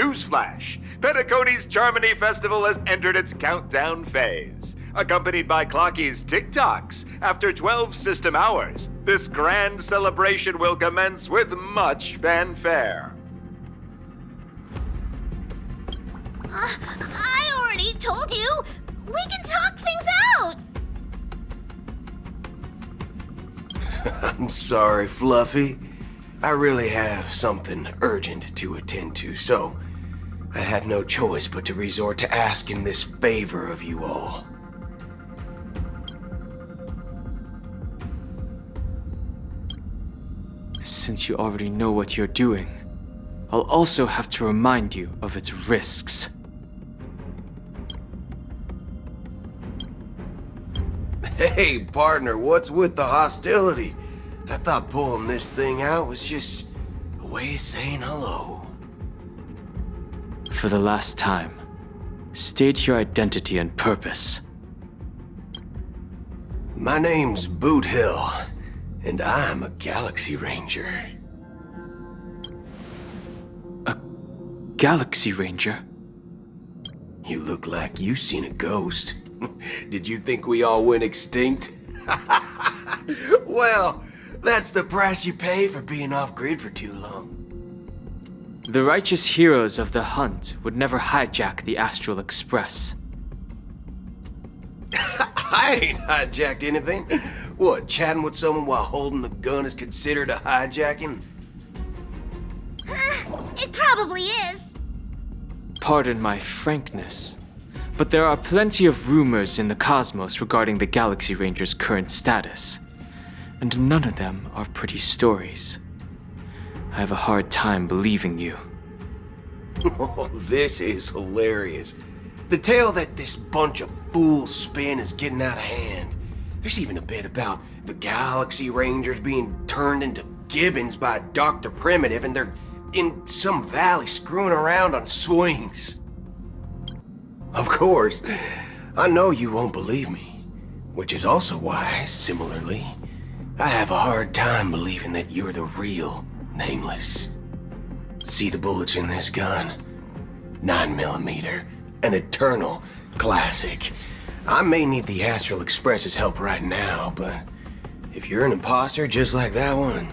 Newsflash! Penacony's Charmony Festival has entered its countdown phase. Accompanied by Clocky's TikToks, after 12 system hours, this grand celebration will commence with much fanfare. I already told you! We can talk things out! I'm sorry, Fluffy. I really have something urgent to attend to, so I had no choice but to resort to asking this favor of you all. Since you already know what you're doing, I'll also have to remind you of its risks. Hey, partner, what's with the hostility? I thought pulling this thing out was just a way of saying hello. For the last time, state your identity and purpose. My name's Boothill, and I'm a Galaxy Ranger. A Galaxy Ranger? You look like you seen a ghost. Did you think we all went extinct? Well, that's the price you pay for being off-grid for too long. The righteous heroes of the hunt would never hijack the Astral Express. I ain't hijacked anything. What, chatting with someone while holding the gun is considered a hijacking? It probably is. Pardon my frankness, but there are plenty of rumors in the cosmos regarding the Galaxy Ranger's current status, and none of them are pretty stories. I have a hard time believing you. Oh, this is hilarious. The tale that this bunch of fools spin is getting out of hand. There's even a bit about the Galaxy Rangers being turned into gibbons by Dr. Primitive, and they're in some valley screwing around on swings. Of course, I know you won't believe me, which is also why, similarly, I have a hard time believing that you're the real Nameless. See the bullets in this gun? 9mm, an eternal classic. I may need the Astral Express's help right now, but if you're an impostor just like that one,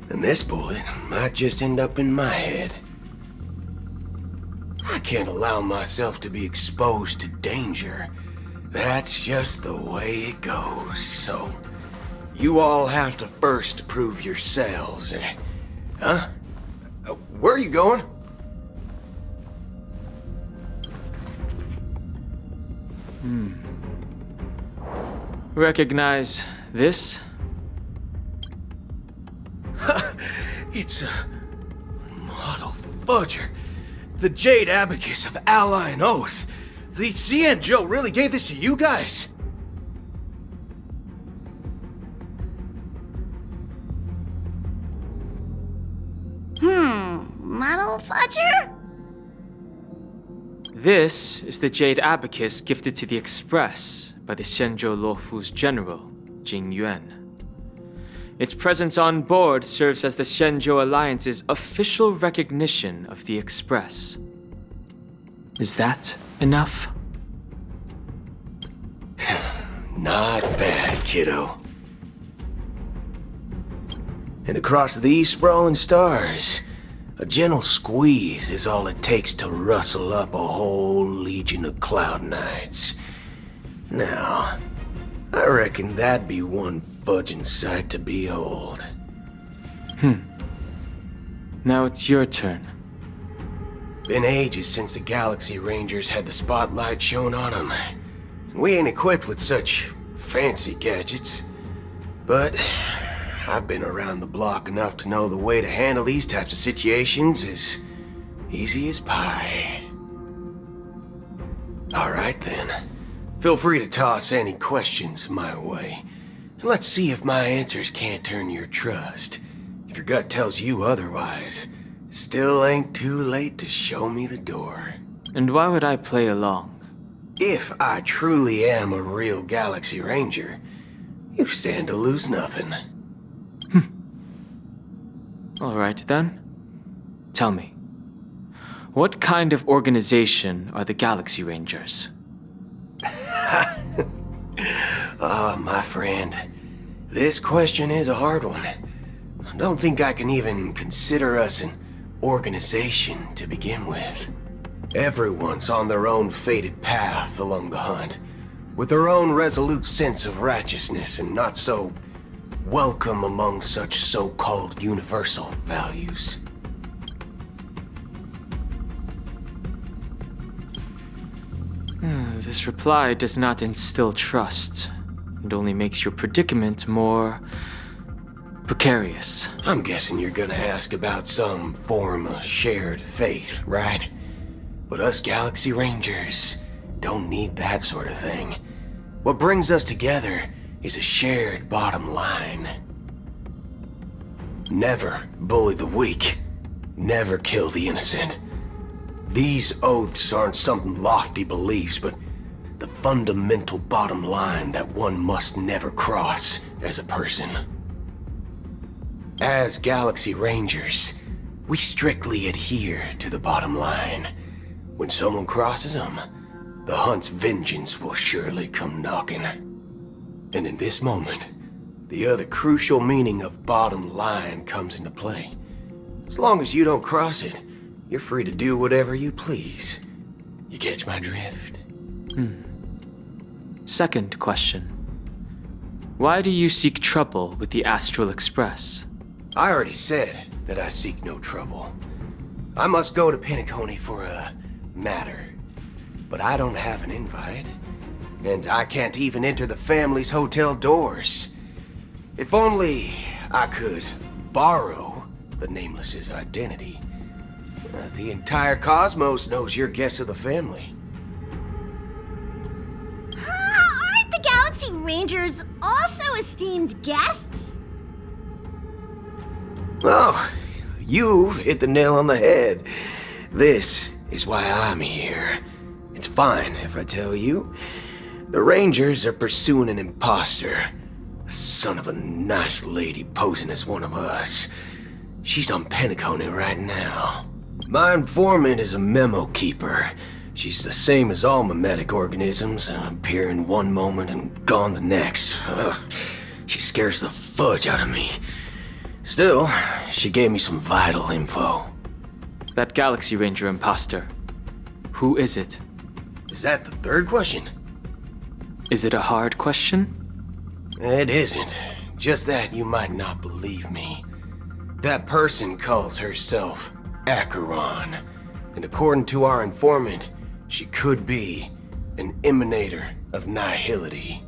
then this bullet might just end up in my head. I can't allow myself to be exposed to danger. That's just the way it goes, so you all have to first prove yourselves. Huh? Where are you going? Recognize this? It's a model fudger. The Jade Abacus of Ally and Oath. The CN Joe really gave this to you guys? Model fudger? This is the Jade Abacus gifted to the Express by the Shenzhou Luofu's general, Jing Yuan. Its presence on board serves as the Shenzhou Alliance's official recognition of the Express. Is that enough? Not bad, kiddo. And across these sprawling stars, a gentle squeeze is all it takes to rustle up a whole legion of Cloud Knights. Now, I reckon that'd be one fudging sight to behold. Now it's your turn. Been ages since the Galaxy Rangers had the spotlight shone on them. We ain't equipped with such fancy gadgets. But I've been around the block enough to know the way to handle these types of situations is easy as pie. Alright then. Feel free to toss any questions my way. Let's see if my answers can't turn your trust. If your gut tells you otherwise, still ain't too late to show me the door. And why would I play along? If I truly am a real Galaxy Ranger, you stand to lose nothing. Alright then. Tell me, What kind of organization are the Galaxy Rangers? My friend, this question is a hard one. I don't think I can even consider us an organization to begin with. Everyone's on their own fated path along the hunt, with their own resolute sense of righteousness and not so welcome among such so-called universal values. This reply does not instill trust. It only makes your predicament more precarious. I'm guessing you're gonna ask about some form of shared faith, right? But us Galaxy Rangers don't need that sort of thing. What brings us together is a shared bottom line. Never bully the weak. Never kill the innocent. These oaths aren't some lofty beliefs, but the fundamental bottom line that one must never cross as a person. As Galaxy Rangers, we strictly adhere to the bottom line. When someone crosses them, the hunt's vengeance will surely come knocking. And in this moment, the other crucial meaning of bottom line comes into play. As long as you don't cross it, you're free to do whatever you please. You catch my drift? Second question. Why do you seek trouble with the Astral Express? I already said that I seek no trouble. I must go to Penacony for a matter. But I don't have an invite. And I can't even enter the family's hotel doors. If only I could borrow the Nameless's identity. The entire cosmos knows you're guest of the family. Aren't the Galaxy Rangers also esteemed guests? Oh, you've hit the nail on the head. This is why I'm here. It's fine if I tell you. The Rangers are pursuing an impostor. A son of a nice lady posing as one of us. She's on Penacony right now. My informant is a memo keeper. She's the same as all mimetic organisms, appearing one moment and gone the next. Ugh, she scares the fudge out of me. Still, she gave me some vital info. That Galaxy Ranger imposter. Who is it? Is that the third question? Is it a hard question? It isn't. Just that you might not believe me. That person calls herself Acheron. And according to our informant, she could be an emanator of nihility.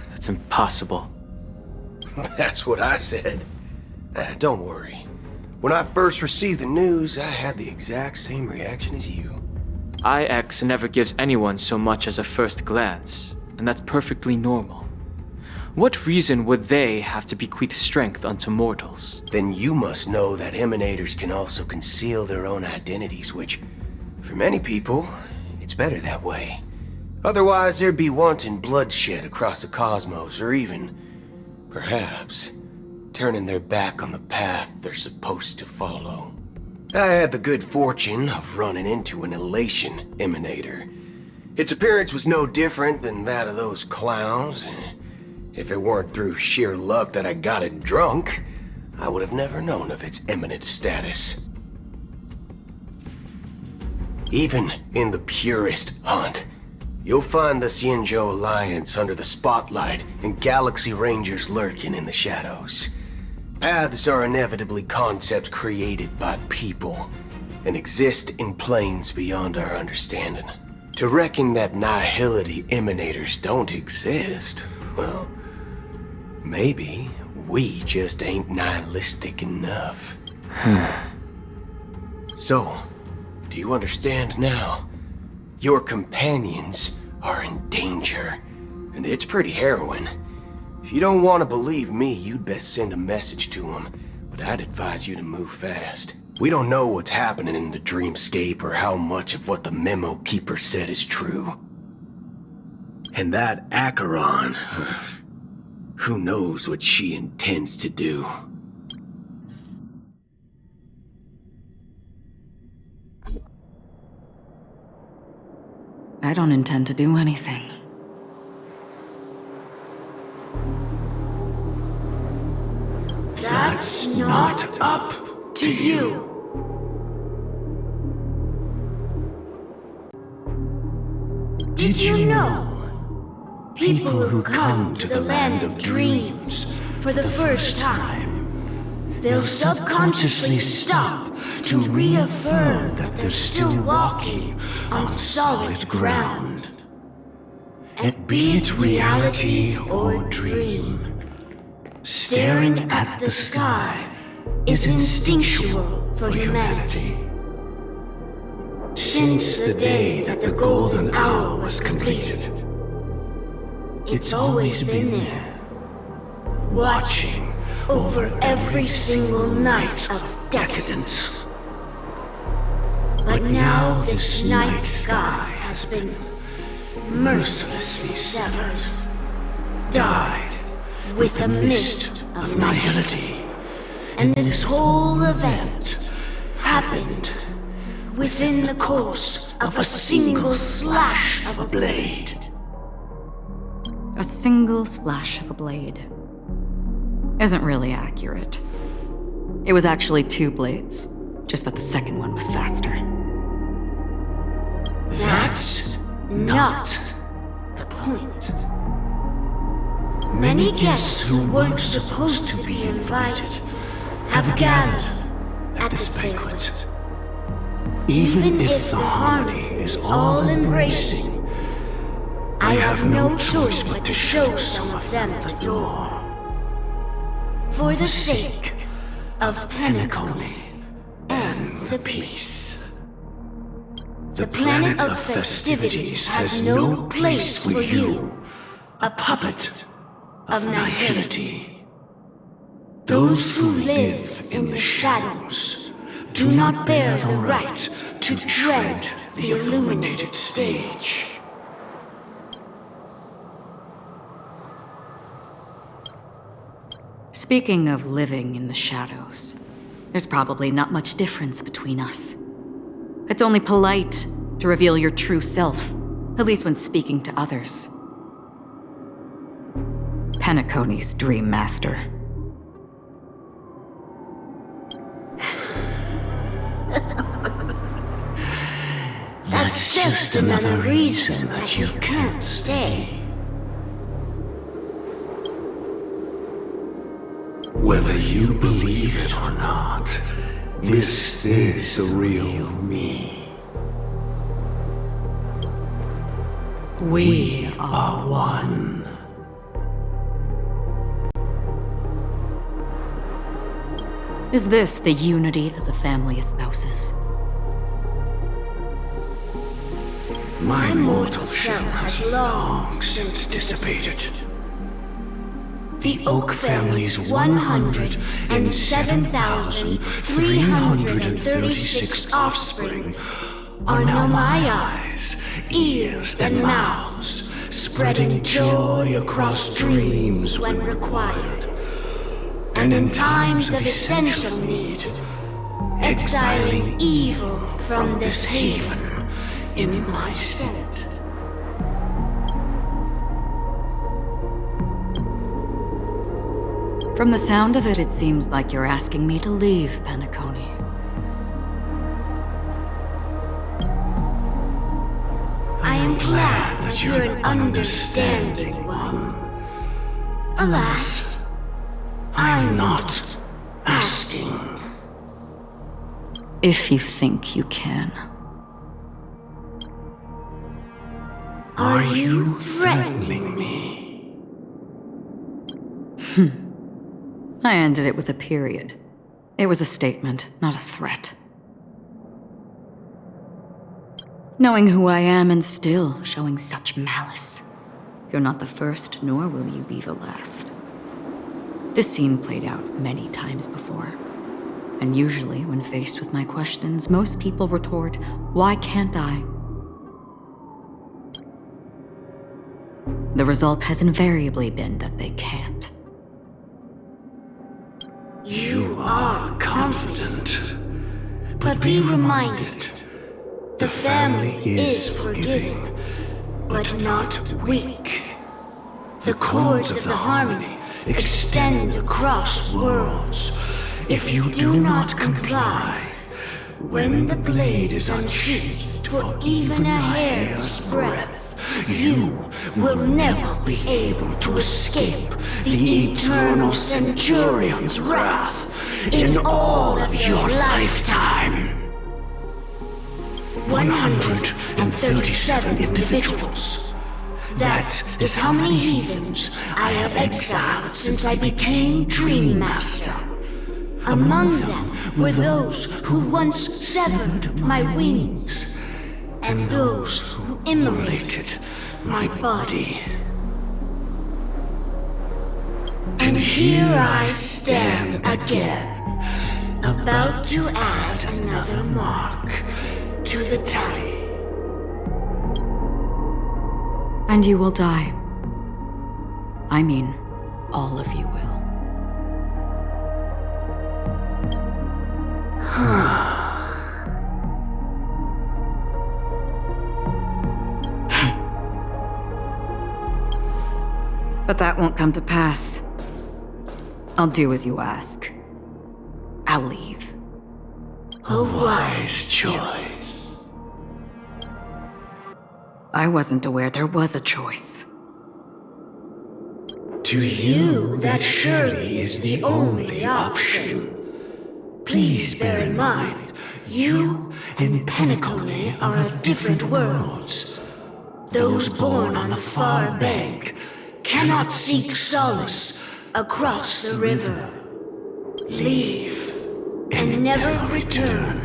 That's impossible. That's what I said. Don't worry. When I first received the news, I had the exact same reaction as you. IX never gives anyone so much as a first glance, and that's perfectly normal. What reason would they have to bequeath strength unto mortals? Then you must know that emanators can also conceal their own identities, which, for many people, it's better that way. Otherwise, there'd be wanton bloodshed across the cosmos, or even, perhaps, turning their back on the path they're supposed to follow. I had the good fortune of running into an elation emanator. Its appearance was no different than that of those clowns. If it weren't through sheer luck that I got it drunk, I would have never known of its eminent status. Even in the purest hunt, you'll find the Xianzhou Alliance under the spotlight and Galaxy Rangers lurking in the shadows. Paths are inevitably concepts created by people and exist in planes beyond our understanding. To reckon that nihility emanators don't exist, well, maybe we just ain't nihilistic enough. So, do you understand now? Your companions are in danger, and it's pretty harrowing. If you don't want to believe me, you'd best send a message to them, but I'd advise you to move fast. We don't know what's happening in the Dreamscape or how much of what the memo keeper said is true. And that Acheron, who knows what she intends to do. I don't intend to do anything. That's not up to you. Did you know? People who come to the land of dreams for the first time, they'll subconsciously stop to reaffirm that they're still walking on solid ground. And be it reality or dream, staring at the sky is instinctual for humanity. Since the day that the golden hour was completed, it's always been there, watching over every single night of decadence. But now this night sky has been mercilessly severed, dyed with a mist of nihility. And this whole event happened within the course of a single slash of a blade. A single slash of a blade isn't really accurate. It was actually 2 blades, just that the second one was faster. That's not the point. Many guests who weren't supposed to be invited have gathered at this banquet. Even if the harmony is all-embracing, I have no choice but to show some of them the door. For the sake of Penacony and the peace. The planet of festivities has no place for you, a puppet of nihility. Those who live in the shadows do not bear the right to tread the illuminated stage. Speaking of living in the shadows, there's probably not much difference between us. It's only polite to reveal your true self, at least when speaking to others. Penacony's Dreammaster. That's just another reason that you can't stay. Whether you believe it or not, this is the real me. We are one. Is this the unity that the family espouses? My mortal shell has long since dissipated. The Oak family's 107,336 offspring are now my eyes, ears, and mouths, spreading joy across dreams when required, and in times of essential need, exiling evil from this haven in my stead. From the sound of it, it seems like you're asking me to leave, Penacony. I am glad that you're an understanding one. Alas, I'm not asking. If you think you can. Are you threatening me? I ended it with a period. It was a statement, not a threat. Knowing who I am and still showing such malice. You're not the first, nor will you be the last. This scene played out many times before. And usually, when faced with my questions, most people retort, "Why can't I?" The result has invariably been that they can't. You are confident, but be reminded, The family is forgiving, but not weak. The cords of the harmony extend across worlds. If you do not comply, when the blade is unsheathed for even a hair's breadth, you will never be able to escape the eternal Centurion's wrath in all of your lifetime. 137 individuals. That is how many heathens I have exiled since I became Dreammaster. Among them were those who once severed my wings, and those who immolated my body. And here I stand again, about to add another mark to the tally. And you will die. I mean, all of you will. But that won't come to pass. I'll do as you ask. I'll leave. A wise choice. I wasn't aware there was a choice. To you, that surely is the only option. Please bear in mind, you and Penacony are of different worlds. Those born on the far bank cannot seek solace across the river. Leave and never return.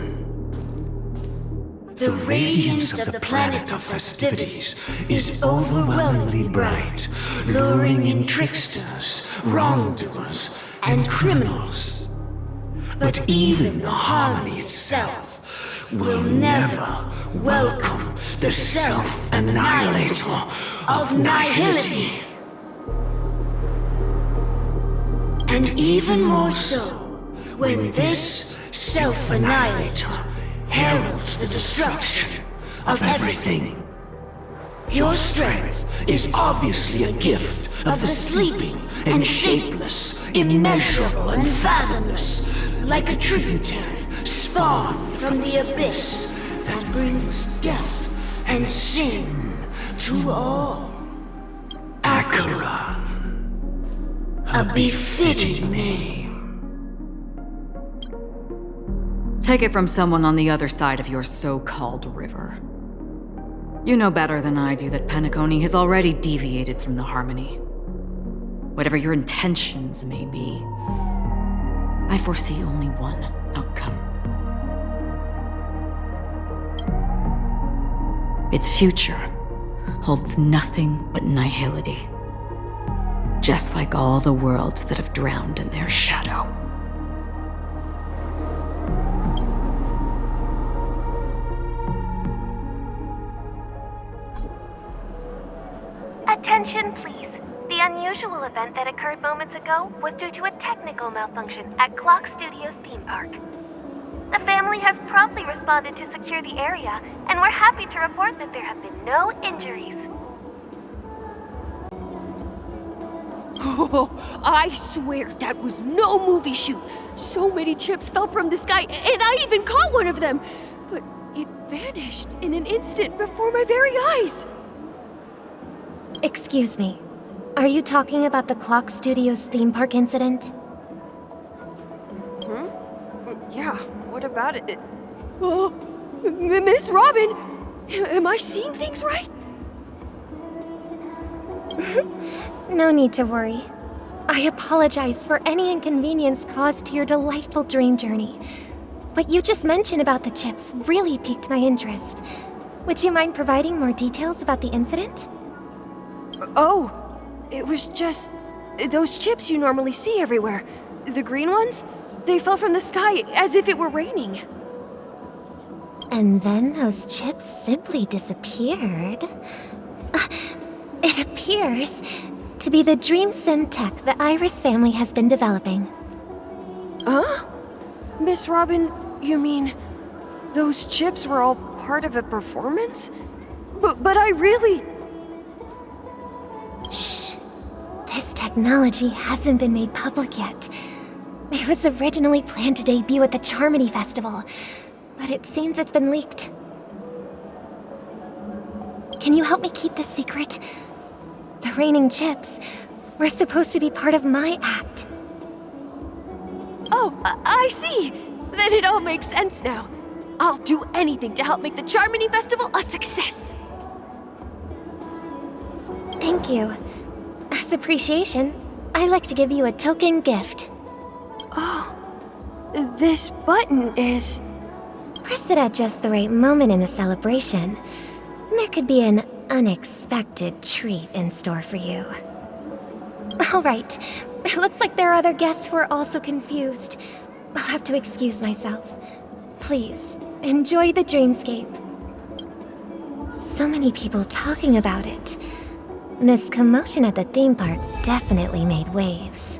The radiance of the planet of festivities is overwhelmingly bright, luring in tricksters, wrongdoers, and criminals. But even the harmony itself will never welcome the self-annihilator of nihility. And even more so, when this self-annihilator heralds the destruction of everything. Your strength is obviously a gift of the sleeping and shapeless, immeasurable and fathomless, like a tributary spawned from the abyss that brings death and sin to all. Acheron. A befitting name. Take it from someone on the other side of your so-called river. You know better than I do that Penacony has already deviated from the harmony. Whatever your intentions may be, I foresee only one outcome. Its future holds nothing but nihility. Just like all the worlds that have drowned in their shadow. Attention, please. The unusual event that occurred moments ago was due to a technical malfunction at Clock Studios theme park. The family has promptly responded to secure the area, and we're happy to report that there have been no injuries. Oh, I swear that was no movie shoot. So many chips fell from the sky, and I even caught one of them. But it vanished in an instant before my very eyes. Excuse me. Are you talking about the Clock Studios theme park incident? Yeah, what about it? Oh, Miss Robin! Am I seeing things right? No need to worry. I apologize for any inconvenience caused to your delightful dream journey. What you just mentioned about the chips really piqued my interest. Would you mind providing more details about the incident? Oh, it was just those chips you normally see everywhere. The green ones? They fell from the sky as if it were raining. And then those chips simply disappeared. It appears to be the Dream Sim tech the Iris family has been developing. Huh? Miss Robin, you mean... those chips were all part of a performance? But I really... Shh. This technology hasn't been made public yet. It was originally planned to debut at the Charmony Festival, but it seems it's been leaked. Can you help me keep this secret? The raining chips were supposed to be part of my act. Oh, I see! Then it all makes sense now. I'll do anything to help make the Charmony Festival a success! Thank you. As appreciation, I'd like to give you a token gift. Oh, this button is... Press it at just the right moment in the celebration. There could be an unexpected treat in store for you. All right. It looks like there are other guests who are also confused. I'll have to excuse myself. Please, enjoy the Dreamscape. So many people talking about it. This commotion at the theme park definitely made waves.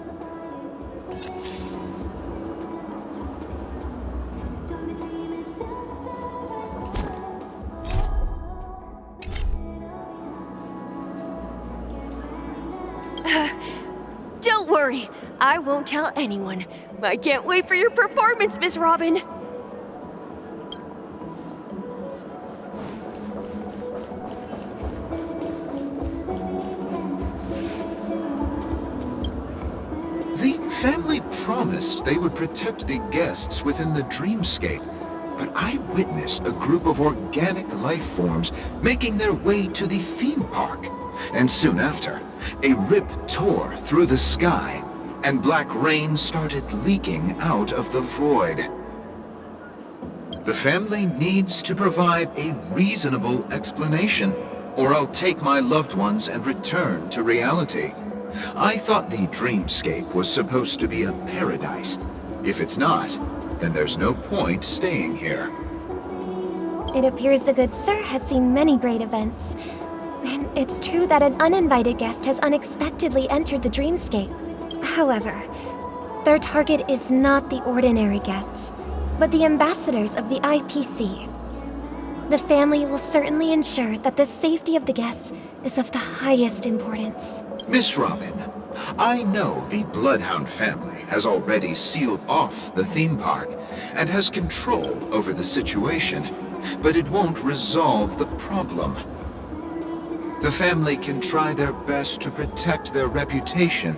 Don't worry, I won't tell anyone. I can't wait for your performance, Miss Robin. The family promised they would protect the guests within the Dreamscape, but I witnessed a group of organic life forms making their way to the theme park. And soon after, a rip tore through the sky, and black rain started leaking out of the void. The family needs to provide a reasonable explanation, or I'll take my loved ones and return to reality. I thought the Dreamscape was supposed to be a paradise. If it's not, then there's no point staying here. It appears the good sir has seen many great events. And it's true that an uninvited guest has unexpectedly entered the Dreamscape. However, their target is not the ordinary guests, but the ambassadors of the IPC. The family will certainly ensure that the safety of the guests is of the highest importance. Miss Robin, I know the Bloodhound family has already sealed off the theme park and has control over the situation, but it won't resolve the problem. The family can try their best to protect their reputation,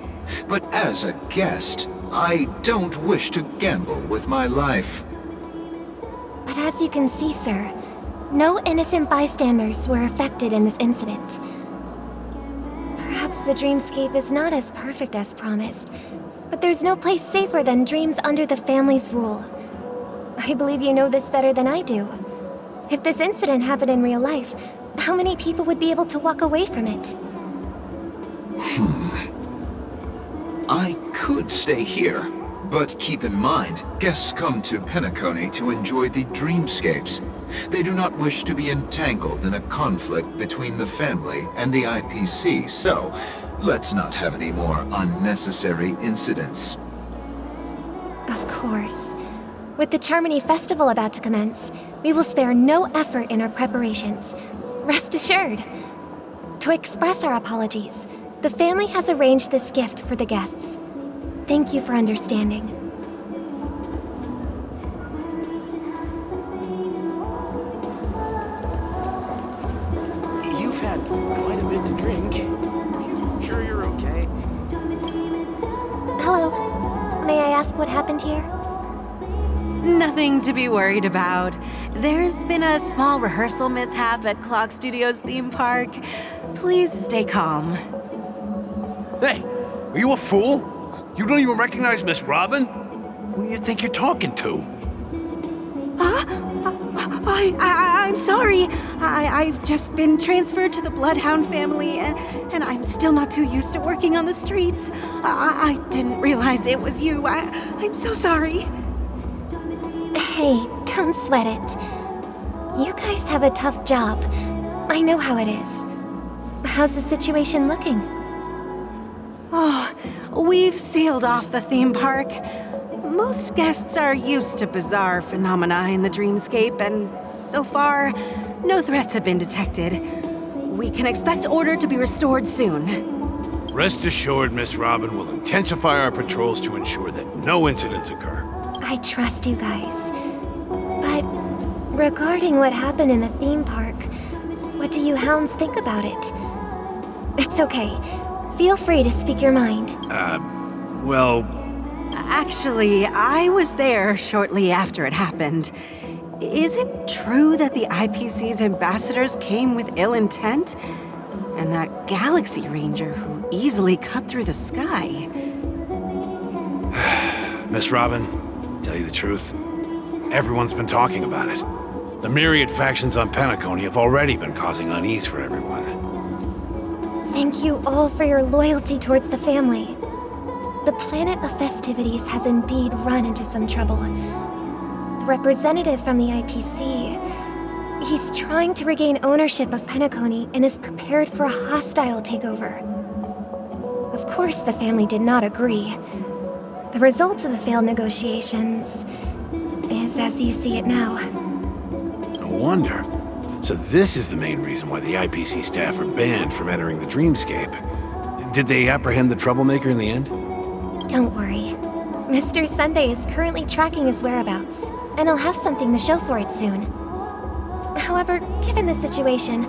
but as a guest, I don't wish to gamble with my life. But as you can see, sir, no innocent bystanders were affected in this incident. Perhaps the Dreamscape is not as perfect as promised, but there's no place safer than dreams under the family's rule. I believe you know this better than I do. If this incident happened in real life, how many people would be able to walk away from it? I could stay here, but keep in mind, guests come to Penacony to enjoy the Dreamscapes. They do not wish to be entangled in a conflict between the family and the IPC, so let's not have any more unnecessary incidents. Of course. With the Charmony Festival about to commence, we will spare no effort in our preparations. Rest assured. To express our apologies, the family has arranged this gift for the guests. Thank you for understanding. You've had quite a bit to drink. You sure you're okay? Hello. May I ask what happened here? Nothing to be worried about. There's been a small rehearsal mishap at Clock Studios theme park. Please stay calm. Hey, are you a fool? You don't even recognize Miss Robin? Who do you think you're talking to? I'm sorry. I've just been transferred to the Bloodhound family, and I'm still not too used to working on the streets. I didn't realize it was you. I'm so sorry. Hey, don't sweat it. You guys have a tough job. I know how it is. How's the situation looking? Oh, we've sealed off the theme park. most guests are used to bizarre phenomena in the Dreamscape, and so far, no threats have been detected. We can expect order to be restored soon. Rest assured, Miss Robin will intensify our patrols to ensure that no incidents occur. I trust you guys. But regarding what happened in the theme park, what do you hounds think about it? It's okay. Feel free to speak your mind. Well... Actually, I was there shortly after it happened. Is it true that the IPC's ambassadors came with ill intent? And that Galaxy Ranger who easily cut through the sky? Miss Robin, tell you the truth, everyone's been talking about it. The myriad factions on Penacony have already been causing unease for everyone. Thank you all for your loyalty towards the family. The planet of festivities has indeed run into some trouble. The representative from the IPC, he's trying to regain ownership of Penacony and is prepared for a hostile takeover. Of course, the family did not agree. The result of the failed negotiations is as you see it now. No wonder. So this is the main reason why the IPC staff are banned from entering the Dreamscape. Did they apprehend the troublemaker in the end? Don't worry. Mr. Sunday is currently tracking his whereabouts, and he'll have something to show for it soon. However, given the situation,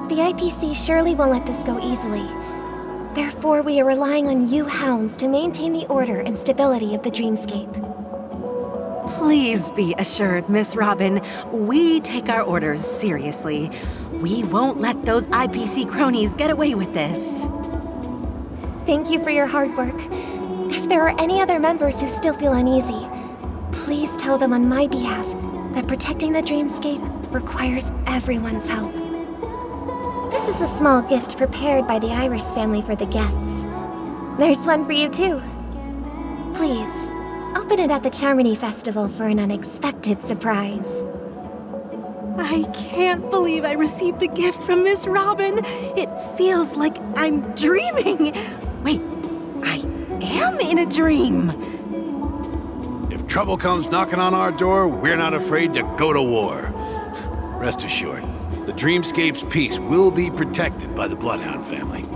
the IPC surely won't let this go easily. Therefore, we are relying on you hounds to maintain the order and stability of the Dreamscape. Please be assured, Miss Robin, we take our orders seriously. We won't let those IPC cronies get away with this. Thank you for your hard work. If there are any other members who still feel uneasy, please tell them on my behalf that protecting the Dreamscape requires everyone's help. This is a small gift prepared by the Iris family for the guests. There's one for you too. Please, open it at the Charmony Festival for an unexpected surprise. I can't believe I received a gift from Miss Robin. It feels like I'm dreaming. Wait, I am in a dream. If trouble comes knocking on our door, we're not afraid to go to war. Rest assured, the Dreamscape's peace will be protected by the Bloodhound family.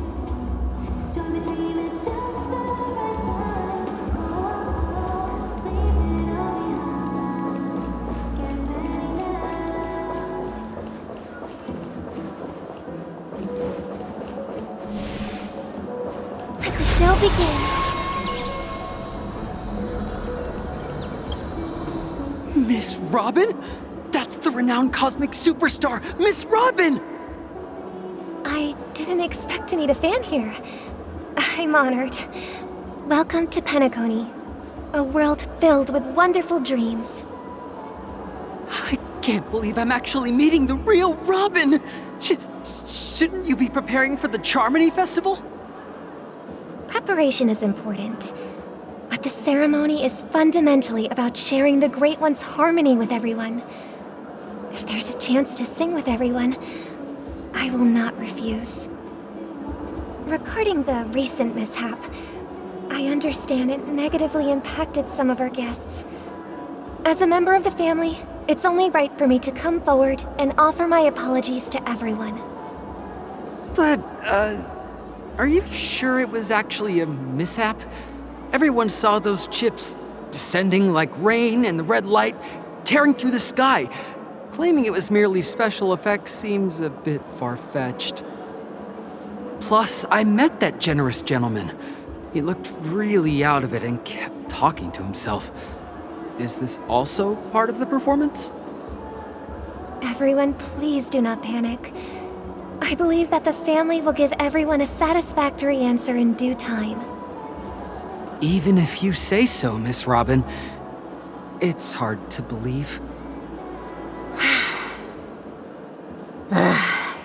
Let the show begin. Miss Robin? That's the renowned cosmic superstar, Miss Robin! I didn't expect to meet a fan here. I'm honored. Welcome to Penacony, a world filled with wonderful dreams. I can't believe I'm actually meeting the real Robin! Shouldn't you be preparing for the Charmony Festival? Preparation is important, but the ceremony is fundamentally about sharing the Great One's harmony with everyone. If there's a chance to sing with everyone, I will not refuse. Regarding the recent mishap, I understand it negatively impacted some of our guests. As a member of the family, it's only right for me to come forward and offer my apologies to everyone. But, are you sure it was actually a mishap? Everyone saw those chips descending like rain and the red light tearing through the sky. Claiming it was merely special effects seems a bit far-fetched. Plus, I met that generous gentleman. He looked really out of it and kept talking to himself. Is this also part of the performance? Everyone, please do not panic. I believe that the family will give everyone a satisfactory answer in due time. Even if you say so, Miss Robin, it's hard to believe.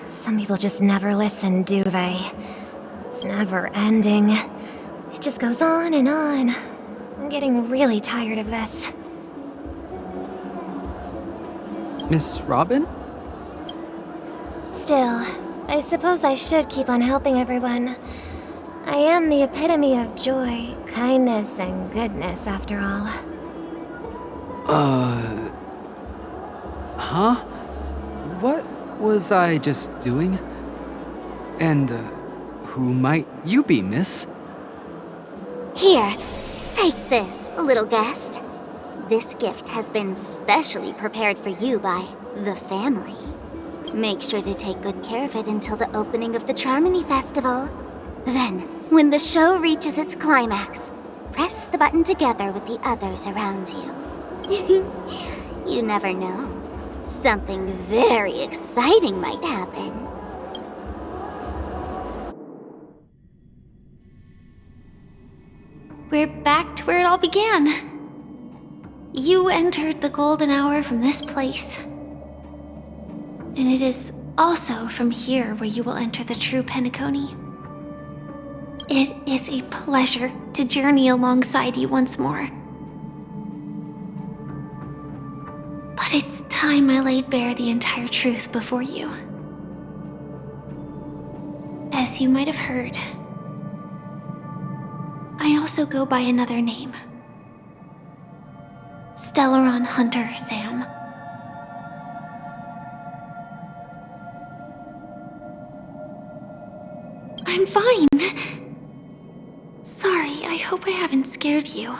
Some people just never listen, do they? It's never ending. It just goes on and on. I'm getting really tired of this. Miss Robin? Still, I suppose I should keep on helping everyone. I am the epitome of joy, kindness, and goodness, after all. Huh? What was I just doing? And, who might you be, miss? Here, take this, little guest. This gift has been specially prepared for you by the family. Make sure to take good care of it until the opening of the Charmony Festival. Then, when the show reaches its climax, press the button together with the others around you. You never know. Something very exciting might happen. We're back to where it all began. You entered the golden hour from this place. And it is also from here where you will enter the true Penacony. It is a pleasure to journey alongside you once more. But it's time I laid bare the entire truth before you. As you might have heard, I also go by another name. Stellaron Hunter Sam. I'm fine. Sorry, I hope I haven't scared you.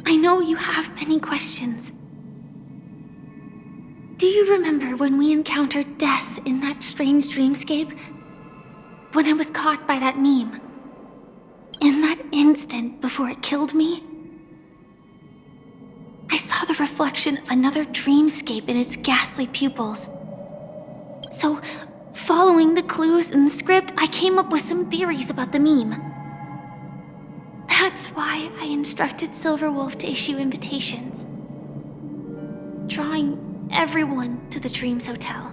I know you have many questions. Do you remember when we encountered death in that strange dreamscape? When I was caught by that meme? In that instant before it killed me? I saw the reflection of another dreamscape in its ghastly pupils. So, following the clues in the script, I came up with some theories about the meme. That's why I instructed Silverwolf to issue invitations, drawing everyone to the Dreams Hotel.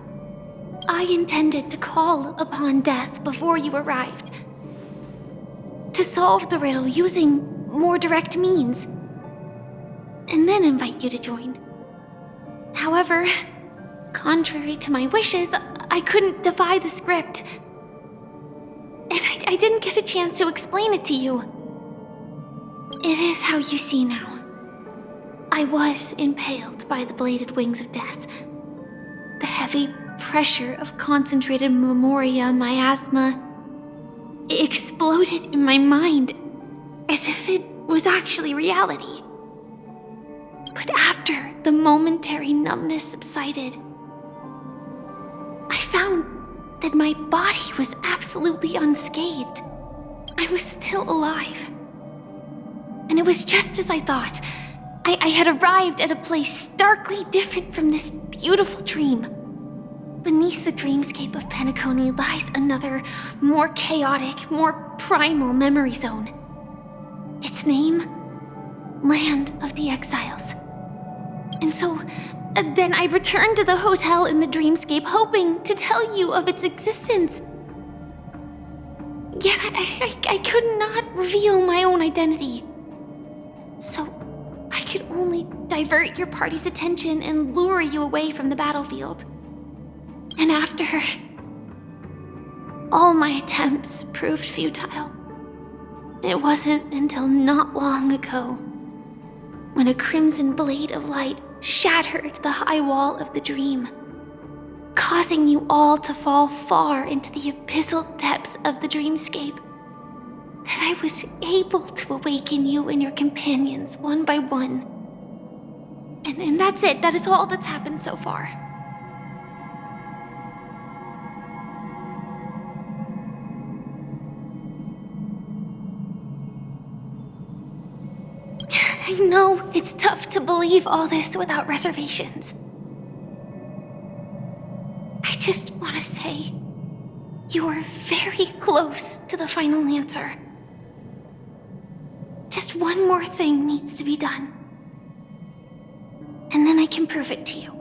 I intended to call upon death before you arrived, to solve the riddle using more direct means, and then invite you to join. However, contrary to my wishes, I couldn't defy the script, and I didn't get a chance to explain it to you. It is how you see now. I was impaled by the bladed wings of death. The heavy pressure of concentrated memoria miasma exploded in my mind as if it was actually reality. But after the momentary numbness subsided, I found that my body was absolutely unscathed. I was still alive. And it was just as I thought. I had arrived at a place starkly different from this beautiful dream. Beneath the dreamscape of Penacony lies another, more chaotic, more primal memory zone. Its name? Land of the Exiles. And so, then I returned to the hotel in the dreamscape, hoping to tell you of its existence. Yet I could not reveal my own identity. So, I could only divert your party's attention and lure you away from the battlefield. And after all my attempts proved futile, it wasn't until not long ago when a crimson blade of light shattered the high wall of the dream, causing you all to fall far into the abyssal depths of the dreamscape, that I was able to awaken you and your companions one by one. And that's it. That is all that's happened so far. I know it's tough to believe all this without reservations. I just want to say, you are very close to the final answer. Just one more thing needs to be done. And then I can prove it to you.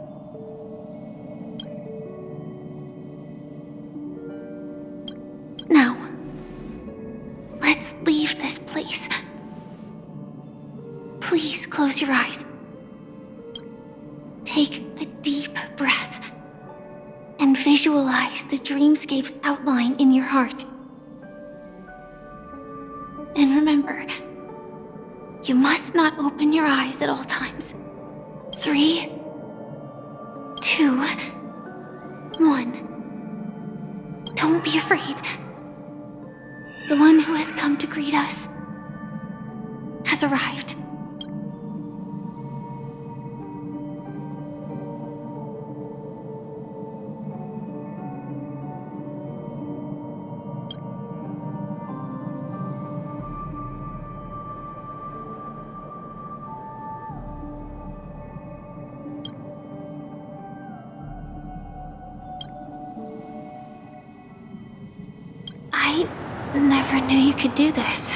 Now, let's leave this place. Please close your eyes. Take a deep breath and visualize the dreamscape's outline in your heart. And remember, You must not open your eyes at all times. 3, 2, 1. Don't be afraid. The one who has come to greet us has arrived. I never knew you could do this.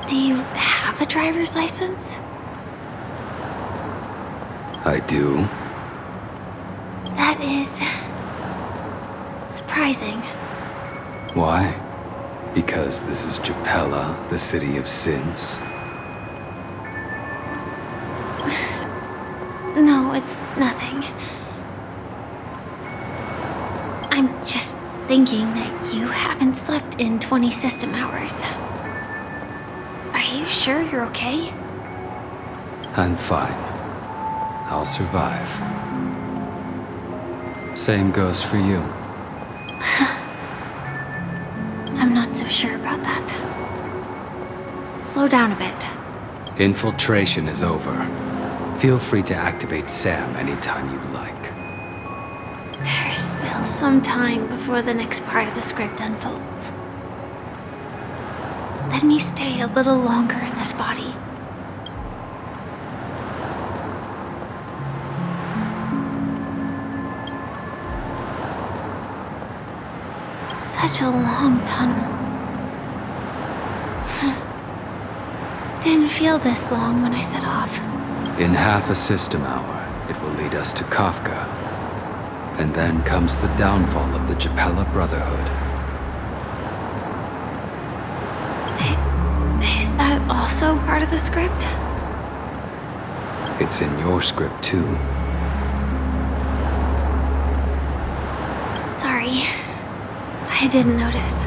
Do you have a driver's license? I do. That is surprising. Why? Because this is Japella, the city of sins? No, it's nothing. I'm just thinking that you haven't slept in 20 system hours. Are you sure you're okay? I'm fine. I'll survive. Same goes for you. I'm not so sure about that. Slow down a bit. Infiltration is over. Feel free to activate Sam anytime you like. There's still some time before the next part of the script unfolds. Let me stay a little longer in this body. Such a long tunnel. Didn't feel this long when I set off. In half a system hour, it will lead us to Kafka. And then comes the downfall of the Japella Brotherhood. Is that also part of the script? It's in your script too. Sorry. I didn't notice.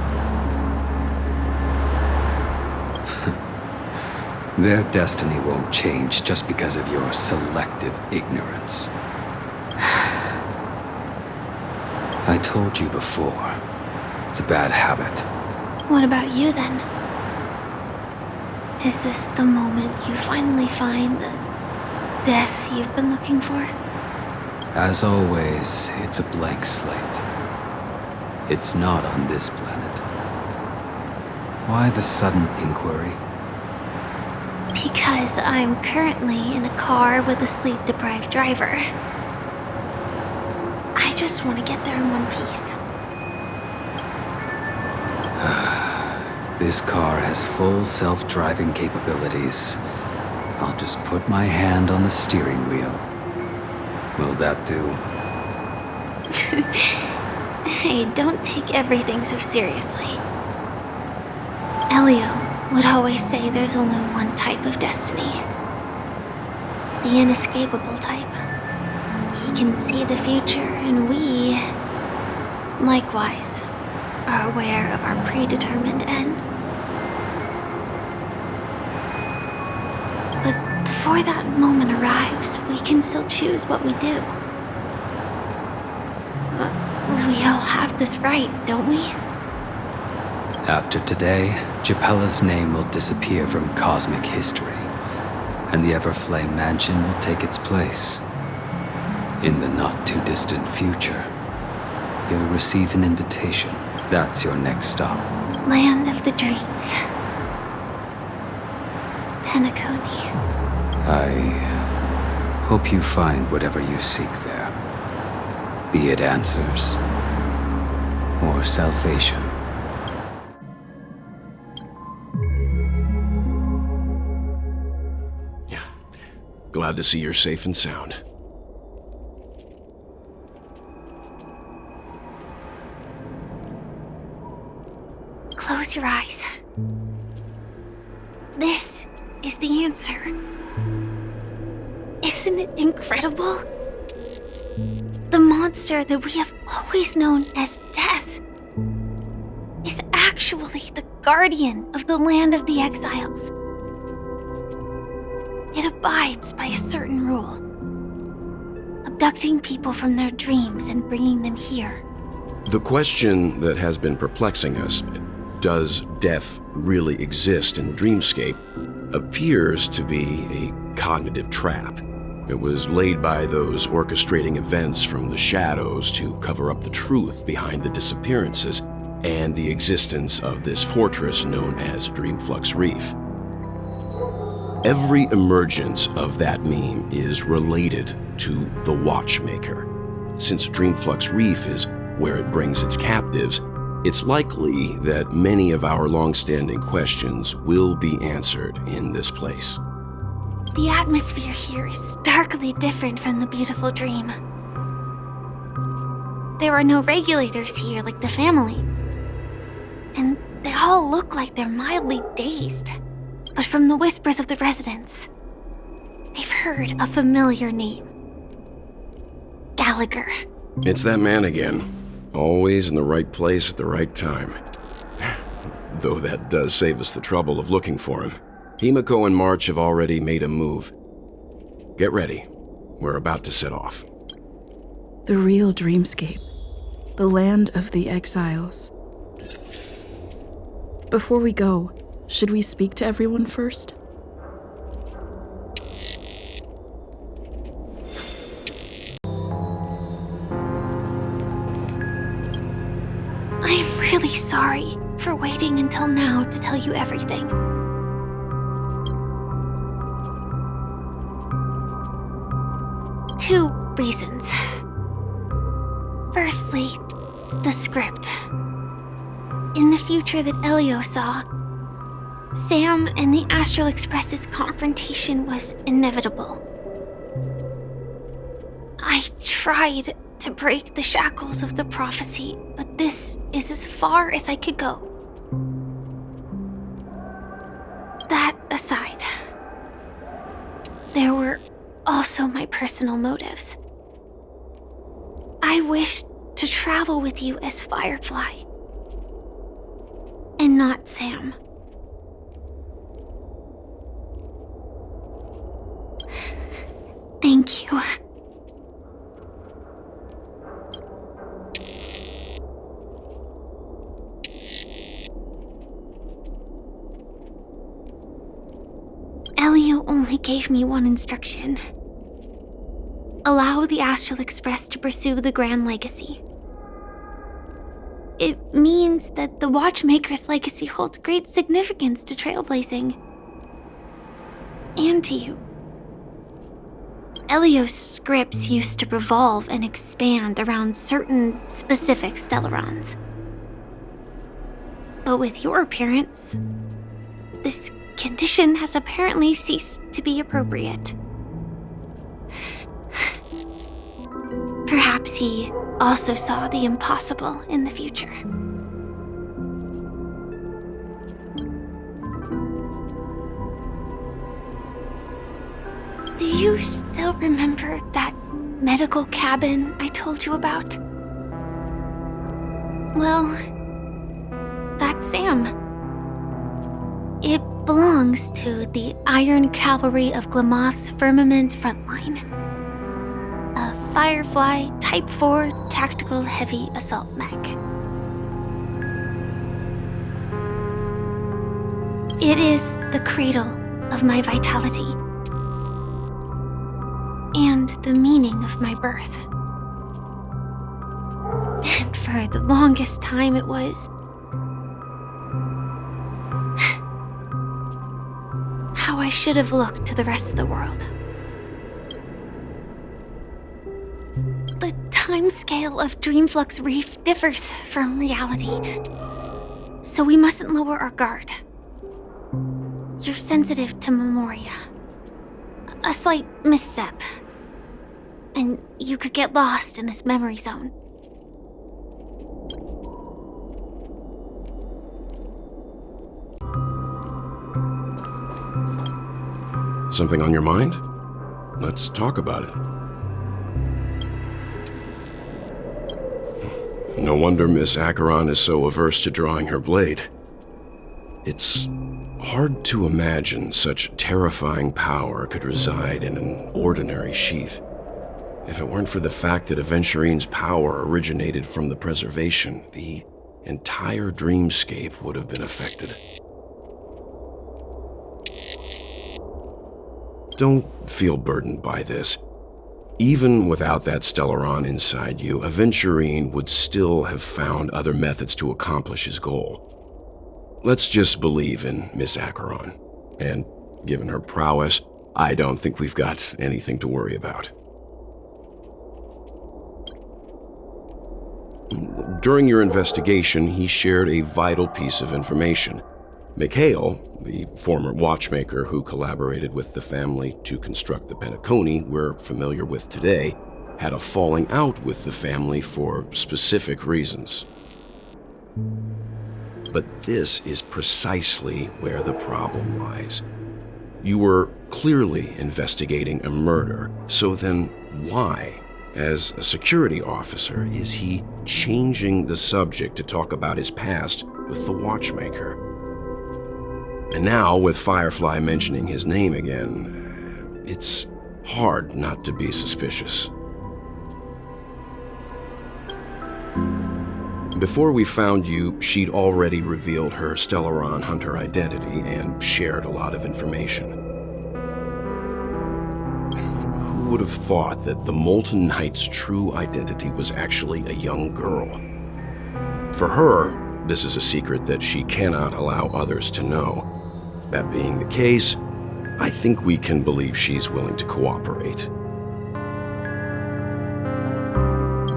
Their destiny won't change just because of your selective ignorance. I told you before, it's a bad habit. What about you then? Is this the moment you finally find the death you've been looking for? As always, it's a blank slate. It's not on this planet. Why the sudden inquiry? Because I'm currently in a car with a sleep-deprived driver. I just want to get there in one piece. This car has full self-driving capabilities. I'll just put my hand on the steering wheel. Will that do? Hey, don't take everything so seriously. Elio would always say there's only one type of destiny. The inescapable type. He can see the future, and we, likewise, are aware of our predetermined end. But before that moment arrives, we can still choose what we do. We all have this right, don't we? After today, Japella's name will disappear from cosmic history, and the Everflame Mansion will take its place. In the not-too-distant future, you'll receive an invitation. That's your next stop. Land of the Dreams. Penacony. I hope you find whatever you seek there. Be it answers or salvation. Glad to see you're safe and sound. Close your eyes. This is the answer. Isn't it incredible? The monster that we have always known as Death is actually the guardian of the Land of the Exiles. It abides by a certain rule, abducting people from their dreams and bringing them here. The question that has been perplexing us, does death really exist in the Dreamscape, appears to be a cognitive trap. It was laid by those orchestrating events from the shadows to cover up the truth behind the disappearances and the existence of this fortress known as Dreamflux Rift. Every emergence of that meme is related to the Watchmaker. Since Dreamflux Rift is where it brings its captives, it's likely that many of our long-standing questions will be answered in this place. The atmosphere here is starkly different from the beautiful dream. There are no regulators here like the family. And they all look like they're mildly dazed. But from the whispers of the residents, I've heard a familiar name. Gallagher. It's that man again. Always in the right place at the right time. Though that does save us the trouble of looking for him. Himiko and March have already made a move. Get ready. We're about to set off. The real Dreamscape. The Land of the Exiles. Before we go, should we speak to everyone first? I'm really sorry for waiting until now to tell you everything. Two reasons. Firstly, the script. In the future that Elio saw, Sam and the Astral Express's confrontation was inevitable. I tried to break the shackles of the prophecy, but this is as far as I could go. That aside, there were also my personal motives. I wished to travel with you as Firefly, and not Sam. Thank you. Elio only gave me one instruction. Allow the Astral Express to pursue the Grand Legacy. It means that the Watchmaker's legacy holds great significance to Trailblazing. And to you. Elio's scripts used to revolve and expand around certain specific Stellarons. But with your appearance, this condition has apparently ceased to be appropriate. Perhaps he also saw the impossible in the future. Do you still remember that medical cabin I told you about? Well, that's Sam. It belongs to the Iron Cavalry of Glamoth's Firmament Frontline. A Firefly Type 4 Tactical Heavy Assault Mech. It is the cradle of my vitality. And the meaning of my birth. And for the longest time it was how I should have looked to the rest of the world. The timescale of Dreamflux Rift differs from reality, so we mustn't lower our guard. You're sensitive to memoria. A slight misstep, and you could get lost in this memory zone. Something on your mind? Let's talk about it. No wonder Miss Acheron is so averse to drawing her blade. It's hard to imagine such terrifying power could reside in an ordinary sheath. If it weren't for the fact that Aventurine's power originated from the preservation, the entire Dreamscape would have been affected. Don't feel burdened by this. Even without that Stellaron inside you, Aventurine would still have found other methods to accomplish his goal. Let's just believe in Miss Acheron. And given her prowess, I don't think we've got anything to worry about. During your investigation, he shared a vital piece of information. Mikhail, the former Watchmaker who collaborated with the family to construct the Penacony we're familiar with today, had a falling out with the family for specific reasons. But this is precisely where the problem lies. You were clearly investigating a murder, so then why, as a security officer, is he changing the subject to talk about his past with the Watchmaker? And now, with Firefly mentioning his name again, it's hard not to be suspicious. Before we found you, she'd already revealed her Stellaron hunter identity and shared a lot of information. Who would have thought that the Molten Knight's true identity was actually a young girl? For her, this is a secret that she cannot allow others to know. That being the case, I think we can believe she's willing to cooperate.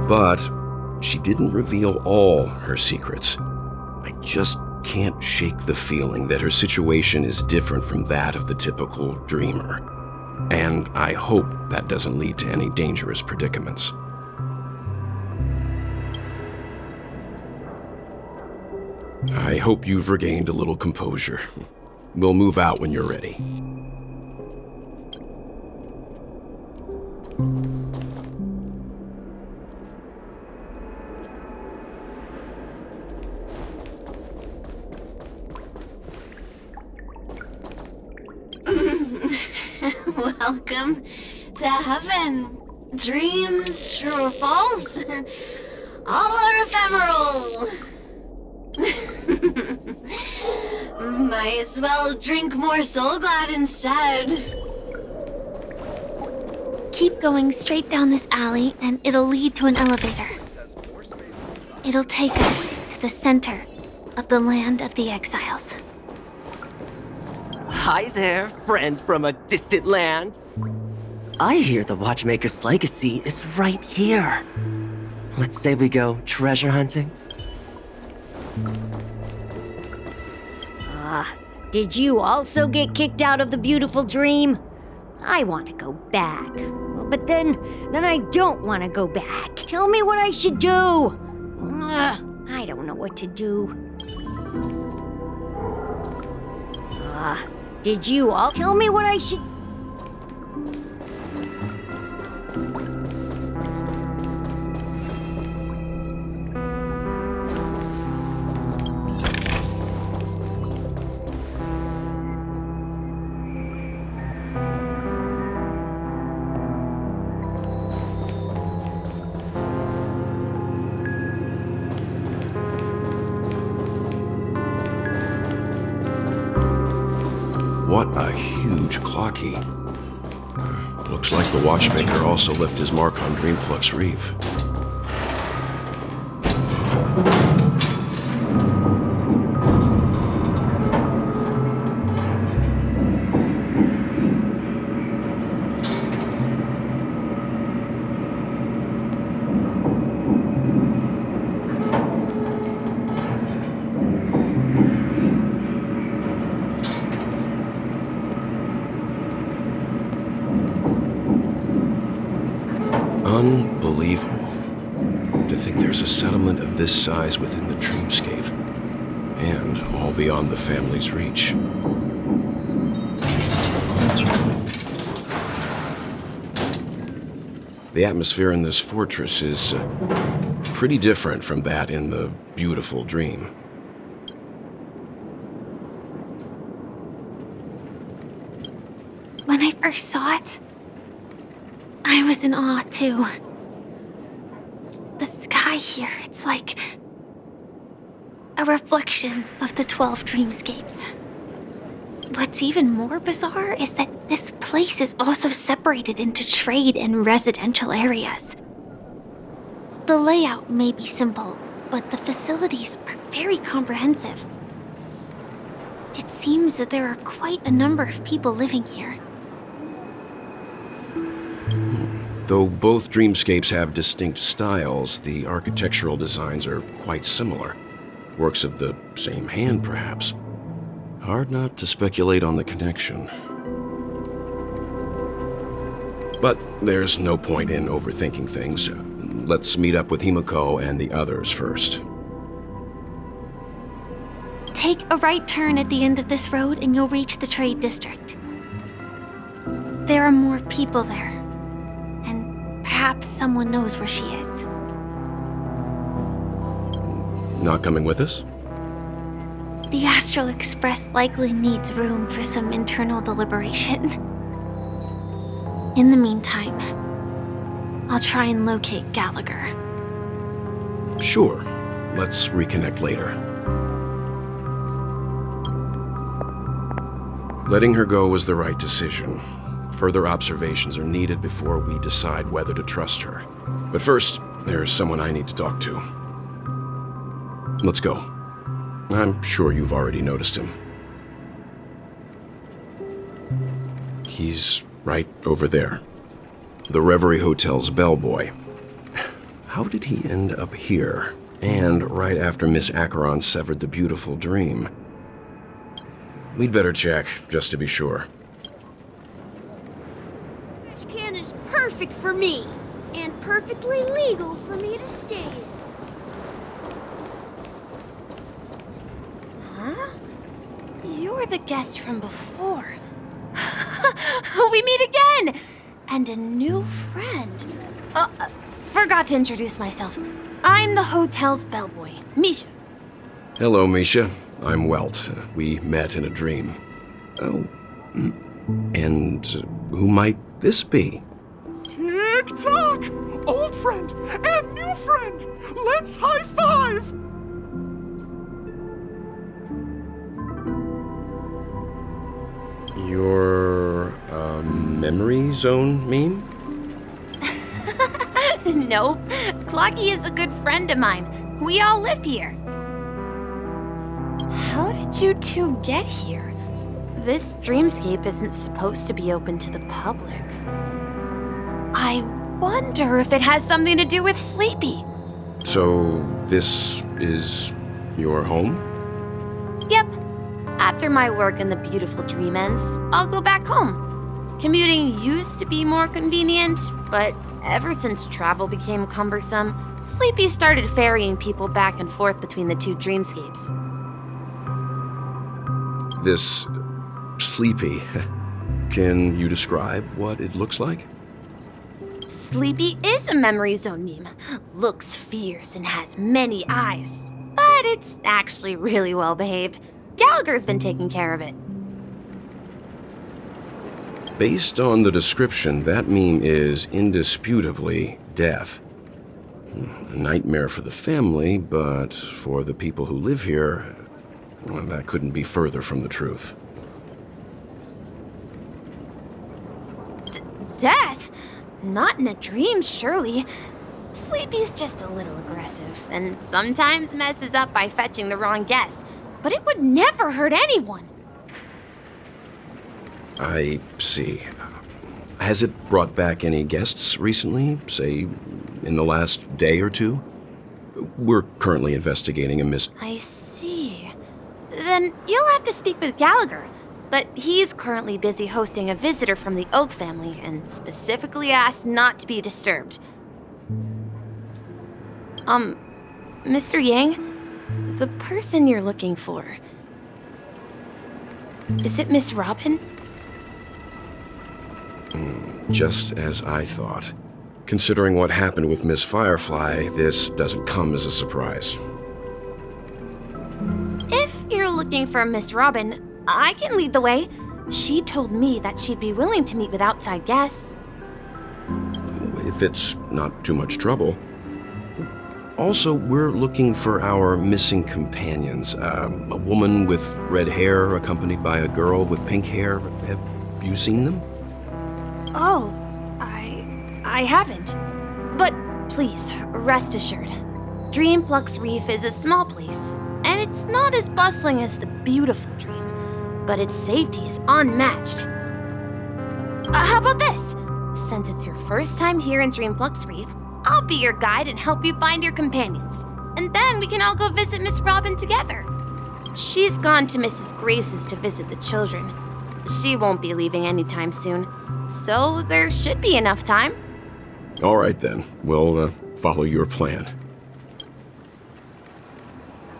But she didn't reveal all her secrets. I just can't shake the feeling that her situation is different from that of the typical dreamer. And I hope that doesn't lead to any dangerous predicaments. I hope you've regained a little composure. We'll move out when you're ready. Welcome to heaven. Dreams sure false. All are ephemeral. Might as well drink more Soul Glad instead. Keep going straight down this alley and it'll lead to an elevator. It'll take us to the center of the Land of the Exiles. Hi there, friend from a distant land. I hear the Watchmaker's legacy is right here. Let's say we go treasure hunting. Did you also get kicked out of the beautiful dream? I want to go back. But then I don't want to go back. Tell me what I should do. I don't know what to do. Did you all tell me what I should... What a huge clock key. Looks like the Watchmaker also left his mark on Dreamflux Rift. Unbelievable. To think there's a settlement of this size within the Dreamscape, and all beyond the family's reach. The atmosphere in this fortress is pretty different from that in the beautiful dream. When I first saw it, I was in awe too. The sky here, it's like a reflection of the 12 dreamscapes. What's even more bizarre is that this place is also separated into trade and residential areas. The layout may be simple, but the facilities are very comprehensive. It seems that there are quite a number of people living here. Though both dreamscapes have distinct styles, the architectural designs are quite similar. Works of the same hand, perhaps. Hard not to speculate on the connection. But there's no point in overthinking things. Let's meet up with Himiko and the others first. Take a right turn at the end of this road and you'll reach the trade district. There are more people there. And perhaps someone knows where she is. Not coming with us? The Astral Express likely needs room for some internal deliberation. In the meantime, I'll try and locate Gallagher. Sure. Let's reconnect later. Letting her go was the right decision. Further observations are needed before we decide whether to trust her. But first, there's someone I need to talk to. Let's go. I'm sure you've already noticed him. He's right over there. The Revery Hotel's bellboy. How did he end up here? And right after Miss Acheron severed the beautiful dream. We'd better check, just to be sure. This can is perfect for me, and perfectly legal for me to stay in. Huh? You're the guest from before. We meet again! And a new friend. Forgot to introduce myself. I'm the hotel's bellboy, Misha. Hello, Misha. I'm Welt. We met in a dream. Oh. And who might this be? Tick-tock! Old friend and new friend! Let's high-five! Your, memory zone meme? Nope. Clocky is a good friend of mine. We all live here. How did you two get here? This dreamscape isn't supposed to be open to the public. I wonder if it has something to do with Sleepy. So, this is your home? Yep. After my work in the beautiful dream ends, I'll go back home. Commuting used to be more convenient, but ever since travel became cumbersome, Sleepy started ferrying people back and forth between the two dreamscapes. This Sleepy. Can you describe what it looks like? Sleepy is a memory zone meme. Looks fierce and has many eyes. But it's actually really well behaved. Gallagher's been taking care of it. Based on the description, that meme is indisputably death. A nightmare for the family, but for the people who live here, well, that couldn't be further from the truth. Death? Not in a dream, surely. Sleepy's just a little aggressive, and sometimes messes up by fetching the wrong guess. But it would never hurt anyone. I see. Has it brought back any guests recently, say, in the last day or two? We're currently investigating a I see. Then you'll have to speak with Gallagher. But he's currently busy hosting a visitor from the Oak family and specifically asked not to be disturbed. Mr. Yang, the person you're looking for, is it Miss Robin? Just as I thought. Considering what happened with Miss Firefly, this doesn't come as a surprise. If you're looking for Miss Robin, I can lead the way. She told me that she'd be willing to meet with outside guests. If it's not too much trouble. Also, we're looking for our missing companions. A woman with red hair accompanied by a girl with pink hair. Have you seen them? Oh, I haven't. But please, rest assured. Dreamflux Rift is a small place, and it's not as bustling as the beautiful Dream, but its safety is unmatched. How about this? Since it's your first time here in Dreamflux Rift, I'll be your guide and help you find your companions. And then we can all go visit Miss Robin together. She's gone to Mrs. Grace's to visit the children. She won't be leaving anytime soon, so there should be enough time. All right then, we'll follow your plan.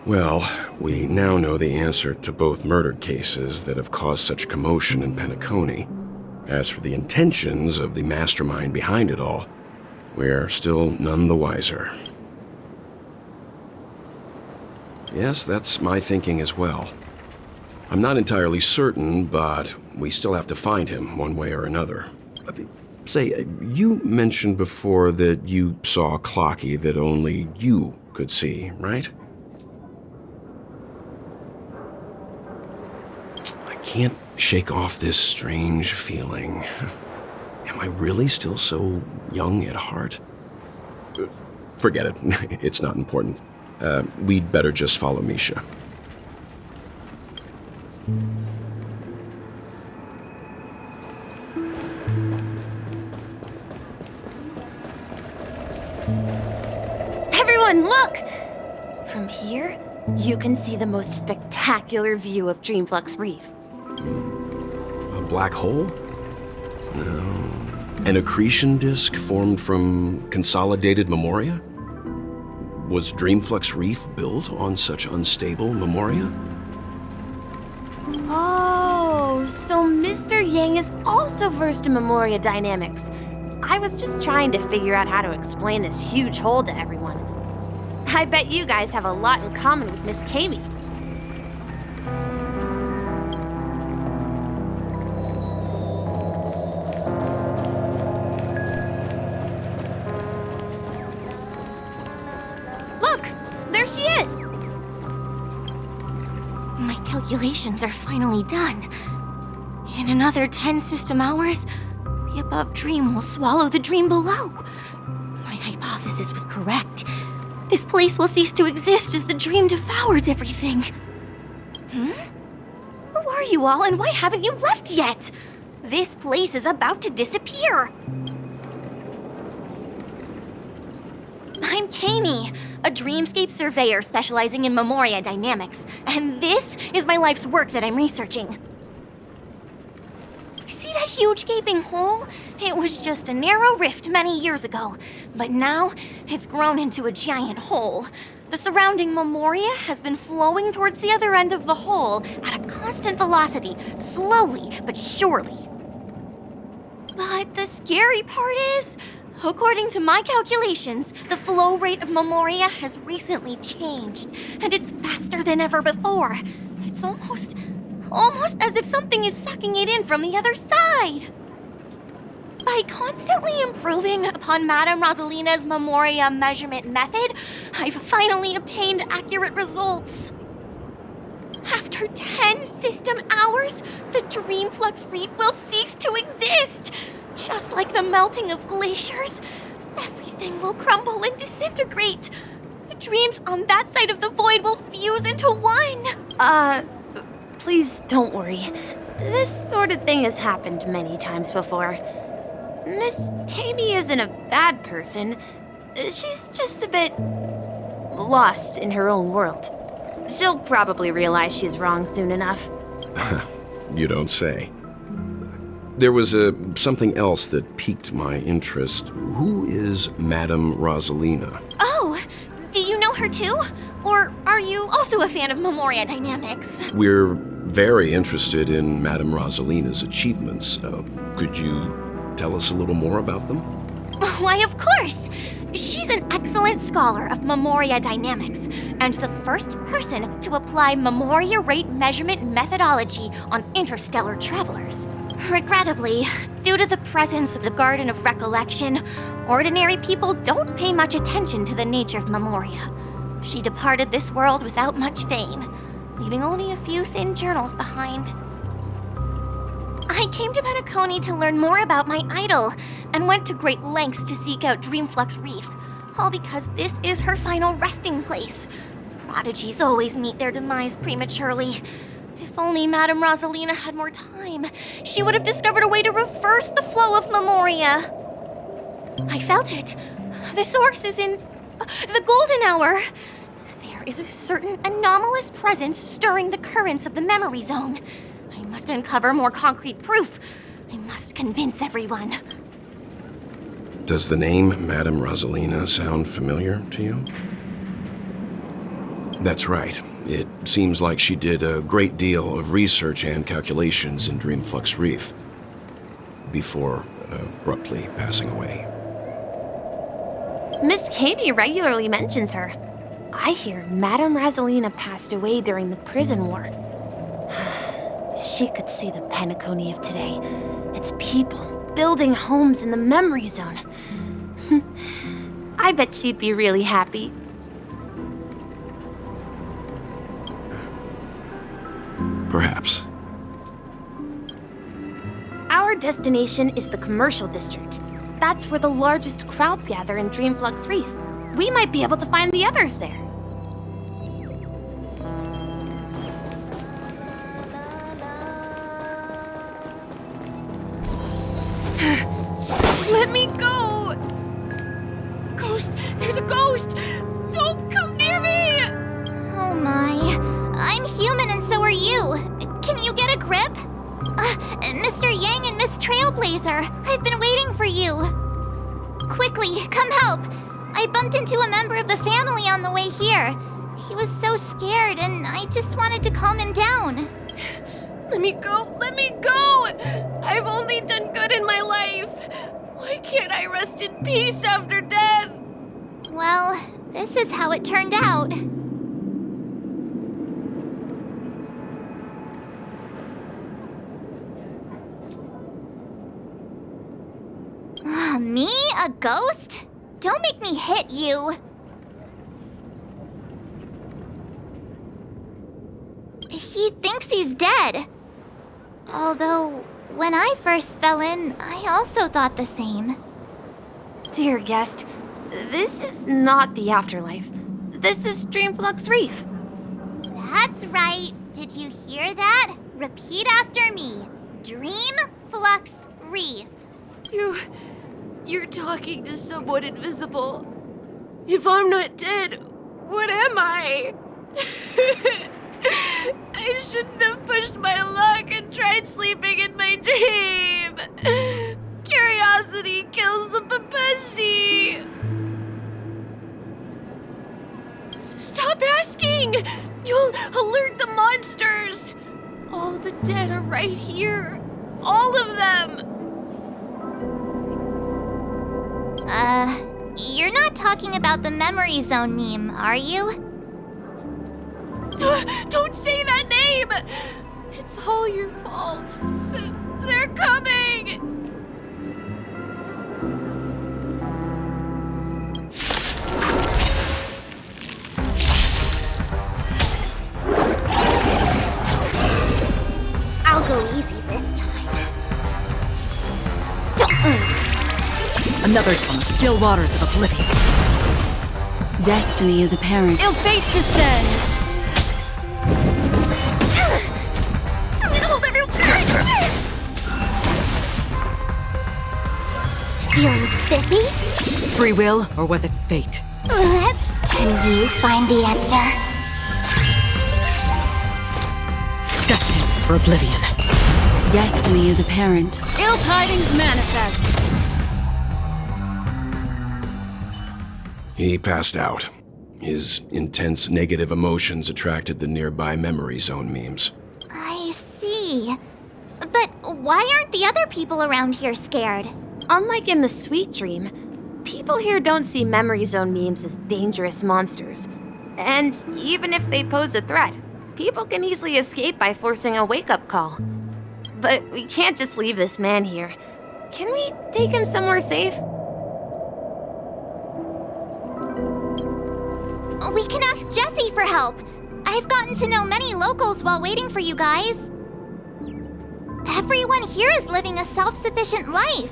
Well, we now know the answer to both murder cases that have caused such commotion in Penacony. As for the intentions of the mastermind behind it all, we're still none the wiser. Yes, that's my thinking as well. I'm not entirely certain, but we still have to find him one way or another. Say, you mentioned before that you saw a clocky that only you could see, right? I can't shake off this strange feeling. Am I really still so young at heart? Forget it. It's not important. We'd better just follow Misha. Everyone, look! From here, you can see the most spectacular view of Dreamflux Rift. A black hole? No. An accretion disk formed from consolidated memoria? Was Dreamflux Rift built on such unstable memoria? Oh, so Mr. Yang is also versed in memoria dynamics. I was just trying to figure out how to explain this huge hole to everyone. I bet you guys have a lot in common with Miss Kami. Look, there she is. My calculations are finally done. In another 10 system hours, the above dream will swallow the dream below. My hypothesis was correct. This place will cease to exist as the dream devours everything. Who are you all, and why haven't you left yet? This place is about to disappear. I'm Kami, a Dreamscape surveyor specializing in memoria dynamics, and this is my life's work that I'm researching. See that huge gaping hole? It was just a narrow rift many years ago, but now it's grown into a giant hole. The surrounding memoria has been flowing towards the other end of the hole at a constant velocity, slowly but surely. But the scary part is, according to my calculations, the flow rate of memoria has recently changed, and it's faster than ever before. It's almost as if something is sucking it in from the other side. By constantly improving upon Madame Rosalina's memoria measurement method, I've finally obtained accurate results. After 10 system hours, the Dreamflux Rift will cease to exist. Just like the melting of glaciers, everything will crumble and disintegrate. The dreams on that side of the void will fuse into one. Please don't worry. This sort of thing has happened many times before. Miss Kami isn't a bad person. She's just a bit lost in her own world. She'll probably realize she's wrong soon enough. You don't say. There was something else that piqued my interest. Who is Madame Rosalina? Oh, do you know her too? Or are you also a fan of memoria dynamics? We're very interested in Madame Rosalina's achievements. Could you tell us a little more about them? Why, of course! She's an excellent scholar of Memoria dynamics, and the first person to apply Memoria rate measurement methodology on interstellar travelers. Regrettably, due to the presence of the Garden of Recollection, ordinary people don't pay much attention to the nature of Memoria. She departed this world without much fame, leaving only a few thin journals behind. I came to Penacony to learn more about my idol, and went to great lengths to seek out Dreamflux Rift, all because this is her final resting place. Prodigies always meet their demise prematurely. If only Madame Rosalina had more time, she would have discovered a way to reverse the flow of Memoria. I felt it. The source is in the golden hour. There is a certain anomalous presence stirring the currents of the memory zone. I must uncover more concrete proof. I must convince everyone. Does the name Madame Rosalina sound familiar to you? That's right. It seems like she did a great deal of research and calculations in Dreamflux Rift before abruptly passing away. Miss Katie regularly mentions her. I hear Madame Rosalina passed away during the prison war. She could see the Penacony of today. Its people building homes in the memory zone. I bet she'd be really happy. Perhaps. Our destination is the commercial district. That's where the largest crowds gather in Dreamflux Rift. We might be able to find the others there. Let me go! Ghost! There's a ghost! Don't come near me! Oh my. I'm human and so are you. Can you get a grip? Mr. Yang and Miss Trailblazer, I've been waiting for you. Quickly, come help. I bumped into a member of the family on the way here. He was so scared and I just wanted to calm him down. Let me go! Let me go! I've only done good in my life. Why can't I rest in peace after death? Well, this is how it turned out. Me? A ghost? Don't make me hit you. He thinks he's dead. Although, when I first fell in, I also thought the same. Dear guest, this is not the afterlife. This is Dreamflux Rift. That's right. Did you hear that? Repeat after me. Dreamflux Rift. You're talking to someone invisible. If I'm not dead, what am I? I shouldn't have pushed my luck and tried sleeping in my dream. Curiosity kills the Papeshi. Stop asking! You'll alert the monsters. All the dead are right here. All of them. You're not talking about the memory zone meme, are you? Don't say that name! It's all your fault. They're coming! I'll go easy this time. Another from the still waters of oblivion. Destiny is apparent. Ill fate descends! Feeling spiffy? Free will, or was it fate? Can you find the answer? Destined for oblivion. Destiny is apparent. Ill tidings manifest. He passed out. His intense negative emotions attracted the nearby memory zone memes. I see. But why aren't the other people around here scared? Unlike in the sweet dream, People here don't see Memory Zone memes as dangerous monsters. And even if they pose a threat, people can easily escape by forcing a wake-up call. But we can't just leave this man here. Can we take him somewhere safe? We can ask Jessie for help. I've gotten to know many locals while waiting for you guys. Everyone here is living a self-sufficient life.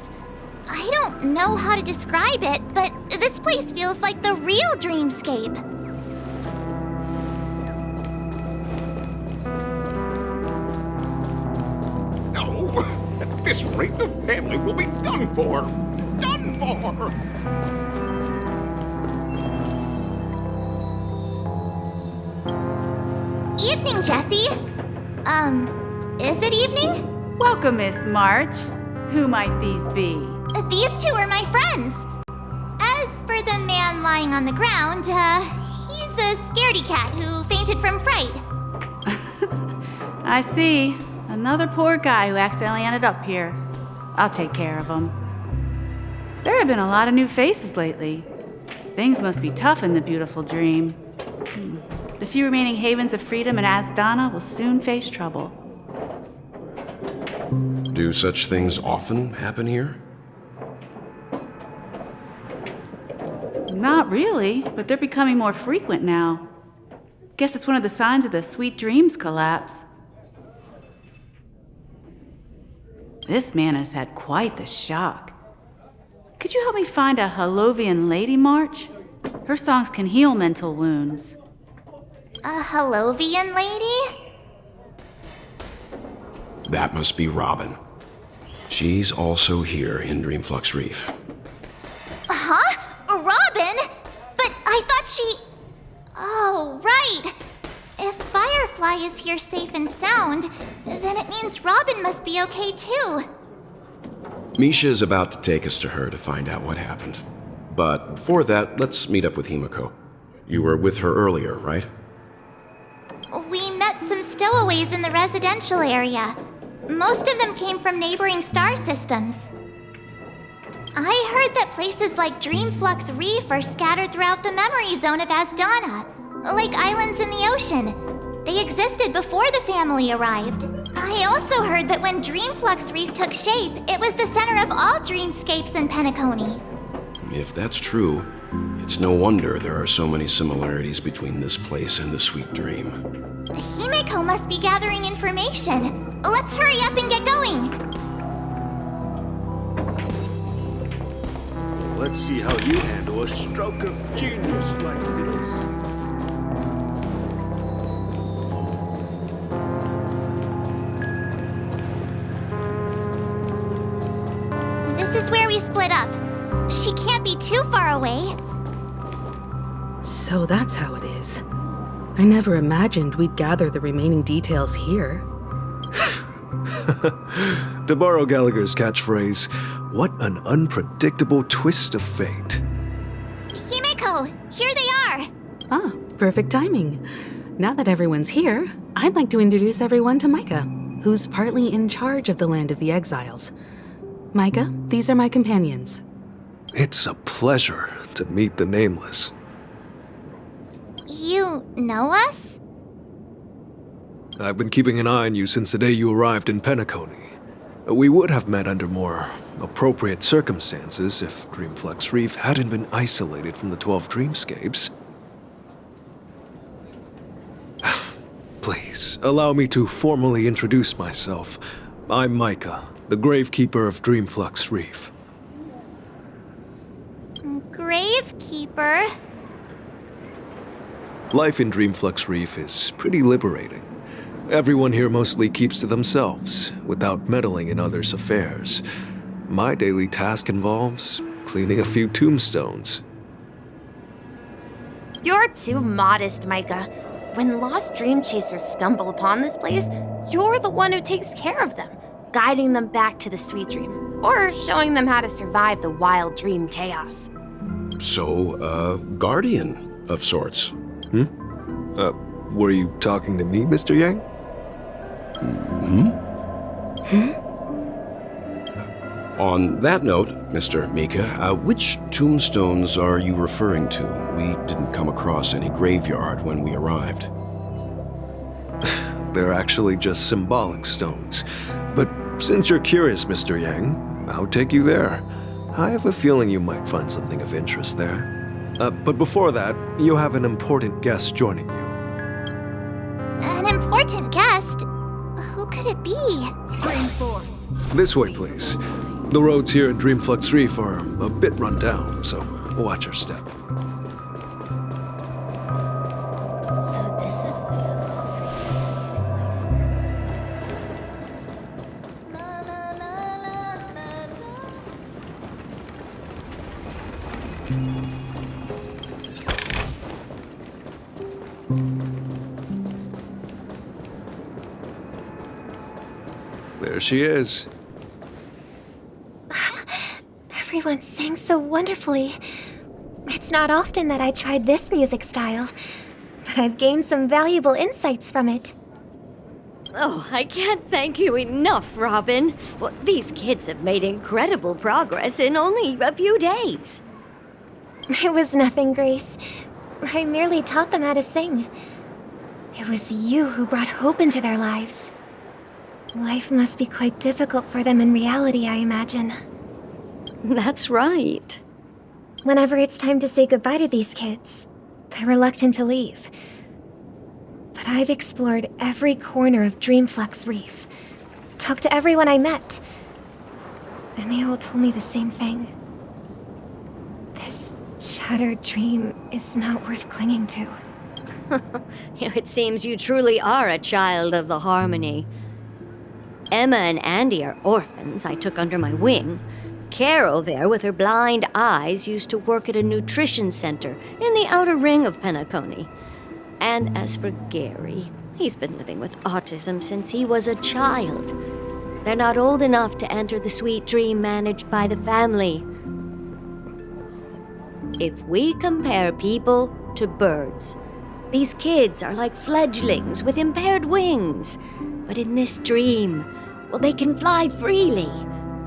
I don't know how to describe it, but this place feels like the real Dreamscape. No! At this rate, the family will be done for! Done for! Evening, Jessie. Is it evening? Welcome, Miss March. Who might these be? These two are my friends. As for the man lying on the ground, he's a scaredy cat who fainted from fright. I see. Another poor guy who accidentally ended up here. I'll take care of him. There have been a lot of new faces lately. Things must be tough in the beautiful dream. The few remaining havens of freedom in Asdana will soon face trouble. Do such things often happen here? Not really, but they're becoming more frequent now. Guess it's one of the signs of the Sweet Dreams collapse. This man has had quite the shock. Could you help me find a Halovian lady, March? Her songs can heal mental wounds. A Halovian lady? That must be Robin. She's also here in Dreamflux Rift. Huh? Robin? But I thought she... Oh, right. If Firefly is here safe and sound, then it means Robin must be okay too. Misha is about to take us to her to find out what happened. But before that, let's meet up with Himiko. You were with her earlier, right? We met some stowaways in the residential area. Most of them came from neighboring star systems. I heard that places like Dreamflux Rift are scattered throughout the memory zone of Asdana, like islands in the ocean. They existed before the family arrived. I also heard that when Dreamflux Rift took shape, it was the center of all dreamscapes in Penacony. If that's true, it's no wonder there are so many similarities between this place and the Sweet Dream. Himiko must be gathering information. Let's hurry up and get going. Let's see how you handle a stroke of genius like this. This is where we split up. She can't be too far away. So that's how it is. I never imagined we'd gather the remaining details here. To borrow Gallagher's catchphrase, what an unpredictable twist of fate. Himiko, here they are. Ah, perfect timing. Now that everyone's here, I'd like to introduce everyone to Micah, who's partly in charge of the Land of the Exiles. Micah, these are my companions. It's a pleasure to meet the Nameless. You know us? I've been keeping an eye on you since the day you arrived in Penacony. We would have met under more appropriate circumstances if Dreamflux Rift hadn't been isolated from the 12 dreamscapes. Please, allow me to formally introduce myself. I'm Micah, the gravekeeper of Dreamflux Rift. Gravekeeper? Life in Dreamflux Rift is pretty liberating. Everyone here mostly keeps to themselves, without meddling in others' affairs. My daily task involves cleaning a few tombstones. You're too modest, Micah. When lost Dreamchasers stumble upon this place, you're the one who takes care of them, guiding them back to the Sweet Dream, or showing them how to survive the wild dream chaos. So, a guardian of sorts. Were you talking to me, Mr. Yang? On that note, Mr. Mika, which tombstones are you referring to? We didn't come across any graveyard when we arrived. They're actually just symbolic stones. But since you're curious, Mr. Yang, I'll take you there. I have a feeling you might find something of interest there. But before that, you have an important guest joining you. An important guest? Who could it be? Spring forth. This way, please. The roads here in Dreamflux Rift are a bit run down, so watch your step. So this is the so-called There she is. Everyone sang so wonderfully. It's not often that I tried this music style, but I've gained some valuable insights from it. Oh, I can't thank you enough, Robin. Well, these kids have made incredible progress in only a few days. It was nothing, Grace. I merely taught them how to sing. It was you who brought hope into their lives. Life must be quite difficult for them in reality, I imagine. That's right. Whenever it's time to say goodbye to these kids, they're reluctant to leave. But I've explored every corner of Dreamflux Rift, talked to everyone I met, and they all told me the same thing. This shattered dream is not worth clinging to. It seems you truly are a child of the harmony. Emma and Andy are orphans I took under my wing. Carol there, with her blind eyes, used to work at a nutrition center in the outer ring of Penacony. And as for Gary, he's been living with autism since he was a child. They're not old enough to enter the sweet dream managed by the family. If we compare people to birds, these kids are like fledglings with impaired wings. But in this dream, well, they can fly freely.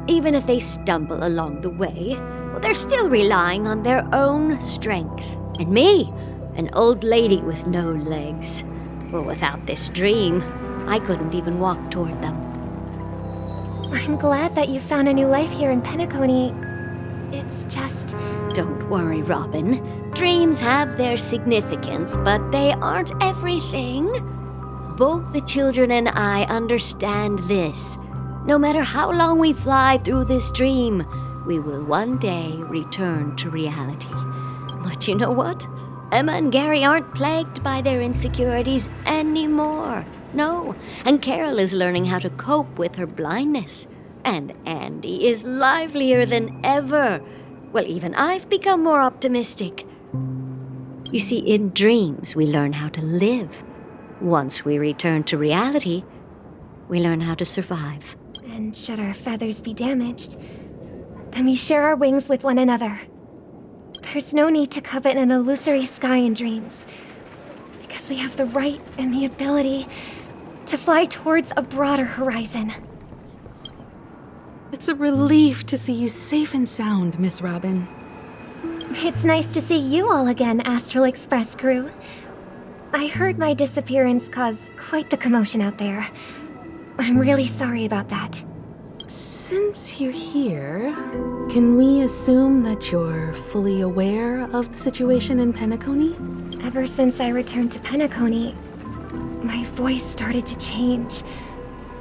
Even if they stumble along the way, well, they're still relying on their own strength. And me, an old lady with no legs. Well, without this dream, I couldn't even walk toward them. I'm glad that you found a new life here in Penacony. It's just... Don't worry, Robin. Dreams have their significance, but they aren't everything. Both the children and I understand this. No matter how long we fly through this dream, we will one day return to reality. But you know what? Emma and Gary aren't plagued by their insecurities anymore. No, and Carol is learning how to cope with her blindness. And Andy is livelier than ever. Well, even I've become more optimistic. You see, in dreams, we learn how to live. Once we return to reality, we learn how to survive. And should our feathers be damaged, then we share our wings with one another. There's no need to covet an illusory sky in dreams, because we have the right and the ability to fly towards a broader horizon. It's a relief to see you safe and sound, Miss Robin. It's nice to see you all again, Astral Express crew. I heard my disappearance caused quite the commotion out there. I'm really sorry about that. Since you're here, can we assume that you're fully aware of the situation in Penacony? Ever since I returned to Penacony, my voice started to change,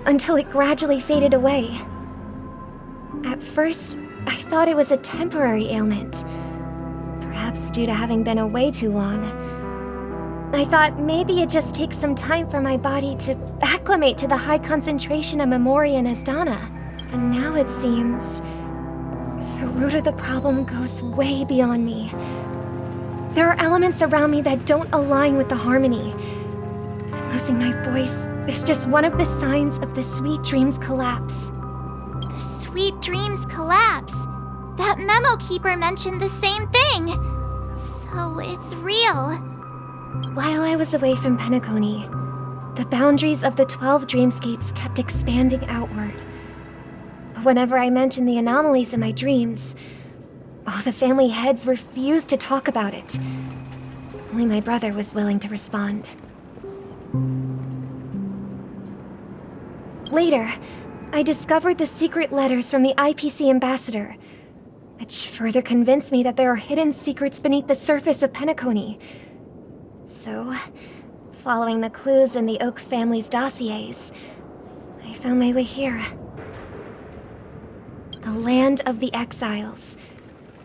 until it gradually faded away. At first, I thought it was a temporary ailment, perhaps due to having been away too long. I thought maybe it just takes some time for my body to acclimate to the high concentration of Memori and Asdana. But now it seems the root of the problem goes way beyond me. There are elements around me that don't align with the harmony. And losing my voice is just one of the signs of the Sweet Dreams collapse. The Sweet Dreams collapse? That memo keeper mentioned the same thing. So it's real. While I was away from Penacony, the boundaries of the 12 dreamscapes kept expanding outward. But whenever I mentioned the anomalies in my dreams, all the family heads refused to talk about it. Only my brother was willing to respond. Later, I discovered the secret letters from the IPC ambassador, which further convinced me that there are hidden secrets beneath the surface of Penacony. So, following the clues in the Oak family's dossiers, I found my way here. The Land of the Exiles,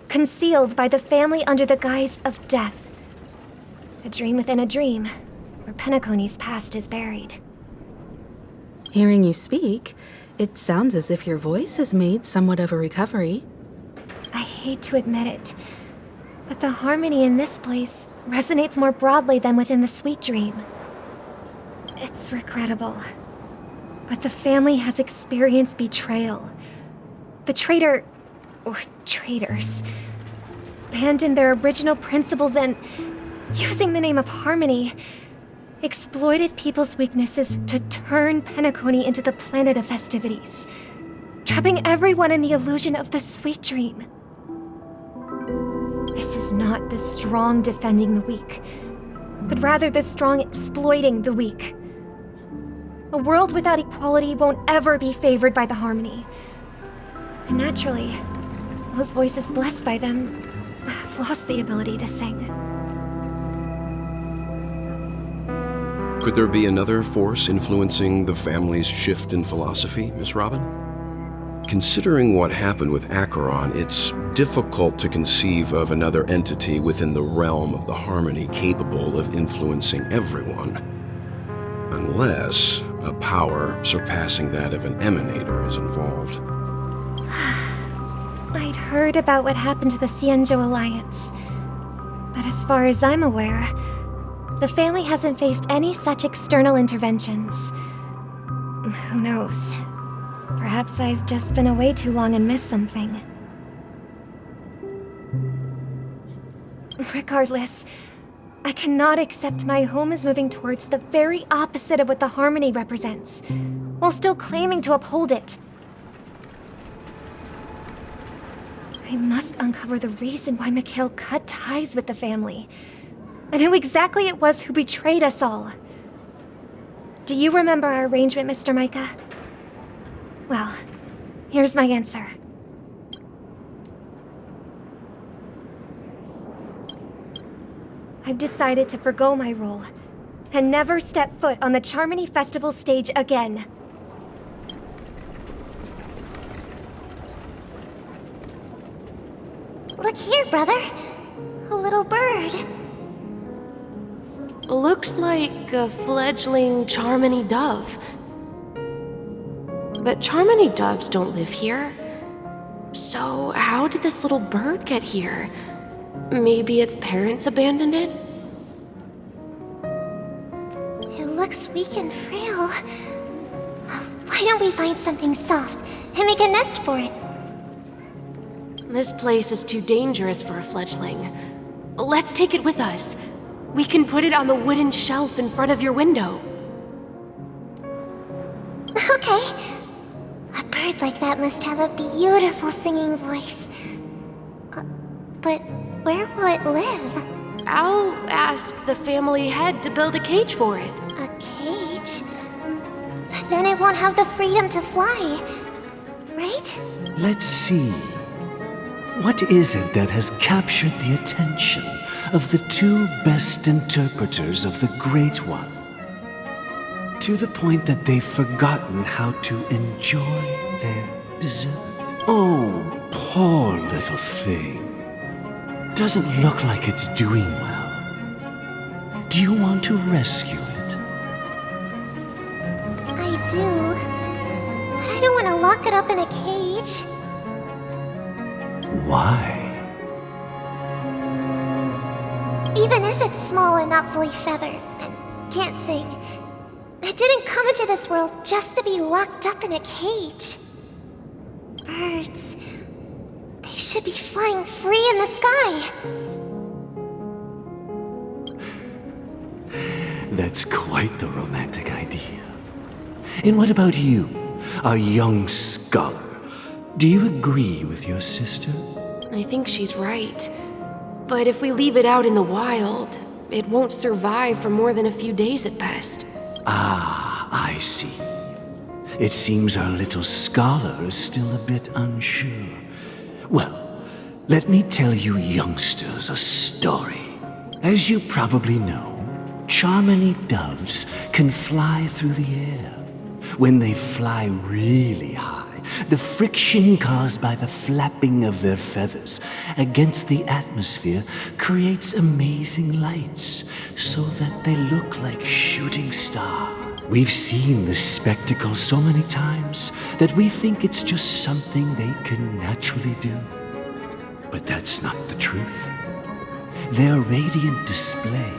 concealed by the family under the guise of death. A dream within a dream, where Penacony's past is buried. Hearing you speak, it sounds as if your voice has made somewhat of a recovery. I hate to admit it, but the harmony in this place resonates more broadly than within the sweet dream. It's regrettable, but the family has experienced betrayal. The traitor, or traitors, abandoned their original principles and, using the name of harmony, exploited people's weaknesses to turn Penacony into the planet of festivities, trapping everyone in the illusion of the sweet dream. This is not the strong defending the weak, but rather the strong exploiting the weak. A world without equality won't ever be favored by the harmony. And naturally, those voices blessed by them have lost the ability to sing. Could there be another force influencing the family's shift in philosophy, Miss Robin? Considering what happened with Acheron, it's difficult to conceive of another entity within the realm of the harmony capable of influencing everyone. Unless a power surpassing that of an emanator is involved. I'd heard about what happened to the Xianzhou Alliance, but as far as I'm aware, the family hasn't faced any such external interventions. Who knows? Perhaps I've just been away too long and missed something. Regardless, I cannot accept my home is moving towards the very opposite of what the harmony represents, while still claiming to uphold it. I must uncover the reason why Mikhail cut ties with the family, and who exactly it was who betrayed us all. Do you remember our arrangement, Mr. Micah? Well, here's my answer. I've decided to forgo my role, and never step foot on the Charmony Festival stage again. Look here, brother. A little bird. Looks like a fledgling Charmony dove. But Charmony doves don't live here. So how did this little bird get here? Maybe its parents abandoned it? It looks weak and frail. Why don't we find something soft and make a nest for it? This place is too dangerous for a fledgling. Let's take it with us. We can put it on the wooden shelf in front of your window. Okay. A bird like that must have a beautiful singing voice. But where will it live? I'll ask the family head to build a cage for it. A cage? But then it won't have the freedom to fly, right? Let's see. What is it that has captured the attention of the two best interpreters of the Great One? To the point that they've forgotten how to enjoy their dessert. Oh, poor little thing. Doesn't look like it's doing well. Do you want to rescue it? I do. But I don't want to lock it up in a cage. Why? Even if it's small and not fully feathered and can't sing, it didn't come into this world just to be locked up in a cage. Birds, they should be flying free in the sky. That's quite the romantic idea. And what about you, a young scholar? Do you agree with your sister? I think she's right. But if we leave it out in the wild, it won't survive for more than a few days at best. Ah, I see. It seems our little scholar is still a bit unsure. Well, let me tell you youngsters a story. As you probably know, Charmony doves can fly through the air. When they fly really high, the friction caused by the flapping of their feathers against the atmosphere creates amazing lights, so that they look like shooting stars. We've seen this spectacle so many times that we think it's just something they can naturally do. But that's not the truth. Their radiant display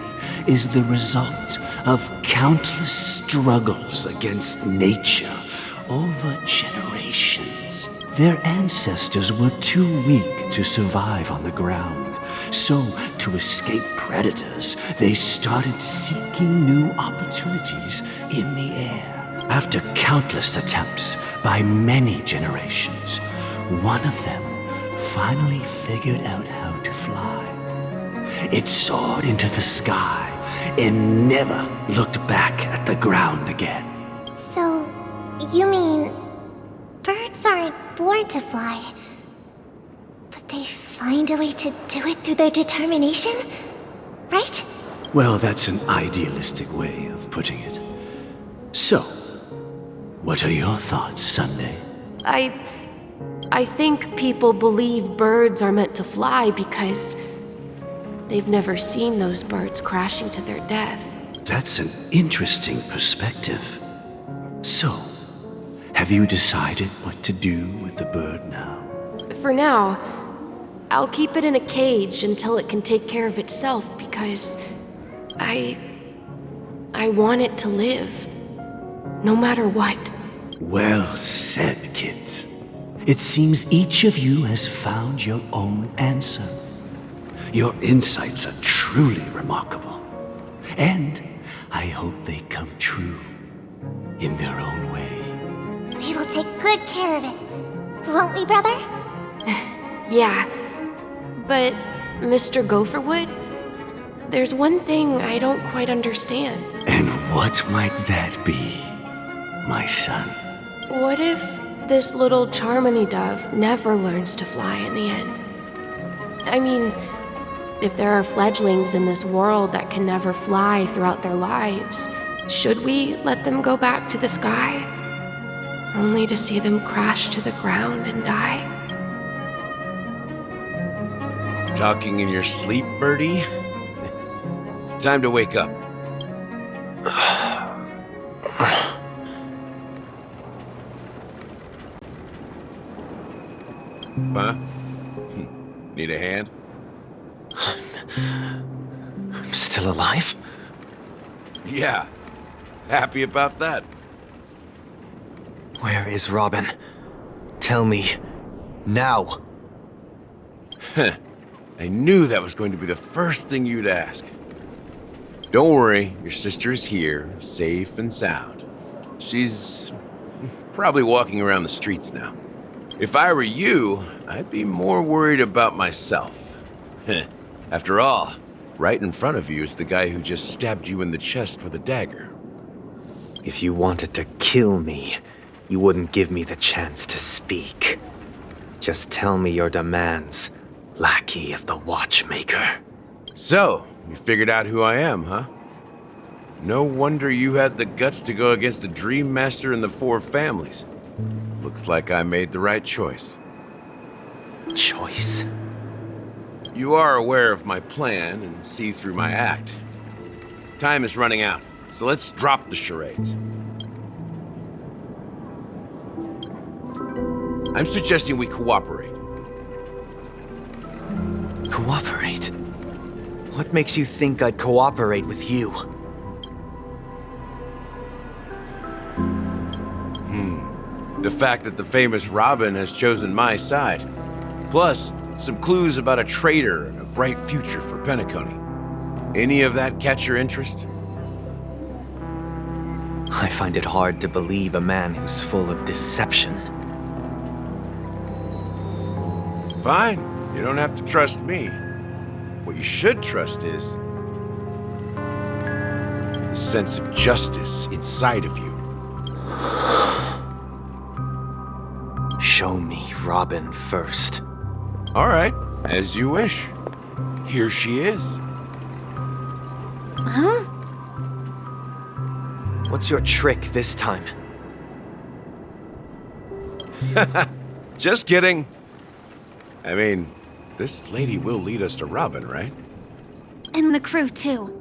is the result of countless struggles against nature over generations. Their ancestors were too weak to survive on the ground, so to escape predators, they started seeking new opportunities in the air. After countless attempts by many generations, one of them finally figured out how to fly. It soared into the sky and never looked back at the ground again. So, you mean birds aren't born to fly, but they find a way to do it through their determination, right? Well, that's an idealistic way of putting it. So, what are your thoughts, Sunday? I think people believe birds are meant to fly because they've never seen those birds crashing to their death. That's an interesting perspective. So, have you decided what to do with the bird now? For now, I'll keep it in a cage until it can take care of itself because I want it to live, no matter what. Well said, kids. It seems each of you has found your own answer. Your insights are truly remarkable. And I hope they come true in their own way. We will take good care of it, won't we, brother? Yeah, but Mr. Gopherwood, there's one thing I don't quite understand. And what might that be, my son? What if this little Charmony dove never learns to fly in the end? I mean, if there are fledglings in this world that can never fly throughout their lives, should we let them go back to the sky, only to see them crash to the ground and die? Talking in your sleep, birdie? Time to wake up. Huh? Need a hand? I'm still alive? Yeah. Happy about that. Where is Robin? Tell me. Now. I knew that was going to be the first thing you'd ask. Don't worry, your sister is here, safe and sound. She's probably walking around the streets now. If I were you, I'd be more worried about myself. After all, right in front of you is the guy who just stabbed you in the chest with a dagger. If you wanted to kill me, you wouldn't give me the chance to speak. Just tell me your demands, lackey of the Watchmaker. So, you figured out who I am, huh? No wonder you had the guts to go against the Dreammaster and the Four Families. Looks like I made the right choice. Choice? You are aware of my plan and see through my act. Time is running out, so let's drop the charades. I'm suggesting we cooperate. Cooperate? What makes you think I'd cooperate with you? The fact that the famous Robin has chosen my side. Plus, some clues about a traitor and a bright future for Penacony. Any of that catch your interest? I find it hard to believe a man who's full of deception. Fine. You don't have to trust me. What you should trust is the sense of justice inside of you. Show me Robin first. All right, as you wish. Here she is. Huh? What's your trick this time? Just kidding. I mean, this lady will lead us to Robin, right? And the crew, too.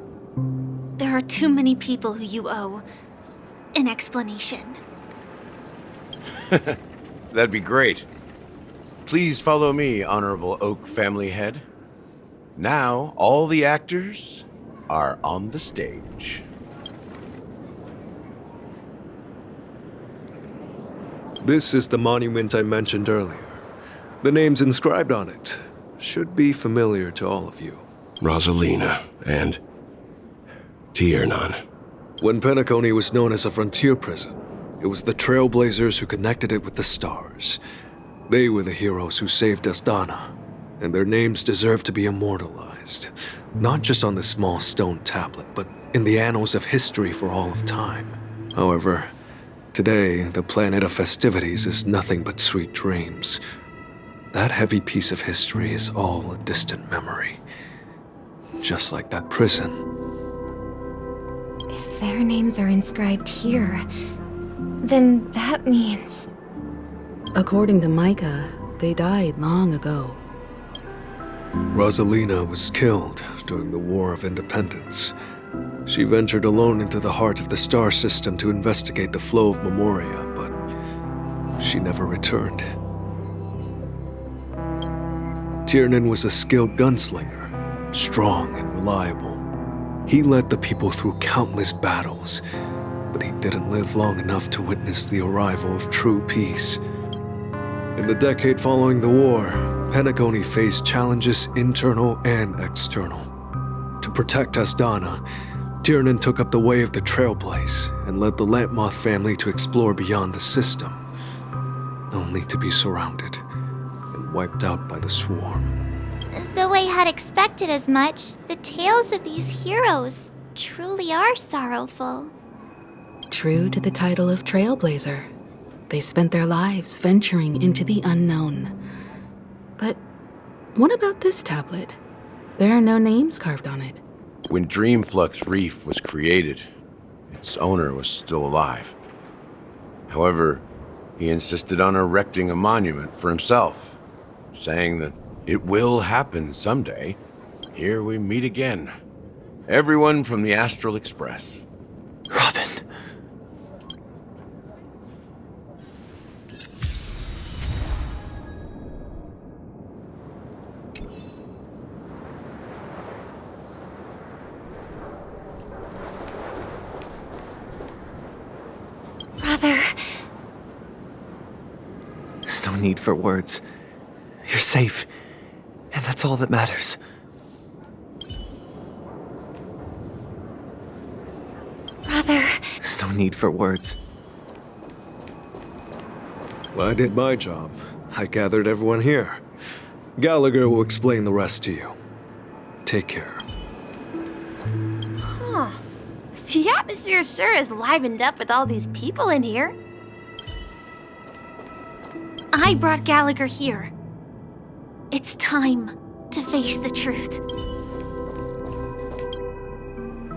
There are too many people who you owe an explanation. That'd be great. Please follow me, Honorable Oak family head. Now, all the actors are on the stage. This is the monument I mentioned earlier. The names inscribed on it should be familiar to all of you. Rosalina and Tiernan. When Penacony was known as a frontier prison, it was the Trailblazers who connected it with the stars. They were the heroes who saved Astana, and their names deserve to be immortalized, not just on this small stone tablet, but in the annals of history for all of time. However, today, the planet of festivities is nothing but sweet dreams. That heavy piece of history is all a distant memory. Just like that prison. If their names are inscribed here, then that means... According to Micah, they died long ago. Rosalina was killed during the War of Independence. She ventured alone into the heart of the star system to investigate the flow of Memoria, but she never returned. Tiernan was a skilled gunslinger, strong and reliable. He led the people through countless battles, but he didn't live long enough to witness the arrival of true peace. In the decade following the war, Penacony faced challenges internal and external. To protect Astana, Tiernan took up the way of the Trailblaze and led the Lampmoth family to explore beyond the system, only to be surrounded and wiped out by the Swarm. Though I had expected as much, the tales of these heroes truly are sorrowful. True to the title of Trailblazer, they spent their lives venturing into the unknown. But what about this tablet? There are no names carved on it. When Dreamflux Rift was created, its owner was still alive. However, he insisted on erecting a monument for himself, saying that it will happen someday. Here we meet again. Everyone from the Astral Express. Robin. Brother. There's no need for words. You're safe, and that's all that matters. Brother. There's no need for words. Well, I did my job. I gathered everyone here. Gallagher will explain the rest to you. Take care. Huh. The atmosphere sure is livened up with all these people in here. I brought Gallagher here. It's time to face the truth.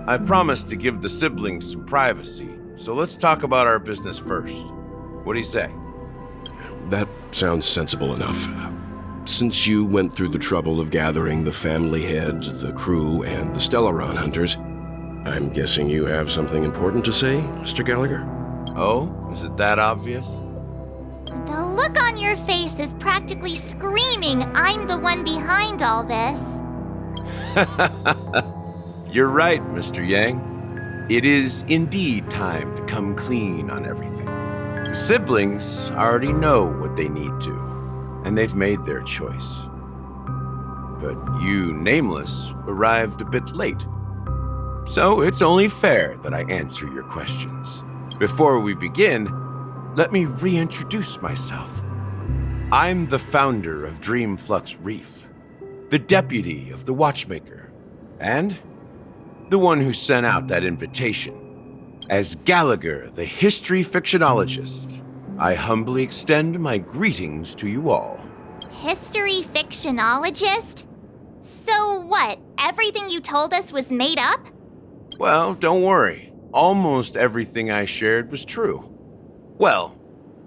I promised to give the siblings some privacy, so let's talk about our business first. What do you say? That sounds sensible enough. Since you went through the trouble of gathering the family head, the crew, and the Stellaron hunters, I'm guessing you have something important to say, Mr. Gallagher? Oh, is it that obvious? The look on your face is practically screaming, I'm the one behind all this. You're right, Mr. Yang. It is indeed time to come clean on everything. The siblings already know what they need to, and they've made their choice. But you, Nameless, arrived a bit late. So it's only fair that I answer your questions. Before we begin, let me reintroduce myself. I'm the founder of Dreamflux Rift, the deputy of the Watchmaker, and the one who sent out that invitation. As Gallagher, the history fictionologist, I humbly extend my greetings to you all. History fictionologist? So what, everything you told us was made up? Well, don't worry. Almost everything I shared was true. Well,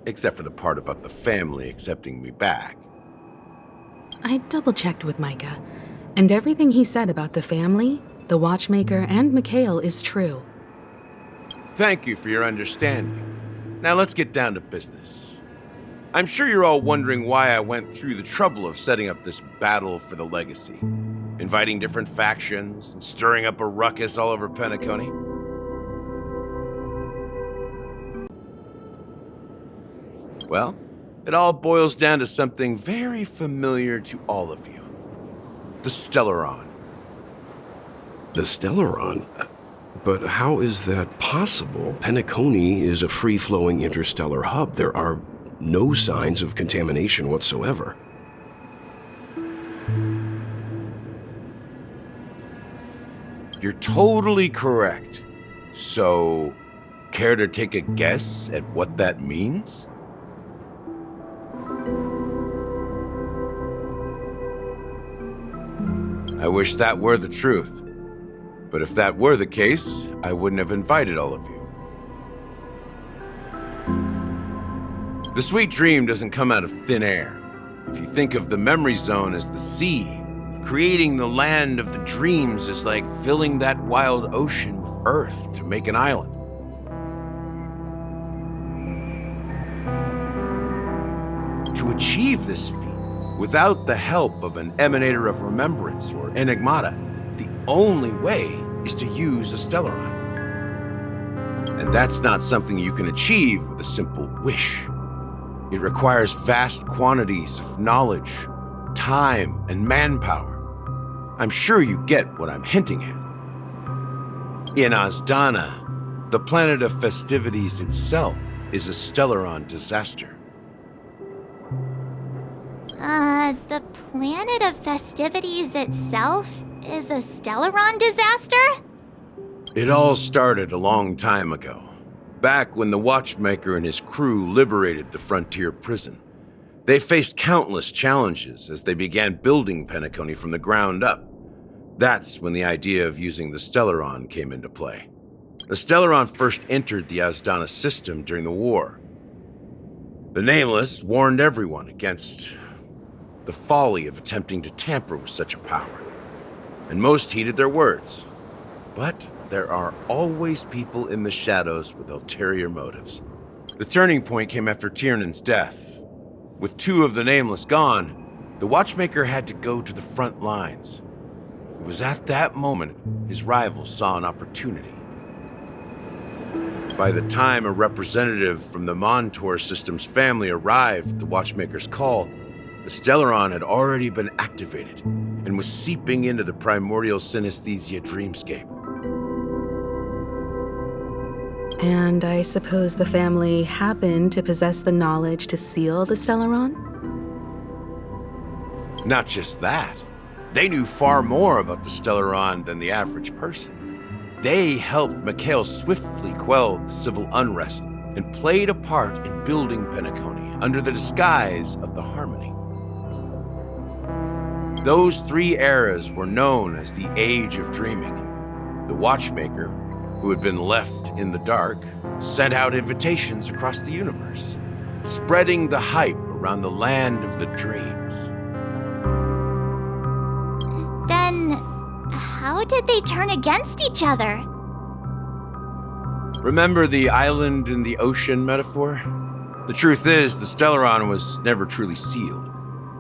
except for the part about the family accepting me back. I double-checked with Micah, and everything he said about the family, the Watchmaker, and Mikhail is true. Thank you for your understanding. Now let's get down to business. I'm sure you're all wondering why I went through the trouble of setting up this battle for the legacy, inviting different factions, and stirring up a ruckus all over Penacony. Well, it all boils down to something very familiar to all of you. The Stellaron. The Stellaron? But how is that possible? Penacony is a free-flowing interstellar hub. There are no signs of contamination whatsoever. You're totally correct. So, care to take a guess at what that means? I wish that were the truth. But if that were the case, I wouldn't have invited all of you. The sweet dream doesn't come out of thin air. If you think of the memory zone as the sea, creating the land of the dreams is like filling that wild ocean with earth to make an island. To achieve this feat, without the help of an emanator of remembrance or enigmata, the only way is to use a Stellaron. And that's not something you can achieve with a simple wish. It requires vast quantities of knowledge, time, and manpower. I'm sure you get what I'm hinting at. In Azdana, the planet of festivities itself is a Stellaron disaster. The planet of festivities itself is a Stellaron disaster? It all started a long time ago, back when the Watchmaker and his crew liberated the frontier prison. They faced countless challenges as they began building Penacony from the ground up. That's when the idea of using the Stellaron came into play. The Stellaron first entered the Azdana system during the war. The Nameless warned everyone against the folly of attempting to tamper with such a power, and most heeded their words. But there are always people in the shadows with ulterior motives. The turning point came after Tiernan's death. With two of the Nameless gone, the Watchmaker had to go to the front lines. It was at that moment his rivals saw an opportunity. By the time a representative from the Montour Systems family arrived at the Watchmaker's call, the Stellaron had already been activated and was seeping into the primordial synesthesia dreamscape. And I suppose the family happened to possess the knowledge to seal the Stellaron? Not just that. They knew far more about the Stellaron than the average person. They helped Mikhail swiftly quell the civil unrest and played a part in building Penacony under the disguise of the Harmony. Those three eras were known as the Age of Dreaming. The Watchmaker, who had been left in the dark, sent out invitations across the universe, spreading the hype around the land of the dreams. Then, how did they turn against each other? Remember the island in the ocean metaphor? The truth is, the Stellaron was never truly sealed.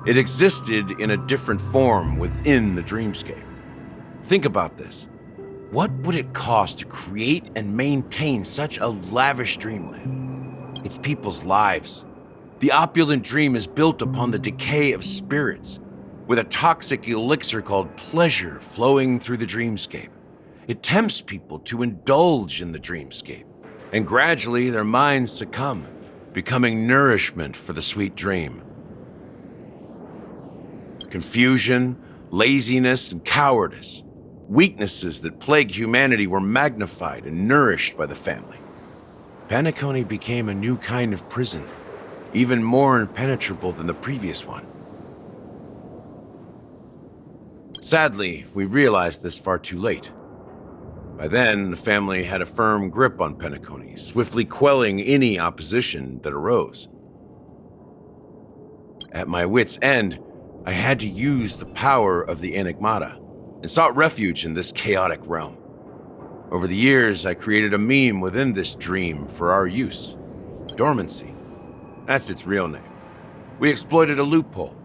It existed in a different form within the dreamscape. Think about this. What would it cost to create and maintain such a lavish dreamland? It's people's lives. The opulent dream is built upon the decay of spirits, with a toxic elixir called pleasure flowing through the dreamscape. It tempts people to indulge in the dreamscape, and gradually their minds succumb, becoming nourishment for the sweet dream. Confusion, laziness, and cowardice. Weaknesses that plague humanity were magnified and nourished by the family. Penacony became a new kind of prison, even more impenetrable than the previous one. Sadly, we realized this far too late. By then, the family had a firm grip on Penacony, swiftly quelling any opposition that arose. At my wit's end, I had to use the power of the enigmata, and sought refuge in this chaotic realm. Over the years, I created a meme within this dream for our use. Dormancy. That's its real name. We exploited a loophole.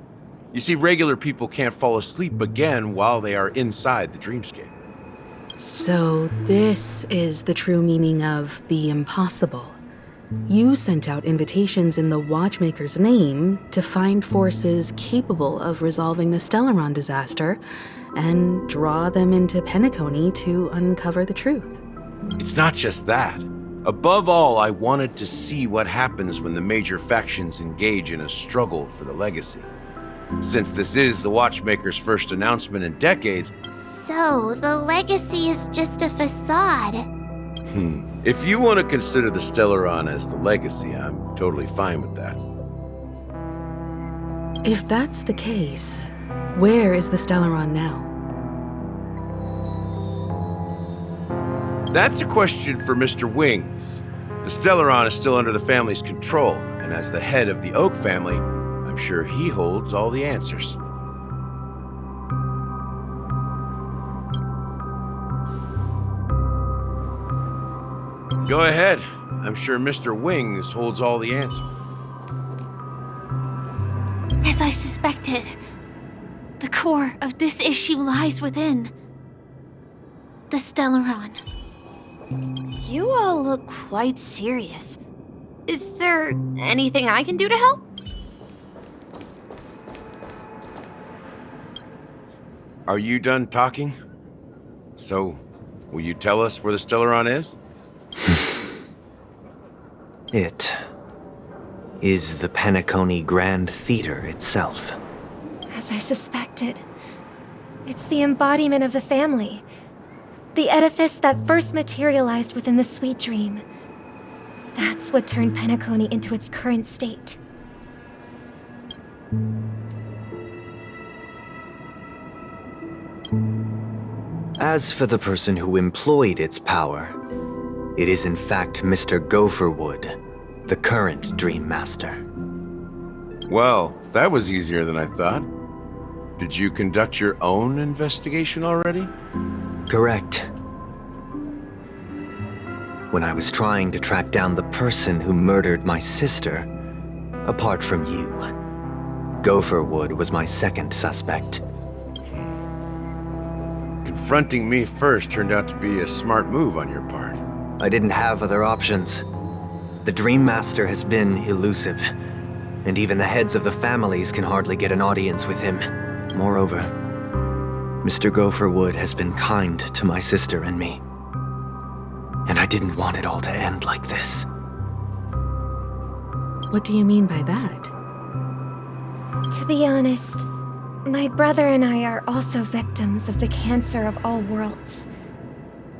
You see, regular people can't fall asleep again while they are inside the dreamscape. So this is the true meaning of the impossible. You sent out invitations in the Watchmaker's name to find forces capable of resolving the Stellaron disaster and draw them into Penacony to uncover the truth. It's not just that. Above all, I wanted to see what happens when the major factions engage in a struggle for the legacy. Since this is the Watchmaker's first announcement in decades... So, the legacy is just a facade. If you want to consider the Stellaron as the legacy, I'm totally fine with that. If that's the case, where is the Stellaron now? That's a question for Mr. Wings. The Stellaron is still under the family's control, and as the head of the Oak family, I'm sure he holds all the answers. Go ahead. I'm sure Mr. Wings holds all the answers. As I suspected, the core of this issue lies within the Stellaron. You all look quite serious. Is there anything I can do to help? Are you done talking? So, will you tell us where the Stellaron is? It is the Penacony Grand Theater itself. As I suspected, it's the embodiment of the family. The edifice that first materialized within the sweet dream. That's what turned Penacony into its current state. As for the person who employed its power, it is in fact Mr. Gopherwood, the current Dreammaster. Well, that was easier than I thought. Did you conduct your own investigation already? Correct. When I was trying to track down the person who murdered my sister, apart from you, Gopherwood was my second suspect. Confronting me first turned out to be a smart move on your part. I didn't have other options. The Dreammaster has been elusive, and even the heads of the families can hardly get an audience with him. Moreover, Mr. Gopherwood has been kind to my sister and me. And I didn't want it all to end like this. What do you mean by that? To be honest, my brother and I are also victims of the cancer of all worlds.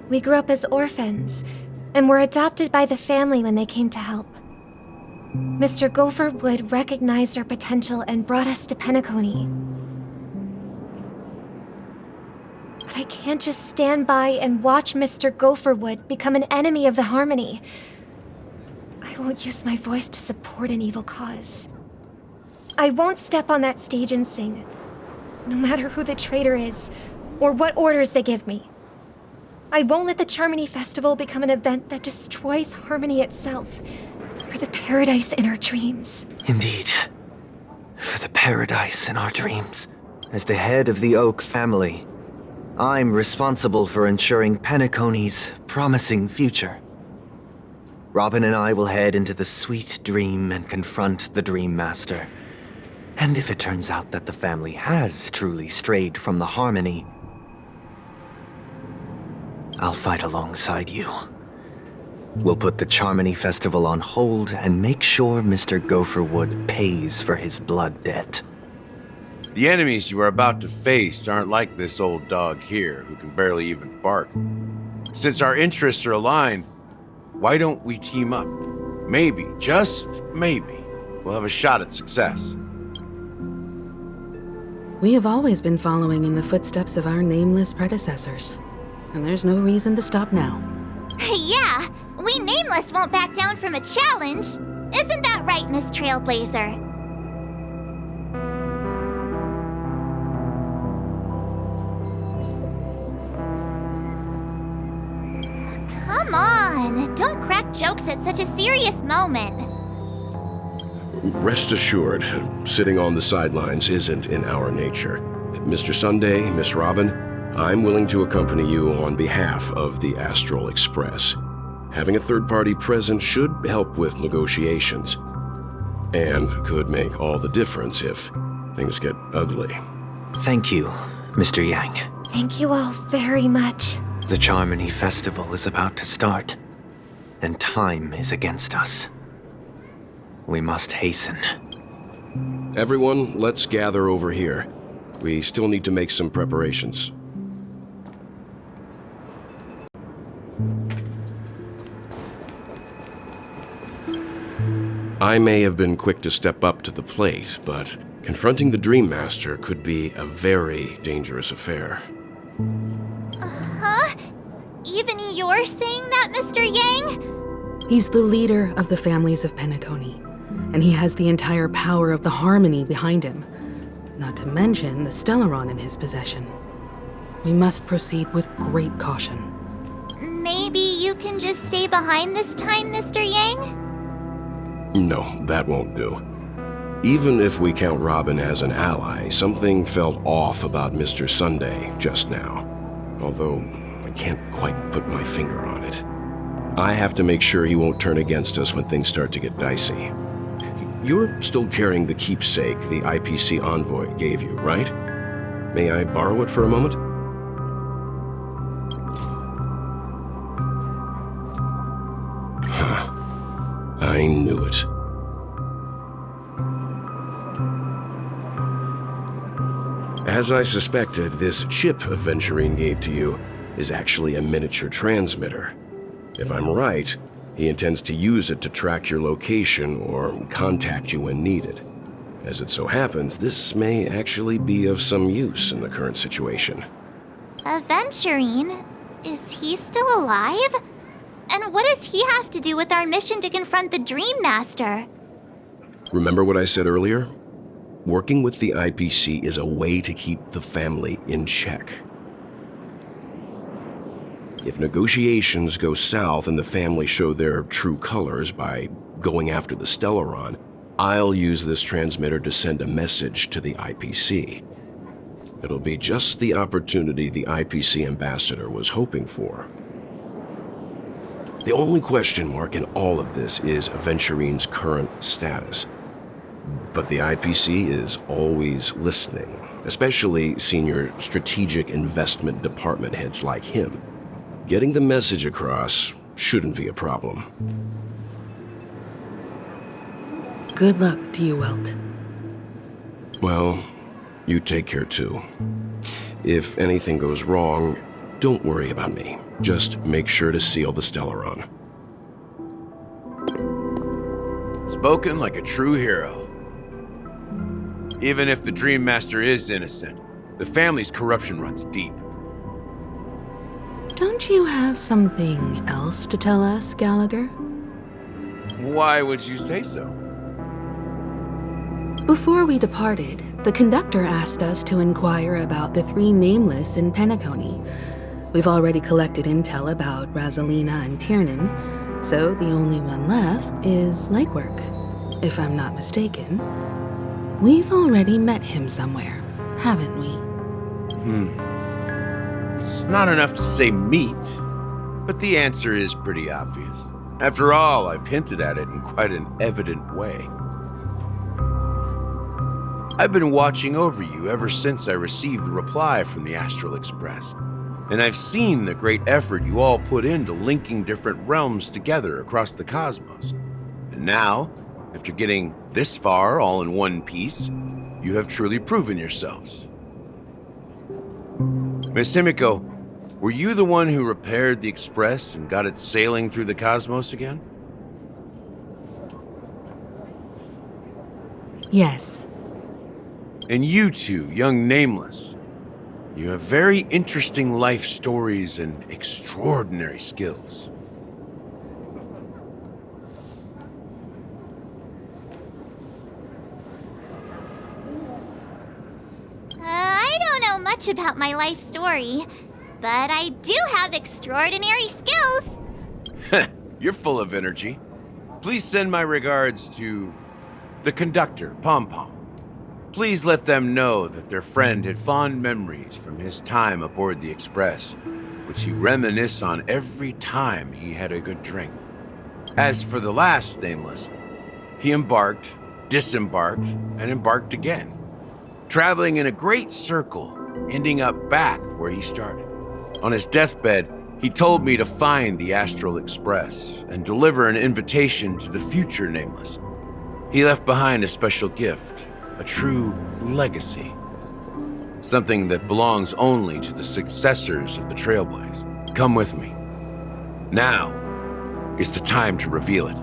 We grew up as orphans, and were adopted by the family when they came to help. Mr. Gopherwood recognized our potential and brought us to Penacony. But I can't just stand by and watch Mr. Gopherwood become an enemy of the Harmony. I won't use my voice to support an evil cause. I won't step on that stage and sing, no matter who the traitor is, or what orders they give me. I won't let the Charmony Festival become an event that destroys Harmony itself, or the paradise in our dreams. Indeed. For the paradise in our dreams. As the head of the Oak family, I'm responsible for ensuring Penacony's promising future. Robin and I will head into the sweet dream and confront the Dreammaster. And if it turns out that the family has truly strayed from the Harmony, I'll fight alongside you. We'll put the Charmony Festival on hold and make sure Mr. Gopherwood pays for his blood debt. The enemies you are about to face aren't like this old dog here, who can barely even bark. Since our interests are aligned, why don't we team up? Maybe, just maybe, we'll have a shot at success. We have always been following in the footsteps of our nameless predecessors, and there's no reason to stop now. Yeah, we Nameless won't back down from a challenge. Isn't that right, Miss Trailblazer? Come on, don't crack jokes at such a serious moment. Rest assured, sitting on the sidelines isn't in our nature. Mr. Sunday, Miss Robin, I'm willing to accompany you on behalf of the Astral Express. Having a third party present should help with negotiations, and could make all the difference if things get ugly. Thank you, Mr. Yang. Thank you all very much. The Charmony Festival is about to start, and time is against us. We must hasten. Everyone, let's gather over here. We still need to make some preparations. I may have been quick to step up to the plate, but confronting the Dreammaster could be a very dangerous affair. Huh? Even you're saying that, Mr. Yang? He's the leader of the families of Penacony, and he has the entire power of the Harmony behind him, not to mention the Stellaron in his possession. We must proceed with great caution. Maybe you can just stay behind this time, Mr. Yang? No, that won't do. Even if we count Robin as an ally, something felt off about Mr. Sunday just now. Although, I can't quite put my finger on it. I have to make sure he won't turn against us when things start to get dicey. You're still carrying the keepsake the IPC envoy gave you, right? May I borrow it for a moment? Huh. I knew it. As I suspected, this chip Aventurine gave to you is actually a miniature transmitter. If I'm right, he intends to use it to track your location or contact you when needed. As it so happens, this may actually be of some use in the current situation. Aventurine? Is he still alive? And what does he have to do with our mission to confront the Dreammaster? Remember what I said earlier? Working with the IPC is a way to keep the family in check. If negotiations go south and the family show their true colors by going after the Stellaron, I'll use this transmitter to send a message to the IPC. It'll be just the opportunity the IPC ambassador was hoping for. The only question mark in all of this is Aventurine's current status. But the IPC is always listening, especially senior strategic investment department heads like him. Getting the message across shouldn't be a problem. Good luck to you, Welt. Well, you take care too. If anything goes wrong, don't worry about me. Just make sure to seal the Stellaron. Spoken like a true hero. Even if the Dreammaster is innocent, the family's corruption runs deep. Don't you have something else to tell us, Gallagher? Why would you say so? Before we departed, the conductor asked us to inquire about the three Nameless in Penacony. We've already collected intel about Razalina and Tiernan, so the only one left is Legwork. If I'm not mistaken, we've already met him somewhere, haven't we? It's not enough to say meet, but the answer is pretty obvious. After all, I've hinted at it in quite an evident way. I've been watching over you ever since I received the reply from the Astral Express, and I've seen the great effort you all put into linking different realms together across the cosmos. And now, after getting this far all in one piece, you have truly proven yourselves. Miss Himiko, were you the one who repaired the Express and got it sailing through the cosmos again? Yes. And you two, young Nameless, you have very interesting life stories and extraordinary skills. I don't know much about my life story, but I do have extraordinary skills. You're full of energy. Please send my regards to the conductor, Pom Pom. Please let them know that their friend had fond memories from his time aboard the Express, which he reminisced on every time he had a good drink. As for the last Nameless, he embarked, disembarked, and embarked again, traveling in a great circle, ending up back where he started. On his deathbed, he told me to find the Astral Express and deliver an invitation to the future Nameless. He left behind a special gift, a true legacy. Something that belongs only to the successors of the Trailblaze. Come with me. Now is the time to reveal it.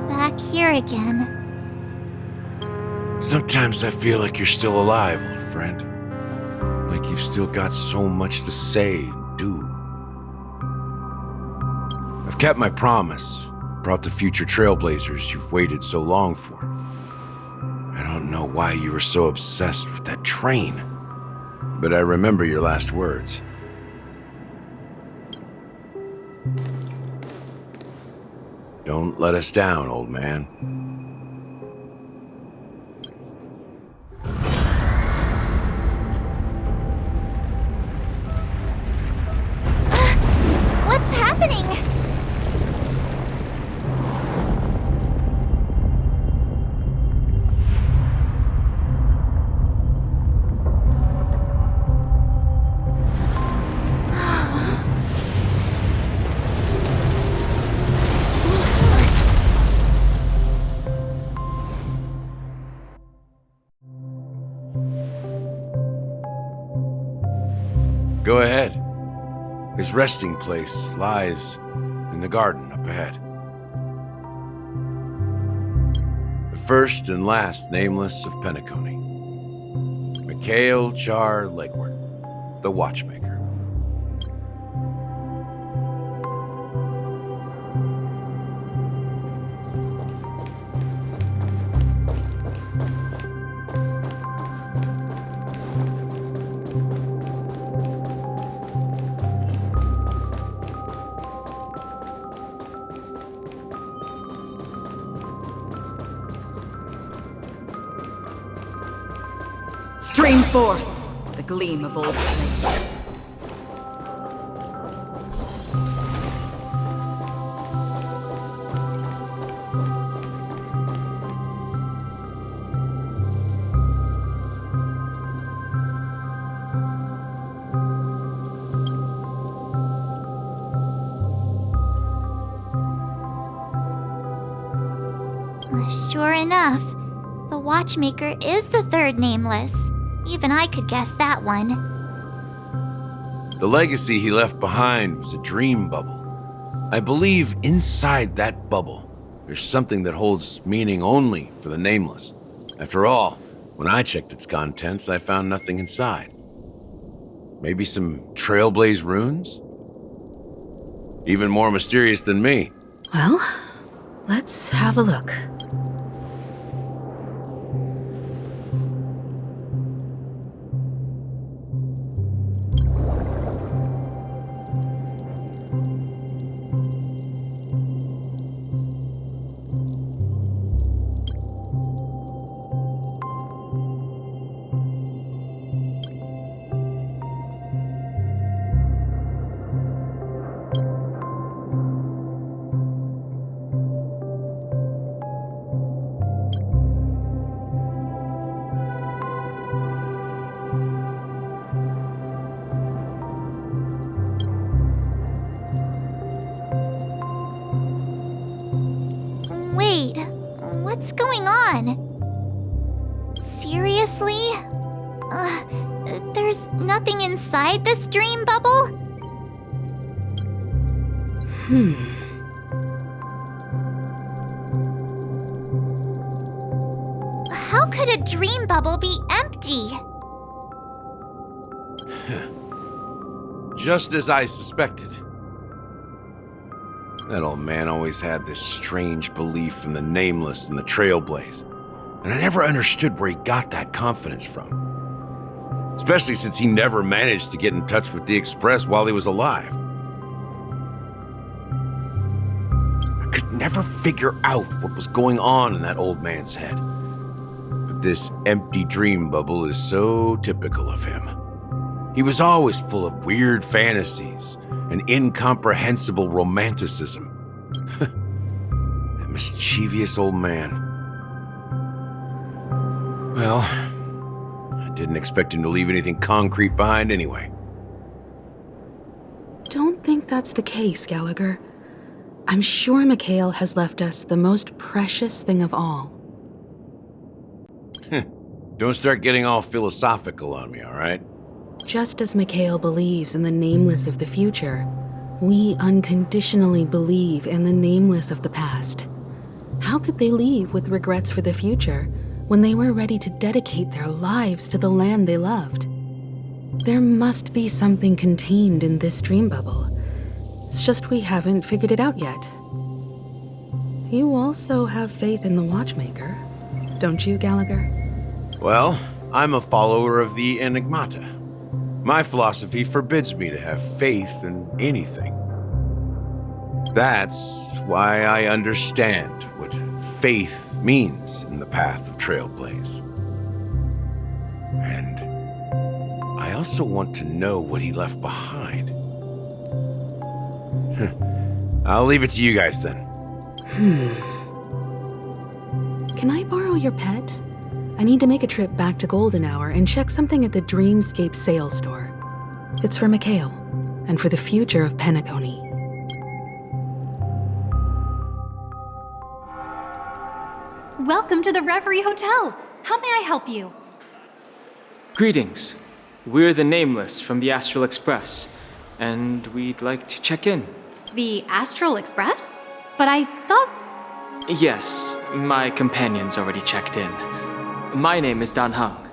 Back here again. Sometimes I feel like you're still alive, old friend. Like you've still got so much to say and do. I've kept my promise, brought the future Trailblazers you've waited so long for. I don't know why you were so obsessed with that train, but I remember your last words. Don't let us down, old man. What's happening? Go ahead. His resting place lies in the garden up ahead. The first and last Nameless of Penacony. Mikhail Char Legward, the Watchmaker. Stream forth the gleam of old flames. Sure enough, the Watchmaker is the third Nameless. Even I could guess that one. The legacy he left behind was a dream bubble. I believe inside that bubble, there's something that holds meaning only for the Nameless. After all, when I checked its contents, I found nothing inside. Maybe some Trailblaze runes? Even more mysterious than me. Well, let's have a look. going on? Seriously? There's nothing inside this dream bubble? How could a dream bubble be empty? Just as I suspected. That old man always had this strange belief in the Nameless and the Trailblaze, and I never understood where he got that confidence from. Especially since he never managed to get in touch with the Express while he was alive. I could never figure out what was going on in that old man's head. But this empty dream bubble is so typical of him. He was always full of weird fantasies and incomprehensible romanticism. That mischievous old man. Well, I didn't expect him to leave anything concrete behind anyway. Don't think that's the case, Gallagher. I'm sure Mikhail has left us the most precious thing of all. Don't start getting all philosophical on me, all right? Just as Mikhail believes in the nameless of the future, we unconditionally believe in the nameless of the past. How could they leave with regrets for the future when they were ready to dedicate their lives to the land they loved? There must be something contained in this dream bubble. It's just we haven't figured it out yet. You also have faith in the Watchmaker, don't you, Gallagher? Well, I'm a follower of the Enigmata. My philosophy forbids me to have faith in anything. That's why I understand what faith means in the path of Trailblaze. And I also want to know what he left behind. I'll leave it to you guys then. Can I borrow your pet? I need to make a trip back to Golden Hour and check something at the Dreamscape sales store. It's for Mikhail, and for the future of Penacony. Welcome to the Revery Hotel. How may I help you? Greetings. We're the Nameless from the Astral Express, and we'd like to check in. The Astral Express? But I thought... Yes, my companion's already checked in. My name is Dan Hung,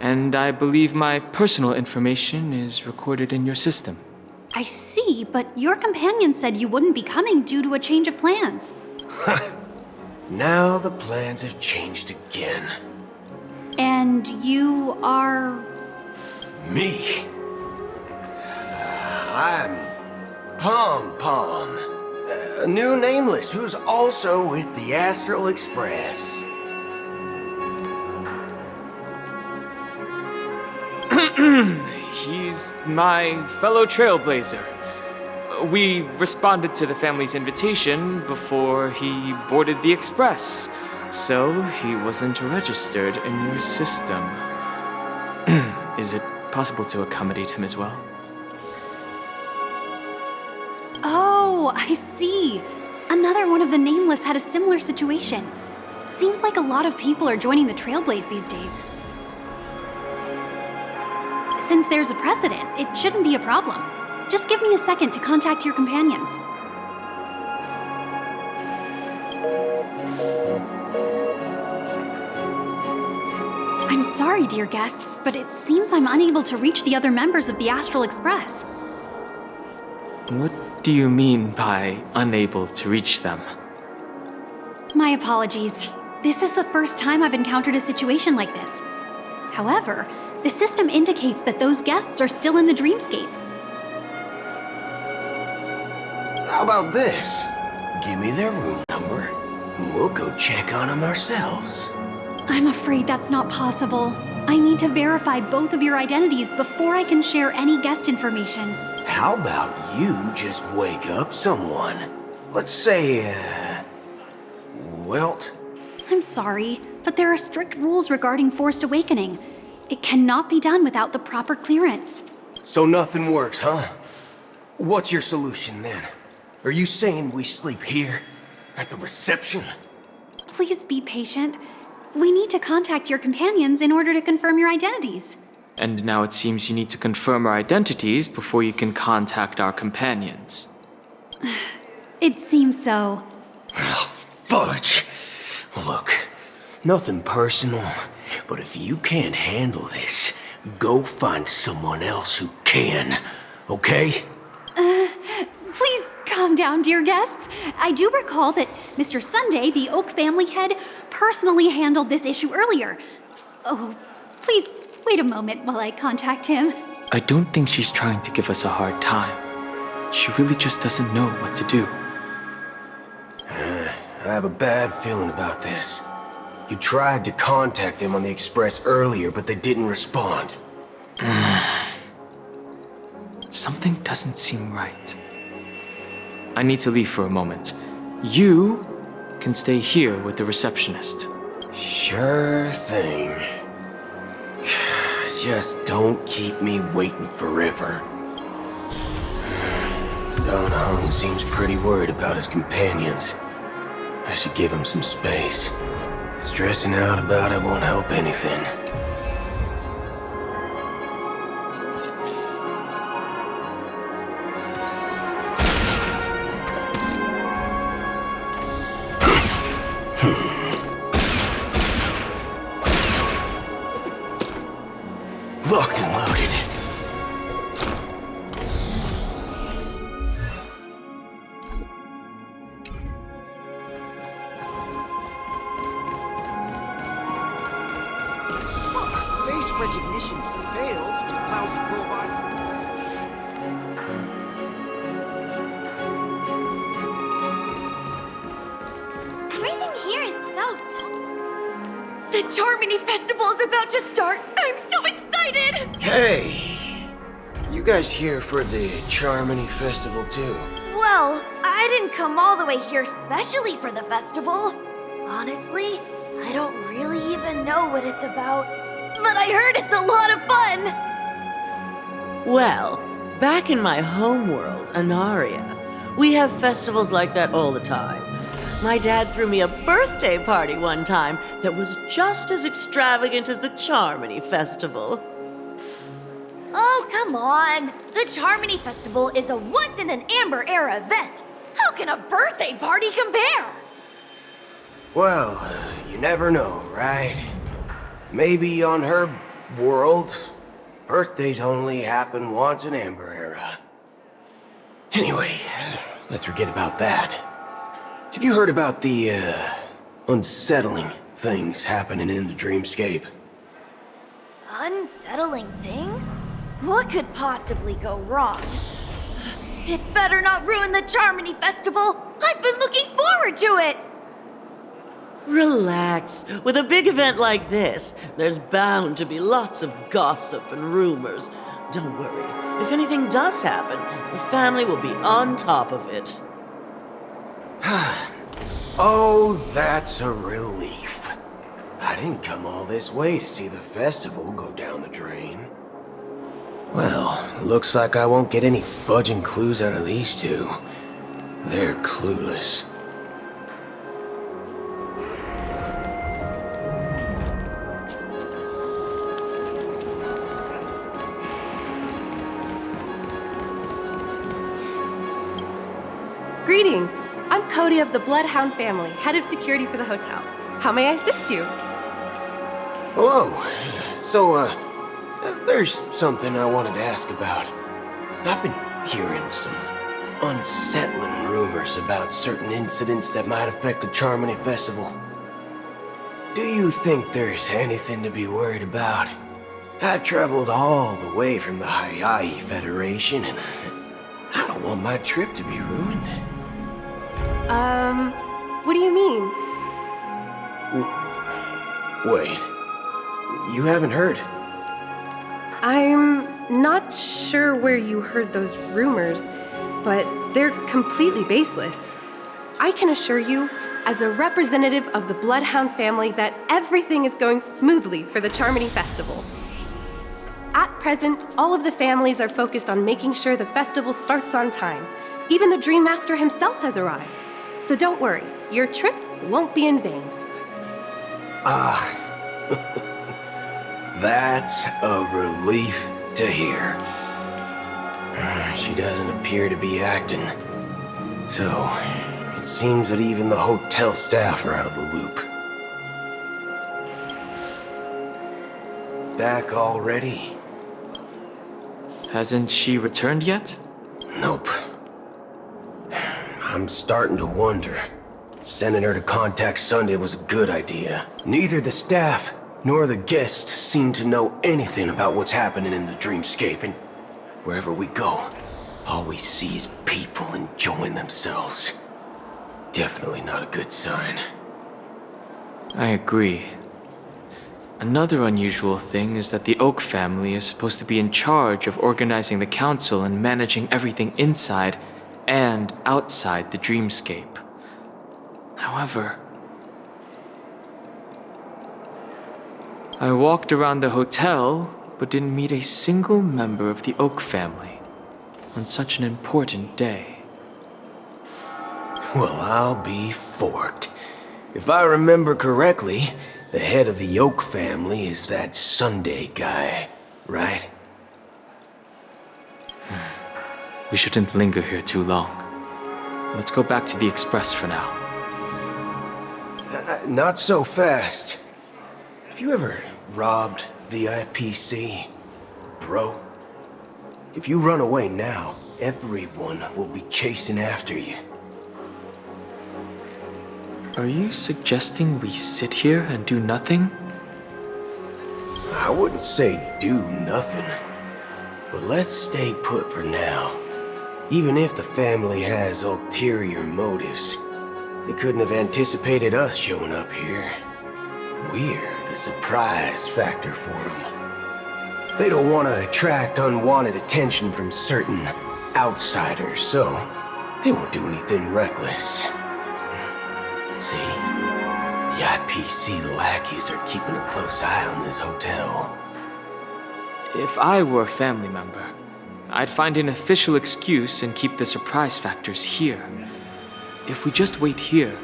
and I believe my personal information is recorded in your system. I see, but your companion said you wouldn't be coming due to a change of plans. Now the plans have changed again. And you are... Me? I'm Pom Pom, a new Nameless who's also with the Astral Express. He's my fellow Trailblazer. We responded to the family's invitation before he boarded the Express, so he wasn't registered in your system. Is it possible to accommodate him as well? Oh, I see. Another one of the Nameless had a similar situation. Seems like a lot of people are joining the Trailblaze these days. Since there's a precedent, it shouldn't be a problem. Just give me a second to contact your companions. I'm sorry, dear guests, but it seems I'm unable to reach the other members of the Astral Express. What do you mean by unable to reach them? My apologies. This is the first time I've encountered a situation like this. However, the system indicates that those guests are still in the Dreamscape. How about this? Give me their room number, and we'll go check on them ourselves. I'm afraid that's not possible. I need to verify both of your identities before I can share any guest information. How about you just wake up someone? Let's say, Welt? I'm sorry, but there are strict rules regarding forced awakening. It cannot be done without the proper clearance. So nothing works, huh? What's your solution then? Are you saying we sleep here? At the reception? please be patient. We need to contact your companions in order to confirm your identities. And now it seems you need to confirm our identities before you can contact our companions. It seems so. Fudge! Look, nothing personal, but if you can't handle this, go find someone else who can, okay? Please calm down, dear guests. I do recall that Mr. Sunday, the Oak family head, personally handled this issue earlier. Oh, please wait a moment while I contact him. I don't think she's trying to give us a hard time. She really just doesn't know what to do. I have a bad feeling about this. You tried to contact them on the Express earlier, but they didn't respond. Something doesn't seem right. I need to leave for a moment. You can stay here with the receptionist. Sure thing. Just don't keep me waiting forever. Don Hung seems pretty worried about his companions. I should give him some space. Stressing out about it won't help anything. Locked and loaded. Face recognition failed, you lousy robot. Everything here is so The Charmony Festival is about to start! I'm so excited! Hey! You guys here for the Charmony Festival too? Well, I didn't come all the way here specially for the festival. Honestly, I don't really even know what it's about. But I heard it's a lot of fun! Well, back in my homeworld, Anaria, we have festivals like that all the time. My dad threw me a birthday party one time that was just as extravagant as the Charmony Festival. Oh, come on! The Charmony Festival is a once-in-an-Amber Era event! How can a birthday party compare? Well, you never know, right? Maybe on her world, birthdays only happen once in Amber Era. Anyway, let's forget about that. Have you heard about the, unsettling things happening in the Dreamscape? Unsettling things? What could possibly go wrong? It better not ruin the Charmony Festival! I've been looking forward to it! Relax. With a big event like this, there's bound to be lots of gossip and rumors. Don't worry. If anything does happen, the family will be on top of it. Oh, that's a relief. I didn't come all this way to see the festival go down the drain. Well, looks like I won't get any fudging clues out of these two. They're clueless. Greetings! I'm Cody of the Bloodhound family, head of security for the hotel. How may I assist you? Hello. So, there's something I wanted to ask about. I've been hearing some unsettling rumors about certain incidents that might affect the Charmony Festival. Do you think there's anything to be worried about? I've traveled all the way from the Hayahi Federation, and I don't want my trip to be ruined. What do you mean? Wait. You haven't heard? I'm not sure where you heard those rumors, but they're completely baseless. I can assure you, as a representative of the Bloodhound family, that everything is going smoothly for the Charmony Festival. At present, all of the families are focused on making sure the festival starts on time. Even the Dreammaster himself has arrived. So don't worry, your trip won't be in vain. That's a relief to hear. She doesn't appear to be acting. So, it seems that even the hotel staff are out of the loop. Back already? Hasn't she returned yet? Nope. I'm starting to wonder. Sending her to contact Sunday was a good idea. Neither the staff nor the guests seem to know anything about what's happening in the Dreamscape, and wherever we go, all we see is people enjoying themselves. Definitely not a good sign. I agree. Another unusual thing is that the Oak family is supposed to be in charge of organizing the council and managing everything inside and outside the Dreamscape. However, I walked around the hotel, but didn't meet a single member of the Oak family on such an important day. Well, I'll be forked. If I remember correctly, the head of the Oak family is that Sunday guy, right? We shouldn't linger here too long. Let's go back to the Express for now. Not so fast. Have you ever robbed the IPC, bro? If you run away now, everyone will be chasing after you. Are you suggesting we sit here and do nothing? I wouldn't say do nothing, but let's stay put for now. Even if the family has ulterior motives, they couldn't have anticipated us showing up here. We're the surprise factor for them. They don't want to attract unwanted attention from certain outsiders, so they won't do anything reckless. See, the IPC lackeys are keeping a close eye on this hotel. If I were a family member, I'd find an official excuse and keep the surprise factors here. If we just wait here,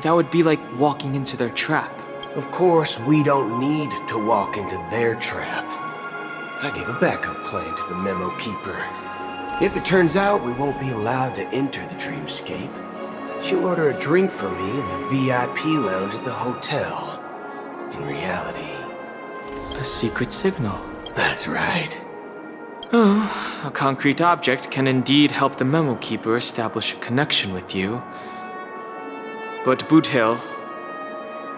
that would be like walking into their trap. Of course, we don't need to walk into their trap. I gave a backup plan to the memo keeper. If it turns out we won't be allowed to enter the Dreamscape, she'll order a drink for me in the VIP lounge at the hotel. In reality... a secret signal. That's right. Oh, a concrete object can indeed help the memo keeper establish a connection with you. But Boothill,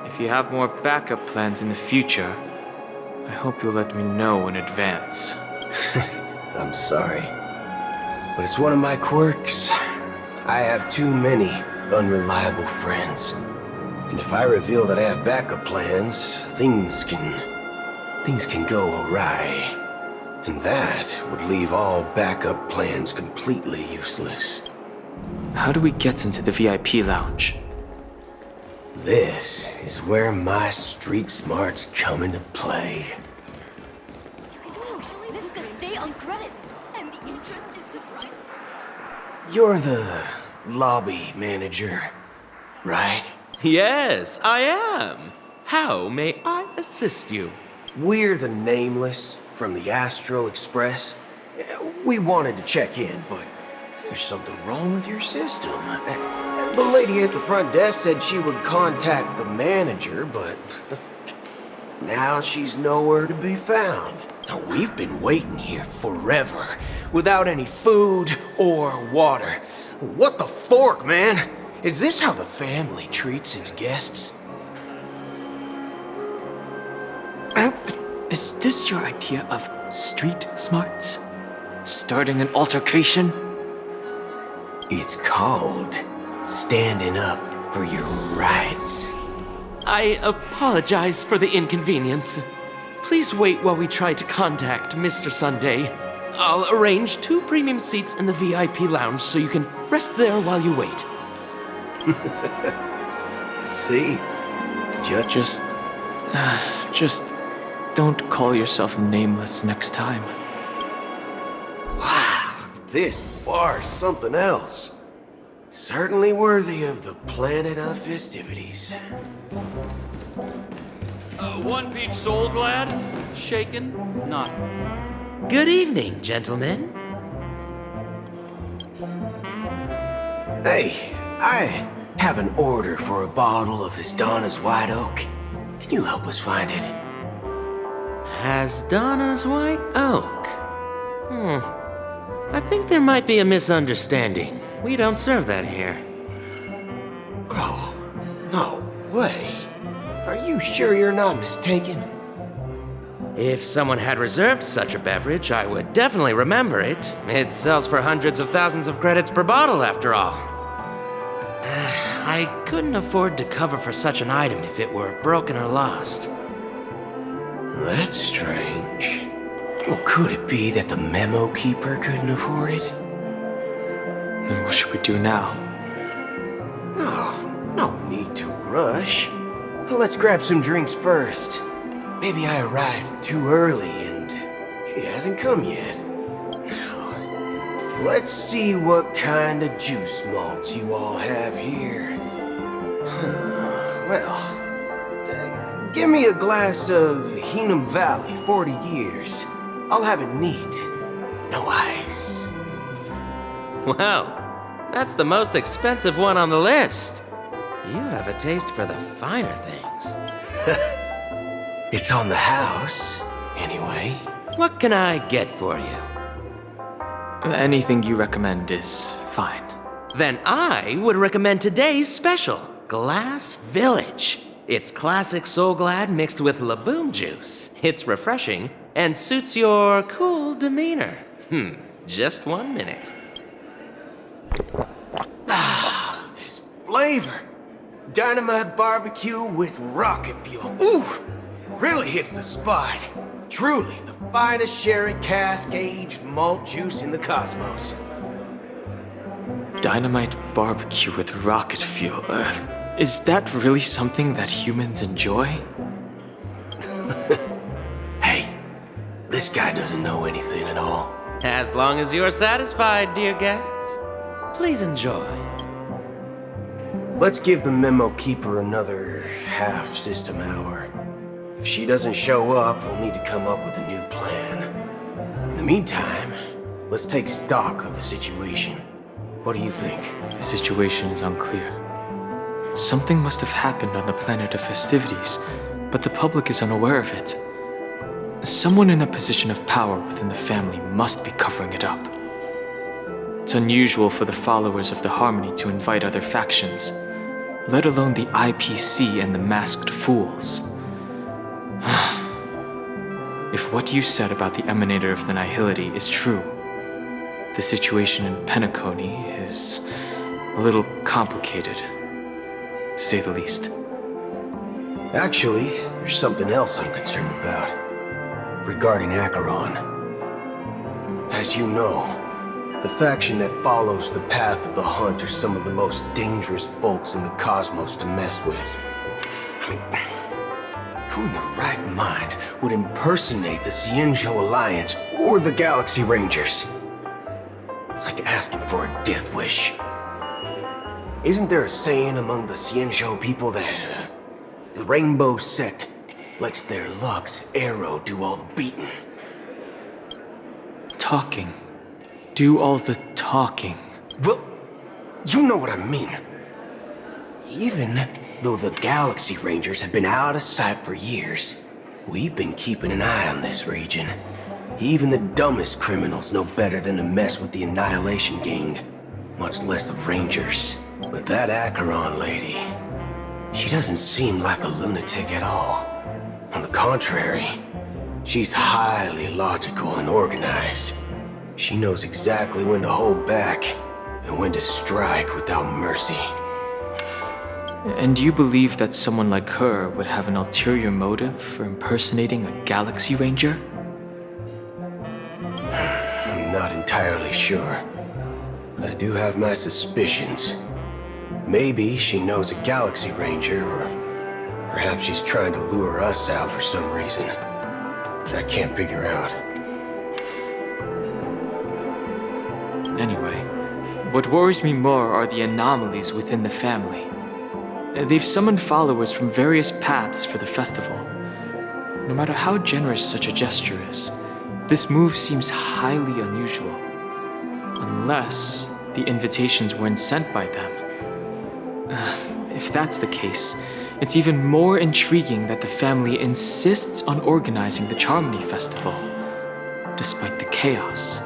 if you have more backup plans in the future, I hope you'll let me know in advance. I'm sorry, but it's one of my quirks. I have too many unreliable friends. And if I reveal that I have backup plans, things can go awry. And that would leave all backup plans completely useless. How do we get into the VIP lounge? This is where my street smarts come into play. This could stay on credit, and the interest is the price. You're the lobby manager, right? Yes, I am. How may I assist you? We're the Nameless from the Astral Express. We wanted to check in, but there's something wrong with your system. The lady at the front desk said she would contact the manager, but now she's nowhere to be found. Now, we've been waiting here forever, without any food or water. What the fork, man? Is this how the family treats its guests? Is this your idea of street smarts? Starting an altercation? It's called standing up for your rights. I apologize for the inconvenience. Please wait while we try to contact Mr. Sunday. I'll arrange 2 premium seats in the VIP lounge so you can rest there while you wait. See? Just don't call yourself Nameless next time. Wow, this bar's something else. Certainly worthy of the planet of festivities. One peach soul glad? Shaken? Not. Good evening, gentlemen. Hey, I have an order for a bottle of Hasdana's White Oak. Can you help us find it? Hasdana's White Oak? I think there might be a misunderstanding. We don't serve that here. Oh, no way. Are you sure you're not mistaken? If someone had reserved such a beverage, I would definitely remember it. It sells for hundreds of thousands of credits per bottle, after all. I couldn't afford to cover for such an item if it were broken or lost. That's strange. Well, could it be that the memo keeper couldn't afford it? Then what should we do now? Oh, no need to rush. Let's grab some drinks first. Maybe I arrived too early and she hasn't come yet. Now, let's see what kind of juice malts you all have here. Well, give me a glass of Heenum Valley, 40 years. I'll have it neat. No ice. Wow, that's the most expensive one on the list. You have a taste for the finer things. It's on the house, anyway. What can I get for you? Anything you recommend is fine. Then I would recommend today's special, Glass Village. It's classic Soul Glad mixed with Laboom juice. It's refreshing and suits your cool demeanor. Just 1 minute. Ah, this flavor. Dynamite barbecue with rocket fuel. Ooh, it really hits the spot. Truly the finest sherry cask-aged malt juice in the cosmos. Dynamite barbecue with rocket fuel. Is that really something that humans enjoy? Hey, this guy doesn't know anything at all. As long as you're satisfied, dear guests, please enjoy. Let's give the memo keeper another half system hour. If she doesn't show up, we'll need to come up with a new plan. In the meantime, let's take stock of the situation. What do you think? The situation is unclear. Something must have happened on the planet of festivities, but the public is unaware of it. Someone in a position of power within the family must be covering it up. It's unusual for the followers of the Harmony to invite other factions, let alone the IPC and the Masked Fools. If what you said about the Emanator of the Nihility is true, the situation in Penacony is a little complicated, to say the least. Actually, there's something else I'm concerned about. Regarding Acheron. As you know, the faction that follows the path of the hunt are some of the most dangerous folks in the cosmos to mess with. I mean, who in the right mind would impersonate the Xianzhou Alliance or the Galaxy Rangers? It's like asking for a death wish. Isn't there a saying among the Xianzhou people that the Rainbow Sect lets their Lux arrow do all the beating? Talking. Do all the talking. Well, you know what I mean. Even though the Galaxy Rangers have been out of sight for years, we've been keeping an eye on this region. Even the dumbest criminals know better than to mess with the Annihilation Gang, much less the Rangers. But that Acheron lady, she doesn't seem like a lunatic at all. On the contrary, she's highly logical and organized. She knows exactly when to hold back and when to strike without mercy. And you believe that someone like her would have an ulterior motive for impersonating a Galaxy Ranger? I'm not entirely sure, but I do have my suspicions. Maybe she knows a Galaxy Ranger, or perhaps she's trying to lure us out for some reason, which I can't figure out. Anyway, what worries me more are the anomalies within the family. They've summoned followers from various paths for the festival, no matter how generous such a gesture is, this move seems highly unusual. Unless the invitations weren't sent by them. If that's the case, it's even more intriguing that the family insists on organizing the Charmony Festival, despite the chaos.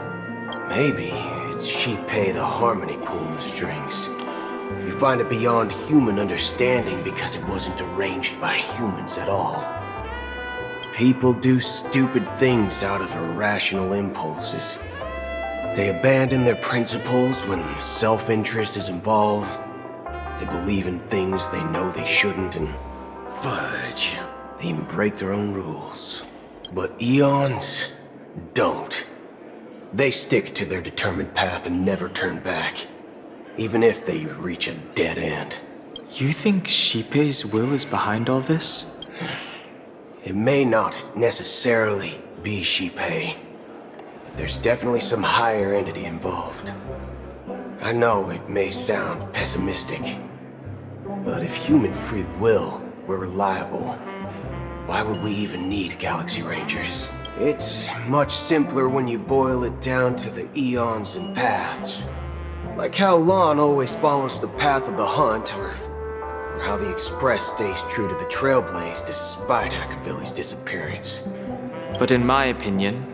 Maybe it's Shipei the harmony pulling the strings. You find it beyond human understanding because it wasn't arranged by humans at all. People do stupid things out of irrational impulses. They abandon their principles when self-interest is involved. They believe in things they know they shouldn't, and fudge, they even break their own rules. But eons don't. They stick to their determined path and never turn back, even if they reach a dead end. You think Shipei's will is behind all this? It may not necessarily be Shipei, but there's definitely some higher entity involved. I know it may sound pessimistic, but if human free will were reliable, why would we even need Galaxy Rangers? It's much simpler when you boil it down to the eons and paths. Like how Lon always follows the path of the hunt, or how the Express stays true to the Trailblaze despite Akavili's disappearance. But in my opinion,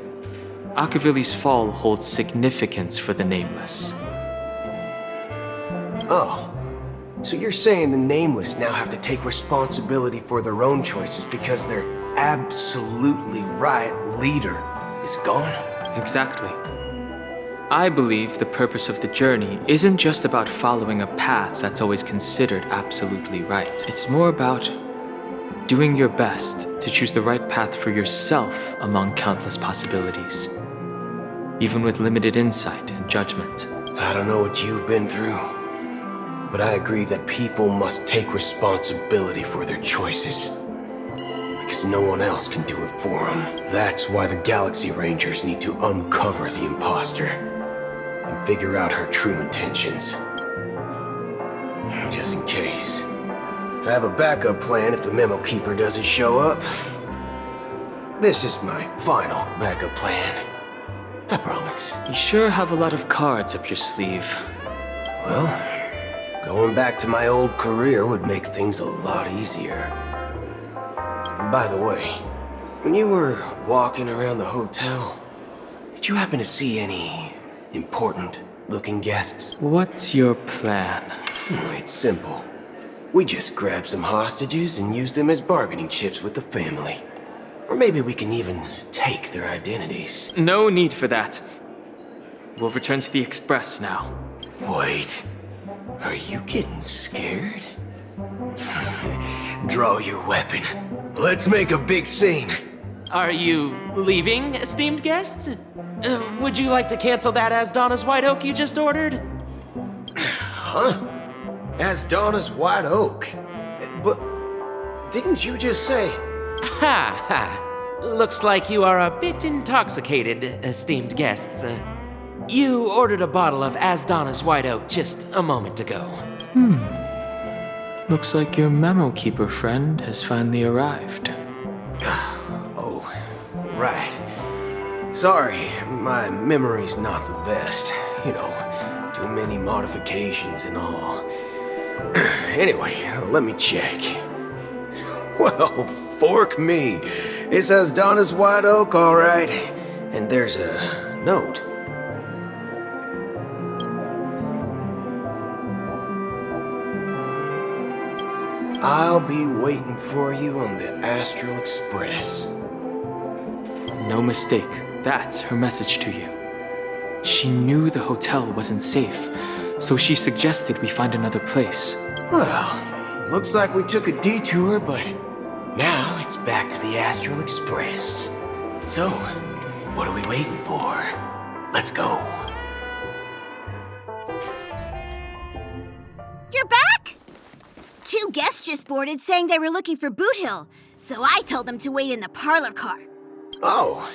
Akavili's fall holds significance for the Nameless. Oh, so you're saying the Nameless now have to take responsibility for their own choices because their absolutely right leader is gone? Exactly. I believe the purpose of the journey isn't just about following a path that's always considered absolutely right. It's more about doing your best to choose the right path for yourself among countless possibilities, even with limited insight and judgment. I don't know what you've been through, but I agree that people must take responsibility for their choices, because no one else can do it for them. That's why the Galaxy Rangers need to uncover the impostor and figure out her true intentions. Just in case. I have a backup plan if the Memo Keeper doesn't show up. This is my final backup plan. I promise. You sure have a lot of cards up your sleeve. Well, going back to my old career would make things a lot easier. By the way, when you were walking around the hotel, did you happen to see any important-looking guests? What's your plan? It's simple. We just grab some hostages and use them as bargaining chips with the family. Or maybe we can even take their identities. No need for that. We'll return to the Express now. Wait. Are you getting scared? Draw your weapon. Let's make a big scene. Are you leaving, esteemed guests? Would you like to cancel that As Donna's White Oak you just ordered? Huh? As Donna's White Oak? But didn't you just say... Ha ha. Looks like you are a bit intoxicated, esteemed guests. You ordered a bottle of As Donna's White Oak just a moment ago. Looks like your Memo Keeper friend has finally arrived. Oh, right. Sorry, my memory's not the best. You know, too many modifications and all. Anyway, let me check. Well, fork me. It says Donna's White Oak, all right. And there's a note. I'll be waiting for you on the Astral Express. No mistake. That's her message to you. She knew the hotel wasn't safe, so she suggested we find another place. Well, looks like we took a detour, but now it's back to the Astral Express. So, what are we waiting for? Let's go. You're back? 2 guests just boarded saying they were looking for Boothill, so I told them to wait in the parlor car. Oh,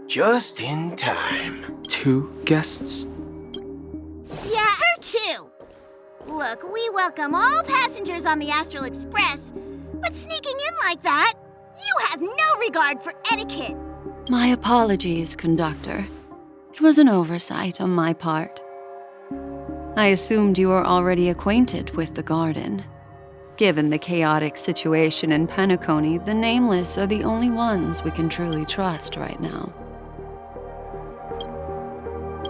just in time. 2 guests? Yeah, or 2. Look, we welcome all passengers on the Astral Express, but sneaking in like that, You have no regard for etiquette! My apologies, Conductor. It was an oversight on my part. I assumed you were already acquainted with the garden. Given the chaotic situation in Penacony, the Nameless are the only ones we can truly trust right now.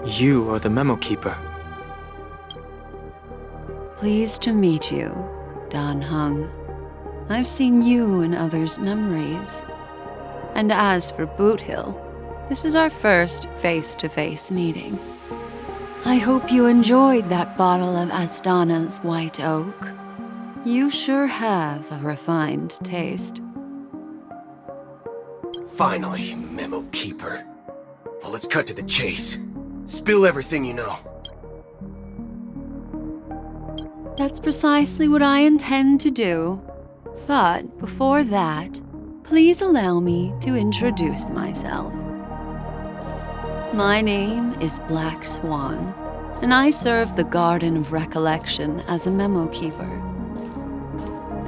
You are the memo keeper. Pleased to meet you, Dan Hung. I've seen you in others' memories. And as for Boothill, this is our first face-to-face meeting. I hope you enjoyed that bottle of Astana's white oak. You sure have a refined taste. Finally, memo keeper. Well, let's cut to the chase. Spill everything you know. That's precisely what I intend to do. But before that, please allow me to introduce myself. My name is Black Swan, and I serve the Garden of Recollection as a memo keeper.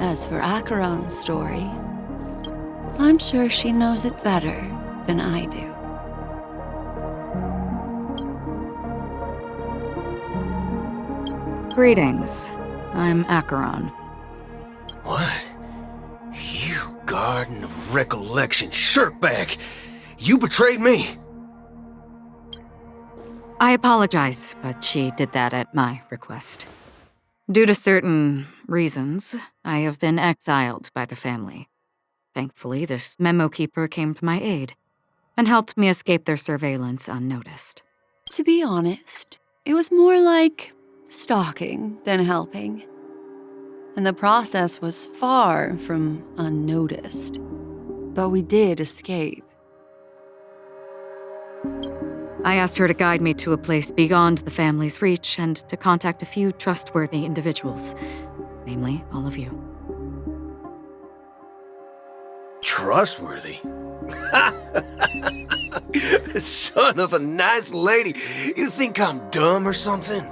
As for Acheron's story, I'm sure she knows it better than I do. Greetings. I'm Acheron. What? You Garden of Recollection shirtbag! You betrayed me! I apologize, but she did that at my request. Due to certain reasons, I have been exiled by the family. Thankfully, this memo keeper came to my aid and helped me escape their surveillance unnoticed. To be honest, it was more like stalking than helping. And the process was far from unnoticed. But we did escape. I asked her to guide me to a place beyond the family's reach and to contact a few trustworthy individuals, namely all of you. Trustworthy? Son of a nice lady, you think I'm dumb or something?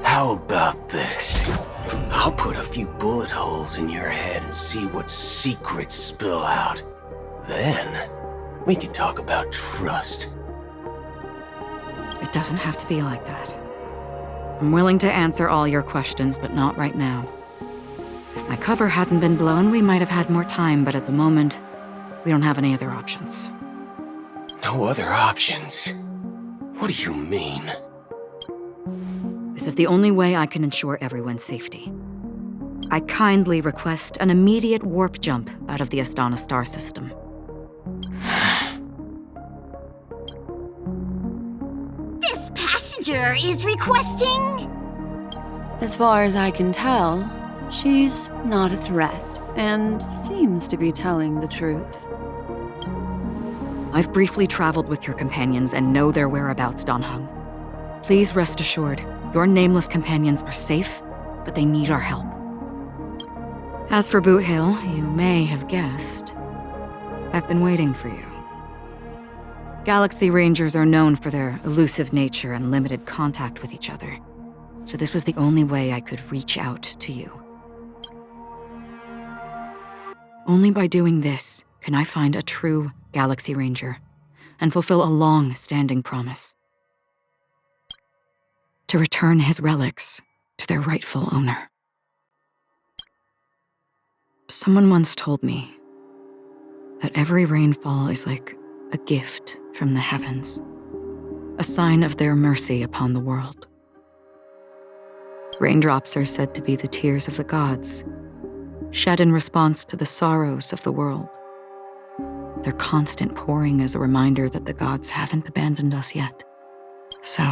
How about this? I'll put a few bullet holes in your head and see what secrets spill out. Then, we can talk about trust. It doesn't have to be like that. I'm willing to answer all your questions, but not right now. If my cover hadn't been blown, we might have had more time, but at the moment, we don't have any other options. No other options? What do you mean? This is the only way I can ensure everyone's safety. I kindly request an immediate warp jump out of the Astana star system. This passenger is requesting... As far as I can tell, she's not a threat and seems to be telling the truth. I've briefly traveled with your companions and know their whereabouts, Dan Hung. Please rest assured, your nameless companions are safe, but they need our help. As for Boothill, you may have guessed. I've been waiting for you. Galaxy Rangers are known for their elusive nature and limited contact with each other, so this was the only way I could reach out to you. Only by doing this can I find a true Galaxy Ranger and fulfill a long-standing promise. To return his relics to their rightful owner. Someone once told me that every rainfall is like a gift from the heavens, a sign of their mercy upon the world. Raindrops are said to be the tears of the gods, shed in response to the sorrows of the world. Their constant pouring is a reminder that the gods haven't abandoned us yet. So,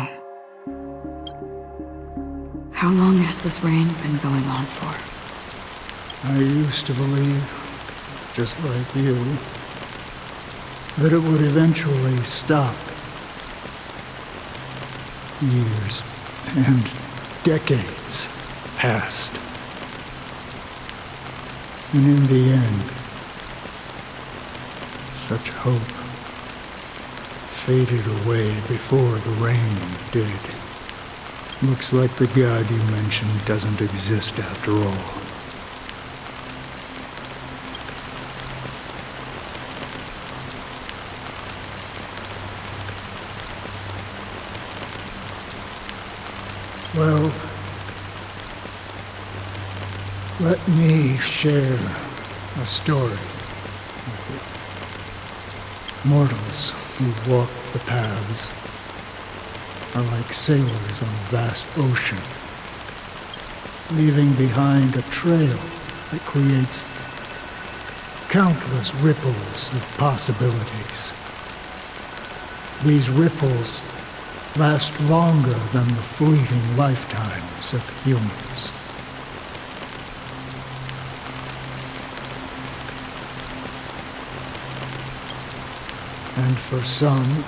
how long has this rain been going on for? I used to believe, just like you, that it would eventually stop. Years and decades passed. And in the end, such hope faded away before the rain did. Looks like the god you mentioned doesn't exist after all. Well, let me share a story with you. Mortals who walk the paths are like sailors on a vast ocean, leaving behind a trail that creates countless ripples of possibilities. These ripples last longer than the fleeting lifetimes of humans. And for some,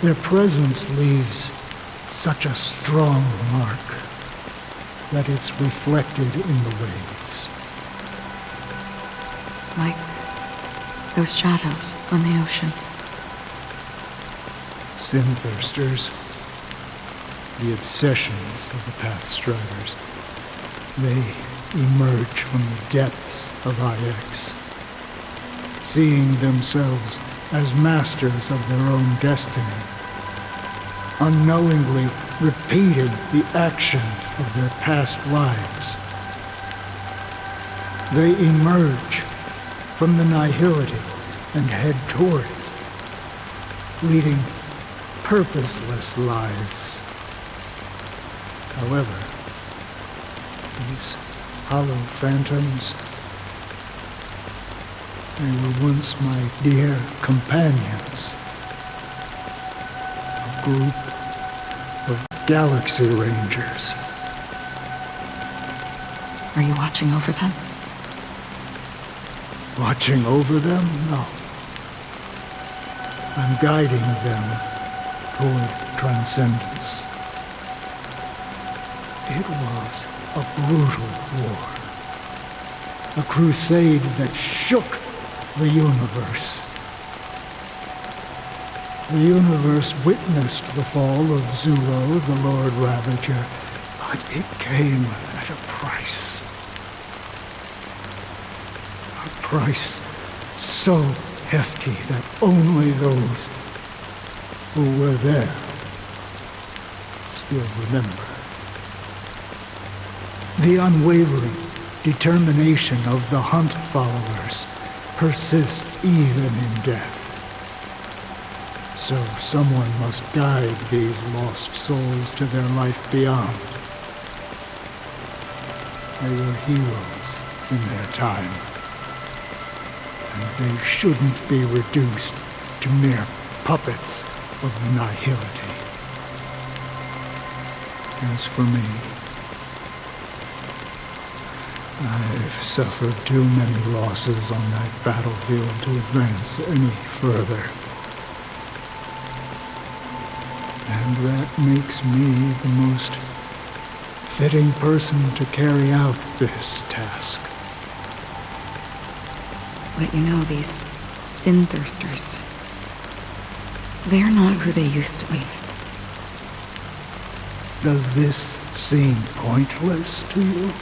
their presence leaves such a strong mark that it's reflected in the waves. Like those shadows on the ocean. Sin-thirsters, the obsessions of the Pathstriders, they emerge from the depths of IX, seeing themselves as masters of their own destiny, unknowingly repeated the actions of their past lives. They emerge from the nihility and head toward it, leading purposeless lives. However, these hollow phantoms, they were once my dear companions. A group of Galaxy Rangers. Are you watching over them? Watching over them? No. I'm guiding them toward transcendence. It was a brutal war. A crusade that shook the universe. The universe witnessed the fall of Zuro, the Lord Ravager, but it came at a price. A price so hefty that only those who were there still remember. The unwavering determination of the Hunt followers persists even in death. So someone must guide these lost souls to their life beyond. They were heroes in their time, and they shouldn't be reduced to mere puppets of nihility. As for me, I've suffered too many losses on that battlefield to advance any further. And that makes me the most fitting person to carry out this task. But you know, these sin-thirsters, they're not who they used to be. Does this seem pointless to you?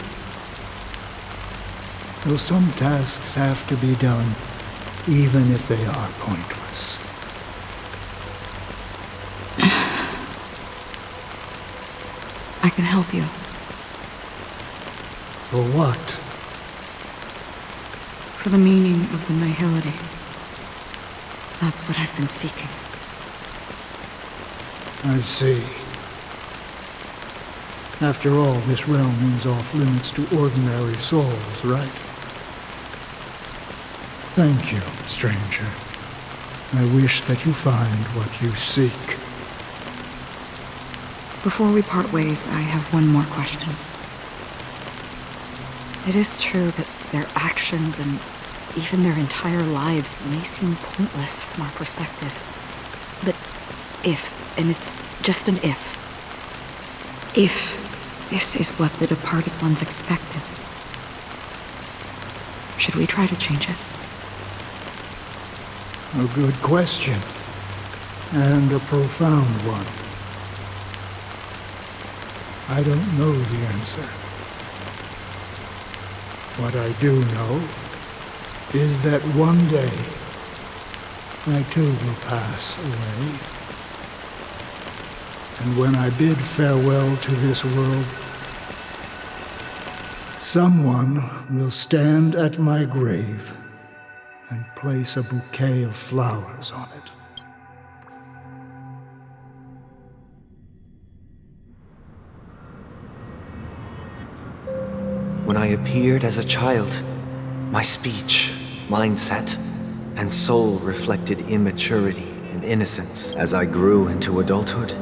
Though some tasks have to be done, even if they are pointless. I can help you. For what? For the meaning of the nihility. That's what I've been seeking. I see. After all, this realm is off limits to ordinary souls, right? Thank you, stranger. I wish that you find what you seek. Before we part ways, I have one more question. It is true that their actions and even their entire lives may seem pointless from our perspective. But if, and it's just an if this is what the departed ones expected, should we try to change it? A good question, and a profound one. I don't know the answer. What I do know is that one day I too will pass away, And when I bid farewell to this world, someone will stand at my grave and place a bouquet of flowers on it. When I appeared as a child, my speech, mindset, and soul reflected immaturity and innocence. As I grew into adulthood,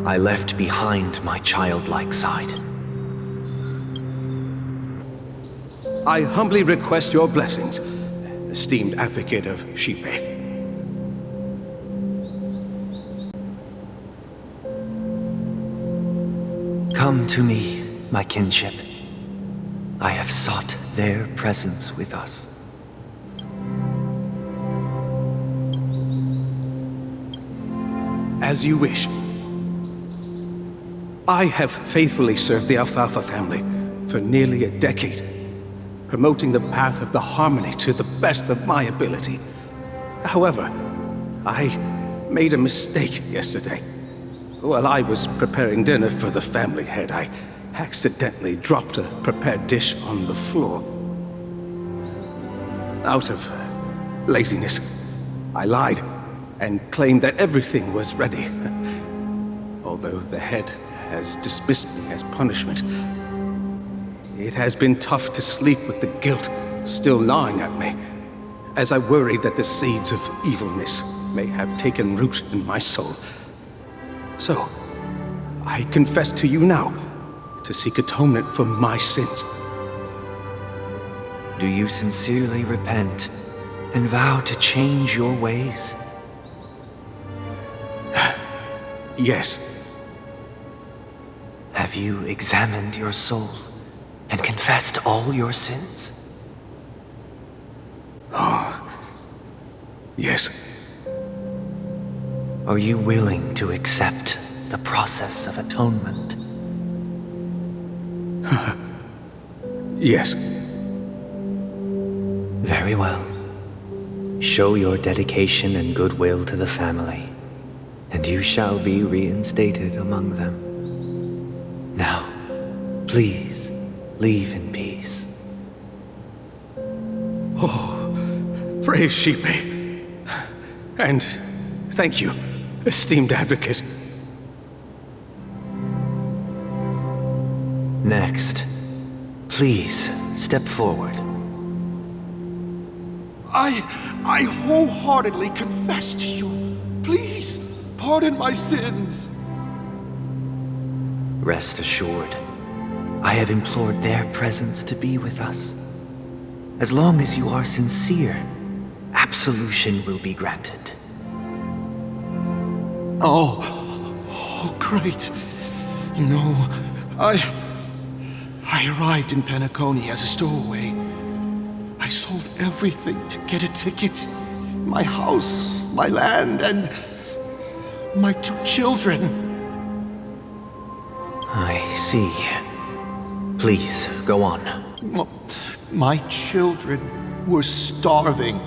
I left behind my childlike side. I humbly request your blessings, esteemed advocate of Shipe. Come to me, my kinship. I have sought their presence with us. As you wish. I have faithfully served the Alfalfa family for nearly a decade, promoting the path of the harmony to the best of my ability. However, I made a mistake yesterday. While I was preparing dinner for the family head, I accidentally dropped a prepared dish on the floor. Out of laziness, I lied and claimed that everything was ready. Although the head has dismissed me as punishment, it has been tough to sleep with the guilt still gnawing at me, as I worry that the seeds of evilness may have taken root in my soul. So, I confess to you now to seek atonement for my sins. Do you sincerely repent and vow to change your ways? Yes. Have you examined your soul and confessed all your sins? Oh, yes. Are you willing to accept the process of atonement? Yes. Very well. Show your dedication and goodwill to the family, and you shall be reinstated among them. Now, please, leave in peace. Oh, praise Shipe. And thank you, esteemed advocate. Next, please step forward. I wholeheartedly confess to you. Please, pardon my sins. Rest assured, I have implored their presence to be with us. As long as you are sincere, absolution will be granted. Oh, great. You know, I arrived in Penacony as a stowaway. I sold everything to get a ticket. My house, my land, and my 2 children. I see. Please, go on. My children were starving,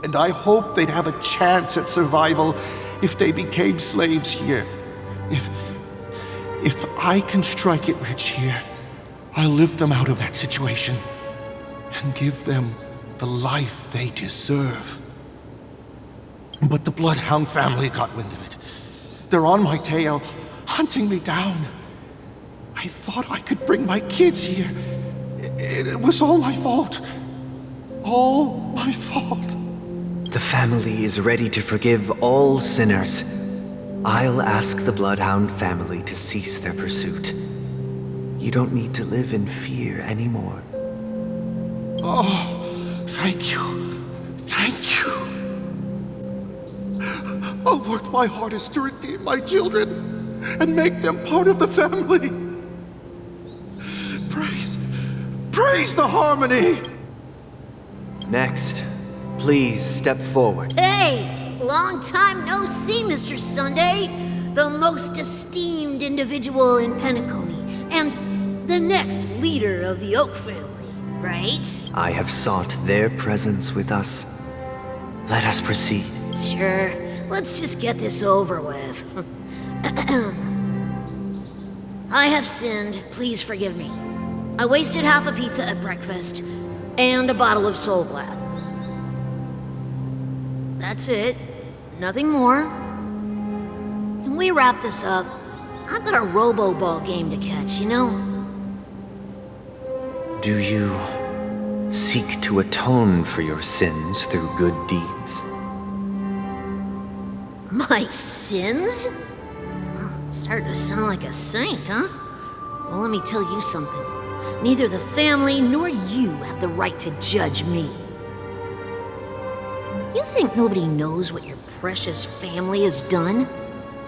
and I hoped they'd have a chance at survival if they became slaves here. If I can strike it rich here, I'll lift them out of that situation and give them the life they deserve. But the Bloodhound family got wind of it. They're on my tail, hunting me down. I thought I could bring my kids here. It was all my fault. All my fault. The family is ready to forgive all sinners. I'll ask the Bloodhound family to cease their pursuit. You don't need to live in fear anymore. Oh, thank you. Thank you. I'll work my hardest to redeem my children and make them part of the family. Praise the harmony! Next, please step forward. Hey! Long time no see, Mr. Sunday. The most esteemed individual in Penacony, and the next leader of the Oak family, right? I have sought their presence with us. Let us proceed. Sure. Let's just get this over with. I have sinned, please forgive me. I wasted half a pizza at breakfast, and a bottle of Soul Glad. That's it. Nothing more. Can we wrap this up? I've got a robo-ball game to catch, you know? Do you seek to atone for your sins through good deeds? My sins? Starting to sound like a saint, huh? Well, let me tell you something. Neither the family nor you have the right to judge me. You think nobody knows what your precious family has done?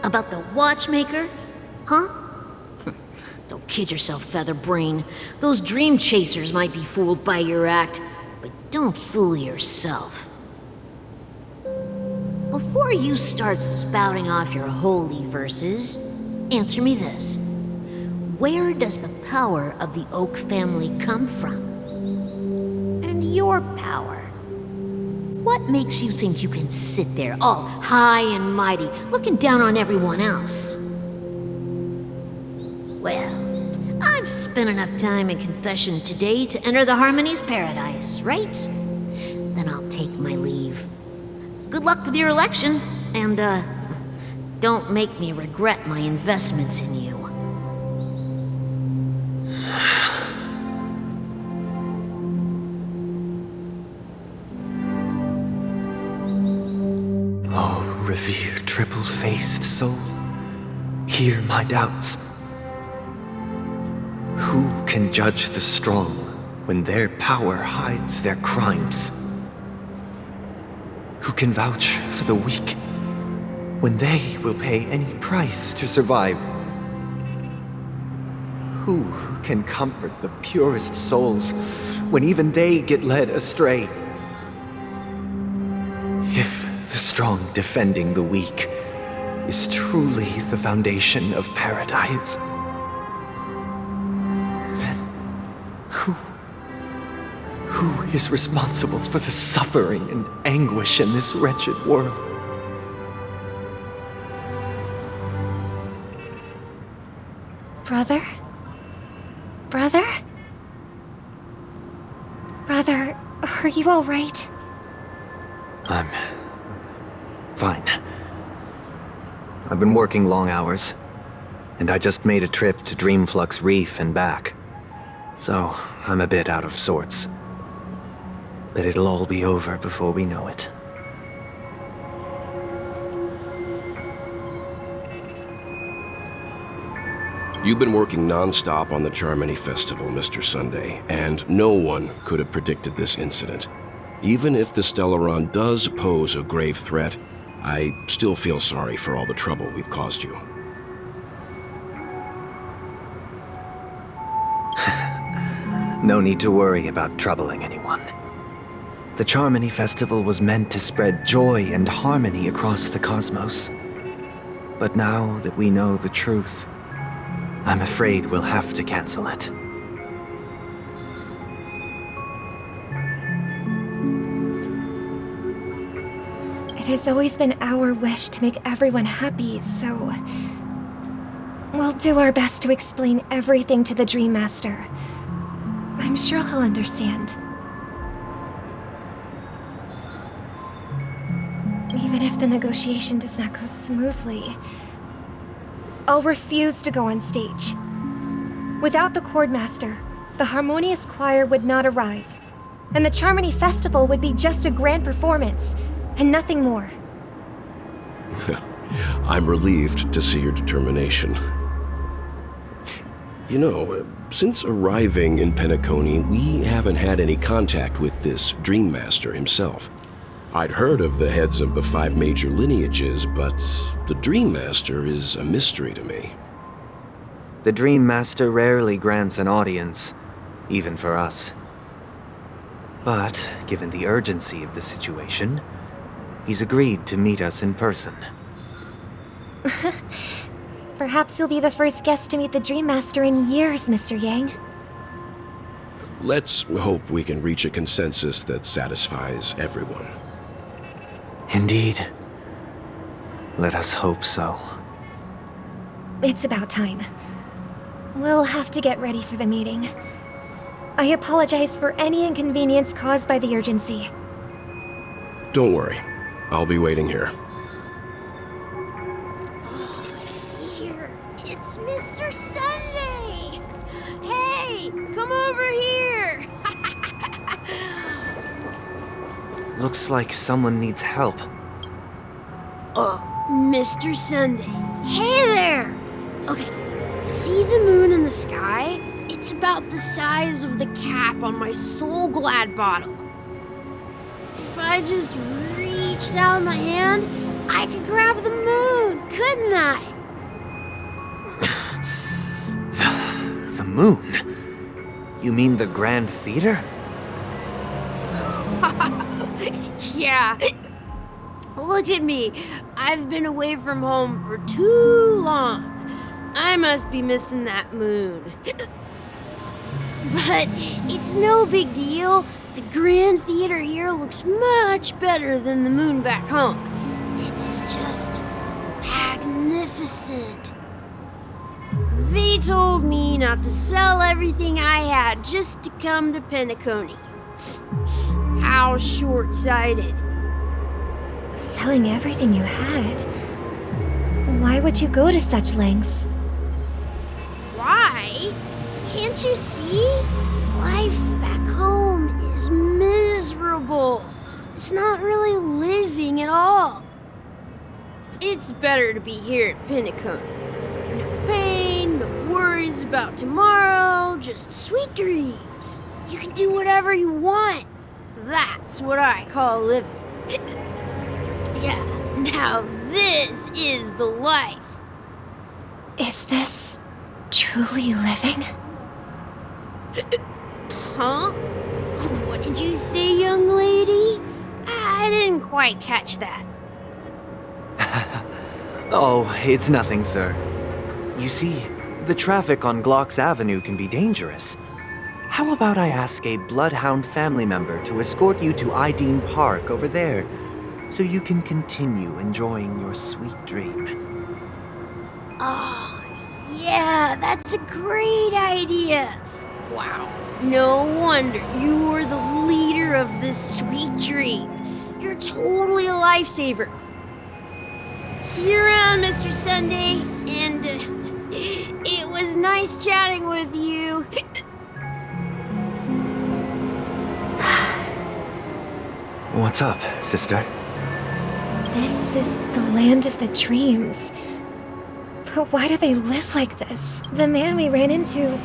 About the Watchmaker? Huh? Don't kid yourself, Featherbrain. Those Dreamchasers might be fooled by your act, but don't fool yourself. Before you start spouting off your holy verses, answer me this. Where does the power of the Oak family come from? And your power? What makes you think you can sit there all high and mighty, looking down on everyone else? Well, I've spent enough time in confession today to enter the harmonious paradise, right? Then I'll take my leave. Good luck with your election, and don't make me regret my investments in you. Oh, revered triple-faced soul, hear my doubts. Who can judge the strong when their power hides their crimes? Who can vouch for the weak when they will pay any price to survive? Who can comfort the purest souls when even they get led astray? If the strong defending the weak is truly the foundation of paradise, then who is responsible for the suffering and anguish in this wretched world? Brother? Brother? Brother, are you all right? I'm fine. I've been working long hours, and I just made a trip to Dreamflux Rift and back. So, I'm a bit out of sorts. But it'll all be over before we know it. You've been working non-stop on the Charmony Festival, Mr. Sunday, and no one could have predicted this incident. Even if the Stellaron does pose a grave threat, I still feel sorry for all the trouble we've caused you. No need to worry about troubling anyone. The Charmony Festival was meant to spread joy and harmony across the cosmos. But now that we know the truth, I'm afraid we'll have to cancel it. It has always been our wish to make everyone happy, so we'll do our best to explain everything to the Dreammaster. I'm sure he'll understand. Even if the negotiation does not go smoothly, I'll refuse to go on stage. Without the Chordmaster, the Harmonious Choir would not arrive, and the Charmony Festival would be just a grand performance, and nothing more. I'm relieved to see your determination. You know, since arriving in Penacony, we haven't had any contact with this Dreammaster himself. I'd heard of the heads of the 5 major lineages, but the Dreammaster is a mystery to me. The Dreammaster rarely grants an audience, even for us. But, given the urgency of the situation, he's agreed to meet us in person. Perhaps you'll be the first guest to meet the Dreammaster in years, Mr. Yang. Let's hope we can reach a consensus that satisfies everyone. Indeed. Let us hope so. it's about time. We'll have to get ready for the meeting. I apologize for any inconvenience caused by the urgency. Don't worry. I'll be waiting here. Dear, it's Mr. Sunday! Hey, come over here! Looks like someone needs help. Mr. Sunday. Hey there! Okay, see the moon in the sky? It's about the size of the cap on my Soul Glad bottle. If I just reached out my hand, I could grab the moon, couldn't I? The moon? You mean the Grand Theater? Yeah. Look at me. I've been away from home for too long. I must be missing that moon. But it's no big deal. The Grand Theater here looks much better than the moon back home. It's just magnificent. They told me not to sell everything I had just to come to Penacony. How short-sighted. Selling everything you had? Why would you go to such lengths? Why? Can't you see? Life back home is miserable. It's not really living at all. It's better to be here at Penacony. No pain, no worries about tomorrow, just sweet dreams. You can do whatever you want. That's what I call living. Yeah, now this is the life. Is this truly living? Huh? What did you say, young lady? I didn't quite catch that. Oh, it's nothing, sir. You see, the traffic on Glock's Avenue can be dangerous. How about I ask a Bloodhound family member to escort you to Ideen Park over there, so you can continue enjoying your sweet dream? Oh, yeah, that's a great idea. Wow, no wonder you were the leader of this sweet dream. You're totally a lifesaver. See you around, Mr. Sunday, and it was nice chatting with you. What's up, sister? This is the land of the dreams. But why do they live like this? The man we ran into,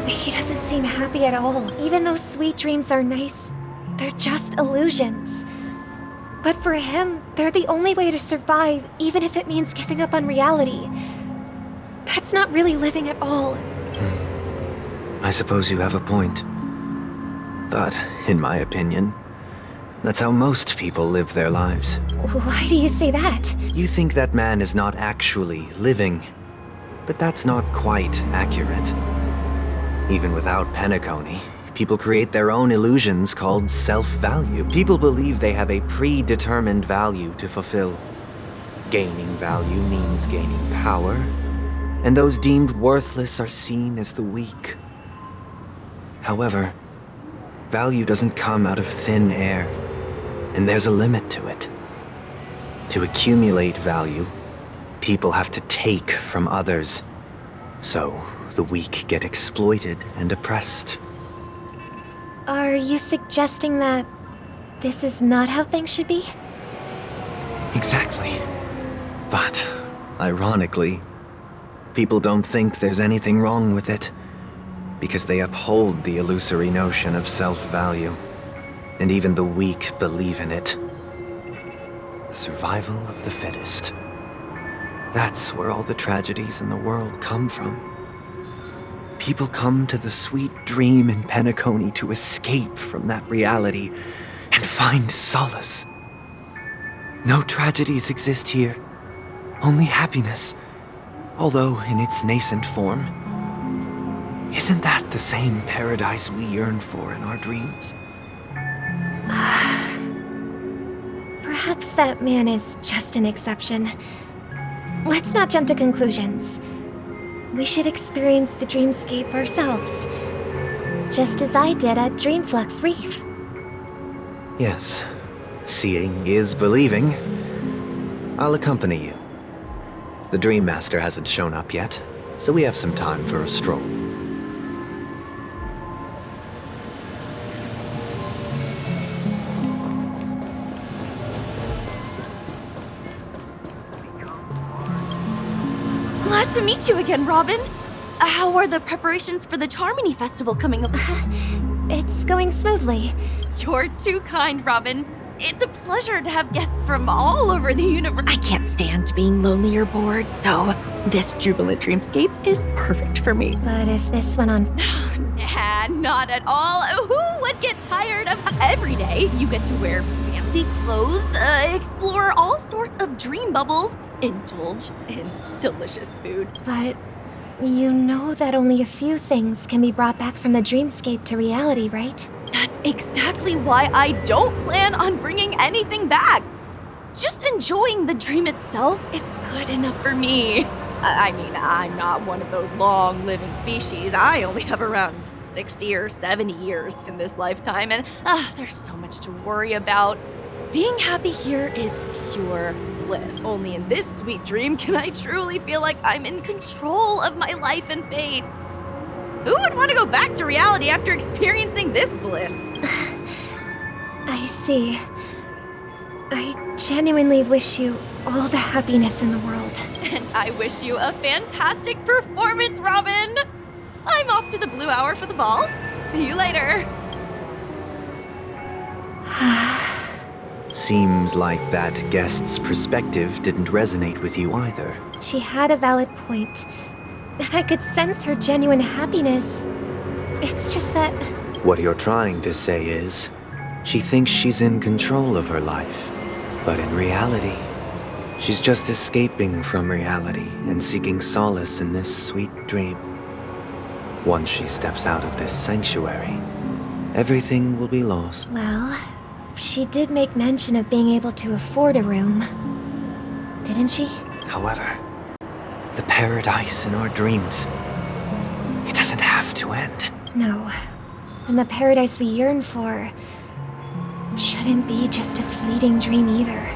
he doesn't seem happy at all. Even though sweet dreams are nice, they're just illusions. But for him, they're the only way to survive, even if it means giving up on reality. That's not really living at all. I suppose you have a point. But, in my opinion, that's how most people live their lives. Why do you say that? You think that man is not actually living, but that's not quite accurate. Even without Penacony, people create their own illusions called self-value. People believe they have a predetermined value to fulfill. Gaining value means gaining power, and those deemed worthless are seen as the weak. However, value doesn't come out of thin air, and there's a limit to it. To accumulate value, people have to take from others. So, the weak get exploited and oppressed. Are you suggesting that this is not how things should be? Exactly. But, ironically, people don't think there's anything wrong with it, because they uphold the illusory notion of self-value, and even the weak believe in it. The survival of the fittest. That's where all the tragedies in the world come from. People come to the sweet dream in Penacony to escape from that reality and find solace. No tragedies exist here, only happiness, although in its nascent form. Isn't that the same paradise we yearn for in our dreams? Perhaps that man is just an exception. let's not jump to conclusions. We should experience the dreamscape ourselves. Just as I did at Dreamflux Rift. Yes. Seeing is believing. I'll accompany you. The Dreammaster hasn't shown up yet, so we have some time for a stroll. Glad to meet you again, Robin. How are the preparations for the Charmony Festival coming up? It's going smoothly. You're too kind, Robin. It's a pleasure to have guests from all over the universe. I can't stand being lonely or bored, so this jubilant dreamscape is perfect for me. But if this went on... Nah, not at all. Who would get tired of every day you get to wear fancy clothes, explore all sorts of dream bubbles, indulge in delicious food? But you know that only a few things can be brought back from the dreamscape to reality, right? That's exactly why I don't plan on bringing anything back. Just enjoying the dream itself is good enough for me. I mean, I'm not one of those long-living species. I only have around 60 or 70 years in this lifetime, and there's so much to worry about. Being happy here is pure bliss. Only in this sweet dream can I truly feel like I'm in control of my life and fate. Who would want to go back to reality after experiencing this bliss? I see. I genuinely wish you all the happiness in the world. And I wish you a fantastic performance, Robin! I'm off to the Blue Hour for the ball. See you later. Seems like that guest's perspective didn't resonate with you either. She had a valid point. I could sense her genuine happiness. It's just that... What you're trying to say is, she thinks she's in control of her life. But in reality, she's just escaping from reality and seeking solace in this sweet dream. Once she steps out of this sanctuary, everything will be lost. Well, she did make mention of being able to afford a room. Didn't she? However, the paradise in our dreams, it doesn't have to end. No. And the paradise we yearn for shouldn't be just a fleeting dream either.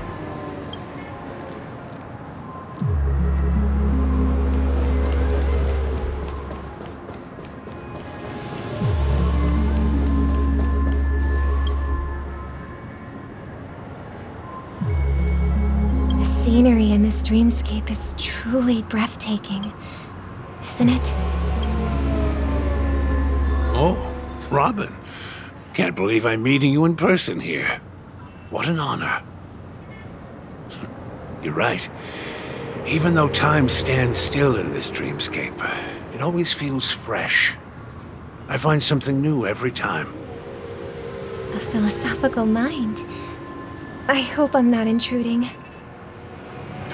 The scenery in this dreamscape is truly breathtaking, isn't it? Oh, Robin. Can't believe I'm meeting you in person here. What an honor. You're right. Even though time stands still in this dreamscape, it always feels fresh. I find something new every time. A philosophical mind. I hope I'm not intruding.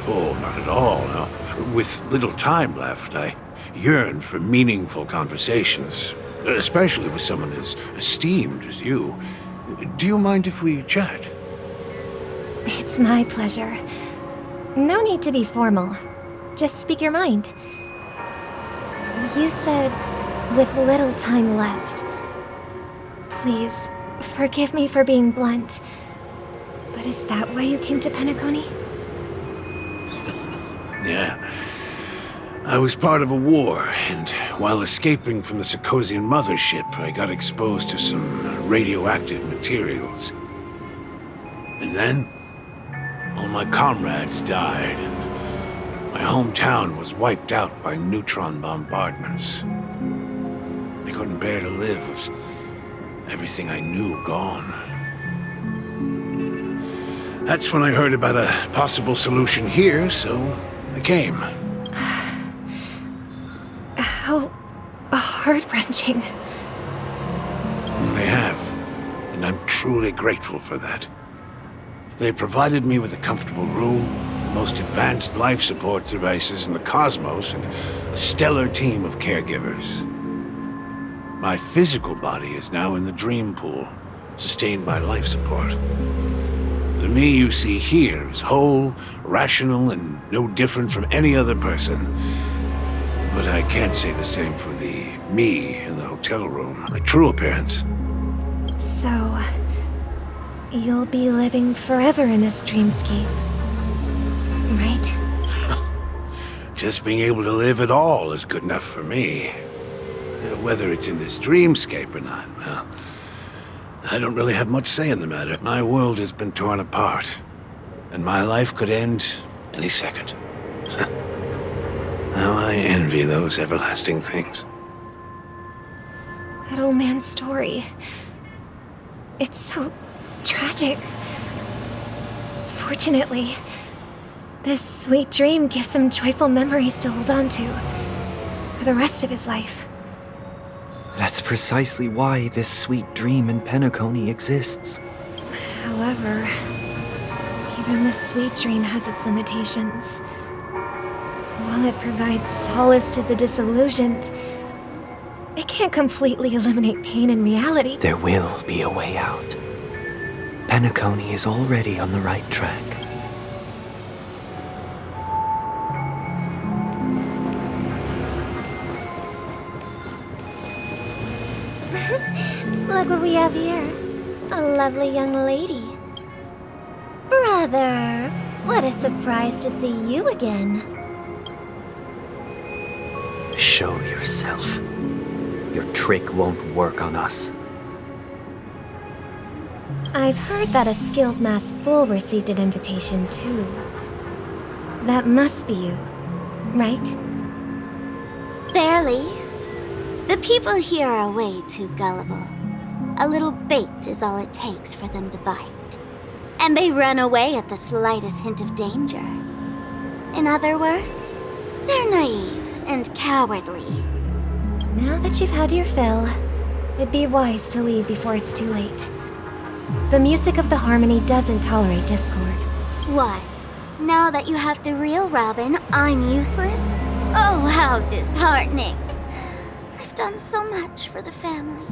Oh, not at all. No. With little time left, I yearn for meaningful conversations, especially with someone as esteemed as you. Do you mind if we chat? It's my pleasure. No need to be formal. Just speak your mind. You said, with little time left. Please, forgive me for being blunt. But is that why you came to Penacony? Yeah. I was part of a war, and while escaping from the Sarkosian mothership, I got exposed to some radioactive materials. And then, all my comrades died, and my hometown was wiped out by neutron bombardments. I couldn't bear to live with everything I knew gone. That's when I heard about a possible solution here, so I came. How heart-wrenching. They have, and I'm truly grateful for that. They provided me with a comfortable room, the most advanced life support devices in the cosmos, and a stellar team of caregivers. My physical body is now in the dream pool, sustained by life support. The me you see here is whole, rational, and no different from any other person. But I can't say the same for the me in the hotel room, my true appearance. So, you'll be living forever in this dreamscape, right? Just being able to live at all is good enough for me. Whether it's in this dreamscape or not, well, I don't really have much say in the matter. My world has been torn apart, and my life could end any second. How I envy those everlasting things. That old man's story. It's so tragic. Fortunately, this sweet dream gives him joyful memories to hold on to for the rest of his life. That's precisely why this sweet dream in Penacony exists. However, even the sweet dream has its limitations. While it provides solace to the disillusioned, it can't completely eliminate pain in reality. There will be a way out. Penacony is already on the right track. Look what we have here. A lovely young lady. Brother, what a surprise to see you again. Show yourself. Your trick won't work on us. I've heard that a skilled mass fool received an invitation too. That must be you, right? Barely. The people here are way too gullible. A little bait is all it takes for them to bite. And they run away at the slightest hint of danger. In other words, they're naive and cowardly. Now that you've had your fill, it'd be wise to leave before it's too late. The music of the harmony doesn't tolerate discord. What? Now that you have the real Robin, I'm useless? Oh, how disheartening. I've done so much for the family.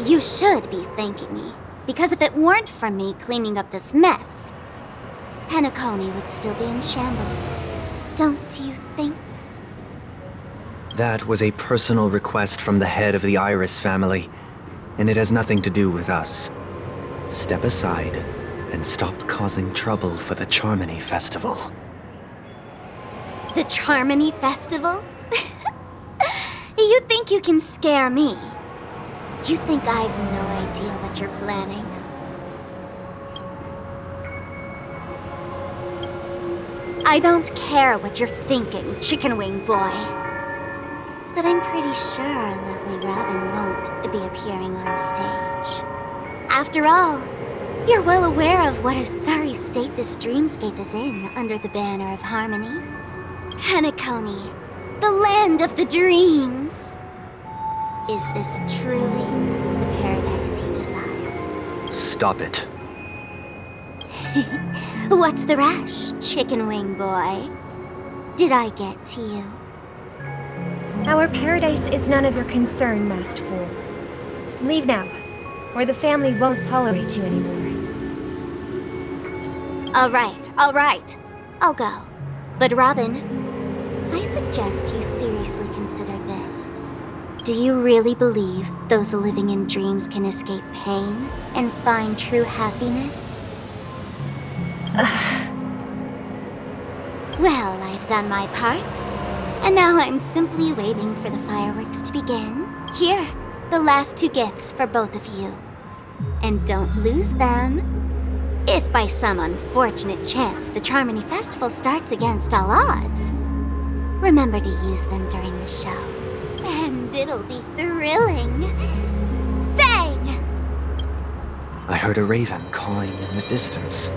You should be thanking me, because if it weren't for me cleaning up this mess, Penacony would still be in shambles. Don't you think? That was a personal request from the head of the Iris family, and it has nothing to do with us. Step aside and stop causing trouble for the Charmony Festival. The Charmony Festival? You think you can scare me? You think I have no idea what you're planning? I don't care what you're thinking, chicken wing boy. But I'm pretty sure lovely Robin won't be appearing on stage. After all, you're well aware of what a sorry state this dreamscape is in under the banner of harmony. Penacony, the land of the dreams. Is this truly the paradise you desire? Stop it. What's the rush, chicken wing boy? Did I get to you? Our paradise is none of your concern, masked fool. Leave now, or the family won't tolerate you anymore. All right. I'll go. But Robin, I suggest you seriously consider this. Do you really believe those living in dreams can escape pain and find true happiness? Well, I've done my part. And now I'm simply waiting for the fireworks to begin. Here, the last 2 gifts for both of you. And don't lose them. If by some unfortunate chance the Charmony Festival starts against all odds, remember to use them during the show. And it'll be thrilling. Bang! I heard a raven cawing in the distance.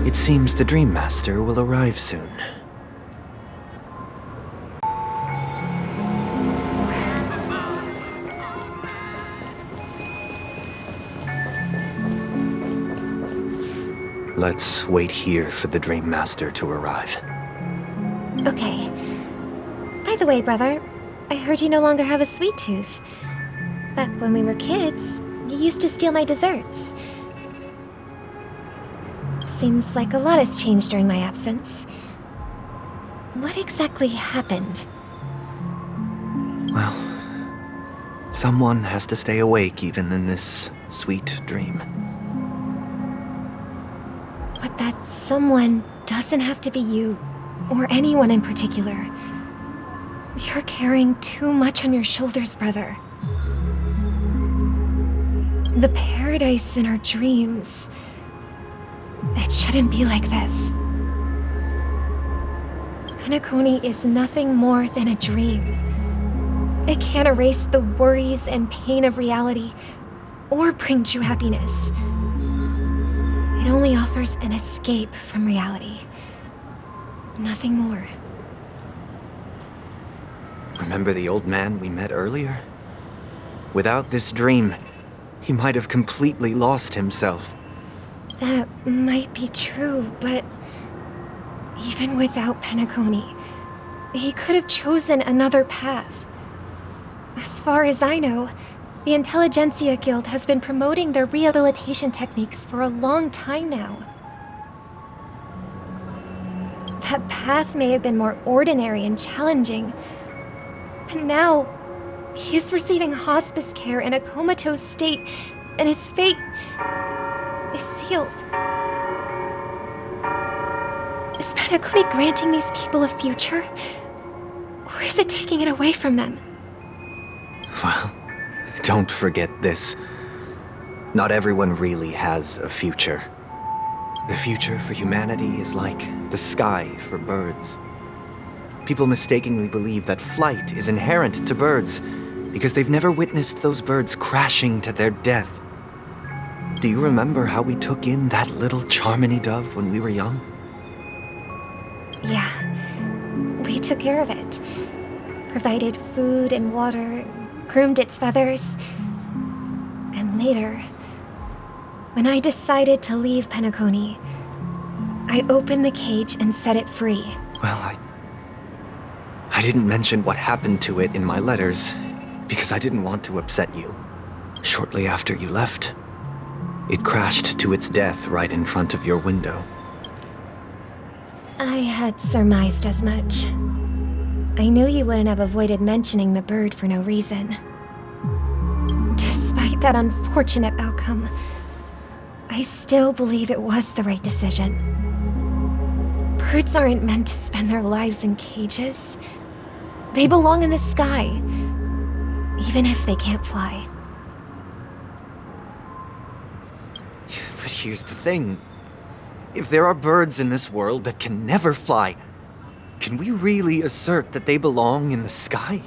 It seems the Dreammaster will arrive soon. Let's wait here for the Dreammaster to arrive. Okay. By the way, brother, I heard you no longer have a sweet tooth. Back when we were kids, you used to steal my desserts. Seems like a lot has changed during my absence. What exactly happened? Well, someone has to stay awake even in this sweet dream. But that someone doesn't have to be you, or anyone in particular. You're carrying too much on your shoulders, brother. The paradise in our dreams. It shouldn't be like this. Penacony is nothing more than a dream. It can't erase the worries and pain of reality, or bring true happiness. It only offers an escape from reality. Nothing more. Remember the old man we met earlier? Without this dream, he might have completely lost himself. That might be true, but even without Penacony, he could have chosen another path. As far as I know, the Intelligentsia Guild has been promoting their rehabilitation techniques for a long time now. That path may have been more ordinary and challenging, but now he is receiving hospice care in a comatose state, and his fate is sealed. Is Penacony granting these people a future? Or is it taking it away from them? Well, don't forget this. Not everyone really has a future. The future for humanity is like the sky for birds. People mistakenly believe that flight is inherent to birds because they've never witnessed those birds crashing to their death. Do you remember how we took in that little Charmony dove when we were young? Yeah, we took care of it. Provided food and water, groomed its feathers. And later, when I decided to leave Penacony, I opened the cage and set it free. Well, I didn't mention what happened to it in my letters because I didn't want to upset you. Shortly after you left, it crashed to its death right in front of your window. I had surmised as much. I knew you wouldn't have avoided mentioning the bird for no reason. Despite that unfortunate outcome, I still believe it was the right decision. Birds aren't meant to spend their lives in cages. They belong in the sky, even if they can't fly. But here's the thing. If there are birds in this world that can never fly, can we really assert that they belong in the sky?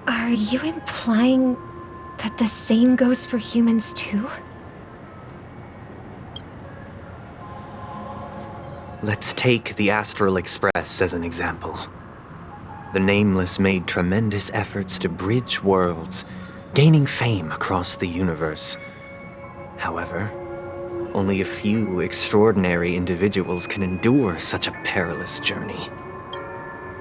Are you implying that the same goes for humans too? Let's take the Astral Express as an example. The Nameless made tremendous efforts to bridge worlds, gaining fame across the universe. However, only a few extraordinary individuals can endure such a perilous journey.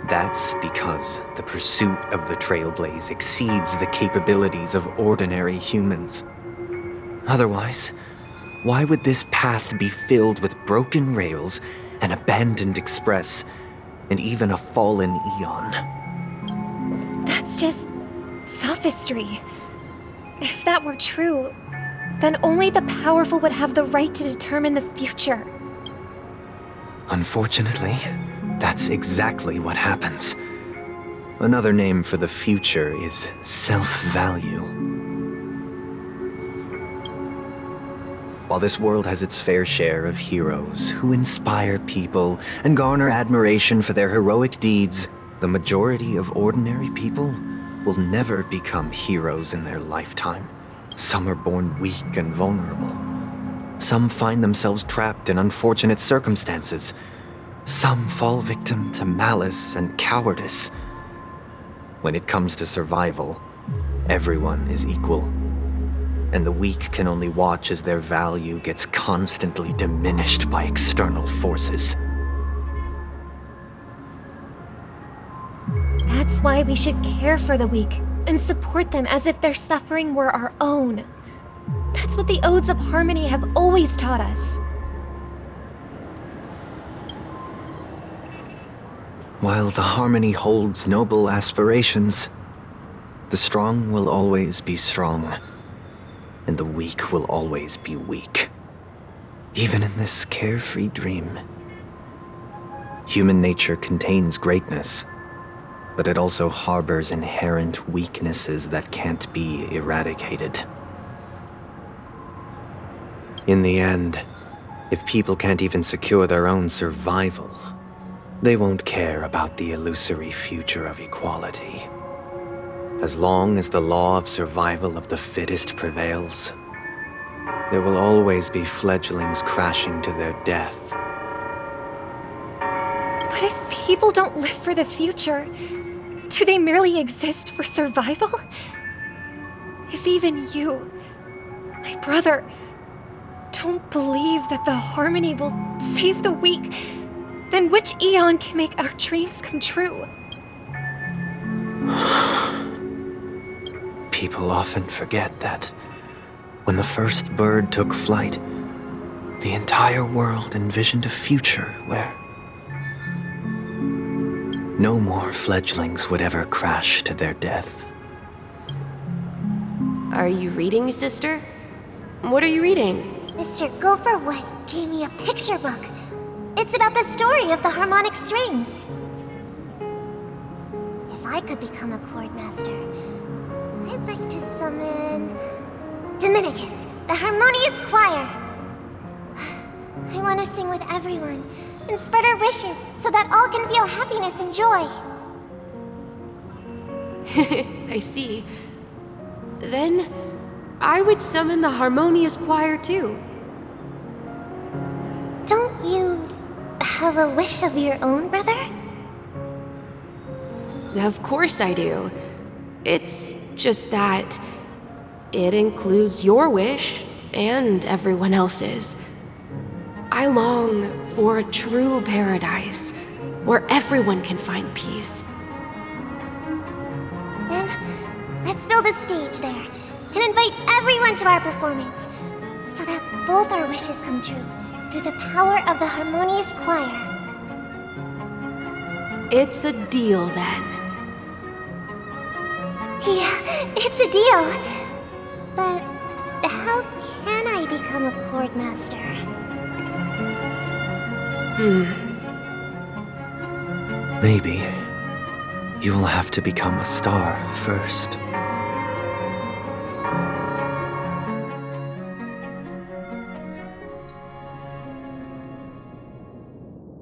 That's because the pursuit of the Trailblaze exceeds the capabilities of ordinary humans. Otherwise, why would this path be filled with broken rails, an abandoned express, and even a fallen eon? That's just sophistry. If that were true, then only the powerful would have the right to determine the future. Unfortunately, that's exactly what happens. Another name for the future is self-value. While this world has its fair share of heroes who inspire people and garner admiration for their heroic deeds, the majority of ordinary people will never become heroes in their lifetime. Some are born weak and vulnerable. Some find themselves trapped in unfortunate circumstances. Some fall victim to malice and cowardice. When it comes to survival, everyone is equal. And the weak can only watch as their value gets constantly diminished by external forces. That That's why we should care for the weak and support them as if their suffering were our own. That's what the Odes of Harmony have always taught us. While the Harmony holds noble aspirations, the strong will always be strong, and the weak will always be weak. Even in this carefree dream. Human nature contains greatness, but it also harbors inherent weaknesses that can't be eradicated. In the end, if people can't even secure their own survival, they won't care about the illusory future of equality. As long as the law of survival of the fittest prevails, there will always be fledglings crashing to their death. But if people don't live for the future, do they merely exist for survival? If even you, my brother, don't believe that the Harmony will save the weak, then which eon can make our dreams come true? People often forget that when the first bird took flight, the entire world envisioned a future where no more fledglings would ever crash to their death. Are you reading, sister? What are you reading? Mr. Gopherwood gave me a picture book. It's about the story of the harmonic strings. If I could become a chord master, I'd like to summon Dominicus, the harmonious choir. I want to sing with everyone and spread our wishes so that all can feel happiness and joy. I see. Then I would summon the harmonious choir too. Don't you have a wish of your own, brother? Of course I do. It's just that it includes your wish and everyone else's. I long for a true paradise where everyone can find peace. Then, let's build a stage there and invite everyone to our performance so that both our wishes come true through the power of the harmonious choir. It's a deal then. Yeah, it's a deal. But how can I become a chord master? Maybe you will have to become a star first.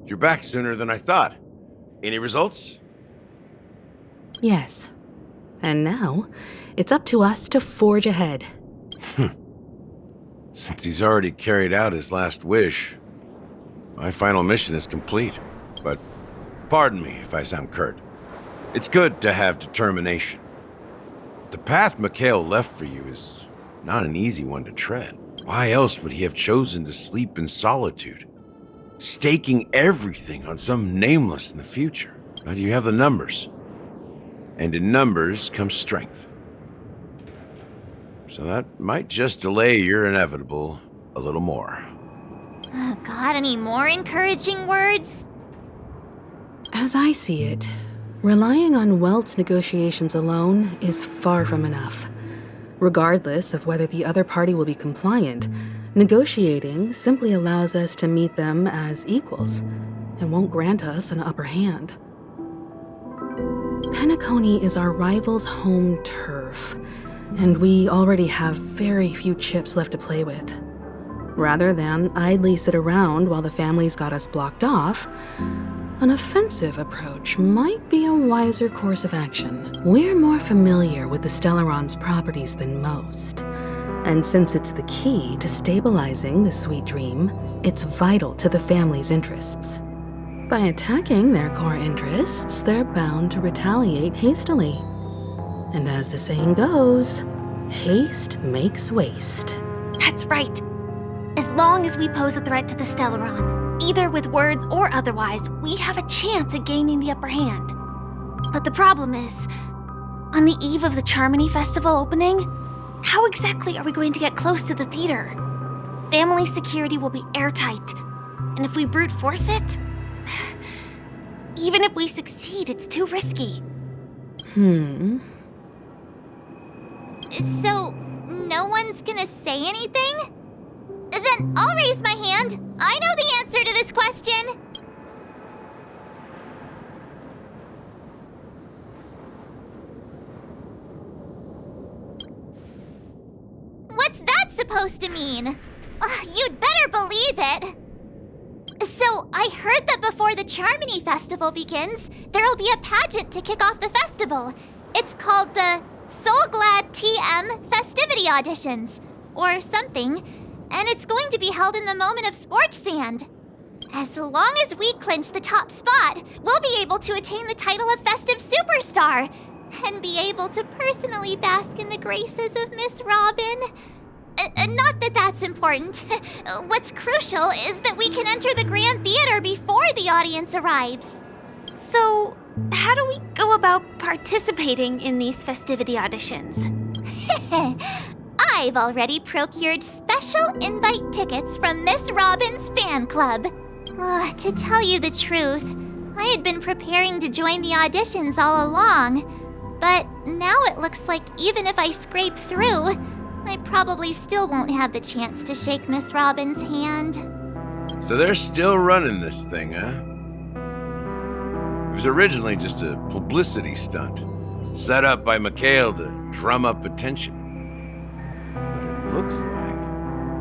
You're back sooner than I thought. Any results? Yes. And now, it's up to us to forge ahead. Since he's already carried out his last wish, my final mission is complete. But pardon me if I sound curt. It's good to have determination. The path Mikhail left for you is not an easy one to tread. Why else would he have chosen to sleep in solitude, staking everything on some nameless in the future? But you have the numbers. And in numbers comes strength. So that might just delay your inevitable a little more. Got any more encouraging words? As I see it, relying on Welt's negotiations alone is far from enough. Regardless of whether the other party will be compliant, negotiating simply allows us to meet them as equals and won't grant us an upper hand. Penacony is our rival's home turf, and we already have very few chips left to play with. Rather than idly sit around while the family's got us blocked off, an offensive approach might be a wiser course of action. We're more familiar with the Stellaron's properties than most, and since it's the key to stabilizing the sweet dream, it's vital to the family's interests. By attacking their core interests, they're bound to retaliate hastily. And as the saying goes, haste makes waste. That's right. As long as we pose a threat to the Stellaron, either with words or otherwise, we have a chance at gaining the upper hand. But the problem is, on the eve of the Charmony Festival opening, how exactly are we going to get close to the theater? Family security will be airtight, and if we brute force it, even if we succeed, it's too risky. So, no one's gonna say anything? Then I'll raise my hand. I know the answer to this question. What's that supposed to mean? You'd better believe it. So, I heard that before the Charmony Festival begins, there'll be a pageant to kick off the festival. It's called the Soul Glad TM Festivity Auditions, or something, and it's going to be held in the moment of Scorch Sand. As long as we clinch the top spot, we'll be able to attain the title of Festive Superstar, and be able to personally bask in the graces of Miss Robin. Not that that's important. What's crucial is that we can enter the Grand Theater before the audience arrives. So, how do we go about participating in these festivity auditions? I've already procured special invite tickets from Miss Robin's fan club. To tell you the truth, I had been preparing to join the auditions all along, but now it looks like even if I scrape through, I probably still won't have the chance to shake Miss Robin's hand. So they're still running this thing, huh? It was originally just a publicity stunt, set up by Mikhail to drum up attention. But it looks like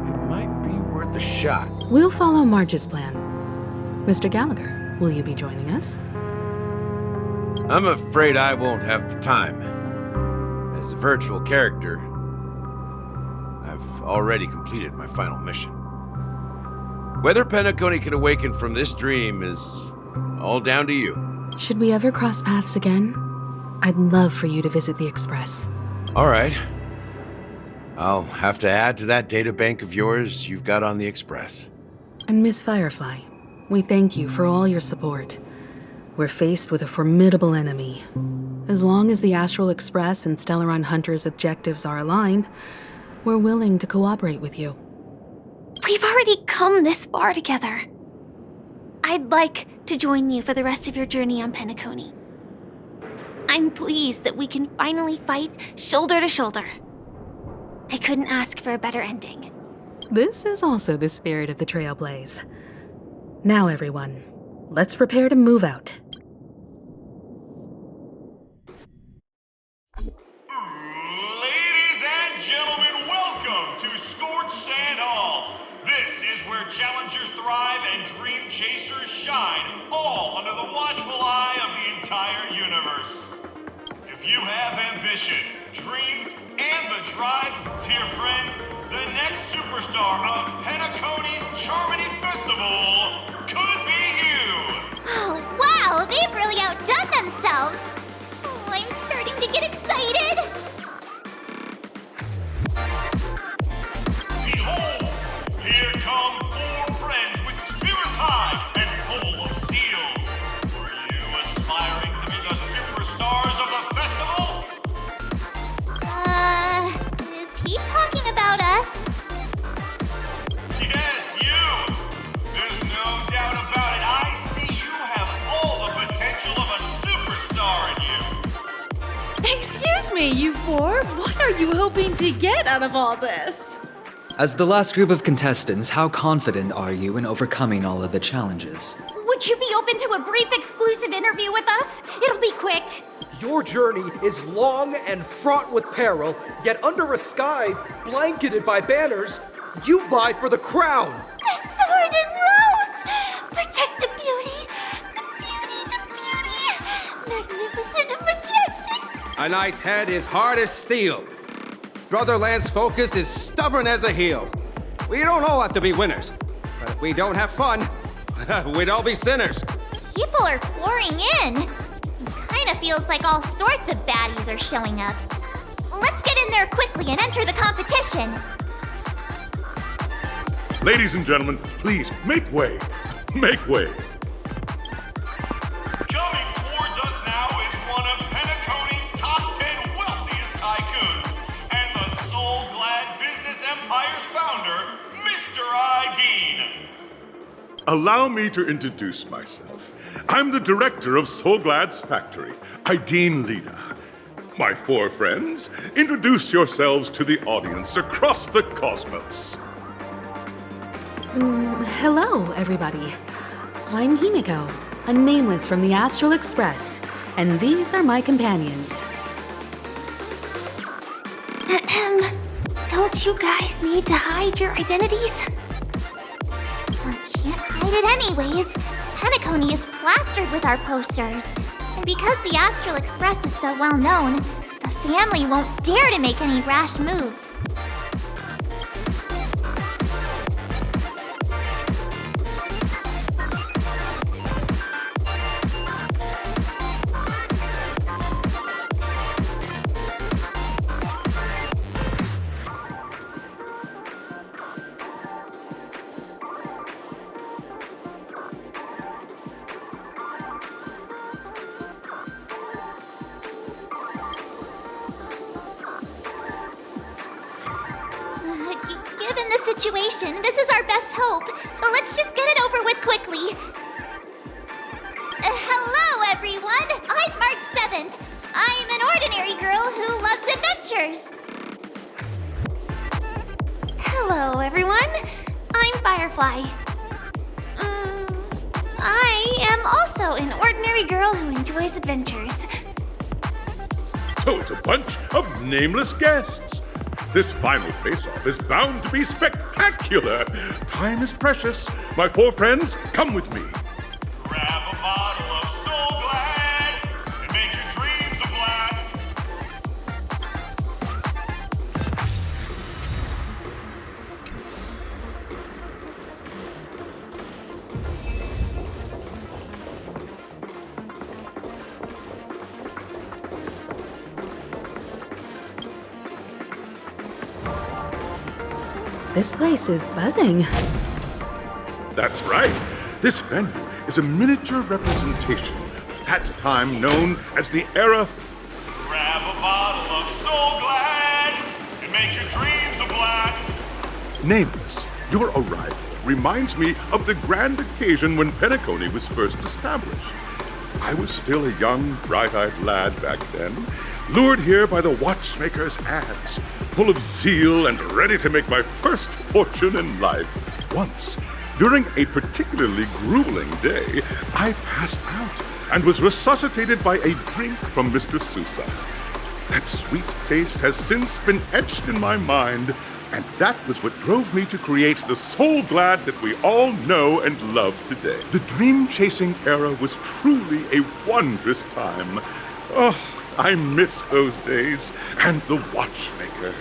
it might be worth a shot. We'll follow Marge's plan. Mr. Gallagher, will you be joining us? I'm afraid I won't have the time. As a virtual character, I've already completed my final mission. Whether Penacony can awaken from this dream is all down to you. Should we ever cross paths again? I'd love for you to visit the Express. All right. I'll have to add to that data bank of yours you've got on the Express. And Miss Firefly, we thank you for all your support. We're faced with a formidable enemy. As long as the Astral Express and Stellaron Hunter's objectives are aligned, we're willing to cooperate with you. We've already come this far together. I'd like to join you for the rest of your journey on Penacony. I'm pleased that we can finally fight shoulder to shoulder. I couldn't ask for a better ending. This is also the spirit of the Trailblaze. Now, everyone, let's prepare to move out. Ladies and gentlemen, welcome to Scorch Sand Hall. This is where challengers thrive and Dreamchasers shine, all under the watchful eye of the entire universe. If you have ambition, dreams, and the drive, dear friend, the next superstar of Penacony's Charmony Festival could be you! Oh, wow, they've really outdone themselves! Oh, I'm starting to get excited! Behold, here come 4 friends with spirits high and full of steel. Were you aspiring to be the superstars of the festival? Is he talking about us? Yes, you! There's no doubt about it. I see you have all the potential of a superstar in you. Excuse me, you 4. What are you hoping to get out of all this? As the last group of contestants, how confident are you in overcoming all of the challenges? Would you be open to a brief exclusive interview with us? It'll be quick. Your journey is long and fraught with peril, yet under a sky blanketed by banners, you vie for the crown. The sword and rose! Protect the beauty! The beauty, the beauty! Magnificent and majestic! A knight's head is hard as steel. Brother Lance's focus is stubborn as a heel. We don't all have to be winners, but if we don't have fun, we'd all be sinners. People are pouring in. Kinda feels like all sorts of baddies are showing up. Let's get in there quickly and enter the competition. Ladies and gentlemen, please, make way. Make way. Coming towards us now is one allow me to introduce myself. I'm the director of Soulglad's factory, Ideen Lida. My 4 friends, introduce yourselves to the audience across the cosmos. Hello, everybody. I'm Himiko, a nameless from the Astral Express, and these are my companions. Don't you guys need to hide your identities? I can't hide it anyways. Penacony is plastered with our posters. And because the Astral Express is so well known, the family won't dare to make any rash moves. Given the situation, this is our best hope. But let's just get it over with quickly. Hello, everyone. I'm March 7th. I'm an ordinary girl who loves adventures. Hello, everyone. I'm Firefly. I am also an ordinary girl who enjoys adventures. So it's a bunch of nameless guests. This final face-off is bound to be spectacular. Time is precious. My 4 friends, come with me. Grab a bottle of Soulglad and make your dreams a blast. This place is buzzing. That's right. This venue is a miniature representation of that time known as the era. Grab a bottle of Soulglad and make your dreams a blast. Nameless, your arrival reminds me of the grand occasion when Penacony was first established. I was still a young, bright-eyed lad back then, lured here by the Watchmaker's ads, full of zeal and ready to make my first fortune in life. Once, during a particularly grueling day, I passed out and was resuscitated by a drink from Mr. Sousa. That sweet taste has since been etched in my mind, and that was what drove me to create the Soulglad that we all know and love today. The dream-chasing era was truly a wondrous time. Oh, I miss those days, and the Watchmaker.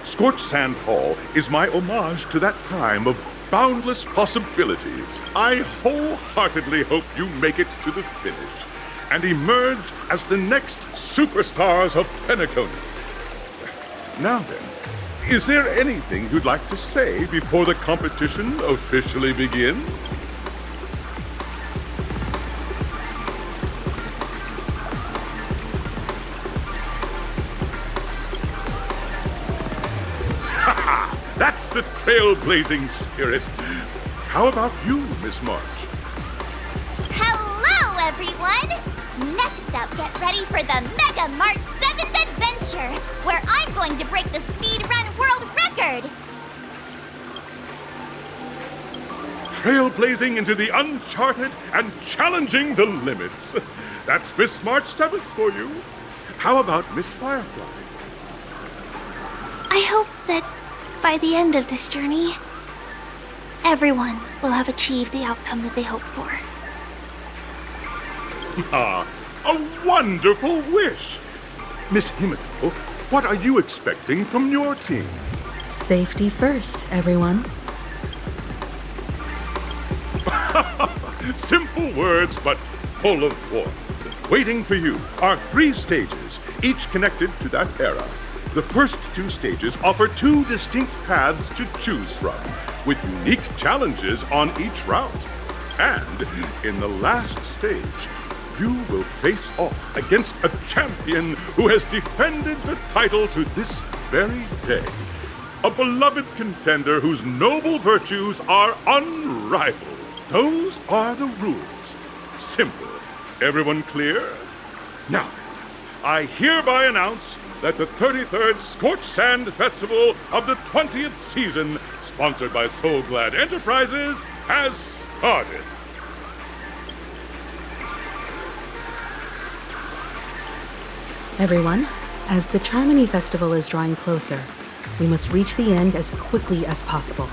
Scorched Sand Hall is my homage to that time of boundless possibilities. I wholeheartedly hope you make it to the finish and emerge as the next superstars of Penacony. Now then, is there anything you'd like to say before the competition officially begins? That's the trailblazing spirit. How about you, Miss March? Hello, everyone! Next up, get ready for the Mega March 7th adventure, where I'm going to break the speedrun world record! Trailblazing into the uncharted and challenging the limits. That's Miss March 7th for you. How about Miss Firefly? I hope that by the end of this journey, everyone will have achieved the outcome that they hoped for. Ah, a wonderful wish! Miss Himiko, what are you expecting from your team? Safety first, everyone. Simple words, but full of warmth. Waiting for you are 3 stages, each connected to that era. The first 2 stages offer 2 distinct paths to choose from, with unique challenges on each route. And in the last stage, you will face off against a champion who has defended the title to this very day. A beloved contender whose noble virtues are unrivaled. Those are the rules. Simple. Everyone clear? Now, I hereby announce that the 33rd Scorched Sand Festival of the 20th season, sponsored by Soul Glad Enterprises, has started. Everyone, as the Charmony Festival is drawing closer, we must reach the end as quickly as possible.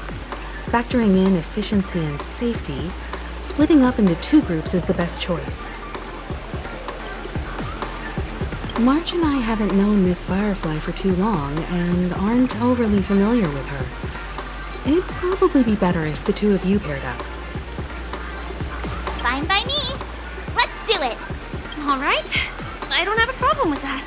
Factoring in efficiency and safety, splitting up into 2 groups is the best choice. March and I haven't known Miss Firefly for too long and aren't overly familiar with her. It'd probably be better if the 2 of you paired up. Fine by me. Let's do it. All right. I don't have a problem with that.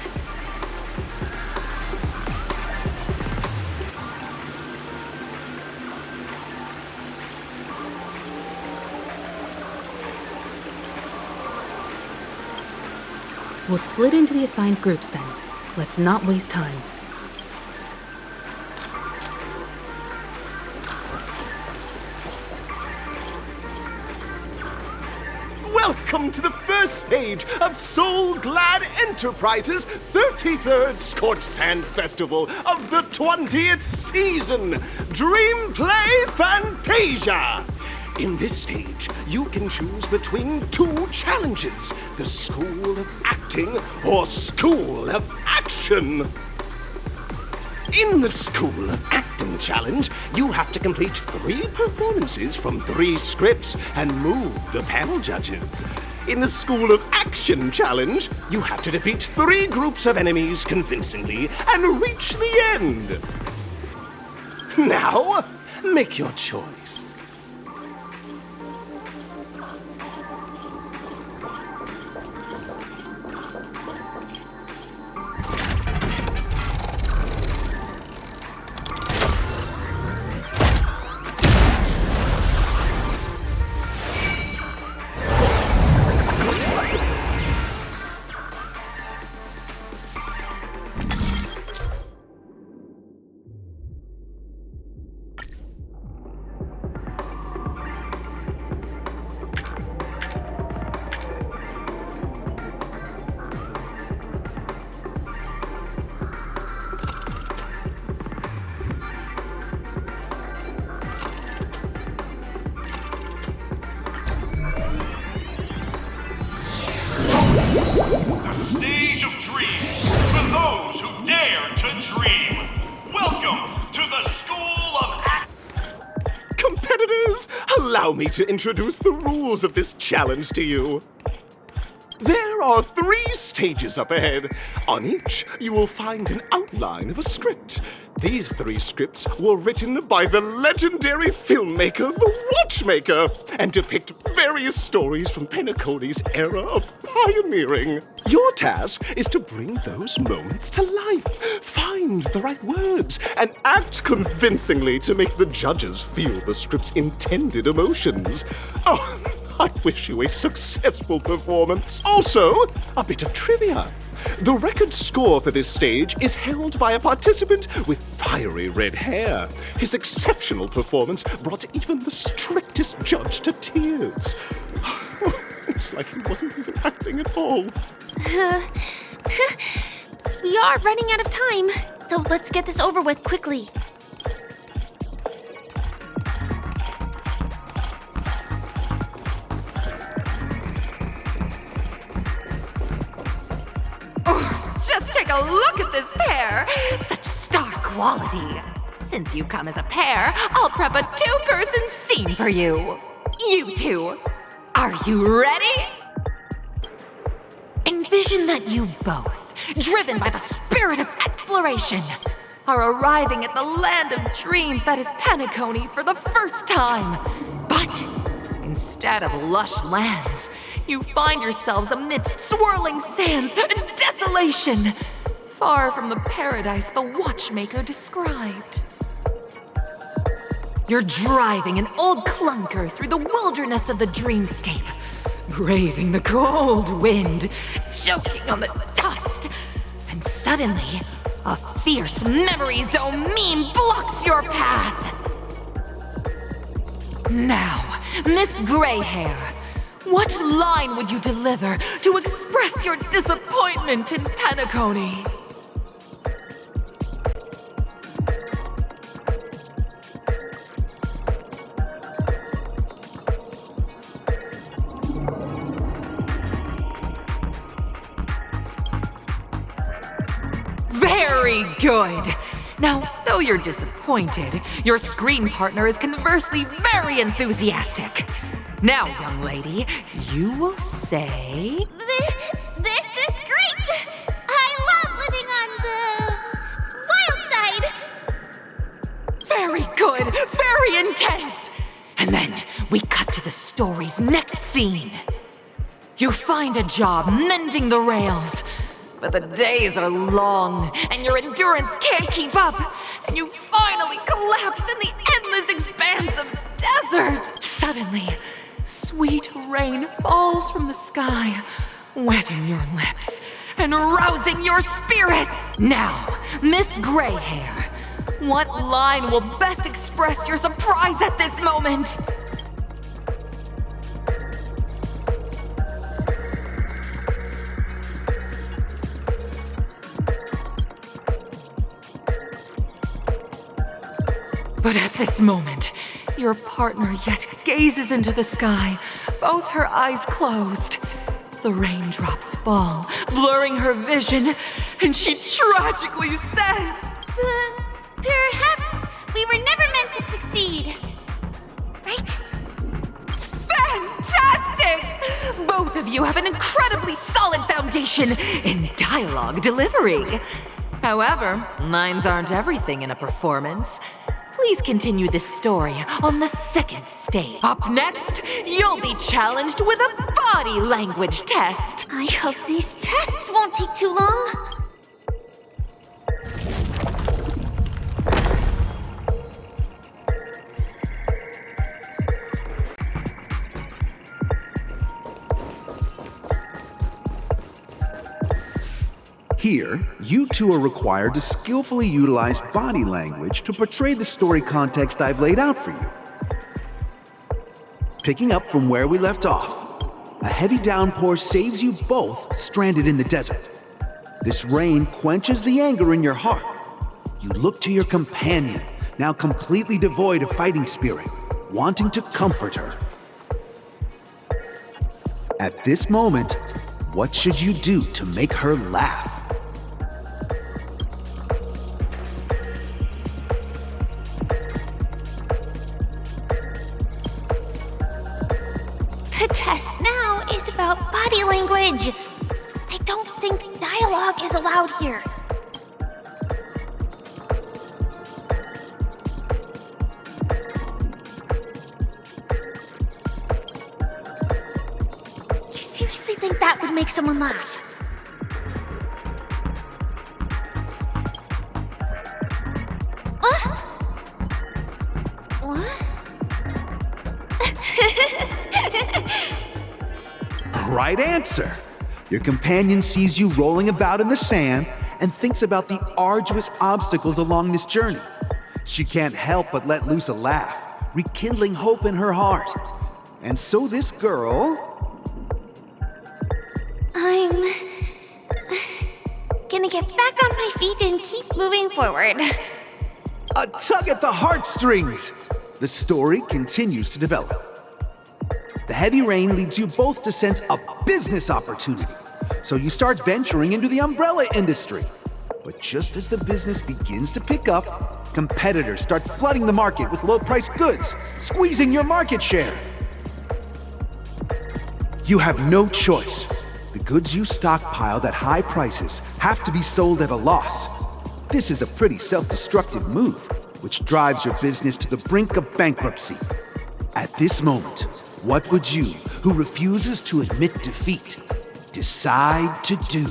We'll split into the assigned groups then. Let's not waste time. Welcome to the first stage of Soul Glad Enterprises' 33rd Scorched Sand Festival of the 20th season, Dreamplay Fantasia! In this stage, you can choose between 2 challenges, the School of Acting or School of Action. In the School of Acting challenge, you have to complete 3 performances from 3 scripts and move the panel judges. In the School of Action challenge, you have to defeat 3 groups of enemies convincingly and reach the end. Now, make your choice. The stage of dreams for those who dare to dream. Welcome to the School of Competitors, allow me to introduce the rules of this challenge to you. There are 3 stages up ahead. On each, you will find an outline of a script. These 3 scripts were written by the legendary filmmaker, the Watchmaker, and depict various stories from Penacony's era of pioneering. Your task is to bring those moments to life, find the right words, and act convincingly to make the judges feel the script's intended emotions. Oh, I wish you a successful performance. Also, a bit of trivia. The record score for this stage is held by a participant with fiery red hair. His exceptional performance brought even the strictest judge to tears. It's like he wasn't even acting at all. We are running out of time, so let's get this over with quickly. Just take a look at this pair! Such star quality! Since you come as a pair, I'll prep a 2-person scene for you! You 2, are you ready? Envision that you both, driven by the spirit of exploration, are arriving at the land of dreams that is Penacony for the first time. But instead of lush lands, you find yourselves amidst swirling sands and desolation, far from the paradise the Watchmaker described. You're driving an old clunker through the wilderness of the Dreamscape, braving the cold wind, choking on the dust, and suddenly, a fierce memory zone meme blocks your path. Now, Miss Greyhair, what line would you deliver to express your disappointment in Penacony? Very good! Now, though you're disappointed, your screen partner is conversely very enthusiastic. Now, young lady, you will say... This is great! I love living on the wild side! Very good! Very intense! And then we cut to the story's next scene. You find a job mending the rails, but the days are long, and your endurance can't keep up, and you finally collapse in the endless expanse of desert. Suddenly, sweet rain falls from the sky, wetting your lips and rousing your spirits. Now, Miss Greyhair, what line will best express your surprise at this moment? But at this moment, your partner yet gazes into the sky, both her eyes closed. The raindrops fall, blurring her vision, and she tragically says, Perhaps we were never meant to succeed. Right? Fantastic! Both of you have an incredibly solid foundation in dialogue delivery. However, lines aren't everything in a performance. Please continue this story on the second stage. Up next, you'll be challenged with a body language test. I hope these tests won't take too long. Here, you two are required to skillfully utilize body language to portray the story context I've laid out for you. Picking up from where we left off, a heavy downpour saves you both stranded in the desert. This rain quenches the anger in your heart. You look to your companion, now completely devoid of fighting spirit, wanting to comfort her. At this moment, what should you do to make her laugh? The test now is about body language. I don't think dialogue is allowed here. You seriously think that would make someone laugh? Right answer! Your companion sees you rolling about in the sand and thinks about the arduous obstacles along this journey. She can't help but let loose a laugh, rekindling hope in her heart. And so this girl... I'm gonna get back on my feet and keep moving forward. A tug at the heartstrings! The story continues to develop. The heavy rain leads you both to sense a business opportunity, so you start venturing into the umbrella industry. But just as the business begins to pick up, competitors start flooding the market with low-priced goods, squeezing your market share. You have no choice. The goods you stockpiled at high prices have to be sold at a loss. This is a pretty self-destructive move, which drives your business to the brink of bankruptcy. At this moment, what would you, who refuses to admit defeat, decide to do?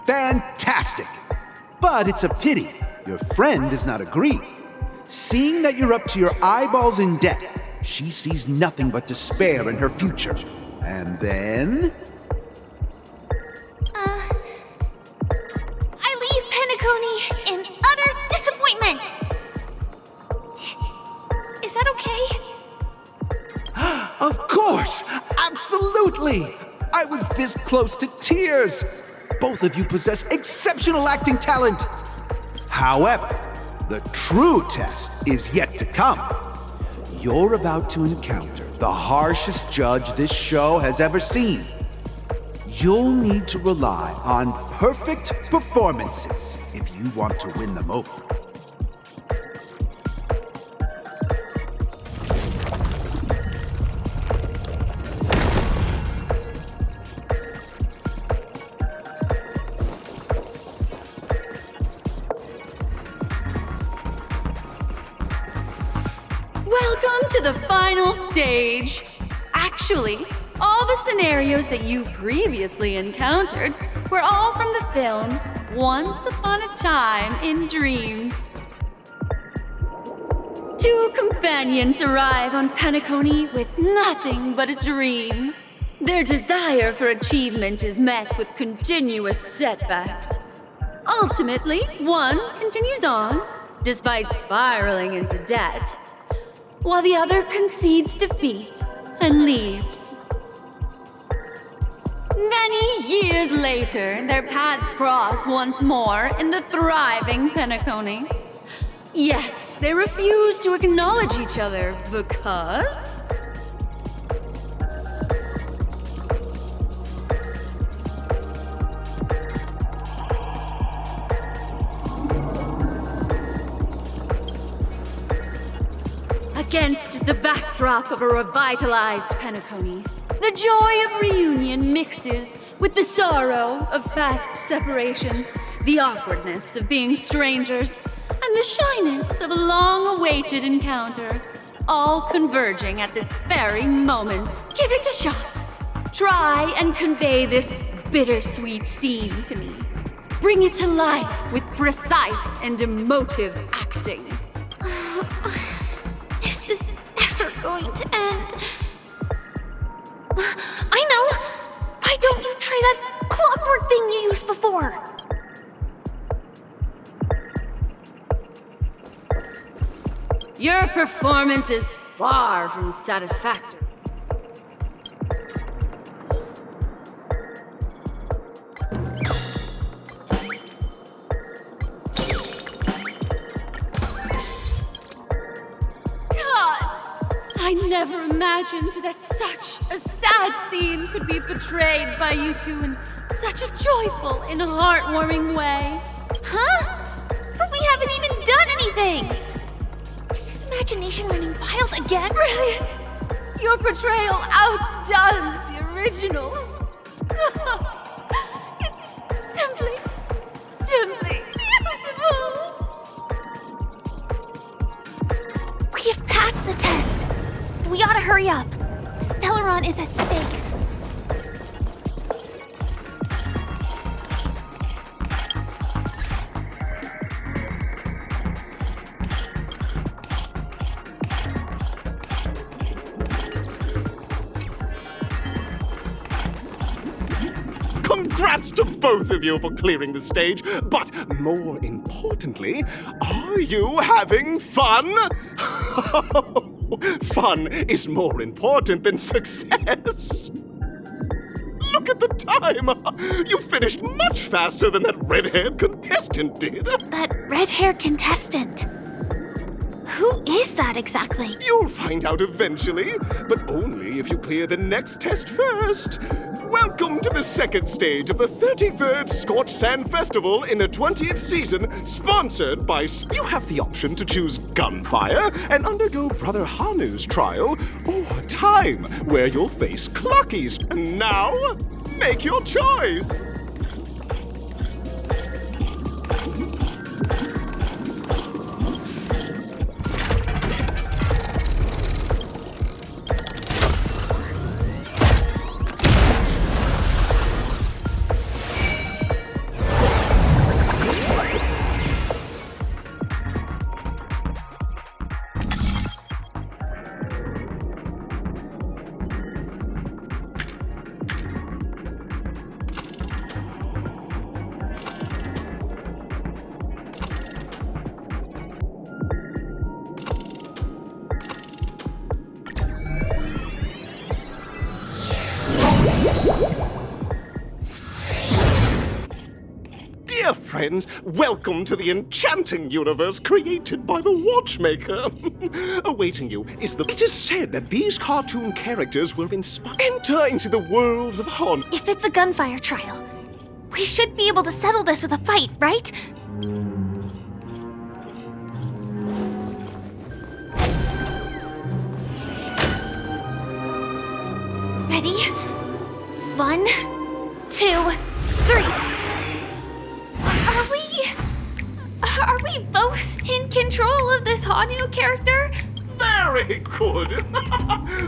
Fantastic! But it's a pity your friend does not agree. Seeing that you're up to your eyeballs in debt, she sees nothing but despair in her future. And then... I leave Penacony in utter disappointment. Is that okay? Of course! Absolutely! I was this close to tears! Both of you possess exceptional acting talent! However, the true test is yet to come. You're about to encounter the harshest judge this show has ever seen. You'll need to rely on perfect performances if you want to win them over. Welcome to the final stage. Actually, all the scenarios that you previously encountered were all from the film Once Upon a Time in Dreams. Two companions arrive on Penacony with nothing but a dream. Their desire for achievement is met with continuous setbacks. Ultimately, one continues on, despite spiraling into debt, while the other concedes defeat and leaves. Many years later, their paths cross once more in the thriving Penacony. Yet, they refuse to acknowledge each other because... Against the backdrop of a revitalized Penacony, the joy of reunion mixes with the sorrow of past separation, the awkwardness of being strangers, and the shyness of a long-awaited encounter, all converging at this very moment. Give it a shot. Try and convey this bittersweet scene to me. Bring it to life with precise and emotive acting. This is never going to end. I know! Why don't you try that clockwork thing you used before? Your performance is far from satisfactory. I never imagined that such a sad scene could be portrayed by you two in such a joyful and heartwarming way. Huh? But we haven't even done anything! Is his imagination running wild again? Brilliant! Your portrayal outdoes the original. It's simply beautiful! We have passed the test! We ought to hurry up. The Stellaron is at stake. Congrats to both of you for clearing the stage, but more importantly, are you having fun? Fun is more important than success. Look at the time! You finished much faster than that red-haired contestant did. That red-haired contestant? Who is that exactly? You'll find out eventually, but only if you clear the next test first. Welcome to the second stage of the 33rd Scorched Sand Festival in the 20th season, sponsored by... You have the option to choose gunfire and undergo Brother Hanu's trial, or time, where you'll face Cluckies. And now, make your choice. dear friends, welcome to the enchanting universe created by the Watchmaker. Awaiting you is the... It is said that these cartoon characters will enter into the world of Hon. If it's a gunfire trial, we should be able to settle this with a fight, right? Ready? 1, 2, 3. Are we both in control of this Hanu character? Very good!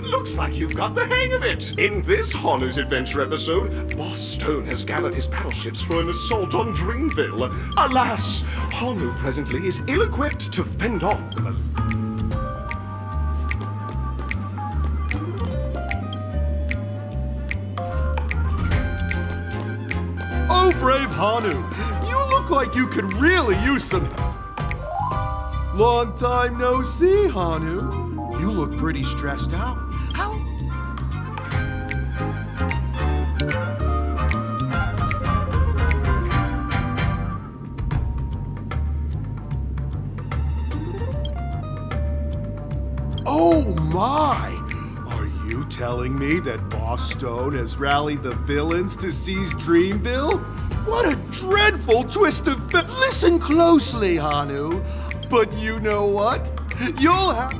Looks like you've got the hang of it! In this Hanu's Adventure episode, Boss Stone has gathered his battleships for an assault on Dreamville. Alas, Hanu presently is ill-equipped to fend off the... Oh, brave Hanu! You look like you could really use some... Long time no see, Hanu. You look pretty stressed out. How... Oh my! Are you telling me that Boss Stone has rallied the villains to seize Dreamville? What a dreadful twist of fate! Listen closely, Hanu. But you know what? You'll have...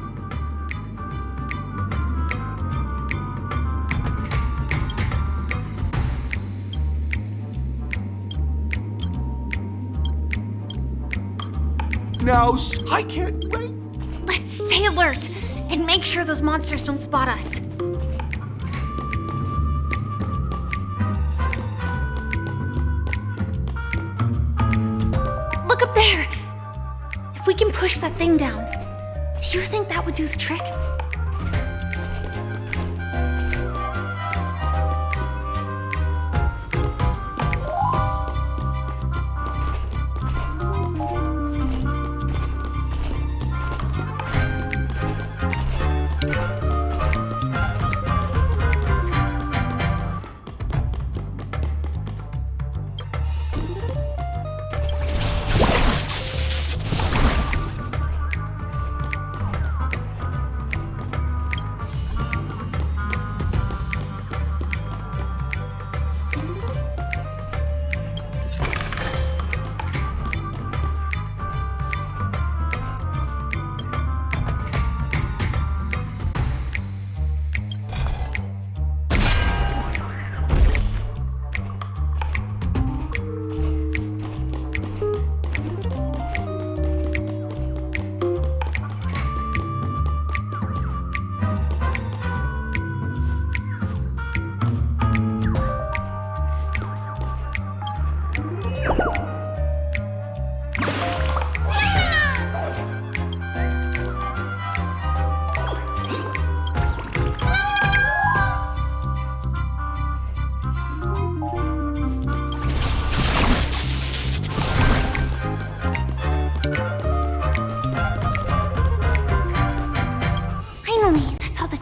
Now, I can't wait. Let's stay alert and make sure those monsters don't spot us. Look up there! If we can push that thing down, do you think that would do the trick?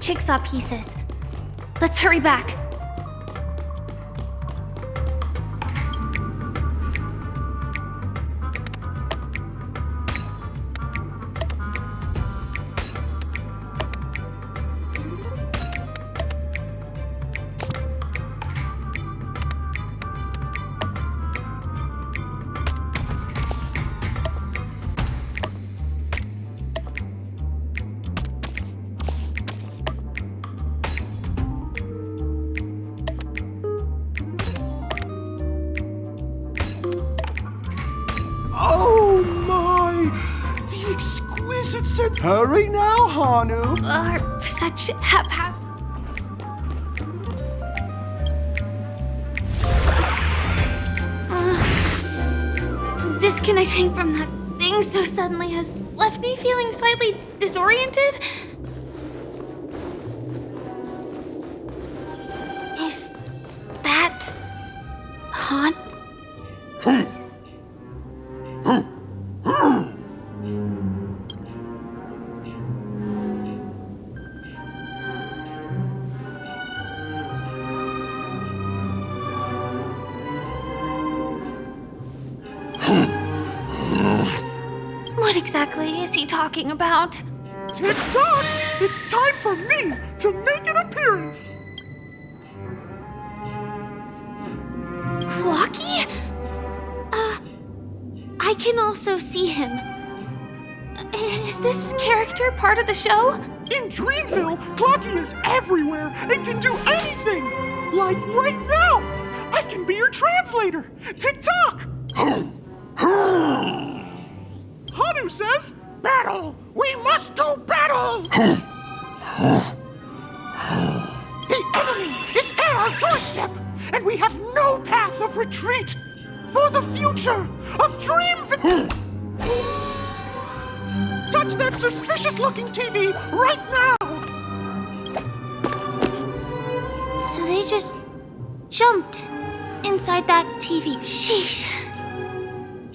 Jigsaw pieces. Let's hurry back. Hurry now, Hanu! Such haphazard. Disconnecting from that thing so suddenly has left me feeling slightly disoriented. Is that Han? What exactly is he talking about? Tick-tock! It's time for me to make an appearance! Clocky? I can also see him. Is this character part of the show? In Dreamville, Clocky is everywhere and can do anything! Like right now! I can be your translator! Tick-tock! Hanu says, battle! We must do battle! The enemy is at our doorstep, and we have no path of retreat for the future of Dreamville! Touch that suspicious-looking TV right now! So they just jumped inside that TV. Sheesh.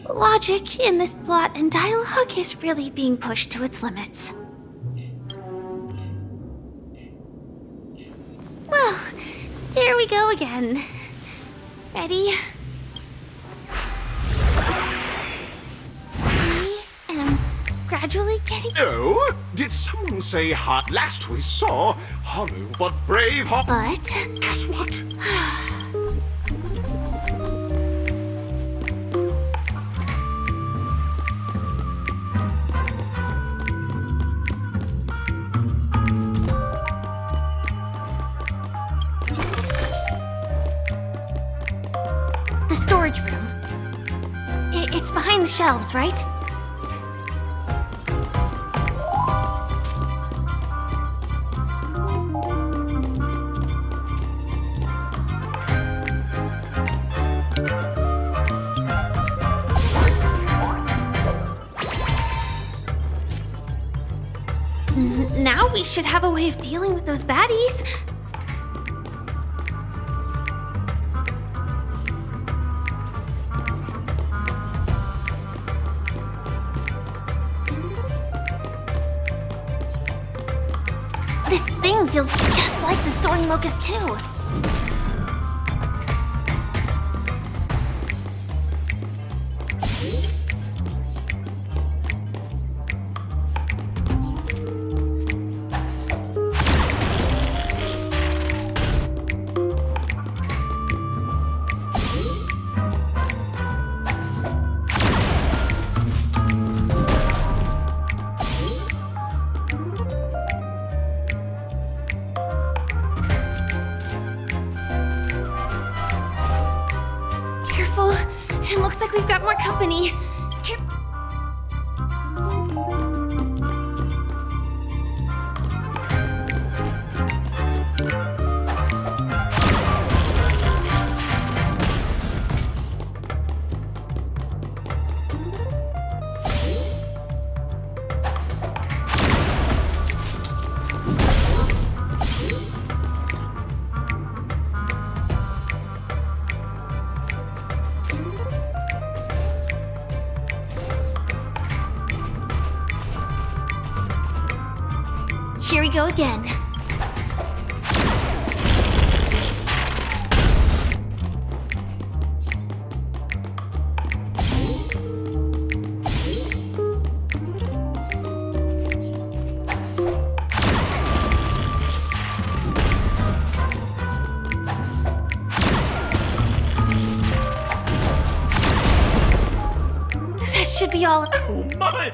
Logic in this plot and dialogue is really being pushed to its limits. Well, here we go again. Ready? I am gradually getting... Oh, did someone say hot? Last we saw, Hanu, but brave hot... But... Guess what? The storage room. It's behind the shelves, right? Now we should have a way of dealing with those baddies. This thing feels just like the soaring locust too. It looks like we've got more company. Here we go again. That should be all. Oh my!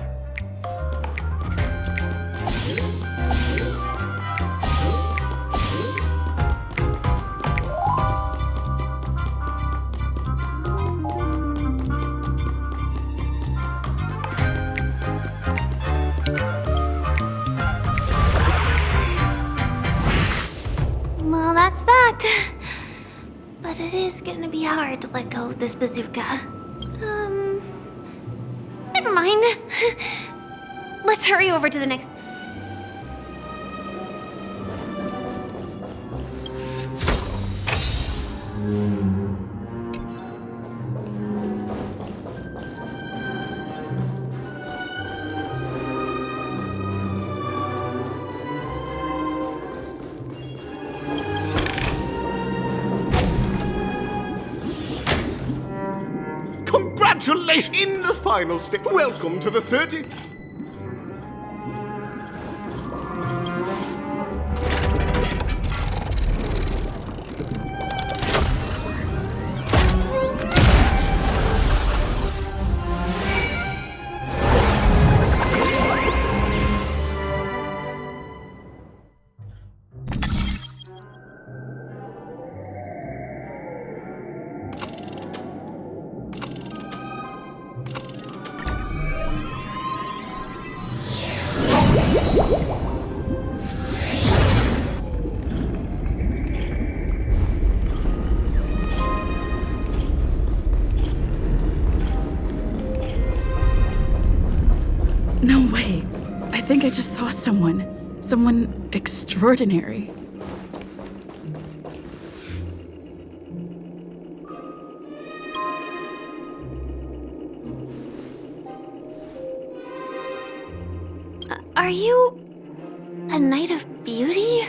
Well, that's that. But it is gonna be hard to let go of this bazooka. Never mind. Let's hurry over to the next... Congratulations! In the final stage, welcome to the 30th. No way. I think I just saw someone. Someone extraordinary. Are you a Knight of Beauty?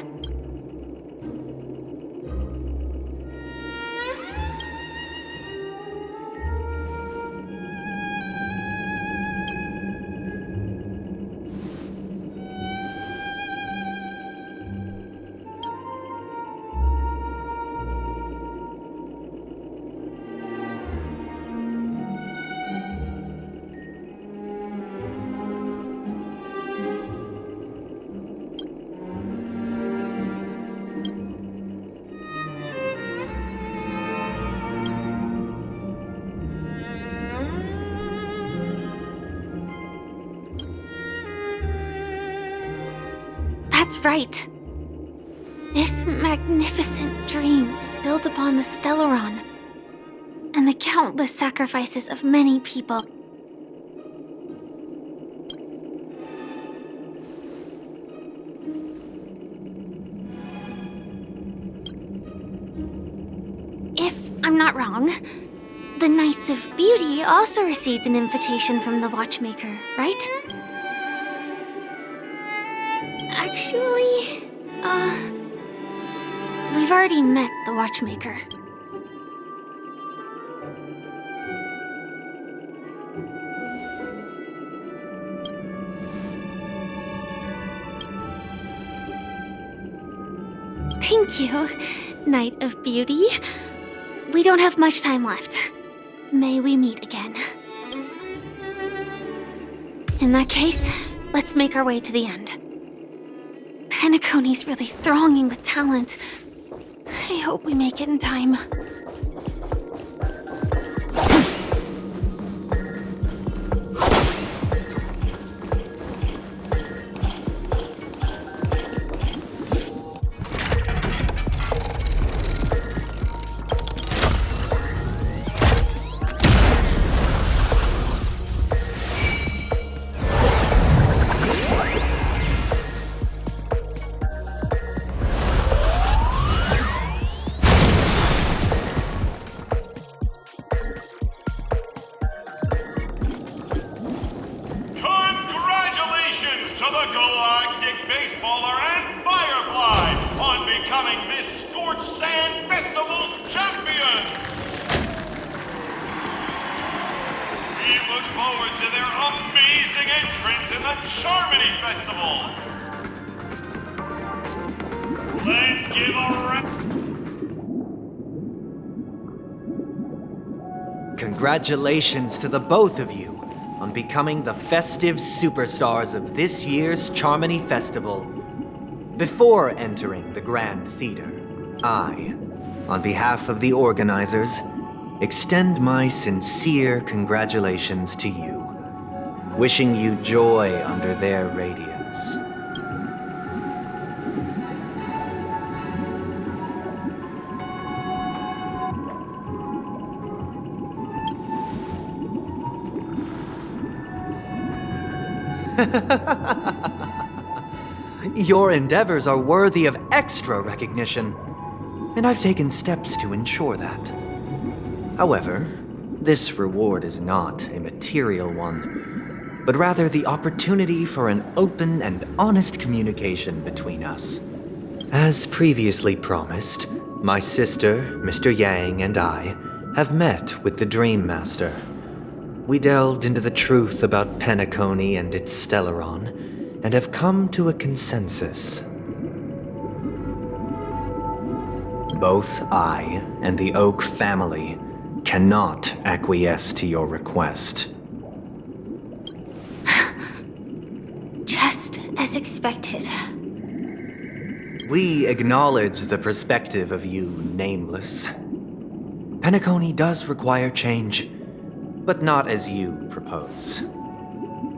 That's right. This magnificent dream is built upon the Stellaron and the countless sacrifices of many people. If I'm not wrong, the Knights of Beauty also received an invitation from the Watchmaker, right? Actually, we've already met the Watchmaker. Thank you, Knight of Beauty. We don't have much time left. May we meet again. In that case, let's make our way to the end. Penacony's really thronging with talent. I hope we make it in time. Congratulations to the Galactic Baseballer and Firefly on becoming this Scorched Sand Festival's champion! We look forward to their amazing entrance in the Charmony Festival! Let's give a round. Congratulations to the both of you on becoming the festive superstars of this year's Charmony Festival. Before entering the Grand Theater, I, on behalf of the organizers, extend my sincere congratulations to you, wishing you joy under their radiance. Your endeavors are worthy of extra recognition, and I've taken steps to ensure that. However, this reward is not a material one, but rather the opportunity for an open and honest communication between us. As previously promised, my sister, Mr. Yang, and I have met with the Dreammaster. we delved into the truth about Penacony and its Stellaron, and have come to a consensus. Both I and the Oak family cannot acquiesce to your request. Just as expected. We acknowledge the perspective of you, Nameless. Penacony does require change, but not as you propose.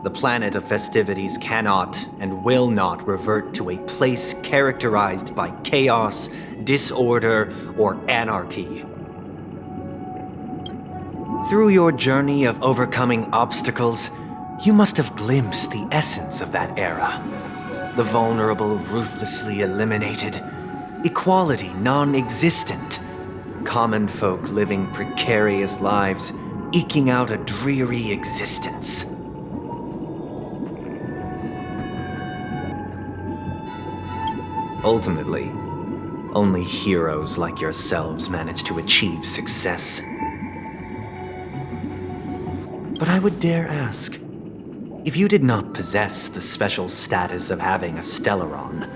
The planet of festivities cannot and will not revert to a place characterized by chaos, disorder, or anarchy. Through your journey of overcoming obstacles, you must have glimpsed the essence of that era. The vulnerable ruthlessly eliminated, equality non-existent, common folk living precarious lives, eking out a dreary existence. Ultimately, only heroes like yourselves manage to achieve success. But I would dare ask, if you did not possess the special status of having a Stellaron,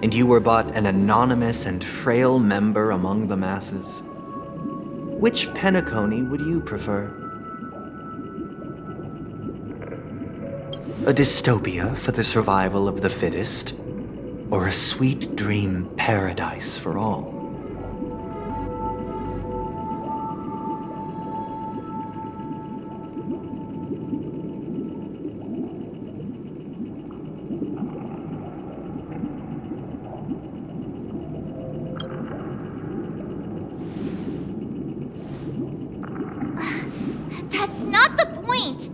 and you were but an anonymous and frail member among the masses, which Penacony would you prefer? A dystopia for the survival of the fittest, or a sweet dream paradise for all? That's not the point!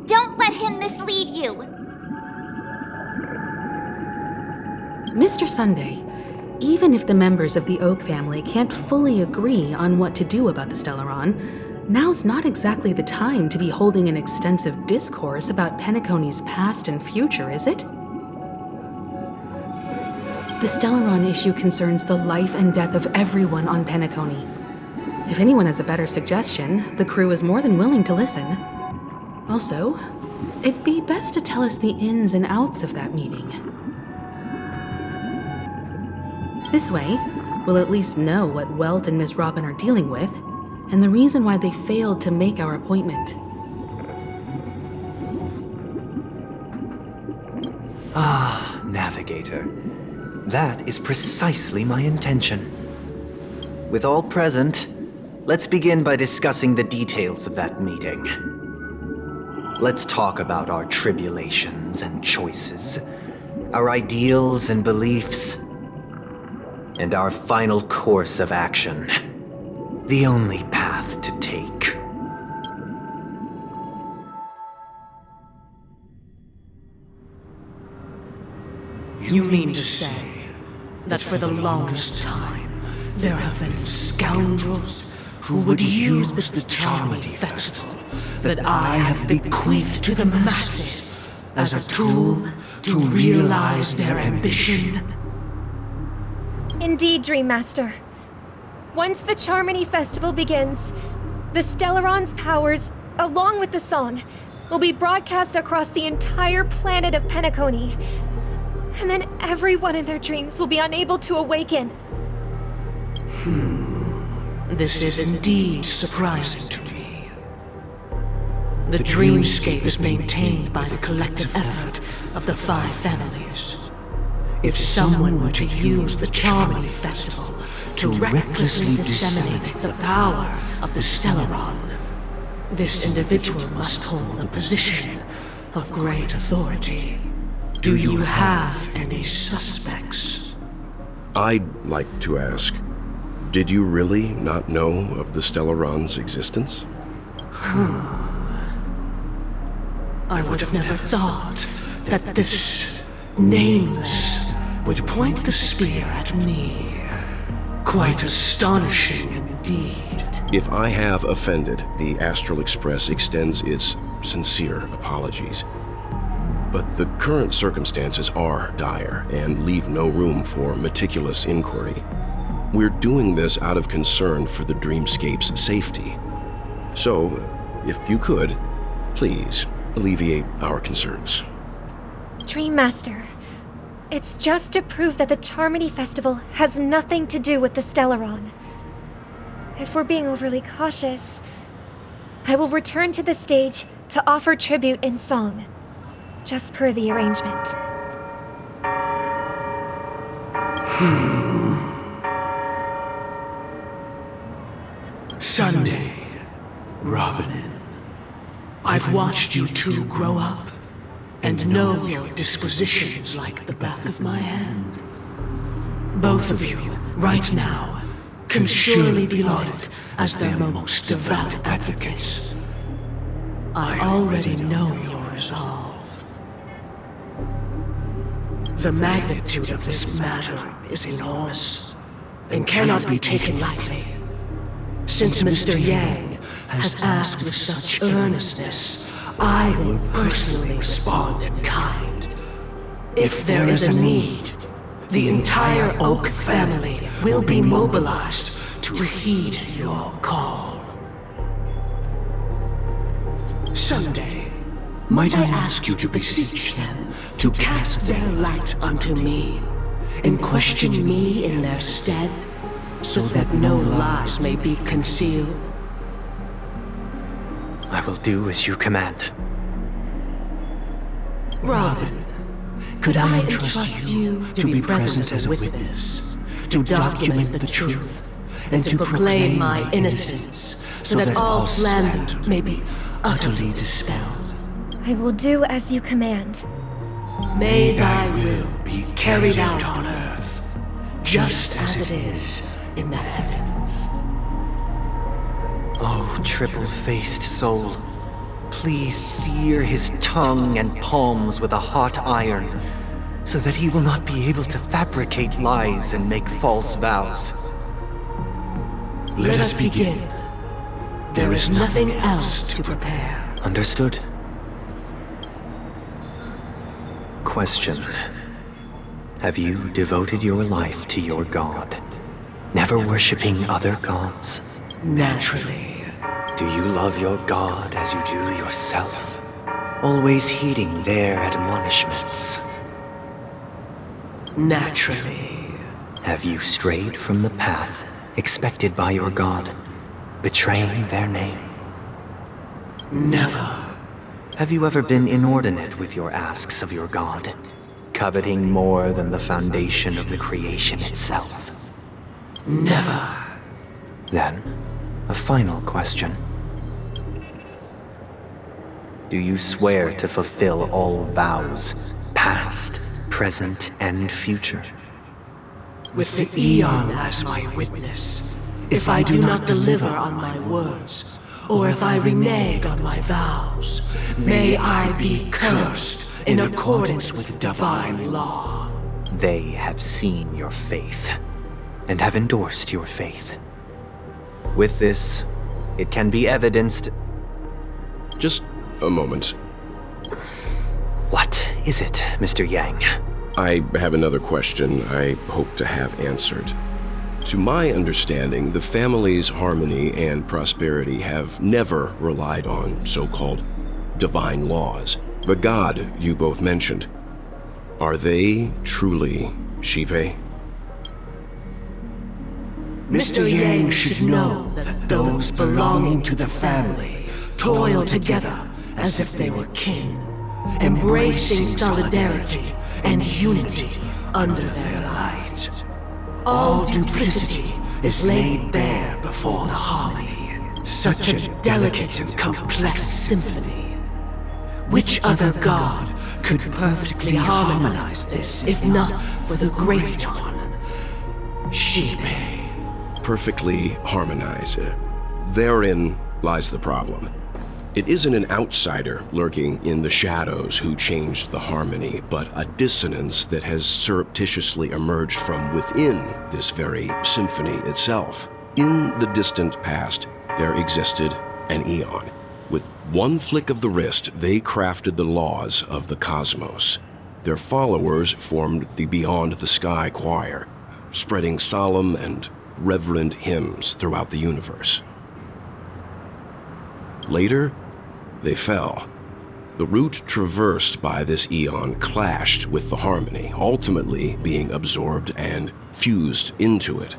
Don't let him mislead you! Mr. Sunday, even if the members of the Oak family can't fully agree on what to do about the Stellaron, now's not exactly the time to be holding an extensive discourse about Penacony's past and future, is it? The Stellaron issue concerns the life and death of everyone on Penacony. If anyone has a better suggestion, the crew is more than willing to listen. Also, it'd be best to tell us the ins and outs of that meeting. This way, we'll at least know what Welt and Miss Robin are dealing with, and the reason why they failed to make our appointment. Ah, Navigator. That is precisely my intention. With all present, let's begin by discussing the details of that meeting. Let's talk about our tribulations and choices, our ideals and beliefs, and our final course of action. The only path to take. You mean to say that for the longest time, there have been scoundrels who would use the Charming Festival that I have bequeathed to the masses as a tool to realize their ambition? Indeed, Dreammaster. Once the Charmony Festival begins, the Stellaron's powers, along with the song, will be broadcast across the entire planet of Penacony. And then everyone in their dreams will be unable to awaken. This is indeed surprising to me. The Dreamscape is maintained by the collective effort of the 5 families. If someone were to use the Charmony Festival to recklessly disseminate the power of the Stellaron, this individual must hold a position of great authority. Do you have any suspects? I'd like to ask, did you really not know of the Stellaron's existence? I would have never thought that this Nameless would point the spear at me. Quite astonishing indeed. If I have offended, the Astral Express extends its sincere apologies. But the current circumstances are dire and leave no room for meticulous inquiry. We're doing this out of concern for the Dreamscape's safety. So, if you could, Please, alleviate our concerns. Dreammaster, it's just to prove that the Charmony Festival has nothing to do with the Stellaron. If we're being overly cautious, I will return to the stage to offer tribute in song, just per the arrangement. Sunday, Robin. I've watched you two grow up and know your dispositions like the back of my hand. Both of you, right now, can surely be lauded as their most devout advocates. I already know your resolve. The magnitude of this matter is enormous and cannot be taken lightly. Since Mr. Yang has asked with such earnestness, I will personally respond in kind. If there is a need, the entire Oak family will be mobilized to heed your call. Sunday, might I ask you to beseech them to cast their light unto me, and question me in their stead, so that no lies may be concealed? I will do as you command. Robin, could I entrust you to be present as a witness, to document the truth, and to proclaim my innocence, so that all slander may be utterly dispelled? I will do as you command. May thy will be carried out on earth, just as it is in the heavens. Oh, triple-faced soul, please sear his tongue and palms with a hot iron, so that he will not be able to fabricate lies and make false vows. Let us begin. There is nothing else to prepare. Understood. Question. Have you devoted your life to your god, never worshipping other gods? Naturally. Do you love your god as you do yourself, always heeding their admonishments? Naturally. Have you strayed from the path expected by your god, betraying their name? Never. Have you ever been inordinate with your asks of your god, coveting more than the foundation of the creation itself? Never. Then, a final question. Do you swear to fulfill all vows, past, present, and future? With the Eon as my witness, if I do not deliver on my words, or if I renege on my vows, may I be cursed in accordance with divine law. They have seen your faith, and have endorsed your faith. With this, it can be evidenced... Just a moment. What is it, Mr. Yang? I have another question I hope to have answered. To my understanding, the family's harmony and prosperity have never relied on so-called divine laws. The god you both mentioned, are they truly Shipe? Mr. Yang should know that those belonging to the family toil together as if they were kin, embracing solidarity and unity under their light. All duplicity is laid bare before the harmony. Such a delicate and complex symphony. Which other god could perfectly harmonize this, if not for the great one, Shipe? Perfectly harmonize. Therein lies the problem. It isn't an outsider lurking in the shadows who changed the harmony, but a dissonance that has surreptitiously emerged from within this very symphony itself. In the distant past, there existed an Eon. With one flick of the wrist, they crafted the laws of the cosmos. Their followers formed the Beyond the Sky Choir, spreading solemn and reverent hymns throughout the universe. Later, they fell. The route traversed by this eon clashed with the harmony, ultimately being absorbed and fused into it.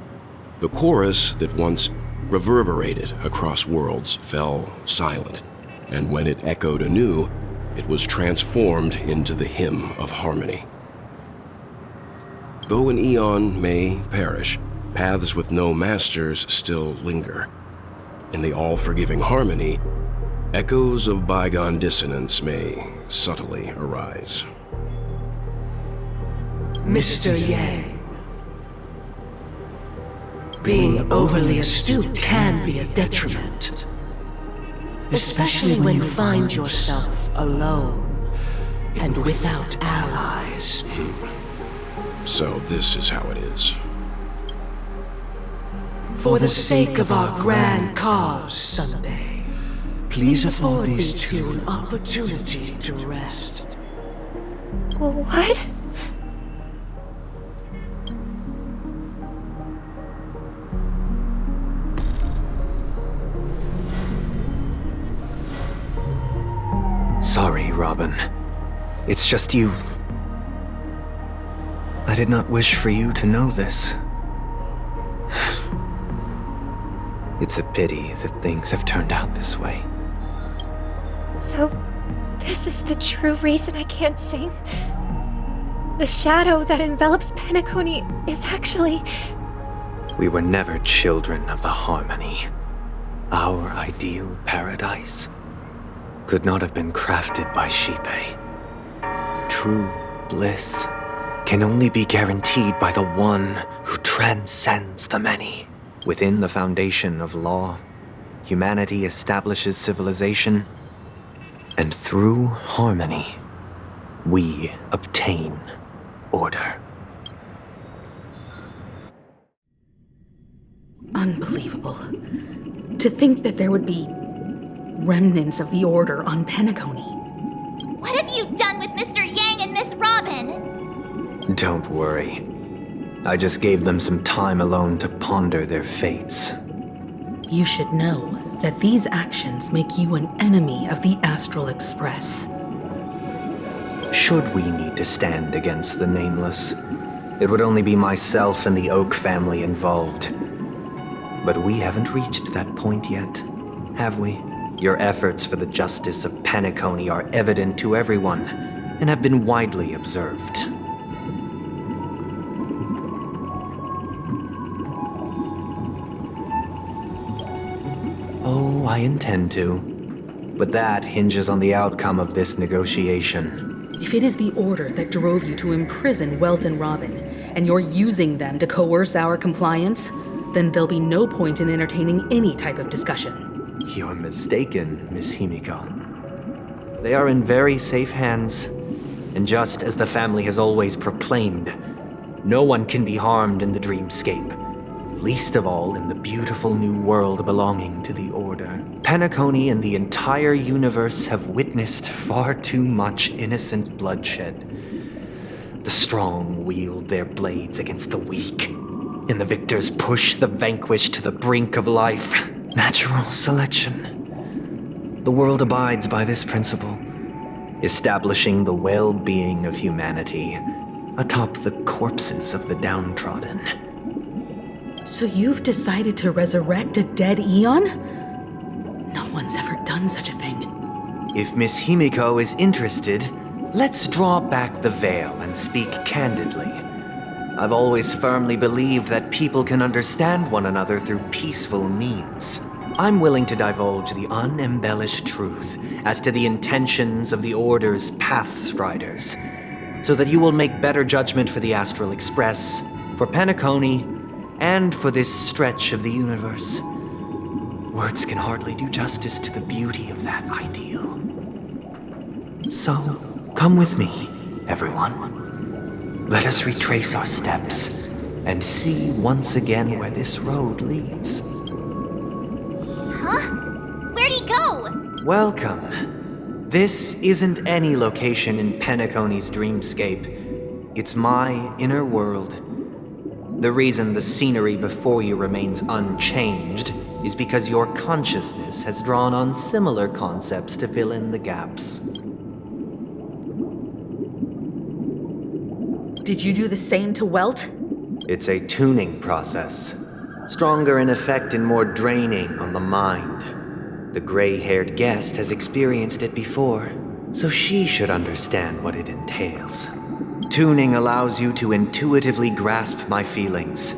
The chorus that once reverberated across worlds fell silent, and when it echoed anew, it was transformed into the hymn of harmony. Though an eon may perish, paths with no masters still linger. In the all-forgiving harmony, echoes of bygone dissonance may subtly arise. Mr. Yang. Being overly astute can be a detriment. Especially when you find yourself alone and without allies. So this is how it is. For the sake of our grand cause, Sunday, please afford these two an opportunity to rest. What? Sorry, Robin. It's just you. I did not wish for you to know this. It's a pity that things have turned out this way. So, this is the true reason I can't sing? The shadow that envelops Penacony is actually... We were never children of the harmony. Our ideal paradise could not have been crafted by Xipe. True bliss can only be guaranteed by the one who transcends the many. Within the foundation of law, humanity establishes civilization, and through harmony, we obtain order. Unbelievable. To think that there would be remnants of the Order on Penacony. What have you done with Mr. Yang and Miss Robin? Don't worry. I just gave them some time alone to ponder their fates. You should know that these actions make you an enemy of the Astral Express. Should we need to stand against the Nameless, it would only be myself and the Oak family involved. But we haven't reached that point yet, have we? Your efforts for the justice of Penacony are evident to everyone, and have been widely observed. Oh, I intend to. But that hinges on the outcome of this negotiation. If it is the Order that drove you to imprison Welt and Robin, and you're using them to coerce our compliance, then there'll be no point in entertaining any type of discussion. You're mistaken, Miss Himiko. They are in very safe hands, and just as the family has always proclaimed, no one can be harmed in the Dreamscape, least of all in the beautiful new world belonging to the Order. Penacony and the entire universe have witnessed far too much innocent bloodshed. The strong wield their blades against the weak, and the victors push the vanquished to the brink of life. Natural selection. The world abides by this principle, establishing the well-being of humanity atop the corpses of the downtrodden. So you've decided to resurrect a dead Eon? No one's ever done such a thing. If Miss Himiko is interested, let's draw back the veil and speak candidly. I've always firmly believed that people can understand one another through peaceful means. I'm willing to divulge the unembellished truth as to the intentions of the Order's Pathstriders, so that you will make better judgment for the Astral Express, for Penacony, and for this stretch of the universe. Words can hardly do justice to the beauty of that ideal. So, come with me, everyone. Let us retrace our steps and see once again where this road leads. Huh? Where'd he go? Welcome. This isn't any location in Penacony's Dreamscape. It's my inner world. The reason the scenery before you remains unchanged is because your consciousness has drawn on similar concepts to fill in the gaps. Did you do the same to Welt? It's a tuning process. Stronger in effect and more draining on the mind. The gray-haired guest has experienced it before, so she should understand what it entails. Tuning allows you to intuitively grasp my feelings,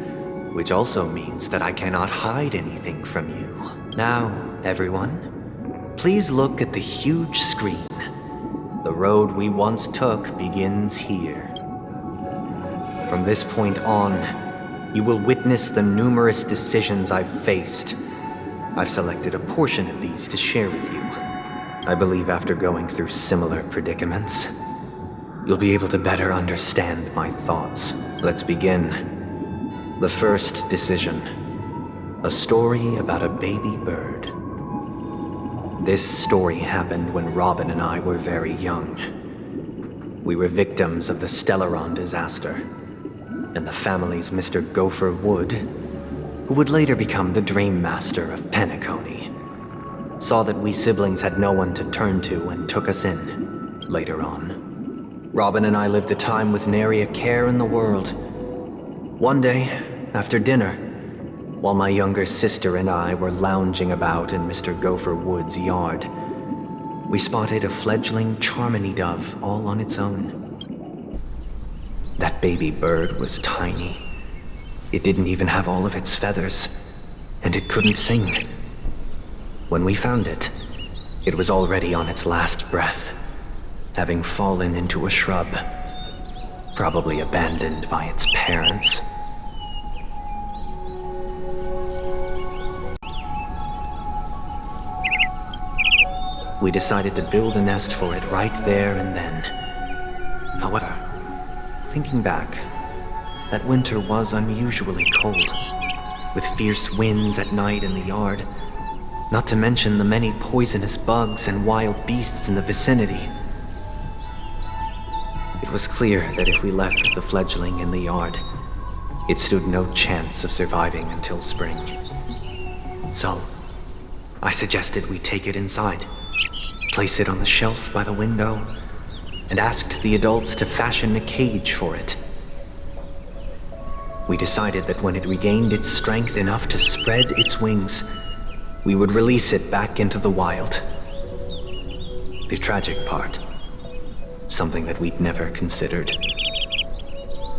which also means that I cannot hide anything from you. Now, everyone, please look at the huge screen. The road we once took begins here. From this point on, you will witness the numerous decisions I've faced. I've selected a portion of these to share with you. I believe after going through similar predicaments, you'll be able to better understand my thoughts. Let's begin. The first decision. A story about a baby bird. This story happened when Robin and I were very young. We were victims of the Stellaron disaster, and the family's Mr. Gopher Wood, who would later become the Dreammaster of Penacony, saw that we siblings had no one to turn to and took us in later on. Robin and I lived a time with nary a care in the world. One day, after dinner, while my younger sister and I were lounging about in Mr. Gopher Wood's yard, we spotted a fledgling charmony dove all on its own. That baby bird was tiny. It didn't even have all of its feathers, and it couldn't sing. When we found it, it was already on its last breath, having fallen into a shrub, probably abandoned by its parents. We decided to build a nest for it right there and then. However, thinking back, that winter was unusually cold, with fierce winds at night in the yard, not to mention the many poisonous bugs and wild beasts in the vicinity. It was clear that if we left the fledgling in the yard, it stood no chance of surviving until spring. So, I suggested we take it inside, place it on the shelf by the window, and asked the adults to fashion a cage for it. We decided that when it regained its strength enough to spread its wings, we would release it back into the wild. The tragic part, something that we'd never considered,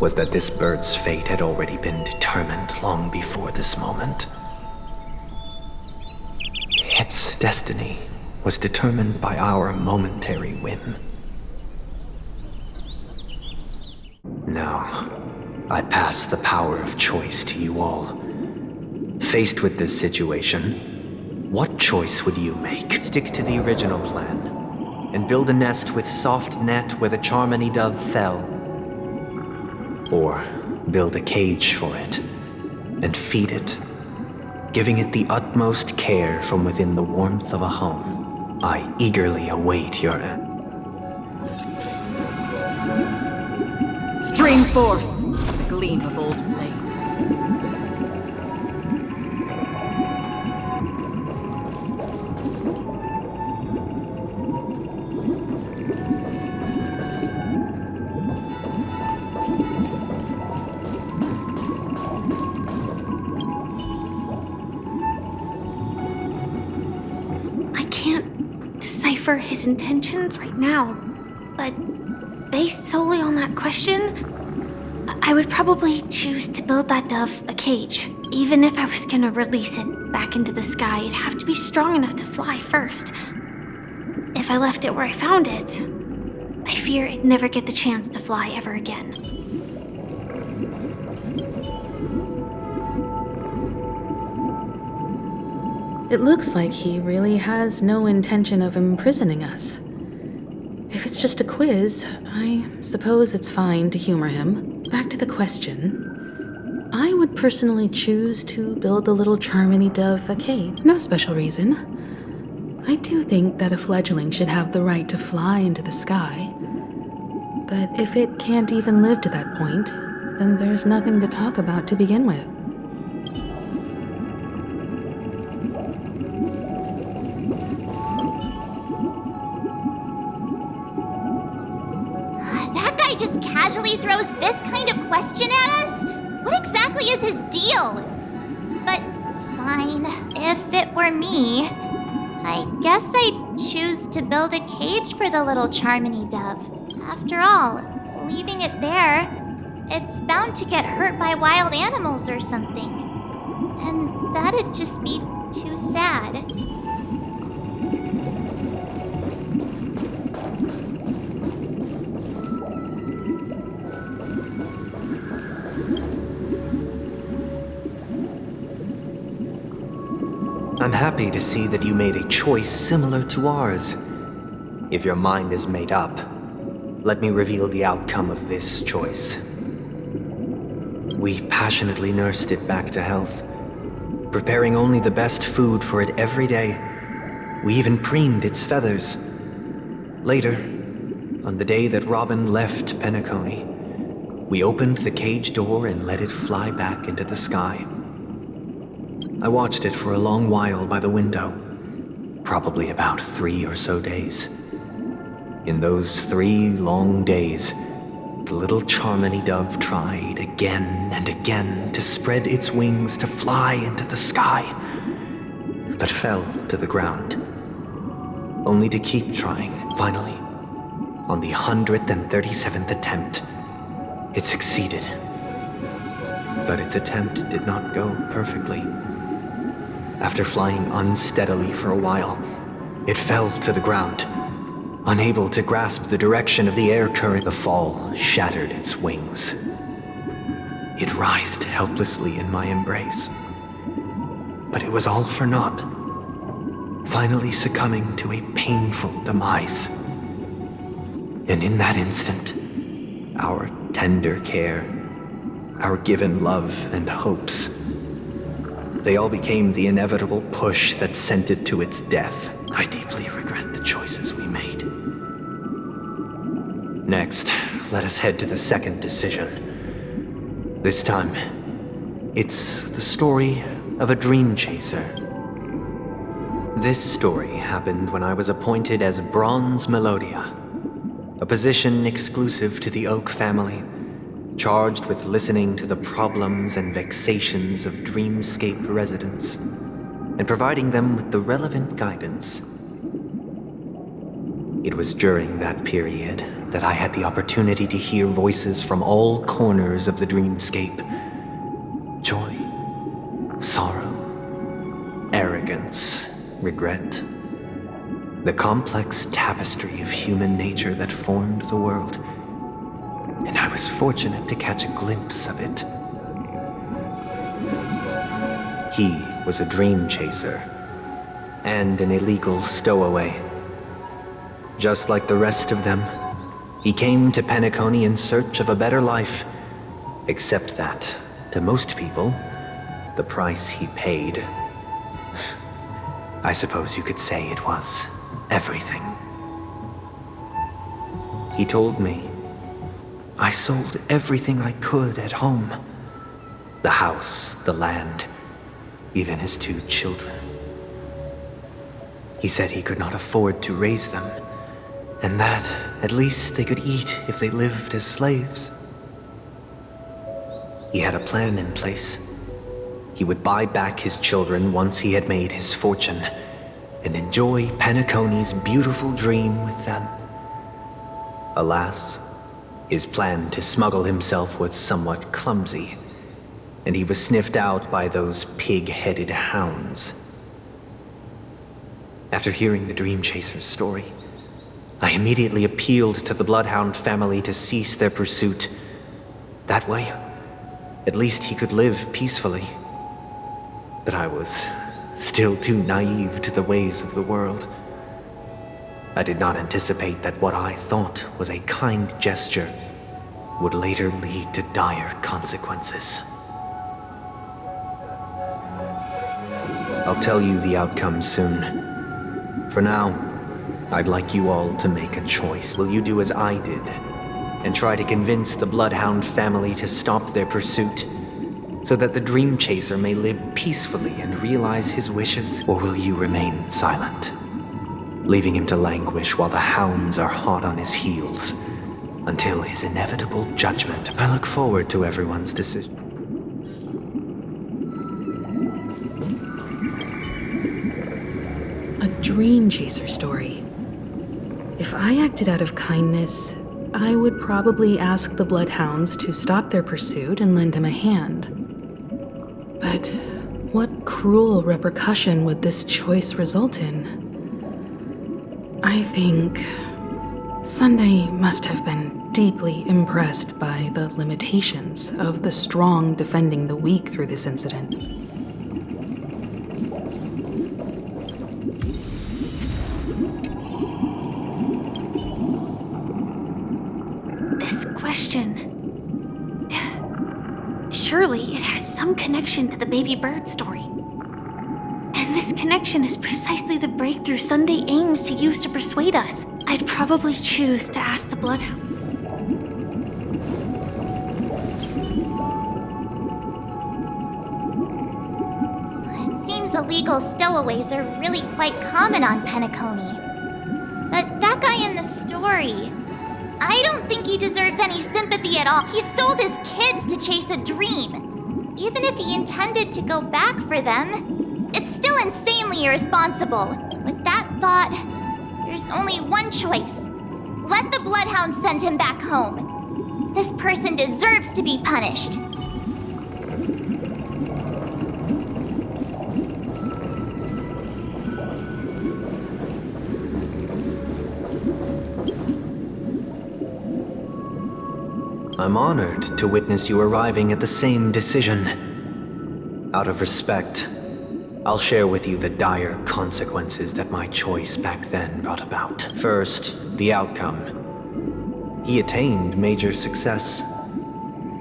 was that this bird's fate had already been determined long before this moment. Its destiny was determined by our momentary whim. Now, I pass the power of choice to you all. Faced with this situation, what choice would you make? Stick to the original plan, and build a nest with soft net where the charmony dove fell. Or build a cage for it, and feed it, giving it the utmost care from within the warmth of a home. I eagerly await your answer. Stream forth the gleam of old blades. I can't decipher his intentions right now, but based solely on that question, I would probably choose to build that dove a cage. Even if I was gonna release it back into the sky, it'd have to be strong enough to fly first. If I left it where I found it, I fear it'd never get the chance to fly ever again. It looks like he really has no intention of imprisoning us. If it's just a quiz, I suppose it's fine to humor him. Back to the question. I would personally choose to build the little charmony dove a cage. No special reason. I do think that a fledgling should have the right to fly into the sky. But if it can't even live to that point, then there's nothing to talk about to begin with. guy just casually throws this kind of question at us? What exactly is his deal? But fine, if it were me, I guess I'd choose to build a cage for the little Charmony dove. After all, leaving it there, it's bound to get hurt by wild animals or something. And that'd just be too sad. I'm happy to see that you made a choice similar to ours. If your mind is made up, let me reveal the outcome of this choice. We passionately nursed it back to health, preparing only the best food for it every day. We even preened its feathers. Later, on the day that Robin left Penacony, we opened the cage door and let it fly back into the sky. I watched it for a long while by the window, probably about 3 or so days. In those 3 long days, the little Charmony dove tried again and again to spread its wings to fly into the sky, but fell to the ground, only to keep trying. Finally, on the 137th attempt, it succeeded. But its attempt did not go perfectly. After flying unsteadily for a while, it fell to the ground. Unable to grasp the direction of the air current, the fall shattered its wings. It writhed helplessly in my embrace. But it was all for naught, finally succumbing to a painful demise. And in that instant, our tender care, our given love and hopes, they all became the inevitable push that sent it to its death. I deeply regret the choices we made. Next, let us head to the second decision. This time, it's the story of a Dreamchaser. This story happened when I was appointed as Bronze Melodia, a position exclusive to the Oak family, charged with listening to the problems and vexations of Dreamscape residents, and providing them with the relevant guidance. It was during that period that I had the opportunity to hear voices from all corners of the Dreamscape. Joy, sorrow, arrogance, regret. The complex tapestry of human nature that formed the world. And I was fortunate to catch a glimpse of it. He was a Dreamchaser, and an illegal stowaway. Just like the rest of them, he came to Penacony in search of a better life, except that, to most people, the price he paid, I suppose you could say it was everything. He told me, I sold everything I could at home. The house, the land, even his 2 children. He said he could not afford to raise them, and that at least they could eat if they lived as slaves. He had a plan in place. He would buy back his children once he had made his fortune, and enjoy Penacony's beautiful dream with them. Alas, his plan to smuggle himself was somewhat clumsy, and he was sniffed out by those pig-headed hounds. After hearing the Dreamchaser's story, I immediately appealed to the Bloodhound family to cease their pursuit. That way, at least he could live peacefully. But I was still too naive to the ways of the world. I did not anticipate that what I thought was a kind gesture would later lead to dire consequences. I'll tell you the outcome soon. For now, I'd like you all to make a choice. Will you do as I did, and try to convince the Bloodhound family to stop their pursuit, so that the Dreamchaser may live peacefully and realize his wishes? Or will you remain silent, leaving him to languish while the hounds are hot on his heels, until his inevitable judgment. I look forward to everyone's decision. A Dreamchaser story. If I acted out of kindness, I would probably ask the Bloodhounds to stop their pursuit and lend him a hand. But what cruel repercussion would this choice result in? I think Sunday must have been deeply impressed by the limitations of the strong defending the weak through this incident. This question... Surely it has some connection to the baby bird story. And this connection is precisely the breakthrough Sunday aims to use to persuade us. I'd probably choose to ask the Bloodhound. It seems illegal stowaways are really quite common on Penacony. But that guy in the story, I don't think he deserves any sympathy at all. He sold his kids to chase a dream. Even if he intended to go back for them, it's still insanely irresponsible. With that thought, there's only one choice. Let the Bloodhound send him back home. This person deserves to be punished. I'm honored to witness you arriving at the same decision. Out of respect, I'll share with you the dire consequences that my choice back then brought about. First, the outcome. He attained major success.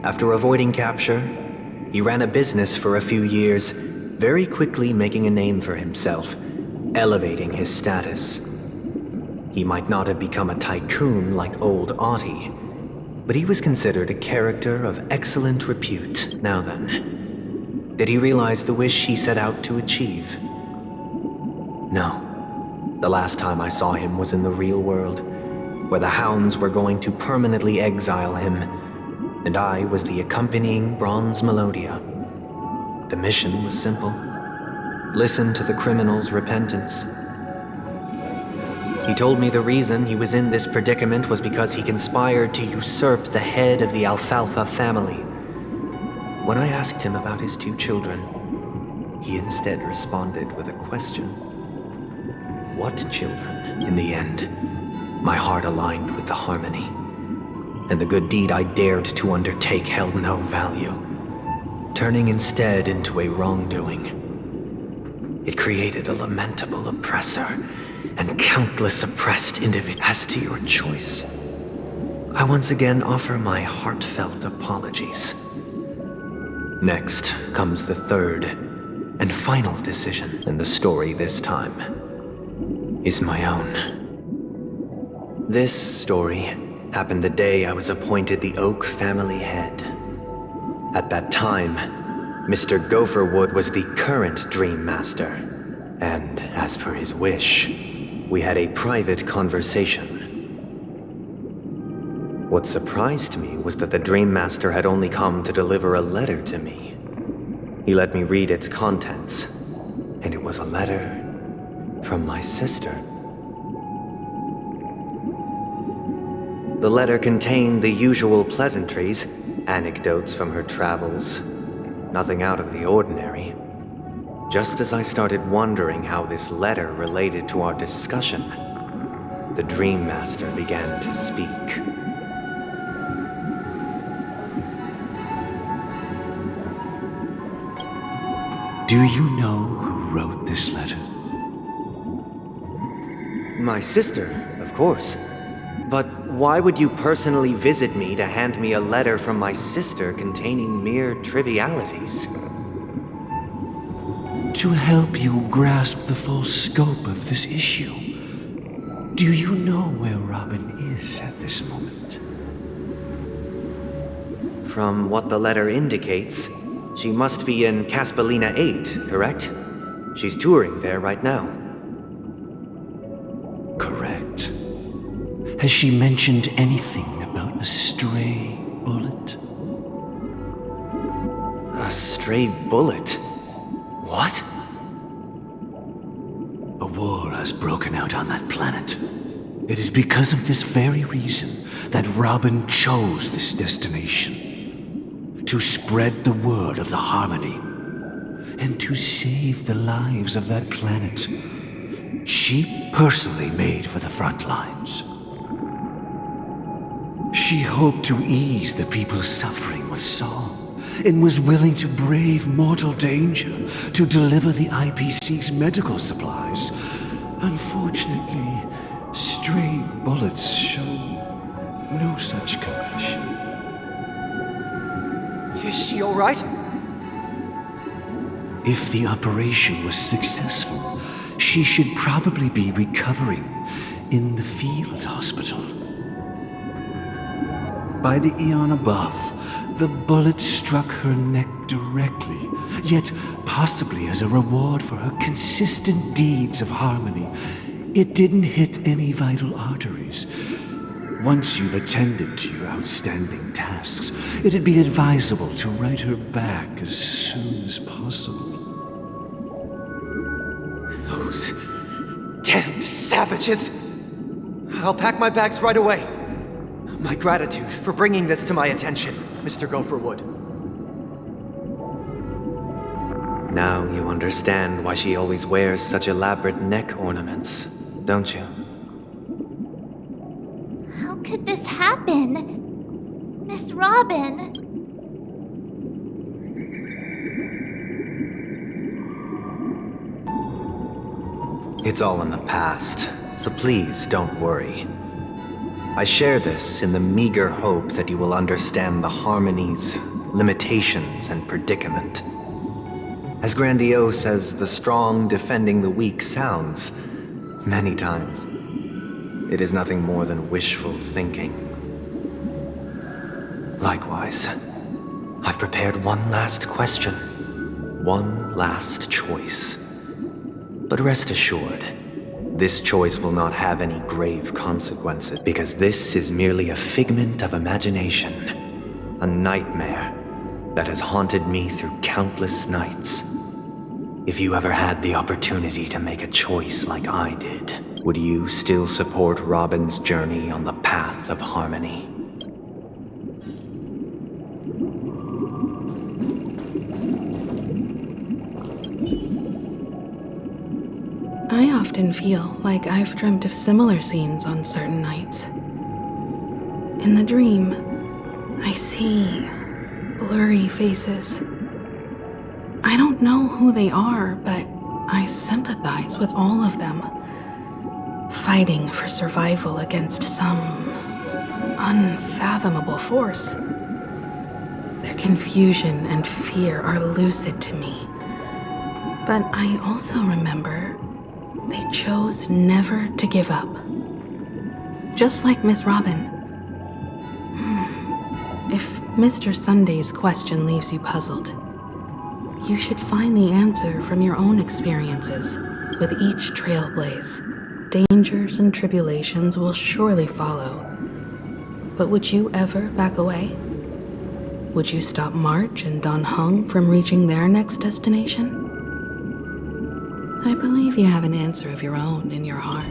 After avoiding capture, he ran a business for a few years, very quickly making a name for himself, elevating his status. He might not have become a tycoon like old Audie, but he was considered a character of excellent repute. Now then, did he realize the wish he set out to achieve? No. The last time I saw him was in the real world, where the Hounds were going to permanently exile him, and I was the accompanying bronze melodia. The mission was simple. Listen to the criminal's repentance. He told me the reason he was in this predicament was because he conspired to usurp the head of the Alfalfa family. When I asked him about his 2 children, he instead responded with a question. What children? In the end, my heart aligned with the harmony, and the good deed I dared to undertake held no value, turning instead into a wrongdoing. It created a lamentable oppressor and countless oppressed individuals. As to your choice, I once again offer my heartfelt apologies. Next comes the third and final decision, and the story this time is my own. This story happened the day I was appointed the Oak family head. At that time, Mr. Gopherwood was the current Dreammaster, and as per his wish, we had a private conversation. What surprised me was that the Dreammaster had only come to deliver a letter to me. He let me read its contents, and it was a letter from my sister. The letter contained the usual pleasantries, anecdotes from her travels, nothing out of the ordinary. Just as I started wondering how this letter related to our discussion, the Dreammaster began to speak. Do you know who wrote this letter? My sister, of course. But why would you personally visit me to hand me a letter from my sister containing mere trivialities? To help you grasp the full scope of this issue. Do you know where Robin is at this moment? From what the letter indicates, she must be in Caspelina 8, correct? She's touring there right now. Correct. Has she mentioned anything about a stray bullet. A stray bullet? What? A war has broken out on that planet. It is because of this very reason that Robin chose this destination. To spread the word of the harmony. And to save the lives of that planet. She personally made for the front lines. She hoped to ease the people's suffering with song, and was willing to brave mortal danger to deliver the IPC's medical supplies. Unfortunately, stray bullets show no such compassion. Is she all right? If the operation was successful, she should probably be recovering in the field hospital. By the eon above, the bullet struck her neck directly, yet possibly as a reward for her consistent deeds of harmony, it didn't hit any vital arteries. Once you've attended to your outstanding tasks, it'd be advisable to write her back as soon as possible. Those damned savages! I'll pack my bags right away. My gratitude for bringing this to my attention, Mr. Gopherwood. Now you understand why she always wears such elaborate neck ornaments, don't you? How could this happen? Miss Robin? It's all in the past, so please don't worry. I share this in the meager hope that you will understand the harmony's limitations and predicament. As grandiose as the strong defending the weak sounds, many times, it is nothing more than wishful thinking. Likewise, I've prepared one last question, one last choice. But rest assured, this choice will not have any grave consequences, because this is merely a figment of imagination, a nightmare that has haunted me through countless nights. If you ever had the opportunity to make a choice like I did, would you still support Robin's journey on the path of harmony? I often feel like I've dreamt of similar scenes on certain nights. In the dream, I see blurry faces. I don't know who they are, but I sympathize with all of them, fighting for survival against some unfathomable force. Their confusion and fear are lucid to me, but I also remember they chose never to give up. Just like Miss Robin. If Mr. Sunday's question leaves you puzzled, you should find the answer from your own experiences with each Trailblaze. Dangers and tribulations will surely follow. But would you ever back away? Would you stop March and Don Hung from reaching their next destination? I believe you have an answer of your own in your heart.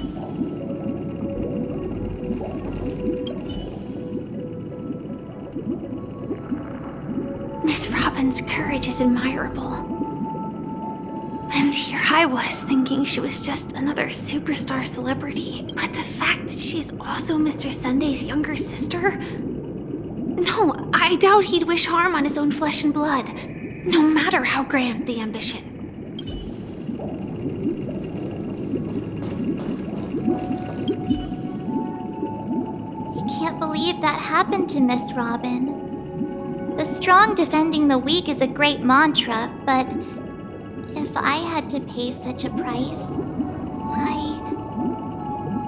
Miss Robin's courage is admirable. And here I was thinking she was just another superstar celebrity. But the fact that she's also Mr. Sunday's younger sister? No, I doubt he'd wish harm on his own flesh and blood, no matter how grand the ambition. Can't believe that happened to Miss Robin. The strong defending the weak is a great mantra, but if I had to pay such a price,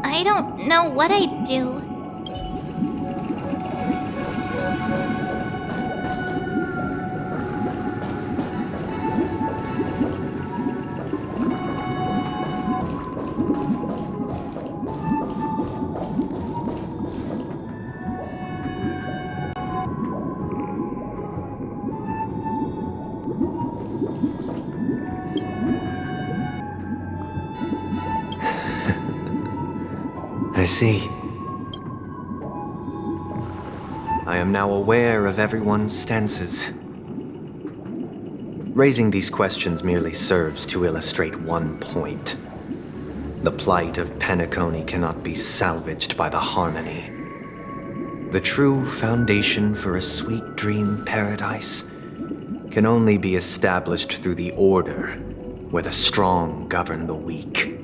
I don't know what I'd do. I see. I am now aware of everyone's stances. Raising these questions merely serves to illustrate one point. The plight of Penacony cannot be salvaged by the harmony. The true foundation for a sweet dream paradise can only be established through the order where the strong govern the weak.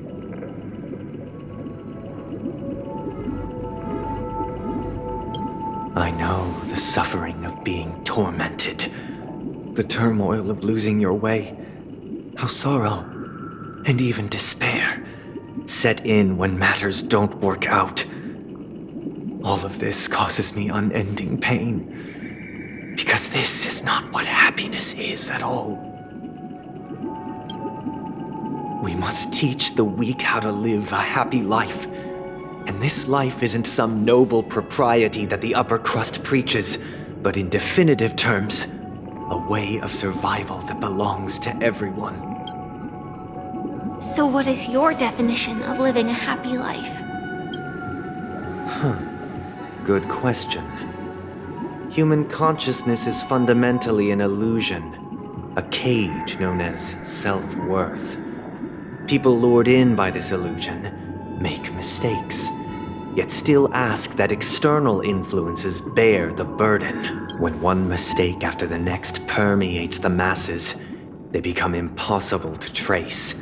I know the suffering of being tormented, the turmoil of losing your way, how sorrow and even despair set in when matters don't work out. All of this causes me unending pain, because this is not what happiness is at all. We must teach the weak how to live a happy life. And this life isn't some noble propriety that the upper crust preaches, but in definitive terms, a way of survival that belongs to everyone. So what is your definition of living a happy life? Good question. Human consciousness is fundamentally an illusion, a cage known as self-worth. People lured in by this illusion make mistakes, yet still ask that external influences bear the burden. When one mistake after the next permeates the masses, they become impossible to trace.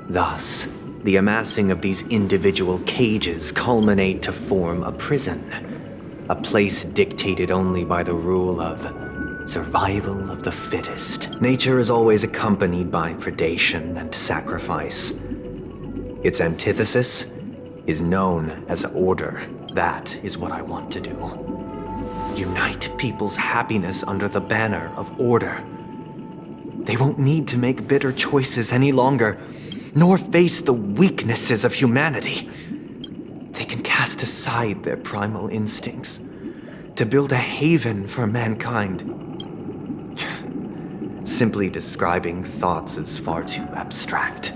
Thus, the amassing of these individual cages culminate to form a prison, a place dictated only by the rule of survival of the fittest. Nature is always accompanied by predation and sacrifice. Its antithesis is known as order. That is what I want to do. Unite people's happiness under the banner of order. They won't need to make bitter choices any longer, nor face the weaknesses of humanity. They can cast aside their primal instincts to build a haven for mankind. Simply describing thoughts is far too abstract,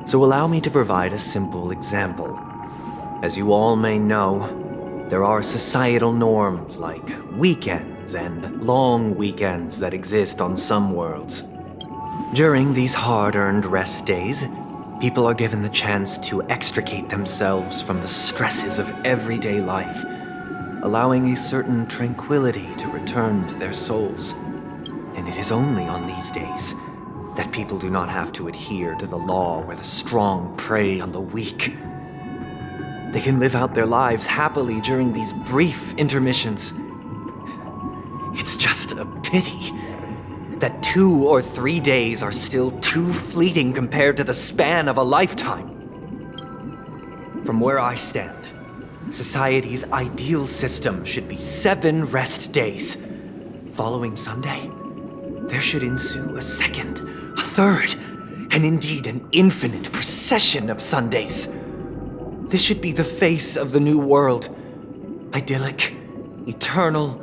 so allow me to provide a simple example. As you all may know, there are societal norms like weekends and long weekends that exist on some worlds. During these hard-earned rest days, people are given the chance to extricate themselves from the stresses of everyday life, allowing a certain tranquility to return to their souls. And it is only on these days that people do not have to adhere to the law where the strong prey on the weak. They can live out their lives happily during these brief intermissions. It's just a pity that 2 or 3 days are still too fleeting compared to the span of a lifetime. From where I stand, society's ideal system should be 7 rest days. Following Sunday, there should ensue a second, a third, and indeed an infinite procession of Sundays. This should be the face of the new world. Idyllic, eternal,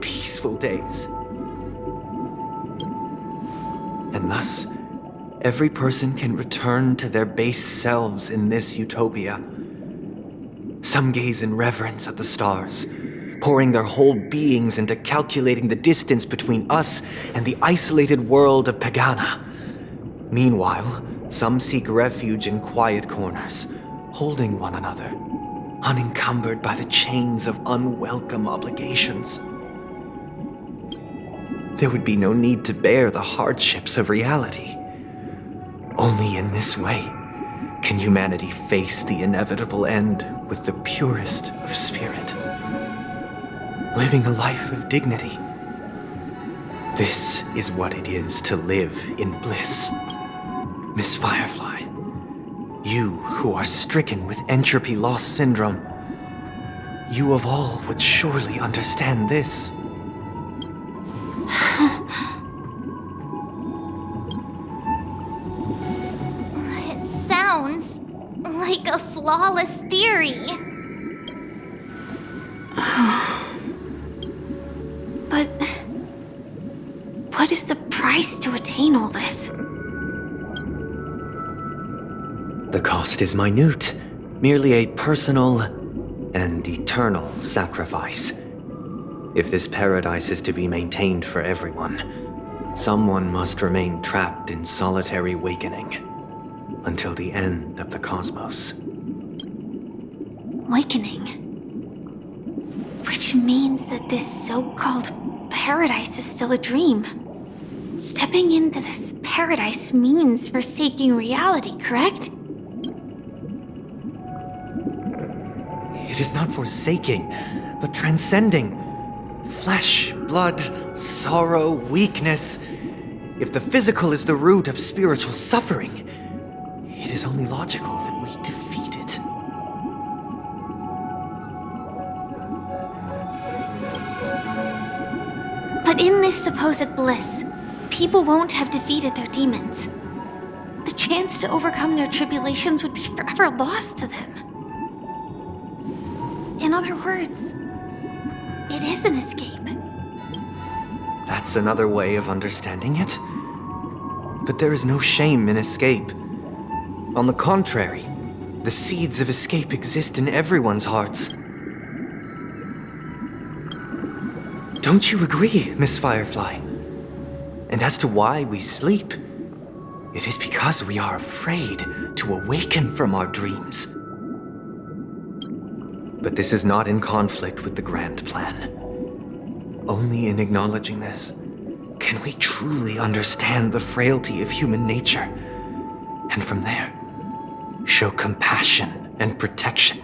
peaceful days. And thus, every person can return to their base selves in this utopia. Some gaze in reverence at the stars, pouring their whole beings into calculating the distance between us and the isolated world of Pagana. Meanwhile, some seek refuge in quiet corners, holding one another, unencumbered by the chains of unwelcome obligations. There would be no need to bear the hardships of reality. Only in this way can humanity face the inevitable end with the purest of spirit, living a life of dignity. This is what it is to live in bliss. Miss Firefly, you who are stricken with entropy loss syndrome, you of all would surely understand this. It sounds like a flawless theory. But what is the price to attain all this? The cost is minute, Merely a personal and eternal sacrifice. If this paradise is to be maintained for everyone, someone must remain trapped in solitary awakening until the end of the cosmos. Awakening. Which means that this so-called paradise is still a dream. Stepping into this paradise means forsaking reality, correct? It is not forsaking, but transcending. Flesh, blood, sorrow, weakness. If the physical is the root of spiritual suffering, it is only logical that we defeat it. But in this supposed bliss, people won't have defeated their demons. The chance to overcome their tribulations would be forever lost to them. In other words, it is an escape. That's another way of understanding it. But there is no shame in escape. On the contrary, the seeds of escape exist in everyone's hearts. Don't you agree, Miss Firefly? And as to why we sleep, it is because we are afraid to awaken from our dreams. But this is not in conflict with the grand plan. Only in acknowledging this can we truly understand the frailty of human nature, and from there, show compassion and protection.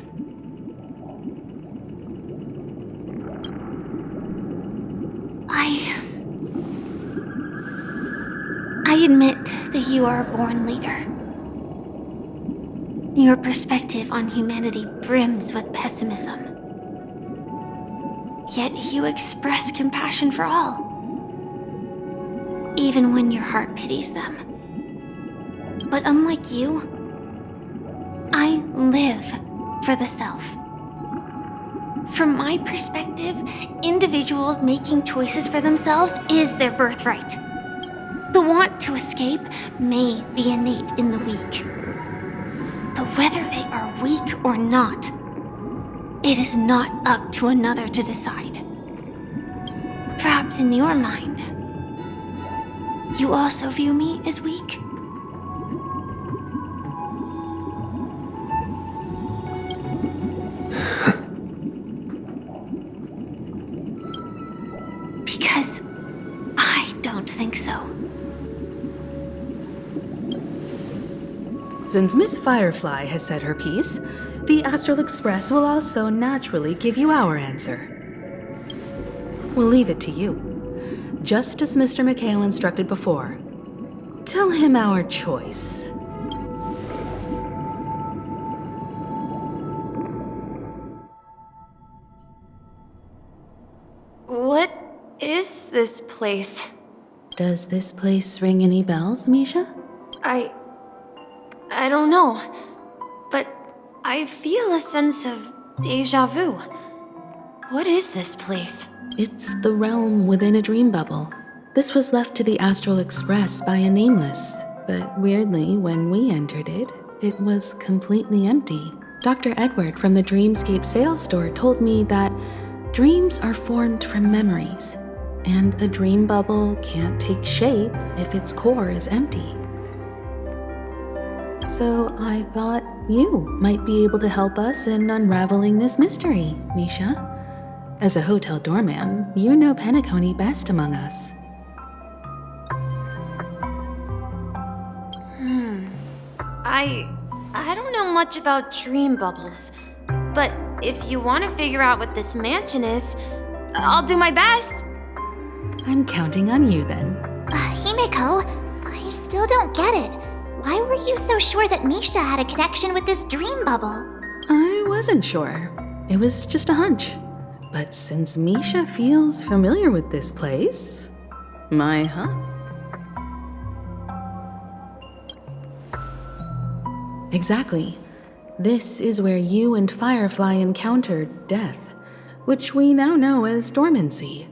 I admit that you are a born leader. Your perspective on humanity brims with pessimism. Yet you express compassion for all, even when your heart pities them. But unlike you, I live for the self. From my perspective, individuals making choices for themselves is their birthright. The want to escape may be innate in the weak. But whether they are weak or not, it is not up to another to decide. Perhaps in your mind, you also view me as weak? Because I don't think so. Since Miss Firefly has said her piece, the Astral Express will also naturally give you our answer. We'll leave it to you. Just as Mr. Mikhail instructed before. Tell him our choice. What is this place? Does this place ring any bells, Misha? I don't know, but I feel a sense of déjà vu. What is this place? It's the realm within a dream bubble. This was left to the Astral Express by a nameless, but weirdly, when we entered it, it was completely empty. Dr. Edward from the Dreamscape sales store told me that dreams are formed from memories, and a dream bubble can't take shape if its core is empty. So I thought you might be able to help us in unraveling this mystery, Misha. As a hotel doorman, you know Penacony best among us. I don't know much about dream bubbles, but if you want to figure out what this mansion is, I'll do my best. I'm counting on you then. Himeko, I still don't get it. Why were you so sure that Misha had a connection with this dream bubble? I wasn't sure. It was just a hunch. But since Misha feels familiar with this place, Exactly. This is where you and Firefly encountered death, which we now know as dormancy.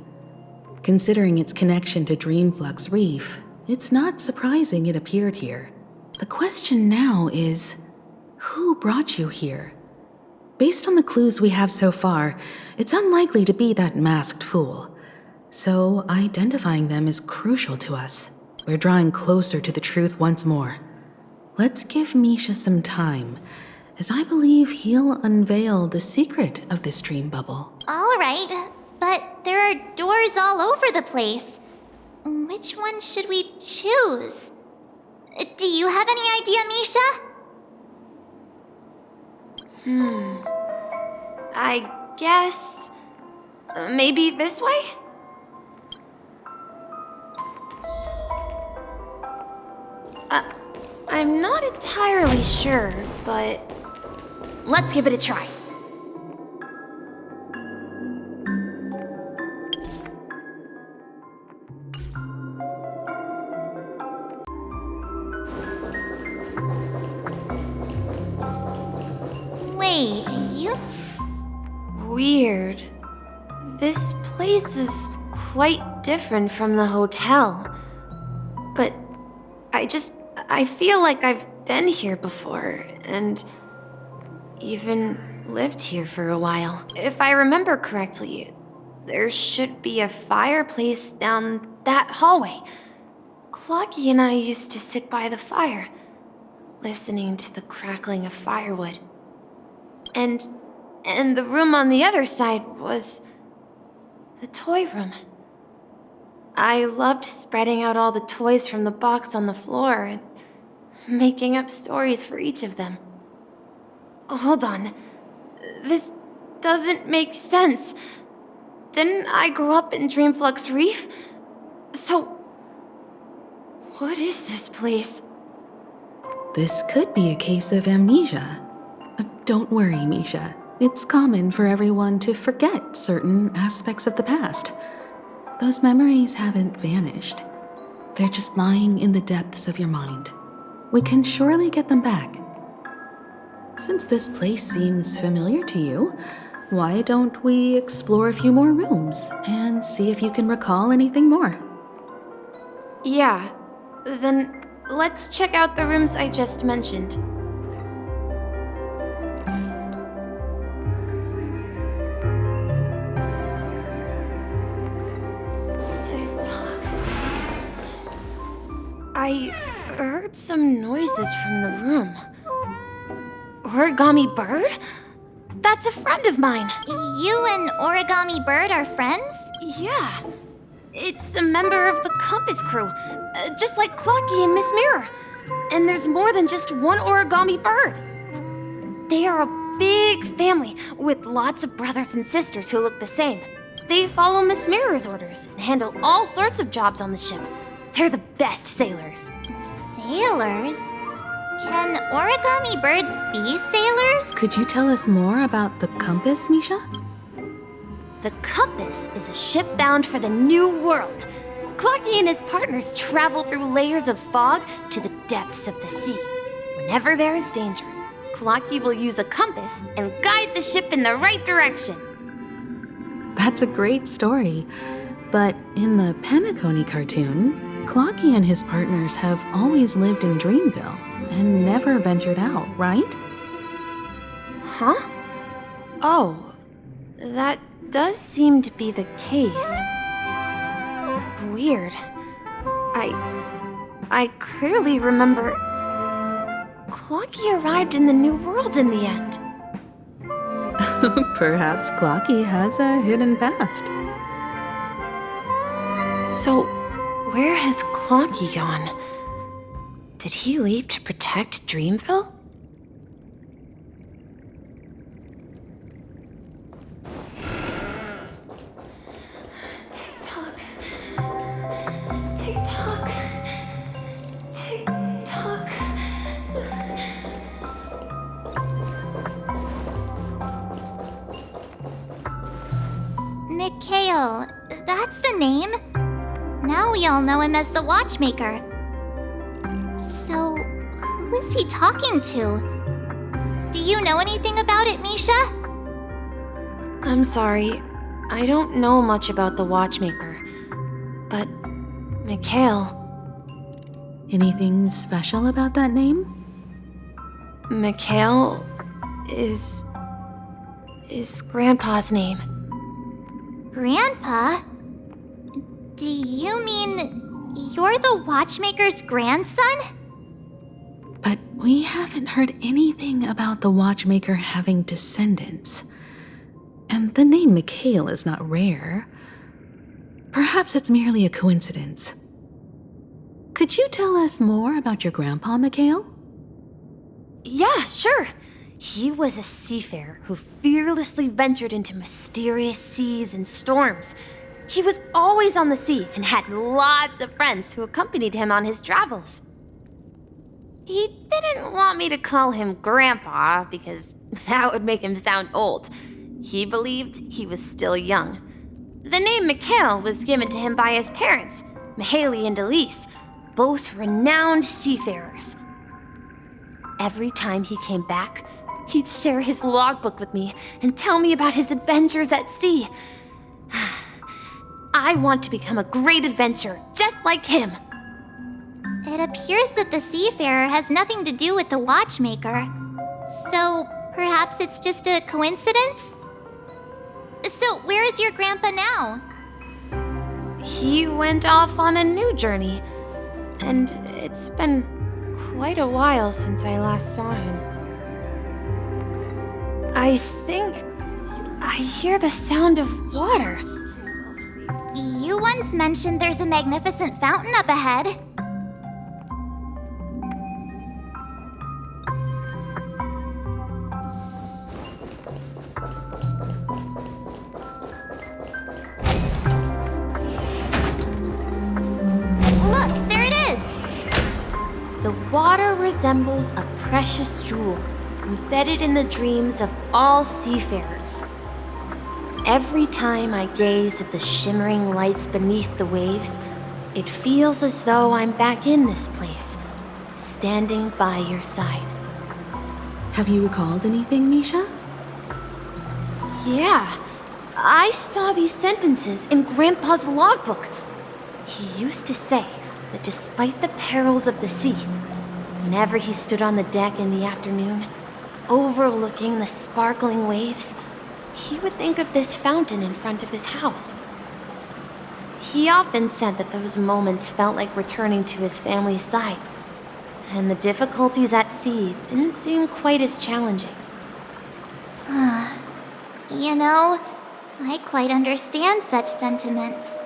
Considering its connection to Dreamflux Rift, it's not surprising it appeared here. The question now is, Who brought you here? Based on the clues we have so far, it's unlikely to be that masked fool. So identifying them is crucial to us. We're drawing closer to the truth once more. Let's give Misha some time, as I believe he'll unveil the secret of this dream bubble. All right, but there are doors all over the place. Which one should we choose? Do you have any idea, Misha? I guess... maybe this way? I'm not entirely sure, but... let's give it a try. Wait, you... Weird. This place is quite different from the hotel. But I feel like I've been here before, and even lived here for a while. If I remember correctly, there should be a fireplace down that hallway. Clocky and I used to sit by the fire, listening to the crackling of firewood. And the room on the other side was the toy room. I loved spreading out all the toys from the box on the floor and making up stories for each of them. Hold on. This doesn't make sense. Didn't I grow up in Dreamflux Rift? So, what is this place? This could be a case of amnesia. Don't worry, Misha. It's common for everyone to forget certain aspects of the past. Those memories haven't vanished. They're just lying in the depths of your mind. We can surely get them back. Since this place seems familiar to you, why don't we explore a few more rooms and see if you can recall anything more? Yeah, then let's check out the rooms I just mentioned. I heard some noises from the room. Origami Bird? That's a friend of mine. You and Origami Bird are friends? Yeah. It's a member of the Compass crew, just like Clocky and Miss Mirror. And there's more than just one Origami Bird. They are a big family with lots of brothers and sisters who look the same. They follow Miss Mirror's orders and handle all sorts of jobs on the ship. They're the best sailors. Sailors? Can Origami Birds be sailors? Could you tell us more about the Compass, Misha? The Compass is a ship bound for the New World. Clocky and his partners travel through layers of fog to the depths of the sea. Whenever there is danger, Clocky will use a compass and guide the ship in the right direction. That's a great story. But in the Penacony cartoon, Clocky and his partners have always lived in Dreamville and never ventured out, right? Huh? Oh, that does seem to be the case. Weird. I clearly remember Clocky arrived in the New World in the end. Perhaps Clocky has a hidden past. So, where has Clocky gone? Did he leave to protect Dreamville? Tick-tock. Tick-tock. Tick-tock. Mikhail, that's the name. Now we all know him as the Watchmaker. So, who is he talking to? Do you know anything about it, Misha? I'm sorry. I don't know much about the Watchmaker. But, Mikhail... Anything special about that name? Mikhail is Grandpa's name. Grandpa? Do you mean you're the Watchmaker's grandson? But we haven't heard anything about the Watchmaker having descendants. And the name Mikhail is not rare. Perhaps it's merely a coincidence. Could you tell us more about your grandpa, Mikhail? Yeah, sure. He was a seafarer who fearlessly ventured into mysterious seas and storms. He was always on the sea and had lots of friends who accompanied him on his travels. He didn't want me to call him Grandpa because that would make him sound old. He believed he was still young. The name Mikhail was given to him by his parents, Mihaly and Elise, both renowned seafarers. Every time he came back, he'd share his logbook with me and tell me about his adventures at sea. I want to become a great adventurer, just like him. It appears that the seafarer has nothing to do with the Watchmaker. So, perhaps it's just a coincidence? So, where is your grandpa now? He went off on a new journey, and it's been quite a while since I last saw him. I think I hear the sound of water. You once mentioned there's a magnificent fountain up ahead. Look, there it is! The water resembles a precious jewel embedded in the dreams of all seafarers. Every time I gaze at the shimmering lights beneath the waves, it feels as though I'm back in this place, standing by your side. Have you recalled anything, Misha? Yeah, I saw these sentences in Grandpa's logbook. He used to say that despite the perils of the sea, whenever he stood on the deck in the afternoon, overlooking the sparkling waves, he would think of this fountain in front of his house. He often said that those moments felt like returning to his family's side, and the difficulties at sea didn't seem quite as challenging. You know, I quite understand such sentiments.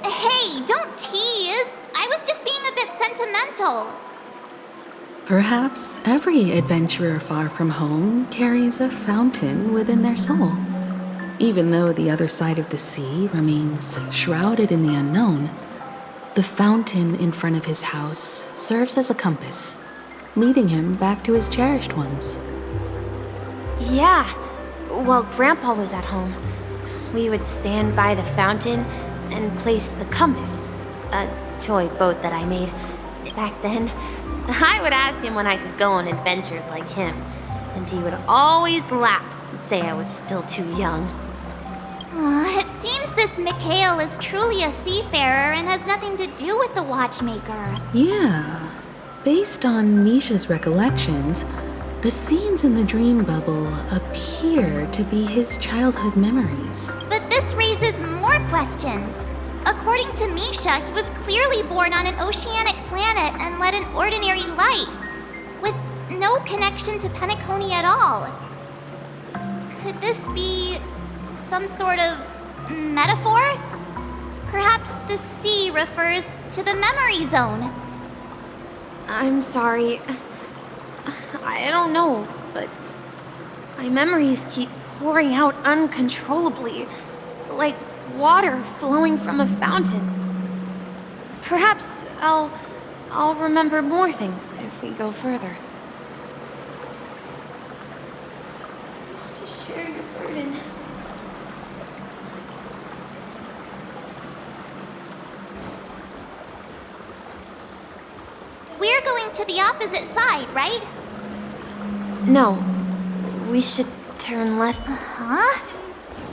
Hey, don't tease! I was just being a bit sentimental. Perhaps every adventurer far from home carries a fountain within their soul. Even though the other side of the sea remains shrouded in the unknown, the fountain in front of his house serves as a compass, leading him back to his cherished ones. Yeah, while Grandpa was at home, we would stand by the fountain and place the compass, a toy boat that I made. Back then, I would ask him when I could go on adventures like him, and he would always laugh and say I was still too young. It seems this Mikhail is truly a seafarer and has nothing to do with the Watchmaker. Yeah. Based on Misha's recollections, the scenes in the dream bubble appear to be his childhood memories. But this raises more questions. According to Misha, he was clearly born on an oceanic planet and led an ordinary life, with no connection to Penacony at all. Could this be some sort of metaphor? Perhaps the sea refers to the memory zone. I'm sorry. I don't know, but my memories keep pouring out uncontrollably, like water flowing from a fountain. Perhaps I'll remember more things if we go further. Just to share your burden. We're going to the opposite side, right? No, we should turn left. Huh?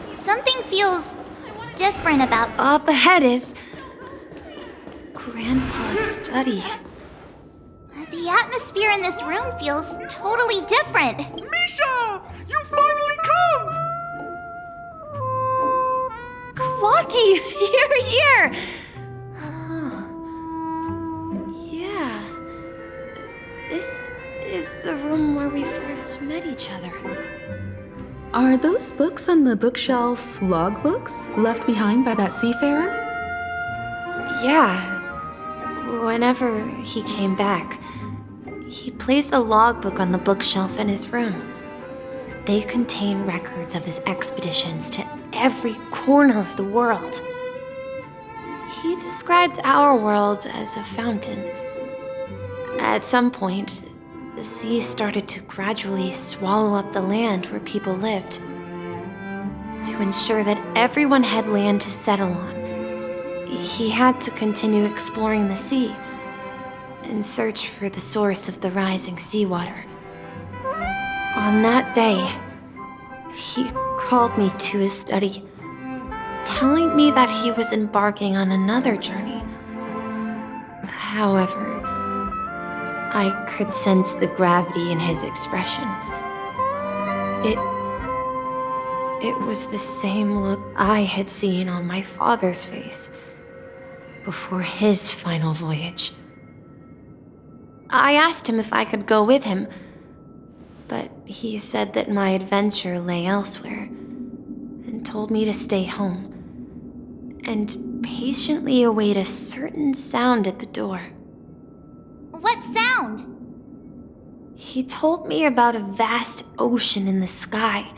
Something feels different about this. Up ahead is Grandpa's study. The atmosphere in this room feels totally different. Misha! You finally come! Clocky! You're here! Yeah. This is the room where we first met each other. Are those books on the bookshelf logbooks left behind by that seafarer? Yeah. Whenever he came back, he placed a logbook on the bookshelf in his room. They contain records of his expeditions to every corner of the world. He described our world as a fountain. At some point, the sea started to gradually swallow up the land where people lived. To ensure that everyone had land to settle on, he had to continue exploring the sea and search for the source of the rising seawater. On that day, he called me to his study, telling me that he was embarking on another journey. However, I could sense the gravity in his expression. It was the same look I had seen on my father's face before his final voyage. I asked him if I could go with him, but he said that my adventure lay elsewhere and told me to stay home and patiently await a certain sound at the door. What sound? He told me about a vast ocean in the sky,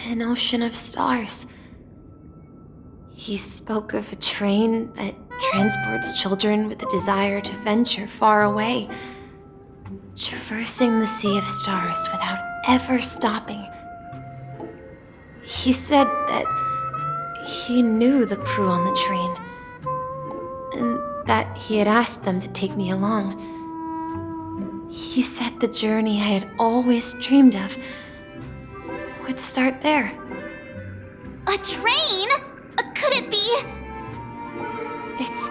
an ocean of stars. He spoke of a train that transports children with a desire to venture far away, traversing the sea of stars without ever stopping. He said that he knew the crew on the train, and that he had asked them to take me along. He said the journey I had always dreamed of would start there. A train? Could it be? It's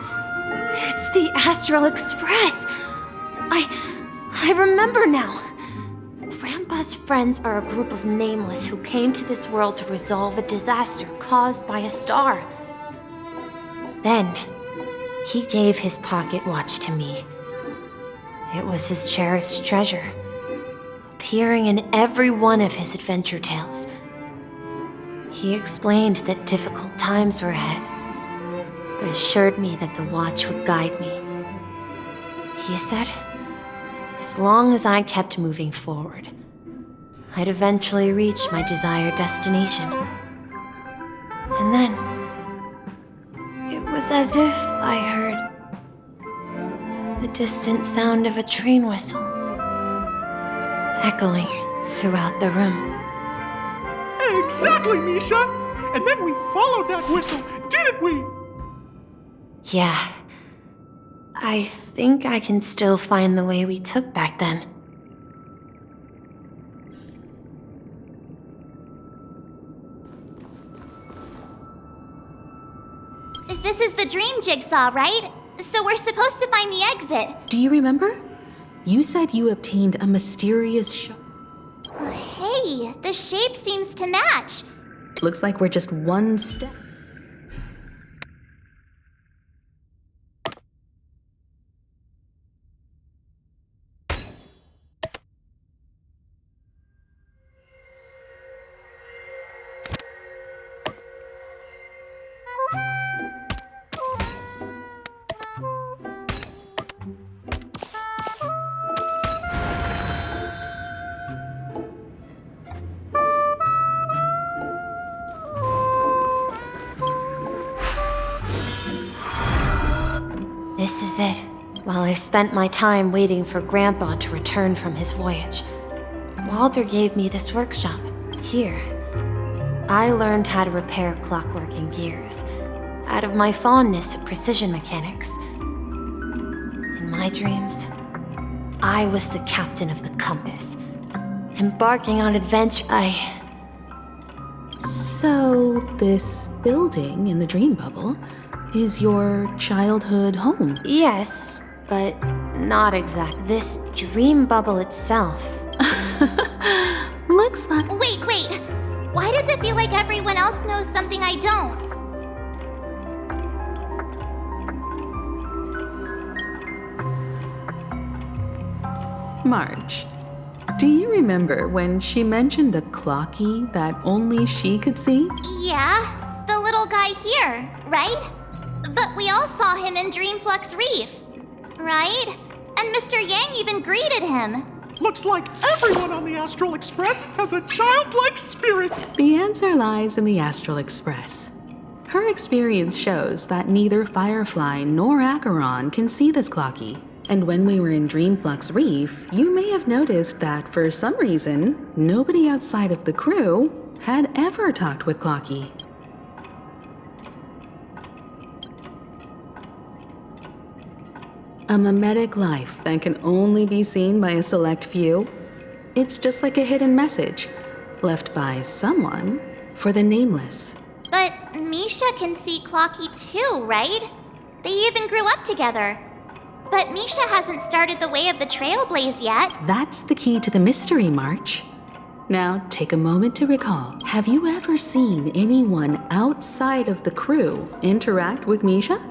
the Astral Express. I remember now. Grandpa's friends are a group of nameless who came to this world to resolve a disaster caused by a star. Then, he gave his pocket watch to me. It was his cherished treasure, appearing in every one of his adventure tales. He explained that difficult times were ahead, but assured me that the watch would guide me. He said, as long as I kept moving forward, I'd eventually reach my desired destination. And then, it was as if I heard the distant sound of a train whistle echoing throughout the room. Exactly, Misha! And then we followed that whistle, didn't we? Yeah. I think I can still find the way we took back then. This is the dream jigsaw, right? So we're supposed to find the exit. Do you remember? You said you obtained a mysterious Hey, the shape seems to match. Looks like we're just one step. This is it. While I spent my time waiting for Grandpa to return from his voyage, Walter gave me this workshop. Here, I learned how to repair clockwork and gears out of my fondness of precision mechanics. In my dreams, I was the captain of the compass, embarking on adventure. So, this building in the dream bubble is your childhood home? Yes, but not exact. This dream bubble itself. Looks like... Wait. Why does it feel like everyone else knows something I don't? Marge, do you remember when she mentioned the clocky that only she could see? Yeah, the little guy here, right? But we all saw him in Dreamflux Rift, right? And Mr. Yang even greeted him. Looks like everyone on the Astral Express has a childlike spirit. The answer lies in the Astral Express. Her experience shows that neither Firefly nor Acheron can see this clocky. And when we were in Dreamflux Rift, you may have noticed that for some reason, nobody outside of the crew had ever talked with Clocky. A mimetic life that can only be seen by a select few. It's just like a hidden message, left by someone for the nameless. But Misha can see Clocky too, right? They even grew up together. But Misha hasn't started the way of the Trailblaze yet. That's the key to the mystery, March. Now, take a moment to recall. Have you ever seen anyone outside of the crew interact with Misha?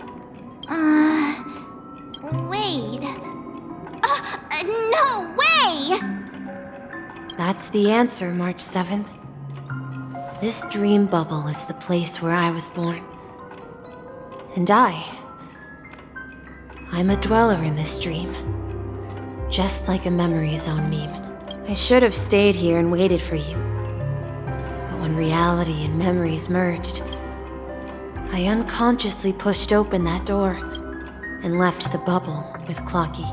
Wait. No way! That's the answer, March 7th. This dream bubble is the place where I was born. And I'm a dweller in this dream. Just like a memory zone meme. I should have stayed here and waited for you. But when reality and memories merged, I unconsciously pushed open that door and left the bubble with Clocky.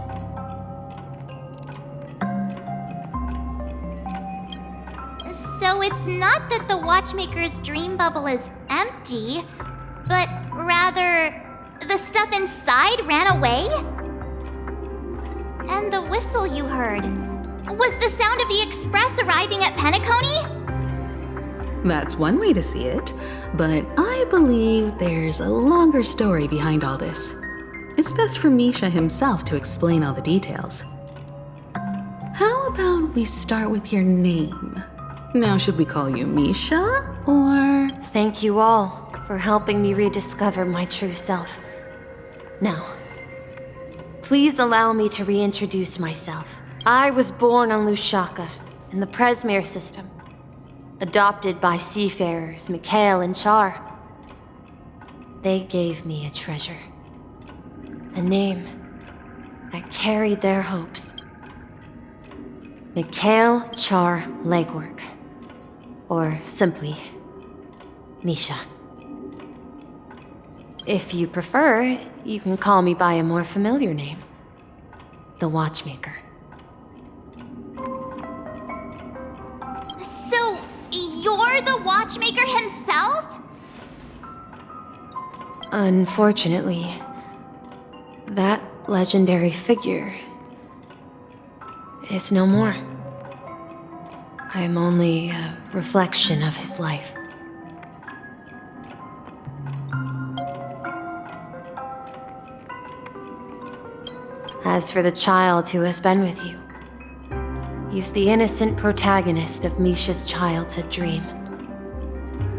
So it's not that the Watchmaker's dream bubble is empty, but rather the stuff inside ran away? And the whistle you heard was the sound of the Express arriving at Penacony? That's one way to see it, but I believe there's a longer story behind all this. It's best for Misha himself to explain all the details. How about we start with your name? Now, should we call you Misha, or... Thank you all for helping me rediscover my true self. Now, please allow me to reintroduce myself. I was born on Lushaka, in the Presmere system. Adopted by seafarers Mikhail and Char. They gave me a treasure. A name that carried their hopes. Mikhail Char Legwork. Or simply, Misha. If you prefer, you can call me by a more familiar name. The Watchmaker. So, you're the Watchmaker himself? Unfortunately, that legendary figure is no more. I'm only a reflection of his life. As for the child who has been with you, he's the innocent protagonist of Misha's childhood dream.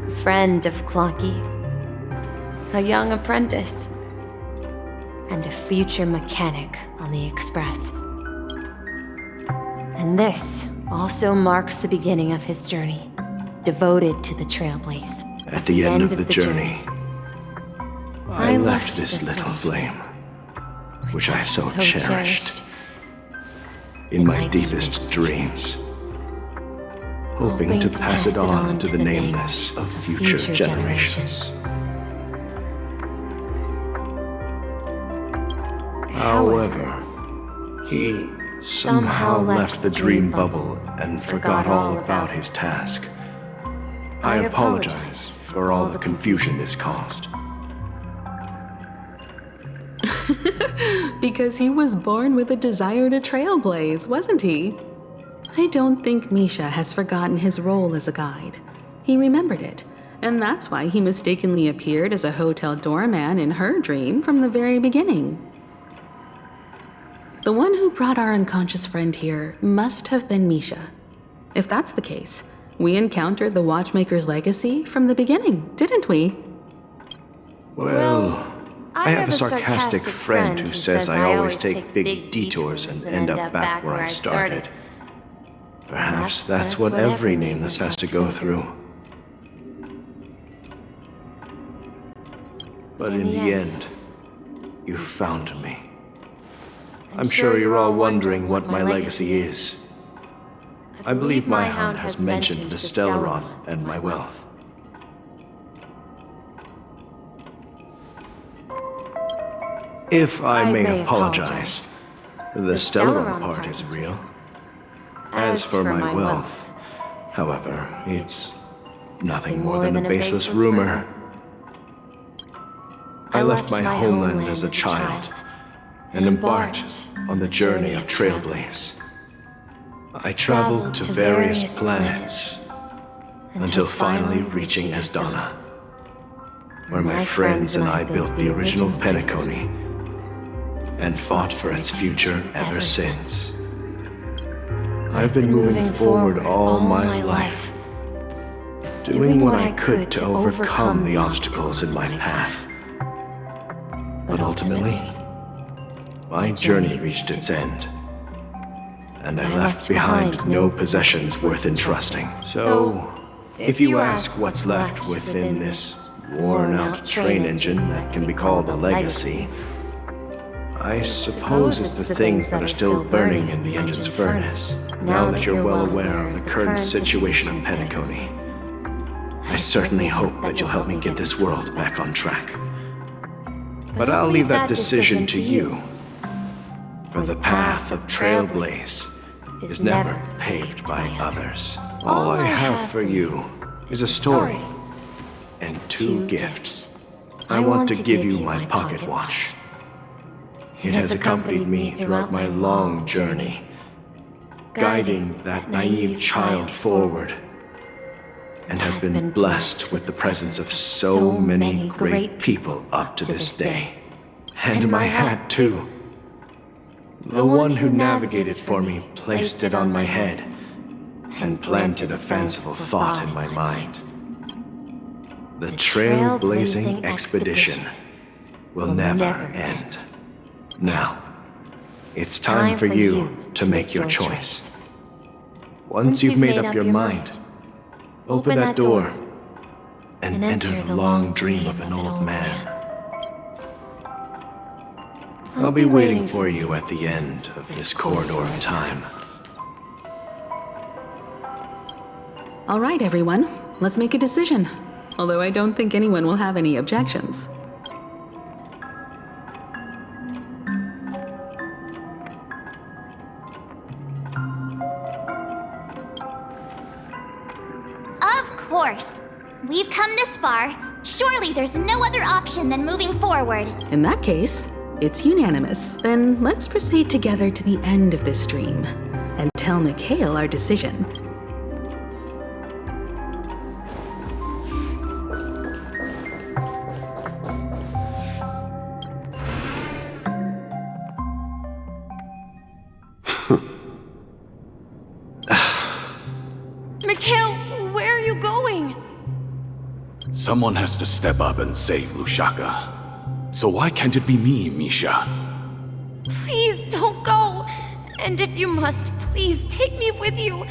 A friend of Clocky, a young apprentice, and a future mechanic on the Express. And this also marks the beginning of his journey, devoted to the Trailblaze. At the end of the journey, I left this little flame, which I so cherished, in my deepest dreams, hoping to pass it on to the nameless of future generations. However, he somehow left the dream bubble and forgot all about his task. I apologize for all the confusion this caused. Because he was born with a desire to trailblaze, wasn't he? I don't think Misha has forgotten his role as a guide. He remembered it, and that's why he mistakenly appeared as a hotel doorman in her dream from the very beginning. The one who brought our unconscious friend here must have been Misha. If that's the case, we encountered the Watchmaker's legacy from the beginning, didn't we? Well, I have a sarcastic friend who says I always take big detours and end up back where I started. Perhaps that's what every nameless has to go through. But in the end, you found me. I'm sure you're all wondering what my legacy is. I believe my hound has mentioned the Stellaron and my wealth. If I may apologize, the Stellaron part is real. As for my wealth, however, it's nothing more than a baseless rumor. I left my homeland as a child and embarked on the journey of Trailblaze. I traveled to various planets until finally reaching Asdana, where my friends and I built the original Penacony and fought for its future ever since. I've been moving forward all my life, doing what I could to overcome the obstacles in my path. But ultimately, my journey reached its end, and I left behind no possessions worth entrusting. So, if you ask what's left within this worn-out train engine that can be called a legacy, I suppose it's the things that are still burning in the engine's furnace. Now that you're well aware of the current situation of Penacony, I certainly hope that you'll help me get this world back on track. But I'll leave that decision to you, for the path of Trailblaze is never paved by others. All I have for you is a story and 2 gifts. I want to give you my pocket watch. It has accompanied me throughout my long journey, guiding that naive child forward, and has been blessed with the presence of so many great people up to this day. And my hat, too. The one who navigated for me placed it on my head and planted a fanciful thought in my mind. The trailblazing expedition will never end. Now, it's time for you to make your choice. Once you've made up your mind, open that door and enter the long dream of an old man. I'll be waiting for you at the end of this corridor of time. All right, everyone, let's make a decision. Although I don't think anyone will have any objections. Of course. We've come this far. Surely there's no other option than moving forward. In that case, it's unanimous. Then let's proceed together to the end of this dream and tell Mikhail our decision. Mikhail, where are you going? Someone has to step up and save Lushaka. So why can't it be me, Misha? Please don't go. And if you must, please take me with you.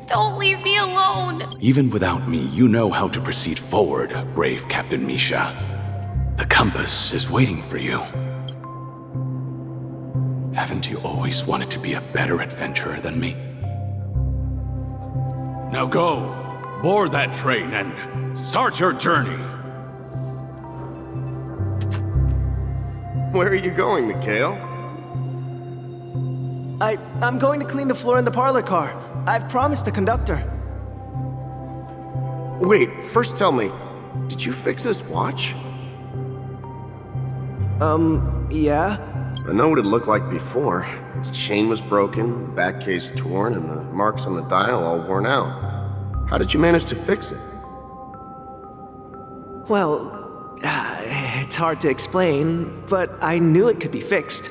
Don't leave me alone. Even without me, you know how to proceed forward, brave Captain Misha. The compass is waiting for you. Haven't you always wanted to be a better adventurer than me? Now go, board that train and start your journey. Where are you going, Mikhail? I'm going to clean the floor in the parlor car. I've promised the conductor. Wait, first tell me, did you fix this watch? Yeah? I know what it looked like before. Its chain was broken, the back case torn, and the marks on the dial all worn out. How did you manage to fix it? Well, it's hard to explain, but I knew it could be fixed.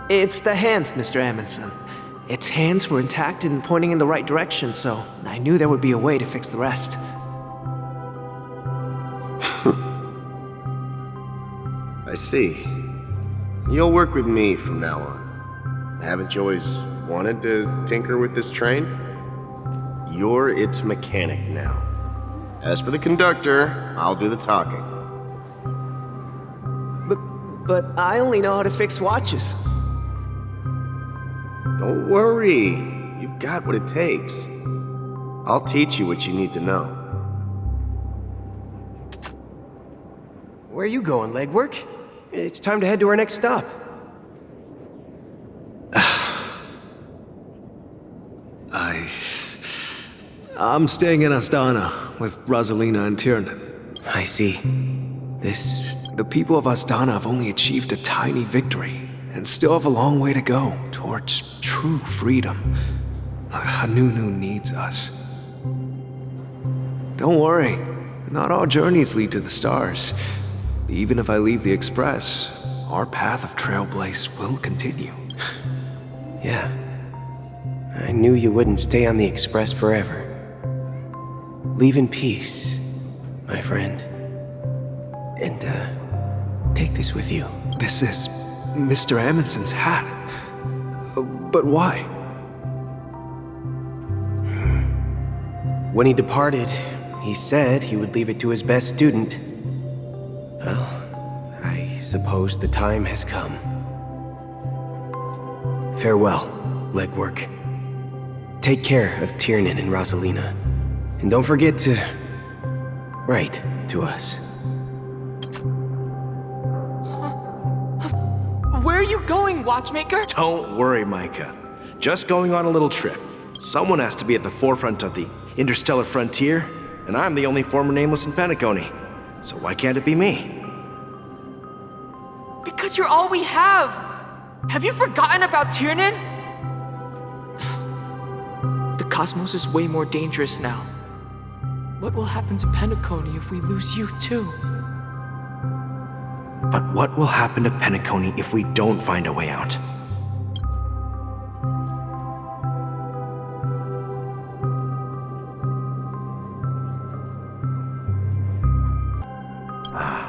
It's the hands, Mr. Amundsen. Its hands were intact and pointing in the right direction, so I knew there would be a way to fix the rest. I see. You'll work with me from now on. Haven't you always wanted to tinker with this train? You're its mechanic now. As for the conductor, I'll do the talking. But I only know how to fix watches. Don't worry. You've got what it takes. I'll teach you what you need to know. Where are you going, legwork? It's time to head to our next stop. I'm staying in Astana with Rosalina and Tiernan. I see. The people of Astana have only achieved a tiny victory, and still have a long way to go towards true freedom. Hanunu needs us. Don't worry, not all journeys lead to the stars. Even if I leave the Express, our path of Trailblaze will continue. Yeah. I knew you wouldn't stay on the Express forever. Leave in peace, my friend. And, take this with you. This is Mr. Amundsen's hat. But why? When he departed, he said he would leave it to his best student. Well, I suppose the time has come. Farewell, legwork. Take care of Tiernan and Rosalina. And don't forget to write to us. Where are you going, Watchmaker? Don't worry, Micah. Just going on a little trip. Someone has to be at the forefront of the interstellar frontier, and I'm the only former nameless in Penacony. So why can't it be me? Because you're all we have! Have you forgotten about Tiernan? The cosmos is way more dangerous now. What will happen to Penacony if we lose you too? But what will happen to Penacony if we don't find a way out?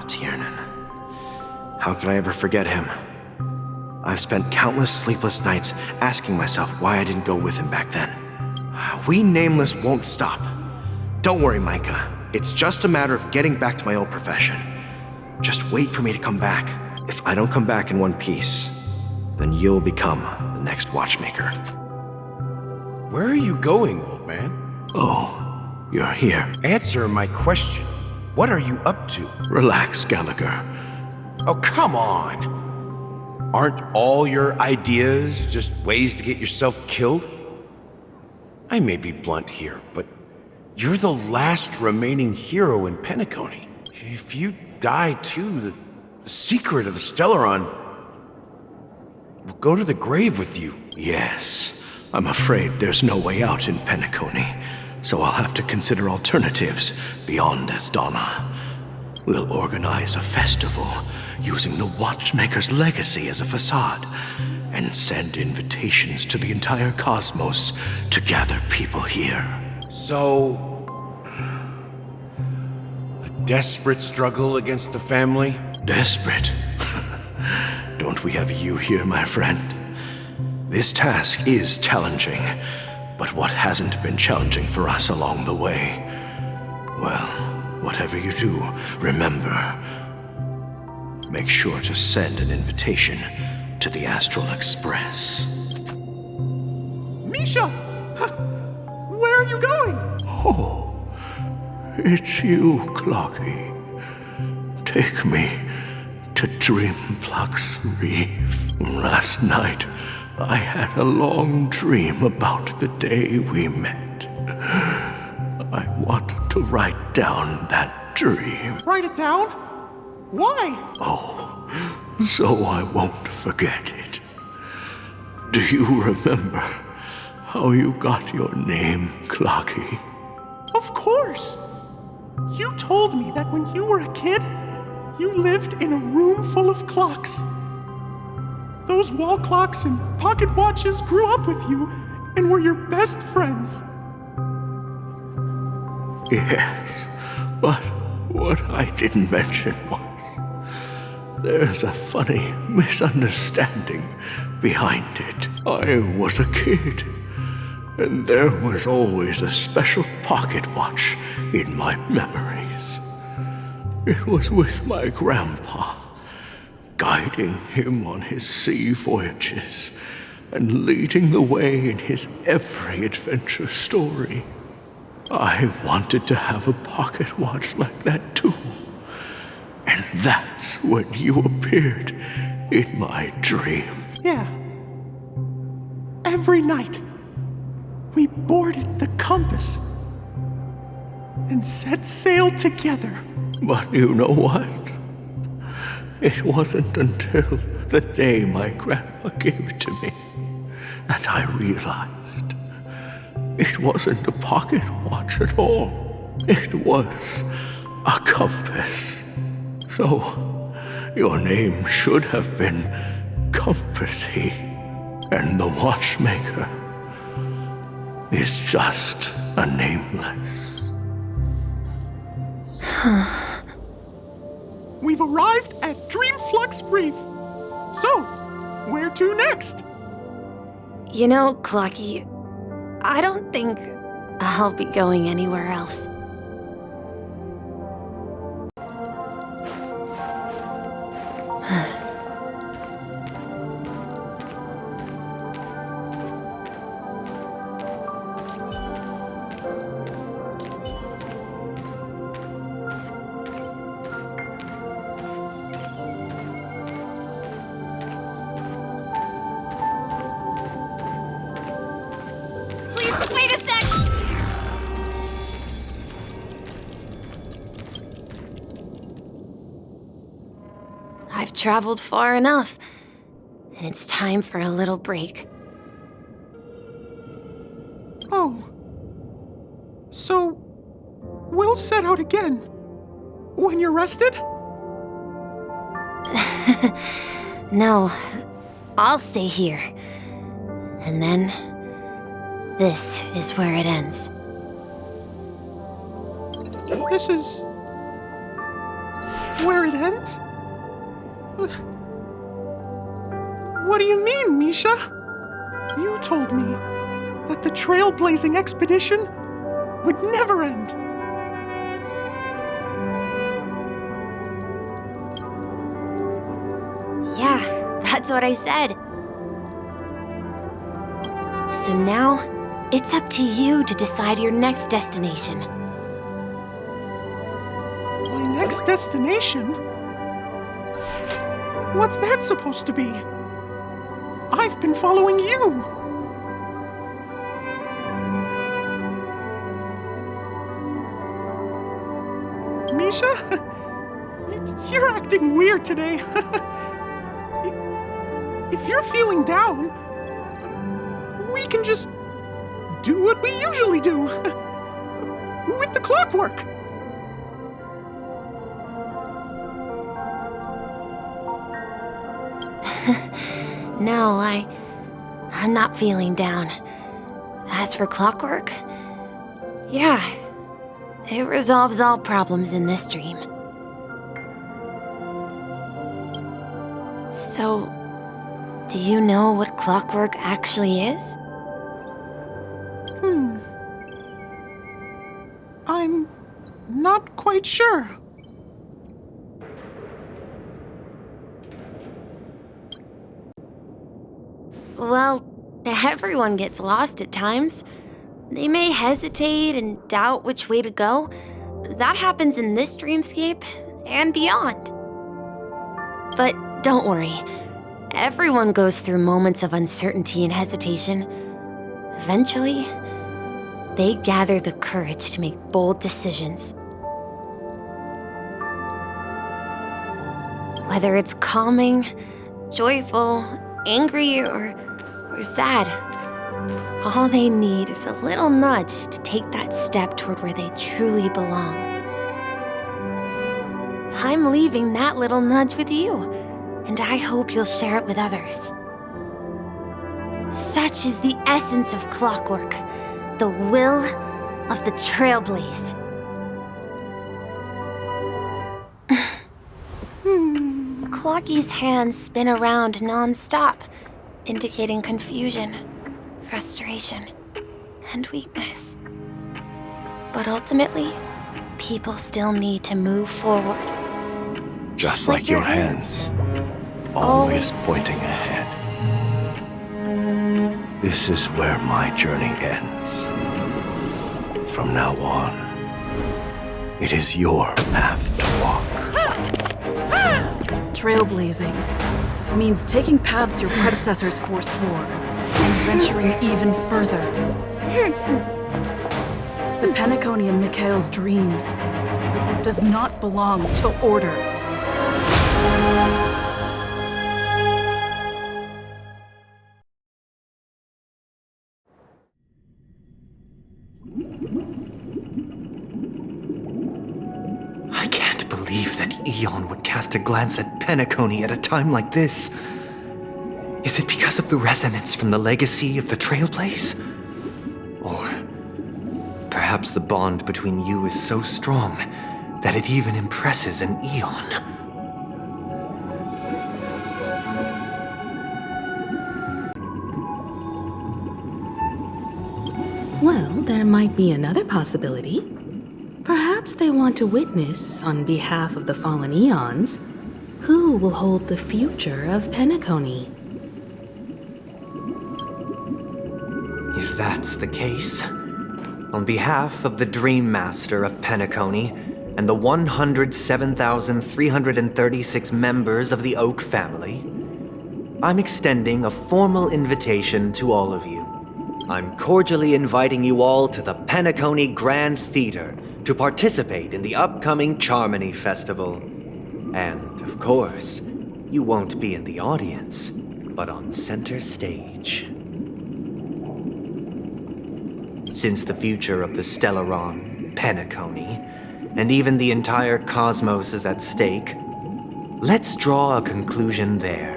Tiernan. How could I ever forget him? I've spent countless sleepless nights asking myself why I didn't go with him back then. We Nameless won't stop. Don't worry, Micah. It's just a matter of getting back to my old profession. Just wait for me to come back. If I don't come back in one piece, then you'll become the next Watchmaker. Where are you going, old man? Oh, you're here. Answer my question. What are you up to? Relax, Gallagher. Oh, come on. Aren't all your ideas just ways to get yourself killed? I may be blunt here, but you're the last remaining hero in Penacony. If you die too, the secret of the Stellaron will go to the grave with you. Yes, I'm afraid there's no way out in Penacony, so I'll have to consider alternatives beyond Astana. We'll organize a festival using the Watchmaker's legacy as a facade, and send invitations to the entire cosmos to gather people here. So, a desperate struggle against the family? Desperate? Don't we have you here, my friend? This task is challenging, but what hasn't been challenging for us along the way? Well, whatever you do, remember, make sure to send an invitation to the Astral Express. Misha! Where are you going? Oh, it's you, Clocky. Take me to Dreamflux Rift. Last night, I had a long dream about the day we met. I want to write down that dream. Write it down? Why? Oh, so I won't forget it. Do you remember how you got your name, Clocky? Of course! You told me that when you were a kid, you lived in a room full of clocks. Those wall clocks and pocket watches grew up with you and were your best friends. Yes, but what I didn't mention was there's a funny misunderstanding behind it. I was a kid, and there was always a special pocket watch in my memories. It was with my grandpa, guiding him on his sea voyages and leading the way in his every adventure story. I wanted to have a pocket watch like that too. And that's when you appeared in my dream. Yeah. Every night, we boarded the compass and set sail together. But you know what? It wasn't until the day my grandpa gave it to me that I realized it wasn't a pocket watch at all. It was a compass. So, your name should have been Compassy, and the Watchmaker is just a nameless. We've arrived at Dreamflux Rift. So, where to next? You know, Clocky, I don't think I'll be going anywhere else. I've traveled far enough, and it's time for a little break. Oh. So, we'll set out again when you're rested? No, I'll stay here. And then, this is where it ends. This is where it ends? What do you mean, Misha? You told me that the Trailblazing expedition would never end. Yeah, that's what I said. So now, it's up to you to decide your next destination. My next destination? What's that supposed to be? I've been following you. Misha? You're acting weird today. If you're feeling down, we can just do what we usually do. With the clockwork. No, I'm not feeling down. As for clockwork, yeah, it resolves all problems in this dream. So, do you know what clockwork actually is? I'm not quite sure. Well, everyone gets lost at times. They may hesitate and doubt which way to go. That happens in this dreamscape and beyond. But don't worry. Everyone goes through moments of uncertainty and hesitation. Eventually, they gather the courage to make bold decisions. Whether it's calming, joyful, angry, or sad. All they need is a little nudge to take that step toward where they truly belong. I'm leaving that little nudge with you, and I hope you'll share it with others. Such is the essence of clockwork, the will of the Trailblaze. Clocky's hands spin around non-stop, indicating confusion, frustration, and weakness. But ultimately, people still need to move forward. Just like your hands, always pointing ahead. This is where my journey ends. From now on, it is your path to walk. Trailblazing means taking paths your predecessors forswore and venturing even further. The Penacony and Mikhail's dreams does not belong to order. I can't believe that Eon would cast a glance at Penacony at a time like this. Is it because of the resonance from the legacy of the Trailblaze? Or perhaps the bond between you is so strong that it even impresses an Eon? Well, there might be another possibility. Perhaps they want to witness, on behalf of the fallen Eons, who will hold the future of Penacony. If that's the case, on behalf of the Dreammaster of Penacony and the 107,336 members of the Oak family, I'm extending a formal invitation to all of you. I'm cordially inviting you all to the Penacony Grand Theater to participate in the upcoming Charmony Festival. And, of course, you won't be in the audience, but on center stage. Since the future of the Stellaron, Penacony, and even the entire cosmos is at stake, let's draw a conclusion there,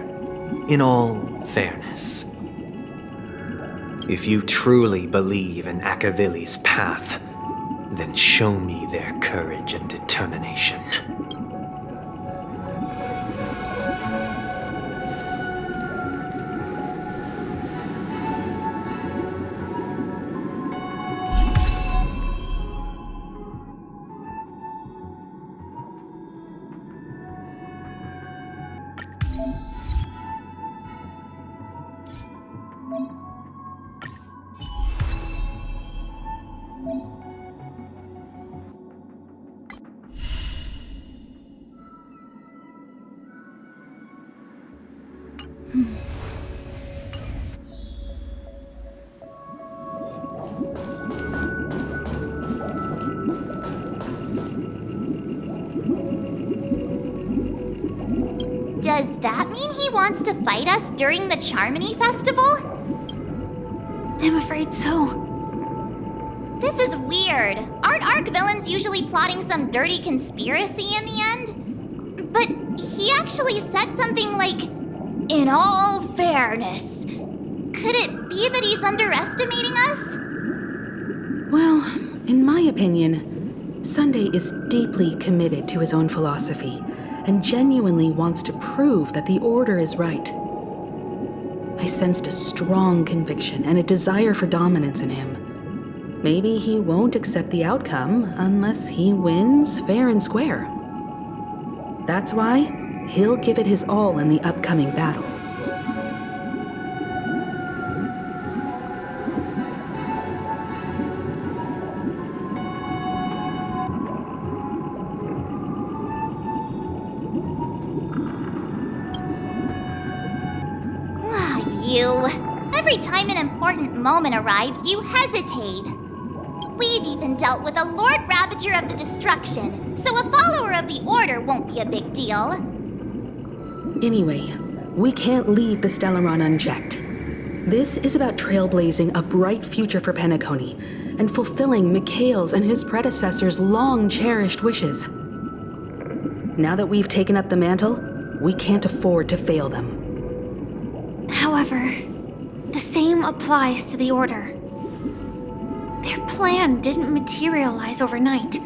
in all fairness. If you truly believe in Akavili's path, then show me their courage and determination. Does that mean he wants to fight us during the Charmony Festival? I'm afraid so. This is weird. Aren't Arc villains usually plotting some dirty conspiracy in the end? But he actually said something like, "In all fairness." Could it be that he's underestimating us? Well, in my opinion, Sunday is deeply committed to his own philosophy and genuinely wants to prove that the Order is right. I sensed a strong conviction and a desire for dominance in him. Maybe he won't accept the outcome unless he wins fair and square. That's why he'll give it his all in the upcoming battle. Every time an important moment arrives, you hesitate. We've even dealt with a Lord Ravager of the Destruction, so a follower of the Order won't be a big deal. Anyway, we can't leave the Stellaron unchecked. This is about trailblazing a bright future for Penacony and fulfilling Mikhail's and his predecessors' long-cherished wishes. Now that we've taken up the mantle, we can't afford to fail them. However, the same applies to the Order. Their plan didn't materialize overnight,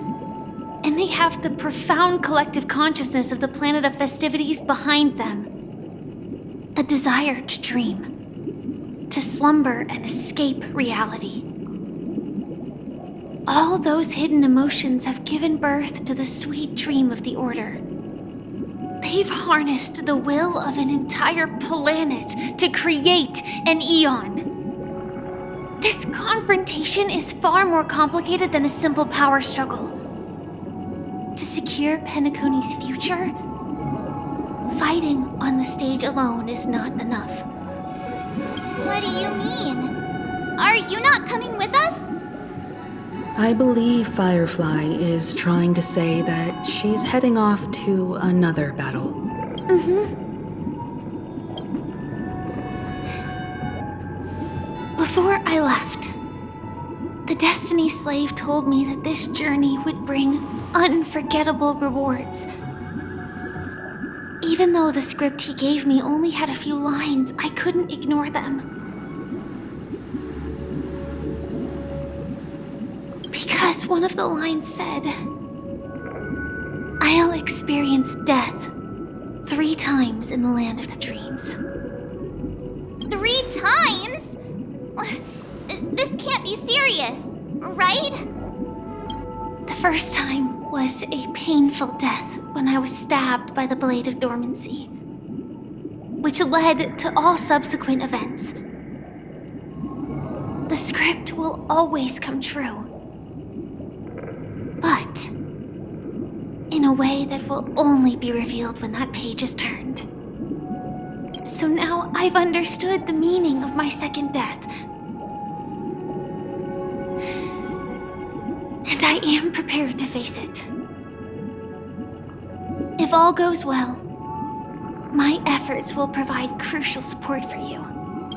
and they have the profound collective consciousness of the planet of festivities behind them. A desire to dream, to slumber and escape reality. All those hidden emotions have given birth to the sweet dream of the Order. They've harnessed the will of an entire planet to create an eon. This confrontation is far more complicated than a simple power struggle. To secure Penacony's future, fighting on the stage alone is not enough. What do you mean? Are you not coming with us? I believe Firefly is trying to say that she's heading off to another battle. Before I left, the Destiny Slave told me that this journey would bring unforgettable rewards. Even though the script he gave me only had a few lines, I couldn't ignore them. Because one of the lines said, "I'll experience death 3 times in the Land of the Dreams." 3 times? This can't be serious, right? The first time was a painful death when I was stabbed by the Blade of Dormancy, which led to all subsequent events. The script will always come true, but in a way that will only be revealed when that page is turned. So now I've understood the meaning of my second death. And I am prepared to face it. If all goes well, my efforts will provide crucial support for you.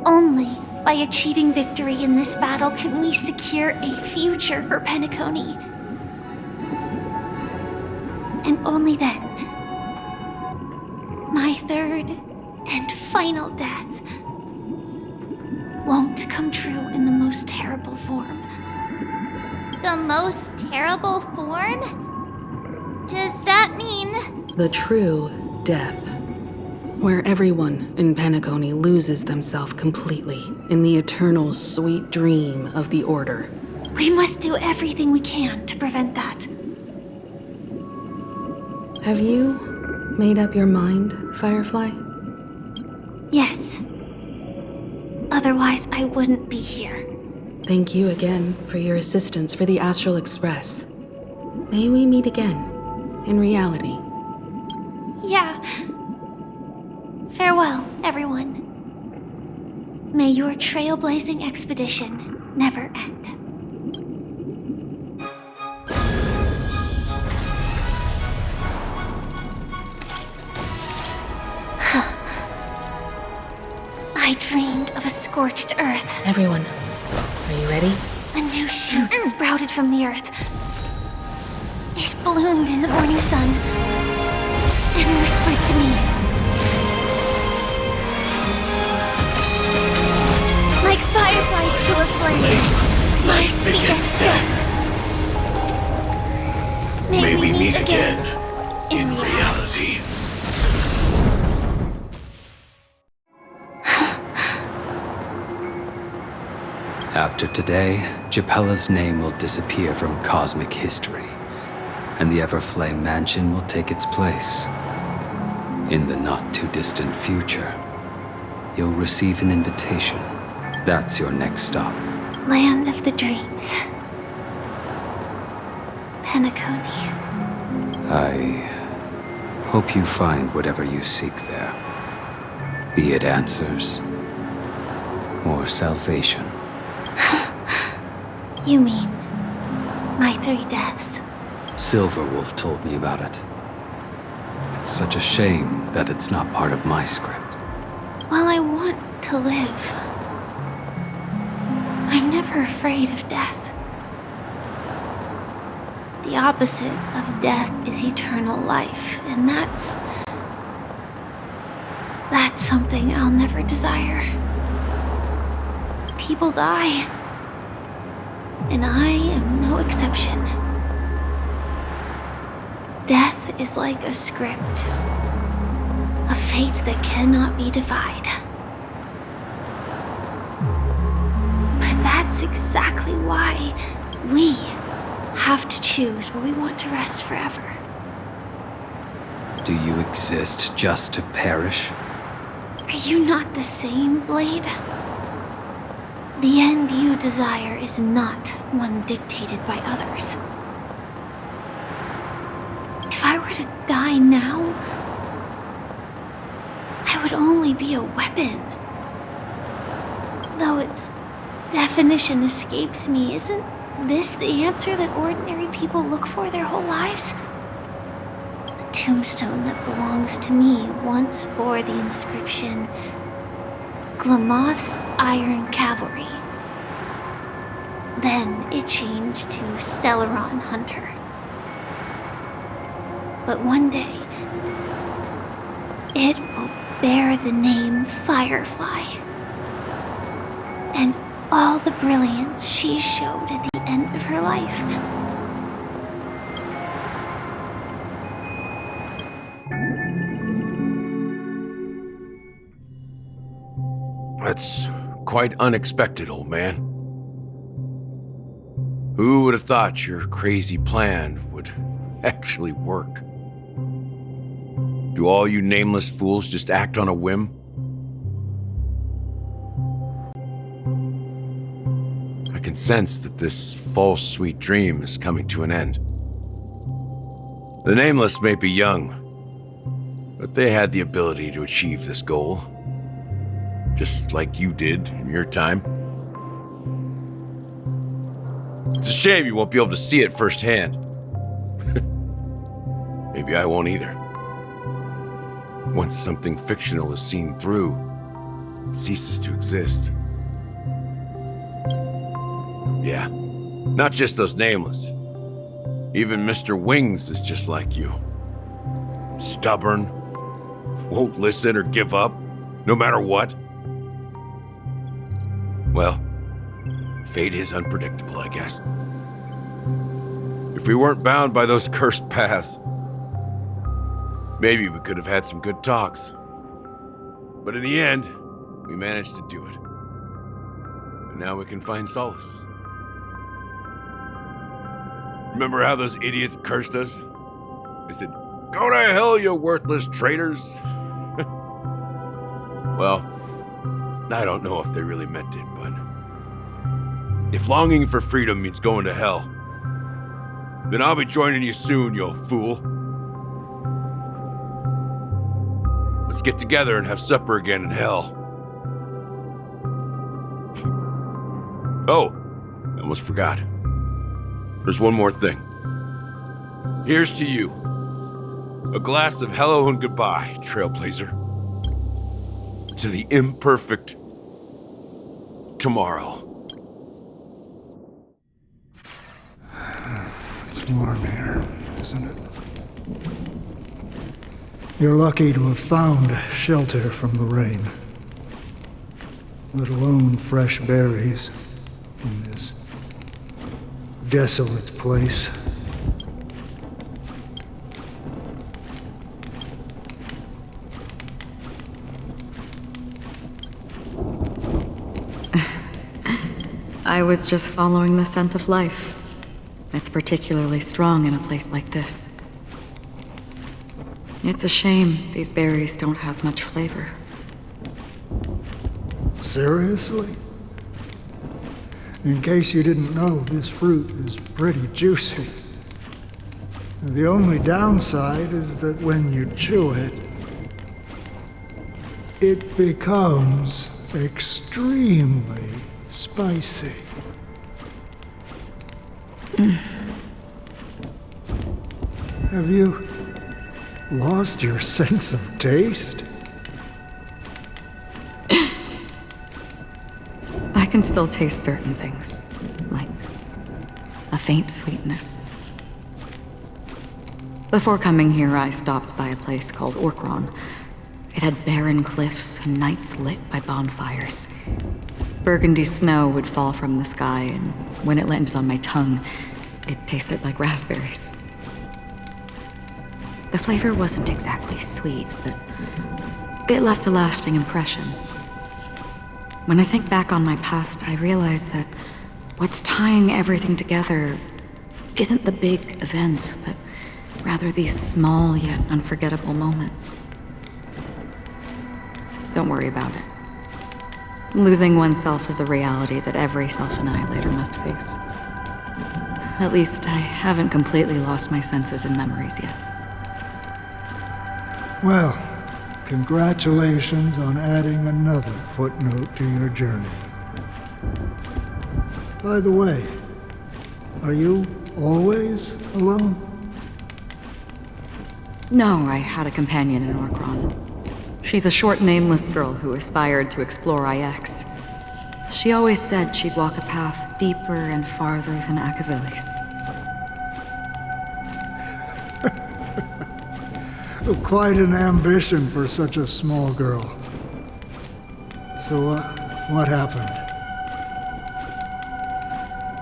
Only by achieving victory in this battle can we secure a future for Penacony. And only then, my third and final death won't come true in the most terrible form. The most terrible form? Does that mean... The true death, where everyone in Penacony loses themselves completely in the eternal sweet dream of the Order. We must do everything we can to prevent that. Have you made up your mind, Firefly? Yes. Otherwise, I wouldn't be here. Thank you again for your assistance for the Astral Express. May we meet again, in reality. Yeah. Farewell, everyone. May your trailblazing expedition never end. I dreamed of a scorched earth. Everyone, are you ready? A new shoot sprouted from the earth. It bloomed in the morning sun and whispered to me. Like fireflies to a flame, my biggest death. May we meet again in reality. After today, Japella's name will disappear from cosmic history, and the Everflame Mansion will take its place. In the not-too-distant future, you'll receive an invitation. That's your next stop. Land of the Dreams. Penacony. I hope you find whatever you seek there. Be it answers or salvation. You mean my 3 deaths? Silverwolf told me about it. It's such a shame that it's not part of my script. Well, I want to live. I'm never afraid of death. The opposite of death is eternal life, and that's something I'll never desire. People die, and I am no exception. Death is like a script, a fate that cannot be defied. But that's exactly why we have to choose where we want to rest forever. Do you exist just to perish? Are you not the same, Blade? The end you desire is not one dictated by others. If I were to die now, I would only be a weapon. Though its definition escapes me, isn't this the answer that ordinary people look for their whole lives? The tombstone that belongs to me once bore the inscription, Glamoth's Iron Cavalry. Then it changed to Stellaron Hunter. But one day, it will bear the name Firefly. And all the brilliance she showed at the end of her life. That's quite unexpected, old man. Who would have thought your crazy plan would actually work? Do all you nameless fools just act on a whim? I can sense that this false sweet dream is coming to an end. The nameless may be young, but they had the ability to achieve this goal. Just like you did in your time. It's a shame you won't be able to see it firsthand. Maybe I won't either. Once something fictional is seen through, it ceases to exist. Yeah, not just those nameless. Even Mr. Wings is just like you. Stubborn, won't listen or give up, no matter what. Well, fate is unpredictable, I guess. If we weren't bound by those cursed paths, maybe we could have had some good talks. But in the end, we managed to do it. And now we can find solace. Remember how those idiots cursed us? They said, "Go to hell, you worthless traitors!" Well, I don't know if they really meant it, but if longing for freedom means going to hell, then I'll be joining you soon, you fool. Let's get together and have supper again in hell. Oh, I almost forgot. There's one more thing. Here's to you. A glass of hello and goodbye, Trailblazer. To the imperfect tomorrow. It's warm here, isn't it? You're lucky to have found shelter from the rain. Let alone fresh berries in this desolate place. I was just following the scent of life. It's particularly strong in a place like this. It's a shame these berries don't have much flavor. Seriously? In case you didn't know, this fruit is pretty juicy. The only downside is that when you chew it, it becomes extremely spicy. Have you lost your sense of taste? I can still taste certain things, like a faint sweetness. Before coming here, I stopped by a place called Acheron. It had barren cliffs and nights lit by bonfires. Burgundy snow would fall from the sky, and when it landed on my tongue, it tasted like raspberries. The flavor wasn't exactly sweet, but it left a lasting impression. When I think back on my past, I realize that what's tying everything together isn't the big events, but rather these small yet unforgettable moments. Don't worry about it. Losing oneself is a reality that every self-annihilator must face. At least I haven't completely lost my senses and memories yet. Well, congratulations on adding another footnote to your journey. By the way, are you always alone? No, I had a companion in Acheron. She's a short, nameless girl who aspired to explore IX. She always said she'd walk a path deeper and farther than Akavili's. Quite an ambition for such a small girl. So what happened?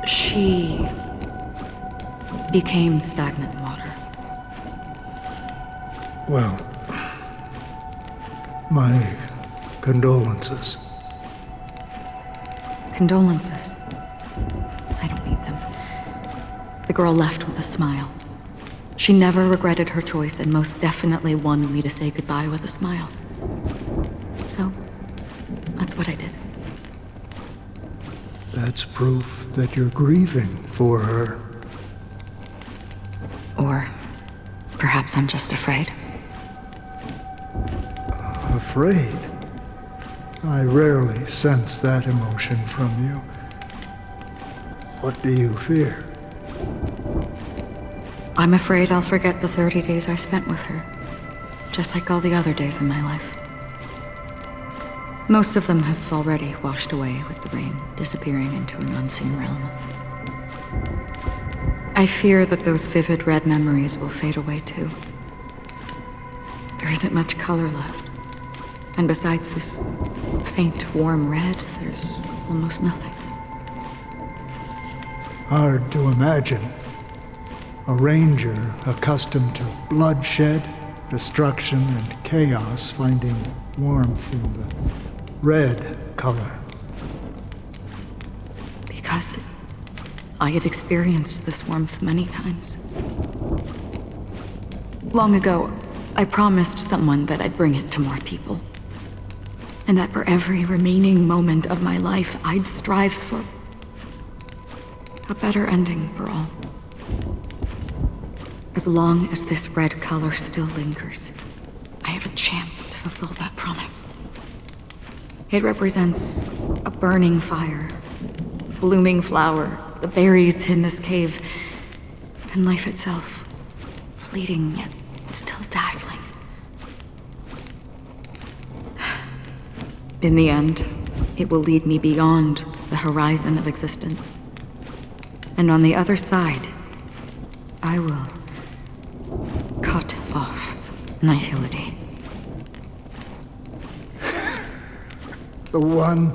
She became stagnant water. Well, my condolences. Condolences. I don't need them. The girl left with a smile. She never regretted her choice and most definitely wanted me to say goodbye with a smile. So, that's what I did. That's proof that you're grieving for her. Or perhaps I'm just afraid. Afraid? I rarely sense that emotion from you. What do you fear? I'm afraid I'll forget the 30 days I spent with her, just like all the other days in my life. Most of them have already washed away with the rain, disappearing into an unseen realm. I fear that those vivid red memories will fade away too. There isn't much color left. And besides this faint, warm red, there's almost nothing. Hard to imagine. A ranger accustomed to bloodshed, destruction, and chaos finding warmth in the red color. Because I have experienced this warmth many times. Long ago, I promised someone that I'd bring it to more people. And that for every remaining moment of my life, I'd strive for a better ending for all. As long as this red color still lingers, I have a chance to fulfill that promise. It represents a burning fire, a blooming flower, the berries in this cave, and life itself, fleeting yet still dazzling. In the end, it will lead me beyond the horizon of existence. And on the other side, I will cut off nihility. The one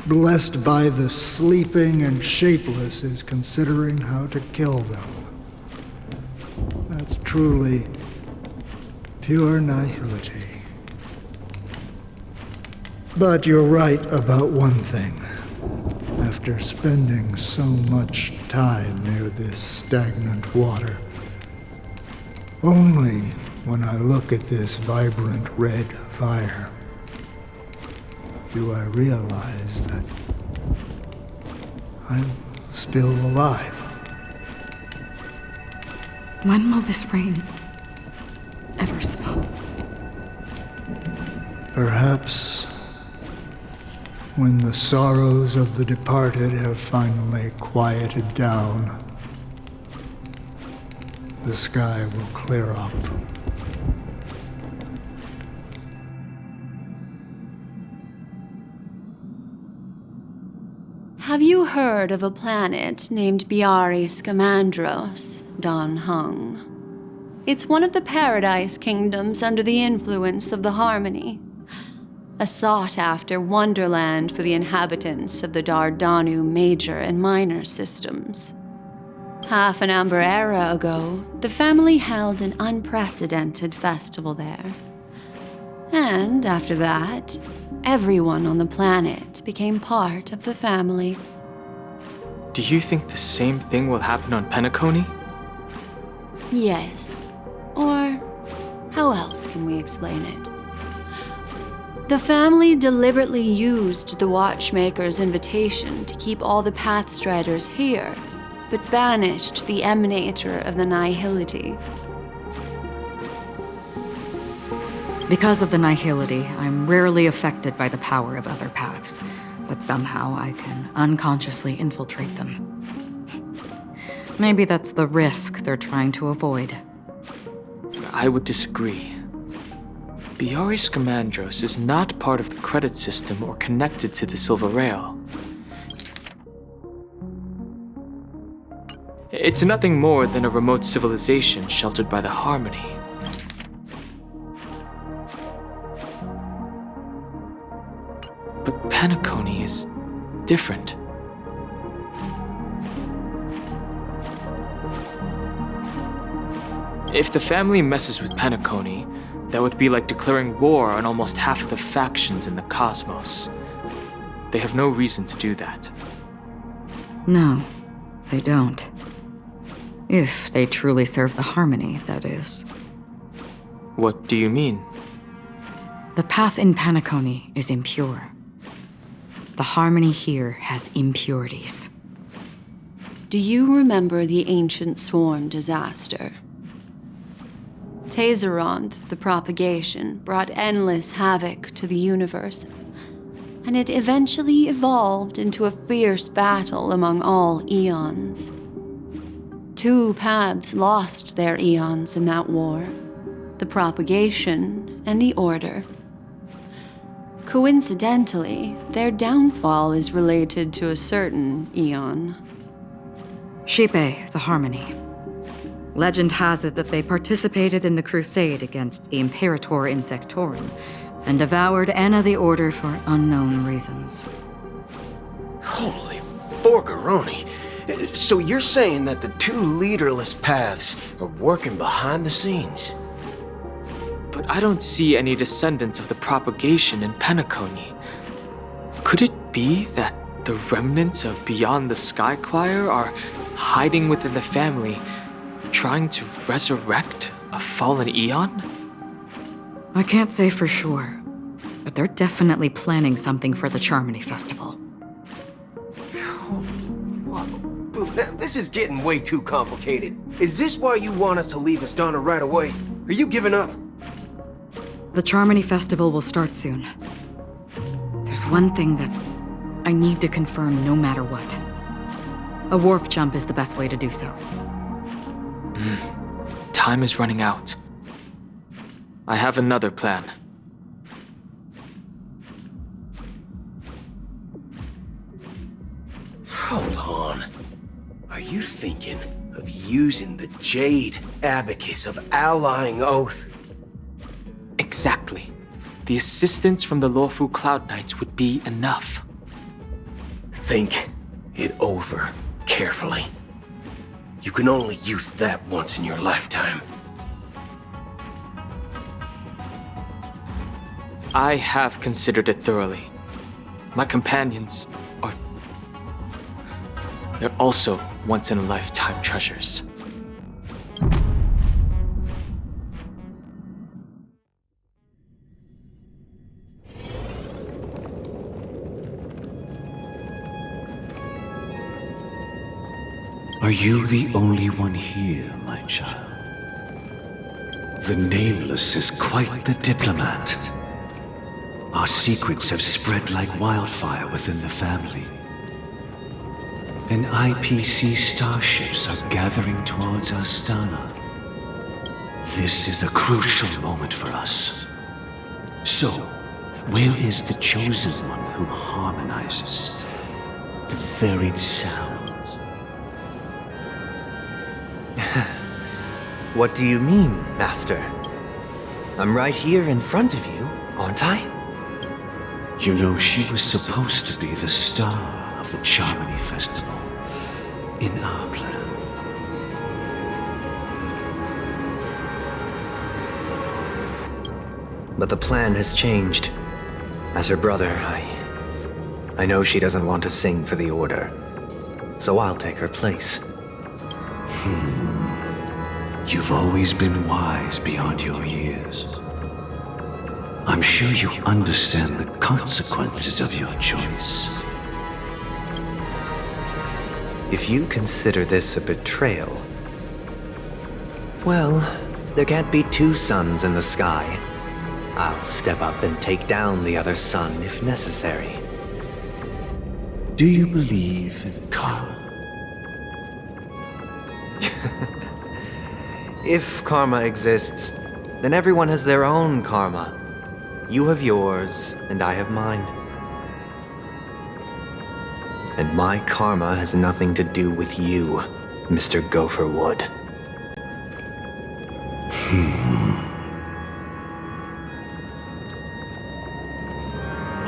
blessed by the sleeping and shapeless is considering how to kill them. That's truly pure nihility. But you're right about one thing. After spending so much time near this stagnant water, only when I look at this vibrant red fire do I realize that I'm still alive. When will this rain ever stop? Perhaps when the sorrows of the departed have finally quieted down, the sky will clear up Have you heard of a planet named Biari Scamandros, Don Hung? It's one of the Paradise Kingdoms under the influence of the Harmony. A sought-after wonderland for the inhabitants of the Dardanu major and minor systems. Half an Amber era ago, the family held an unprecedented festival there. And after that, everyone on the planet became part of the family. Do you think the same thing will happen on Penacony? Yes. Or how else can we explain it? The family deliberately used the Watchmaker's invitation to keep all the Pathstriders here, but banished the emanator of the nihility. Because of the nihility, I'm rarely affected by the power of other paths, but somehow I can unconsciously infiltrate them. Maybe that's the risk they're trying to avoid. I would disagree. Biari Scamandros is not part of the credit system or connected to the Silver Rail. It's nothing more than a remote civilization sheltered by the Harmony. But Penacony is different. If the family messes with Penacony, that would be like declaring war on almost half of the factions in the cosmos. They have no reason to do that. No, they don't. If they truly serve the Harmony, that is. What do you mean? The path in Penacony is impure. The Harmony here has impurities. Do you remember the ancient swarm disaster? Taserond, the propagation, brought endless havoc to the universe, and it eventually evolved into a fierce battle among all eons. 2 paths lost their eons in that war, the propagation and the order. Coincidentally, their downfall is related to a certain eon. Shipe, the Harmony. Legend has it that they participated in the crusade against the Imperator Insectorum and devoured Anna the Order for unknown reasons. Holy forgaroni! So you're saying that the 2 leaderless paths are working behind the scenes? But I don't see any descendants of the propagation in Penacony. Could it be that the remnants of Beyond the Sky Choir are hiding within the family, trying to resurrect a fallen eon? I can't say for sure, but they're definitely planning something for the Charmony Festival. This is getting way too complicated. Is this why you want us to leave Astana right away? Are you giving up? The Charmony Festival will start soon. There's one thing that I need to confirm no matter what. A warp jump is the best way to do so. Time is running out. I have another plan. Hold on. Are you thinking of using the Jade Abacus of Allying Oath? Exactly. The assistance from the Lawfu Cloud Knights would be enough. Think it over carefully. You can only use that once in your lifetime. I have considered it thoroughly. My companions are... they're also once-in-a-lifetime treasures. Are you the only one here, my child? The Nameless is quite the diplomat. Our secrets have spread like wildfire within the family. And IPC starships are gathering towards Astana. This is a crucial moment for us. So, where is the Chosen One who harmonizes? the varied sounds. What do you mean, Master? I'm right here in front of you, aren't I? You know, she was supposed to be the star of the Charmony Festival in our plan. But the plan has changed. As her brother, I know she doesn't want to sing for the Order, so I'll take her place. You've always been wise beyond your years. I'm sure you understand the consequences of your choice. If you consider this a betrayal, well, there can't be two suns in the sky. I'll step up and take down the other sun if necessary. Do you believe in karma? If karma exists, then everyone has their own karma. You have yours, and I have mine. And my karma has nothing to do with you, Mr. Gopherwood.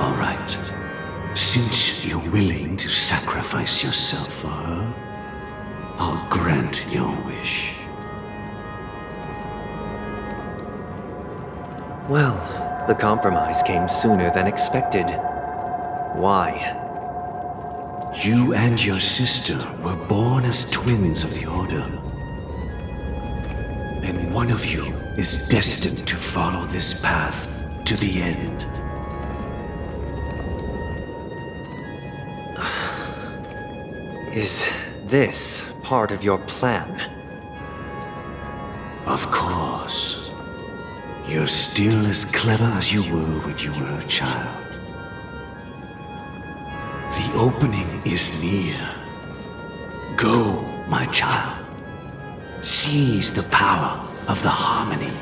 All right. Since you're willing to sacrifice yourself for her, I'll grant your wish. Well, the compromise came sooner than expected. Why? You and your sister were born as twins of the Order. And one of you is destined to follow this path to the end. Is this part of your plan? Of course. You're still as clever as you were when you were a child. The opening is near. Go, my child. Seize the power of the harmony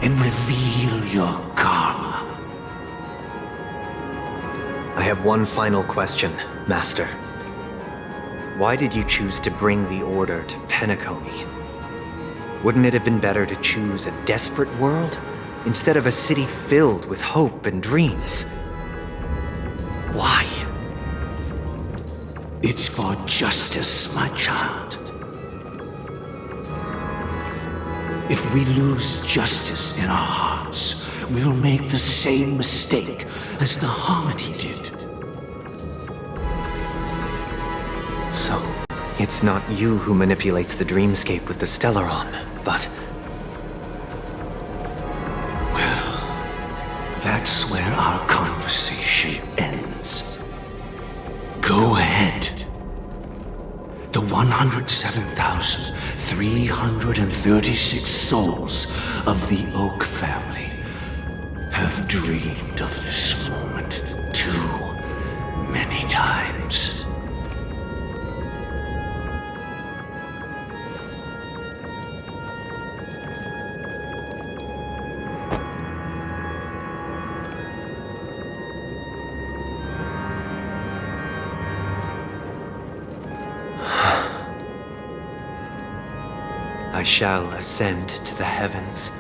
and reveal your karma. I have one final question, Master. Why did you choose to bring the Order to Penacony? Wouldn't it have been better to choose a desperate world instead of a city filled with hope and dreams? Why? It's for justice, my child. If we lose justice in our hearts, we'll make the same mistake as the Harmony did. So, it's not you who manipulates the Dreamscape with the Stellaron, but... Well, that's where our conversation ends. Go ahead. The 107,336 souls of the Oak family have dreamed of this moment too many times. I shall ascend to the heavens,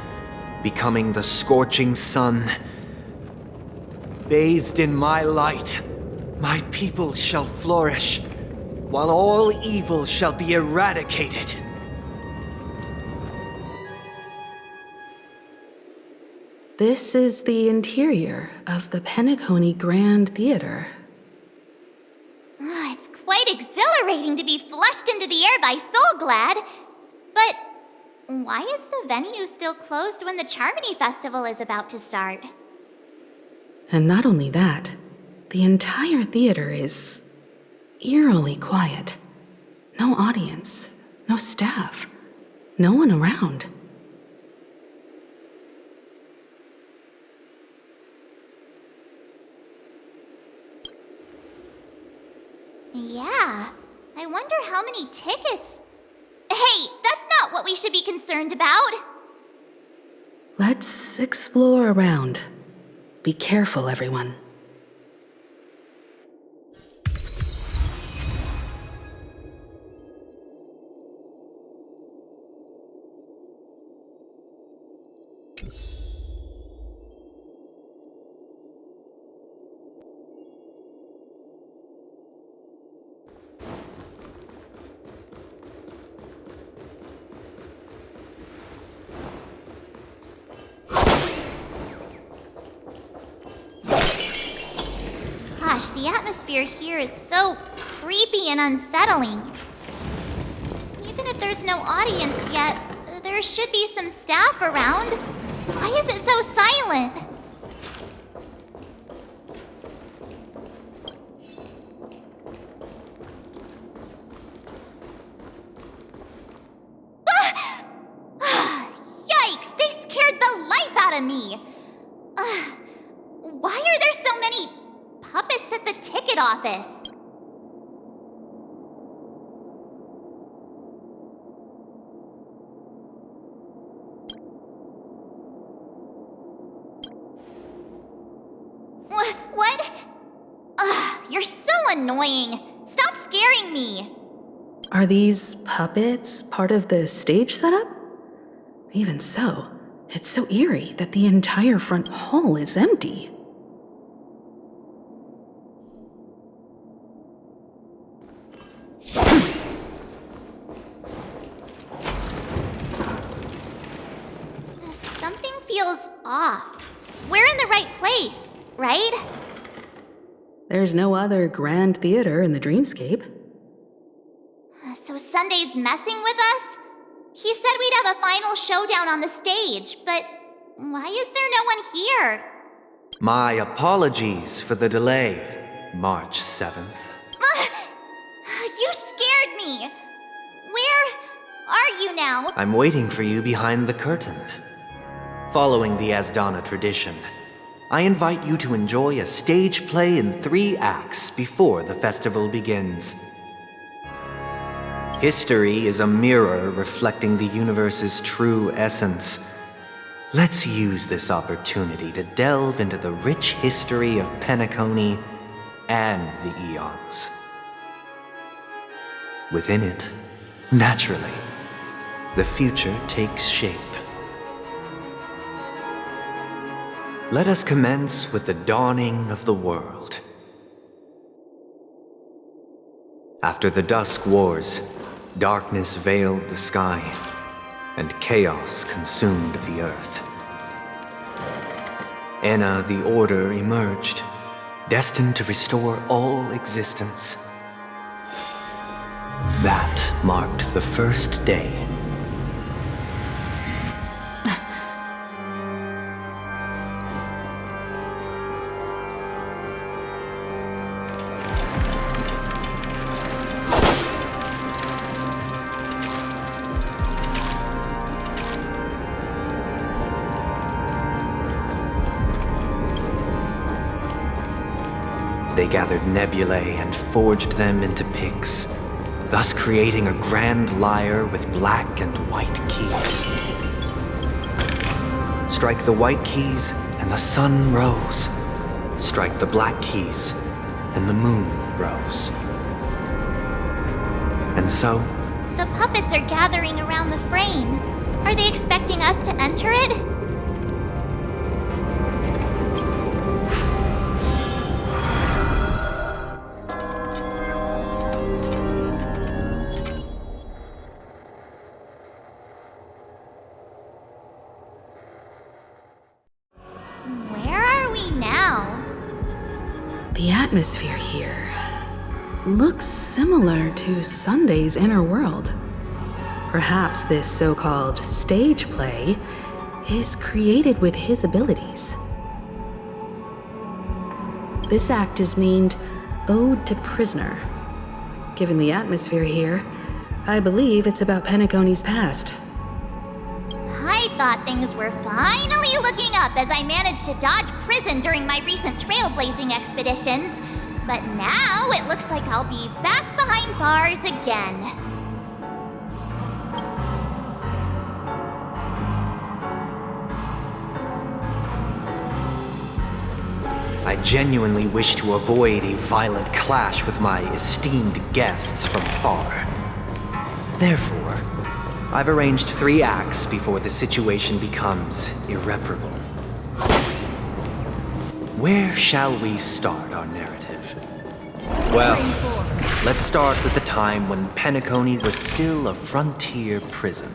becoming the scorching sun. Bathed in my light, my people shall flourish, while all evil shall be eradicated. This is the interior of the Penacony Grand Theater. It's quite exhilarating to be flushed into the air by Soulglad. But why is the venue still closed when the Charmony Festival is about to start? And not only that, the entire theater is eerily quiet. No audience, no staff, no one around. Yeah, I wonder how many tickets... Hey, that's not what we should be concerned about! Let's explore around. Be careful, everyone. Gosh, the atmosphere here is so creepy and unsettling. Even if there's no audience yet, there should be some staff around. Why is it so silent? Yikes! They scared the life out of me! Why are there so many puppets at the ticket office? What? You're so annoying. Stop scaring me. Are these puppets part of the stage setup? Even so, it's so eerie that the entire front hall is empty. Something feels off. We're in the right place, right? There's no other grand theater in the Dreamscape. So Sunday's messing with us? He said we'd have a final showdown on the stage, but why is there no one here? My apologies for the delay, March 7th. You scared me! Where are you now? I'm waiting for you behind the curtain. Following the Asdana tradition, I invite you to enjoy a stage play in 3 acts before the festival begins. History is a mirror reflecting the universe's true essence. Let's use this opportunity to delve into the rich history of Penacony and the eons. Within it, naturally, the future takes shape. Let us commence with the dawning of the world. After the Dusk Wars, darkness veiled the sky, and chaos consumed the earth. Enna the Order emerged, destined to restore all existence. That marked the first day. They gathered nebulae and forged them into picks, thus creating a grand lyre with black and white keys. Strike the white keys, and the sun rose. Strike the black keys, and the moon rose. And so... The puppets are gathering around the frame. Are they expecting us to enter it? The atmosphere here looks similar to Sunday's inner world. Perhaps this so-called stage play is created with his abilities. This act is named Ode to Prisoner. Given the atmosphere here, I believe it's about Penacony's past. I thought things were finally looking up as I managed to dodge prison during my recent trailblazing expeditions. But now it looks like I'll be back behind bars again. I genuinely wish to avoid a violent clash with my esteemed guests from far. Therefore, I've arranged 3 acts before the situation becomes irreparable. Where shall we start our narrative? Well, let's start with the time when Penacony was still a frontier prison.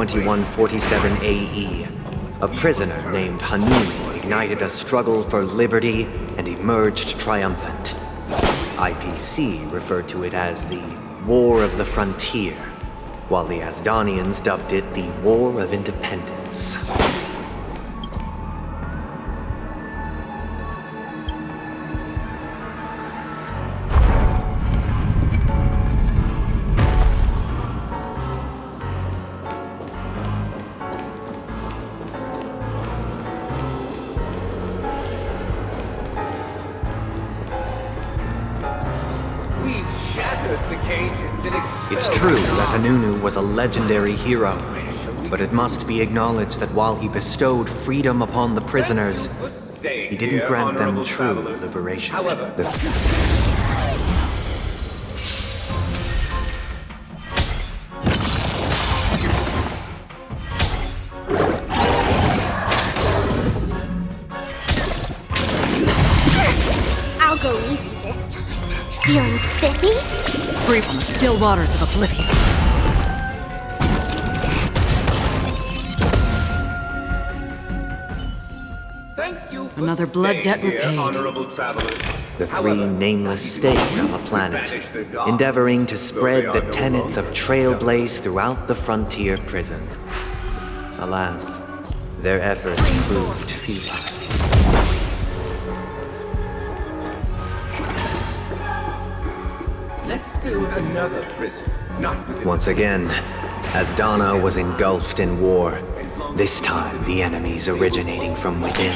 2147 AE, a prisoner named Hanunu ignited a struggle for liberty and emerged triumphant. IPC referred to it as the War of the Frontier, while the Asdanians dubbed it the War of Independence. It's true that Hanunu was a legendary hero, but it must be acknowledged that while he bestowed freedom upon the prisoners, he didn't grant them true liberation. I'll go easy this time. Feeling spiffy? Free from the still waters of oblivion. Another blood debt repaid. The three nameless stayed on the planet, endeavoring to spread the tenets of Trailblaze throughout the frontier prison. Alas, their efforts proved futile. Let's build another prison. Once again, Asdana was engulfed in war, this time the enemies originating from within.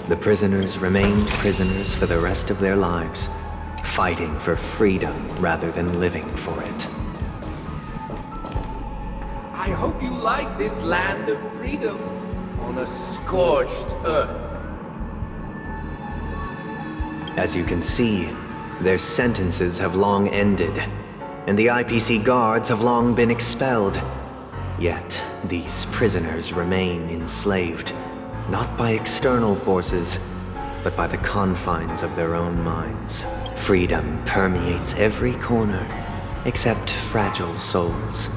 The prisoners remained prisoners for the rest of their lives, fighting for freedom rather than living for it. I hope you like this land of freedom on a scorched earth. As you can see, their sentences have long ended, and the IPC guards have long been expelled. Yet, these prisoners remain enslaved, not by external forces, but by the confines of their own minds. Freedom permeates every corner, except fragile souls.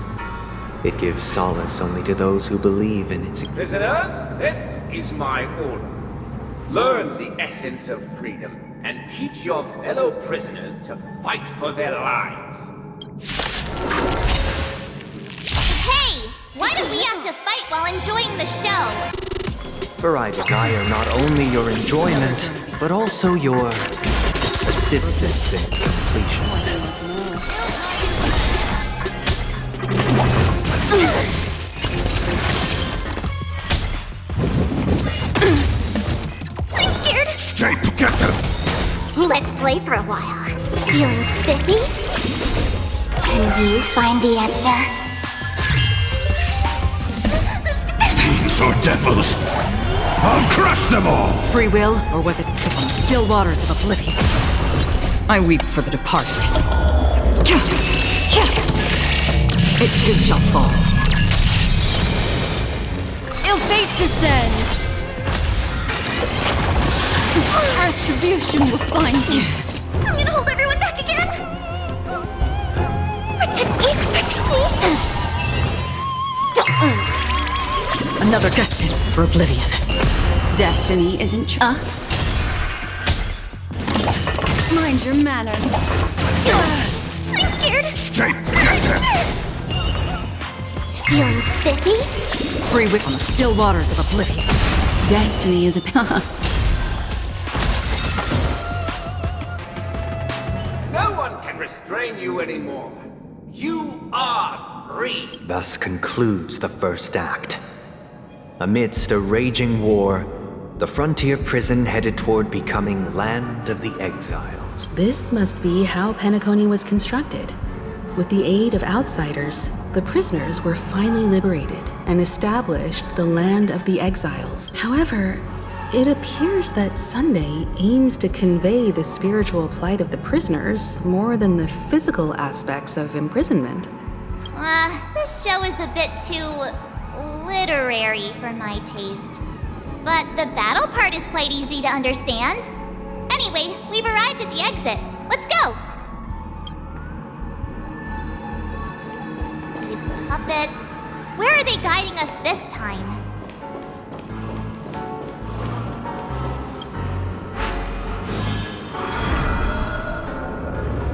It gives solace only to those who believe in its... Prisoners, this is my order. Learn the essence of freedom and teach your fellow prisoners to fight for their lives. Hey! Why do we have to fight while enjoying the show? For I desire not only your enjoyment, but also your assistance in its completion. I'm scared! Stay together! Let's play for a while. Feeling spiffy? Can you find the answer? Fiends or devils! I'll crush them all! Free will, or was it the still waters of oblivion? I weep for the departed. It too shall fall. Ill fate descends. Retribution will find you. I'm gonna hold everyone back again! Protect me! Protect me! Another destined for oblivion. Destiny isn't mind your manners. I'm scared! Stay together! Feeling spiffy? Free will on the still waters of oblivion. Destiny is a No one can restrain you anymore. You are free. Thus concludes the first act. Amidst a raging war, the frontier prison headed toward becoming Land of the Exiles. This must be how Penacony was constructed. With the aid of outsiders, the prisoners were finally liberated and established the Land of the Exiles. However, it appears that Sunday aims to convey the spiritual plight of the prisoners more than the physical aspects of imprisonment. This show is a bit too literary for my taste. But the battle part is quite easy to understand. Anyway, we've arrived at the exit. Let's go! These puppets, Where are they guiding us this time?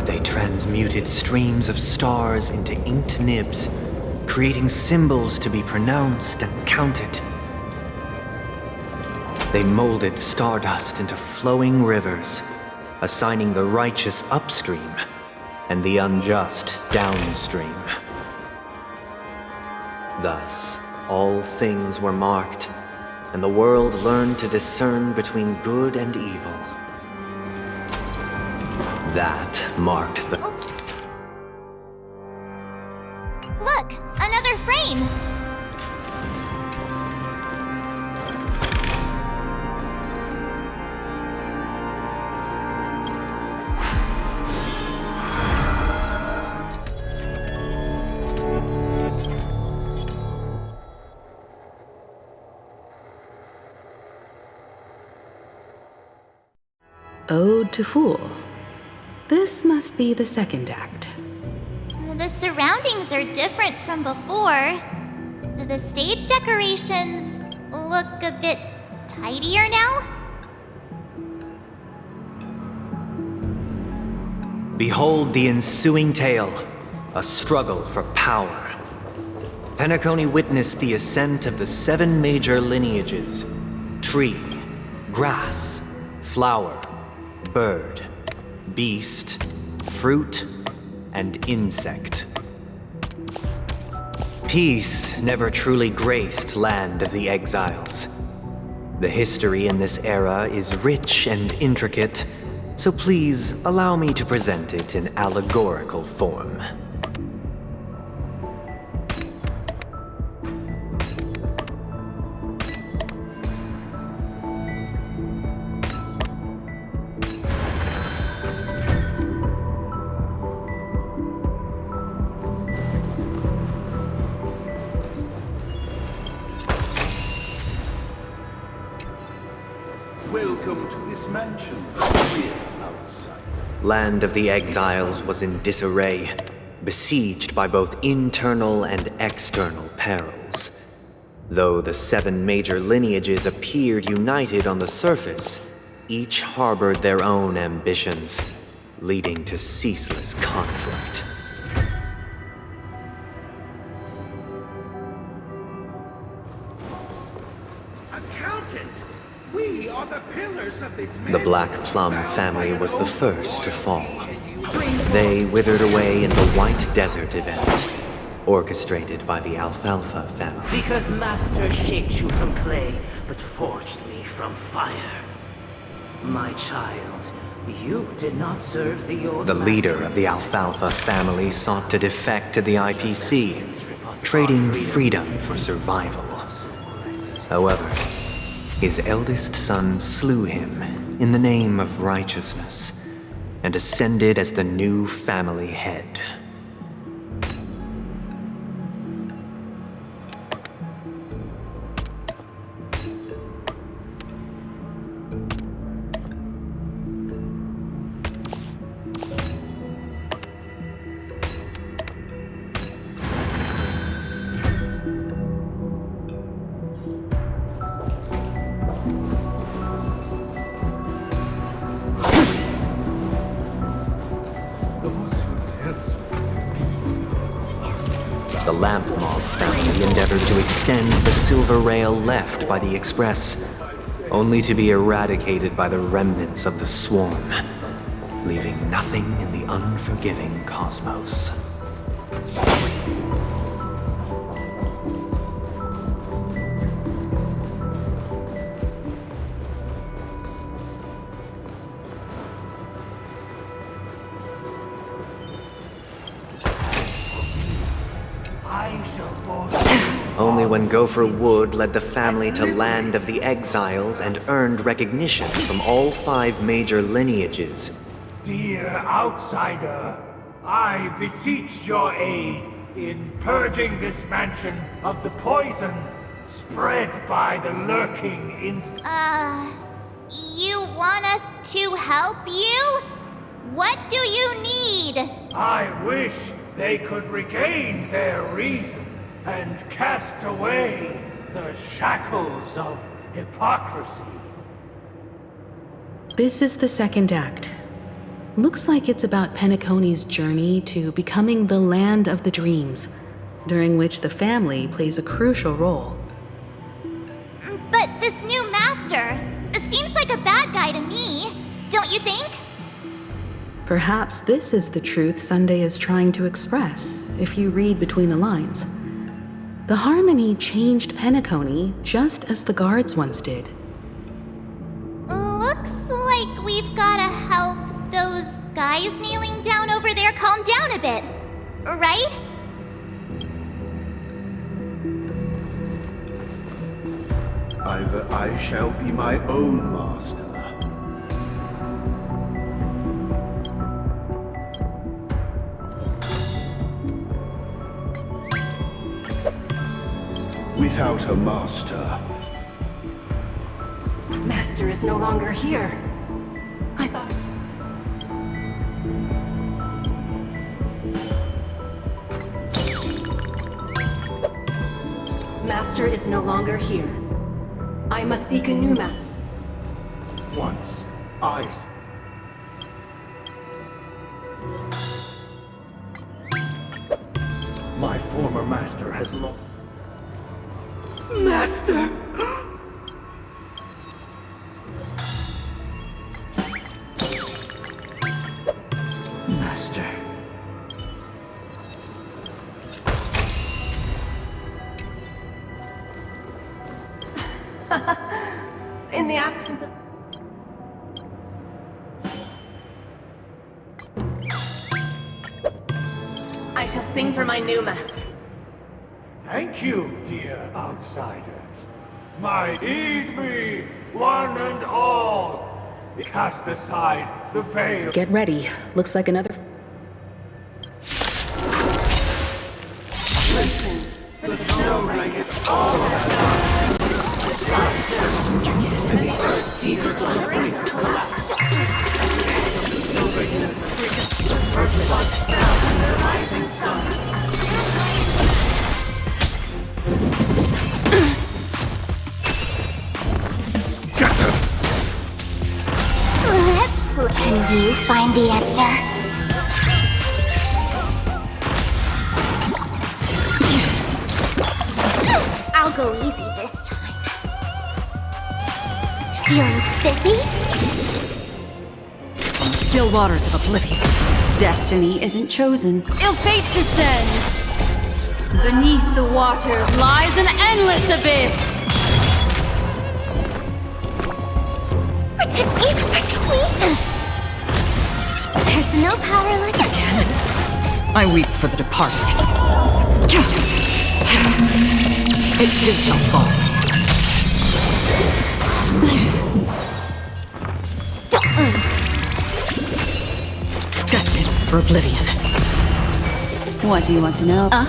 They transmuted streams of stars into inked nibs, creating symbols to be pronounced and counted. They molded stardust into flowing rivers, assigning the righteous upstream and the unjust downstream. Thus, all things were marked, and the world learned to discern between good and evil. That marked the... Look! Another frame! Ode to Fool. This must be the second act. The surroundings are different from before. The stage decorations look a bit tidier now. Behold the ensuing tale, a struggle for power. Penacony witnessed the ascent of the 7 major lineages: tree, grass, flower, bird, beast, fruit, and insect. Peace never truly graced Land of the Exiles. The history in this era is rich and intricate, so please allow me to present it in allegorical form. Welcome to this mansion, dear outsider. Land of the Exiles was in disarray, besieged by both internal and external perils. Though the 7 major lineages appeared united on the surface, each harbored their own ambitions, leading to ceaseless conflict. Accountant! We are the pillars of this The Black Plum family was the first to fall. They withered away in the White Desert event, orchestrated by the Alfalfa family. Because Master shaped you from clay, but forged me from fire. My child, you did not serve the old The leader of the Alfalfa family sought to defect to the IPC, trading freedom for survival. However, his eldest son slew him in the name of righteousness and ascended as the new family head. The Lamp Moth family endeavored to extend the silver rail left by the Express, only to be eradicated by the remnants of the Swan, leaving nothing in the unforgiving cosmos. Only when Gopher Wood led the family to Land of the Exiles and earned recognition from all 5 major lineages. Dear outsider, I beseech your aid in purging this mansion of the poison spread by the lurking insect. You want us to help you? What do you need? I wish they could regain their reason and cast away the shackles of hypocrisy. This is the second act. Looks like it's about Penacony's journey to becoming the Land of the Dreams, during which the family plays a crucial role. But this new master seems like a bad guy to me, don't you think? Perhaps this is the truth Sunday is trying to express, if you read between the lines. The Harmony changed Penacony just as the guards once did. Looks like we've gotta help those guys kneeling down over there calm down a bit, right? Either I shall be my own master, without a master. Master is no longer here. I thought... Master is no longer here. I must seek a new master. Once my former master has lost. Master! Master. In the absence of... I shall sing for my new master. Thank you, dear outsiders. Heed me, one and all. Cast aside the veil. Get ready. Looks like another... Listen, the snow blankets all outside. The sky trembles, and the earth teeters on the brink of collapse. At the edge of the silver universe, the first floods fell in the rising sun. Let's flip. Can you find the answer? I'll go easy this time. Feeling spiffy? Still waters of oblivion. Destiny isn't chosen. Ill fate descends. Beneath the waters lies an endless abyss. Protect me! Protect me! There's no power like it. I weep for the departed. It too shall fall. Destined for oblivion. What do you want to know? I'm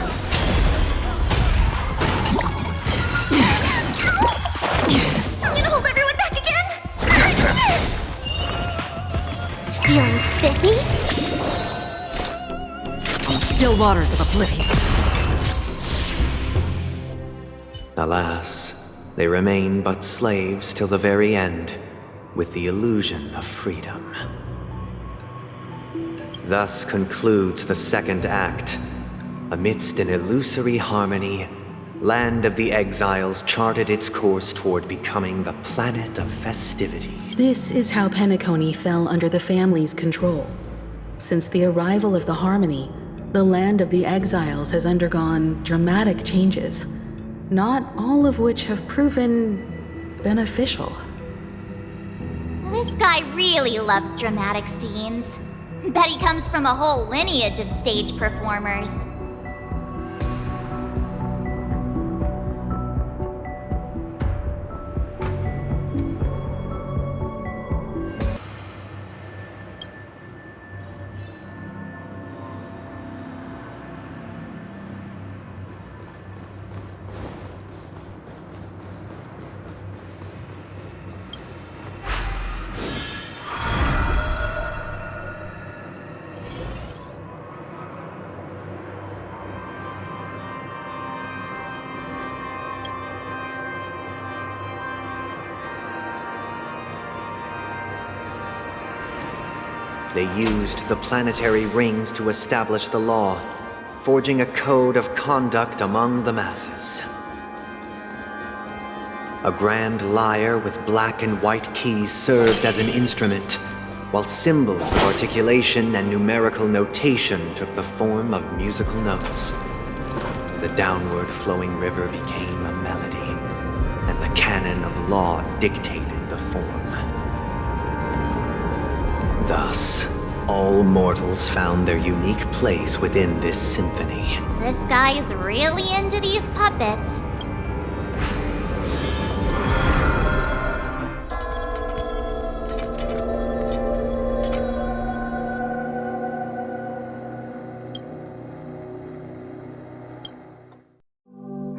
gonna hold everyone back again! Feeling spiffy? Still waters of oblivion. Alas, they remain but slaves till the very end, with the illusion of freedom. Thus concludes the second act. Amidst an illusory harmony, Land of the Exiles charted its course toward becoming the planet of festivity. This is how Penacony fell under the family's control. Since the arrival of the Harmony, the Land of the Exiles has undergone dramatic changes, not all of which have proven beneficial. This guy really loves dramatic scenes. Bet he comes from a whole lineage of stage performers. They used the planetary rings to establish the law, forging a code of conduct among the masses. A grand lyre with black and white keys served as an instrument, while symbols of articulation and numerical notation took the form of musical notes. The downward flowing river became a melody, and the canon of law dictated the form. Thus, all mortals found their unique place within this symphony. This guy is really into these puppets.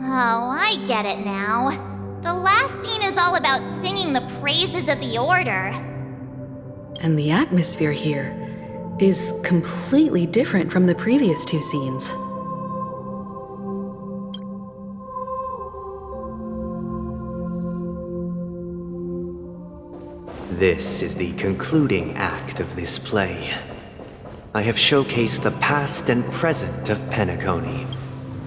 Oh, I get it now. The last scene is all about singing the praises of the Order. And the atmosphere here is completely different from the previous two scenes. This is the concluding act of this play. I have showcased the past and present of Penacony,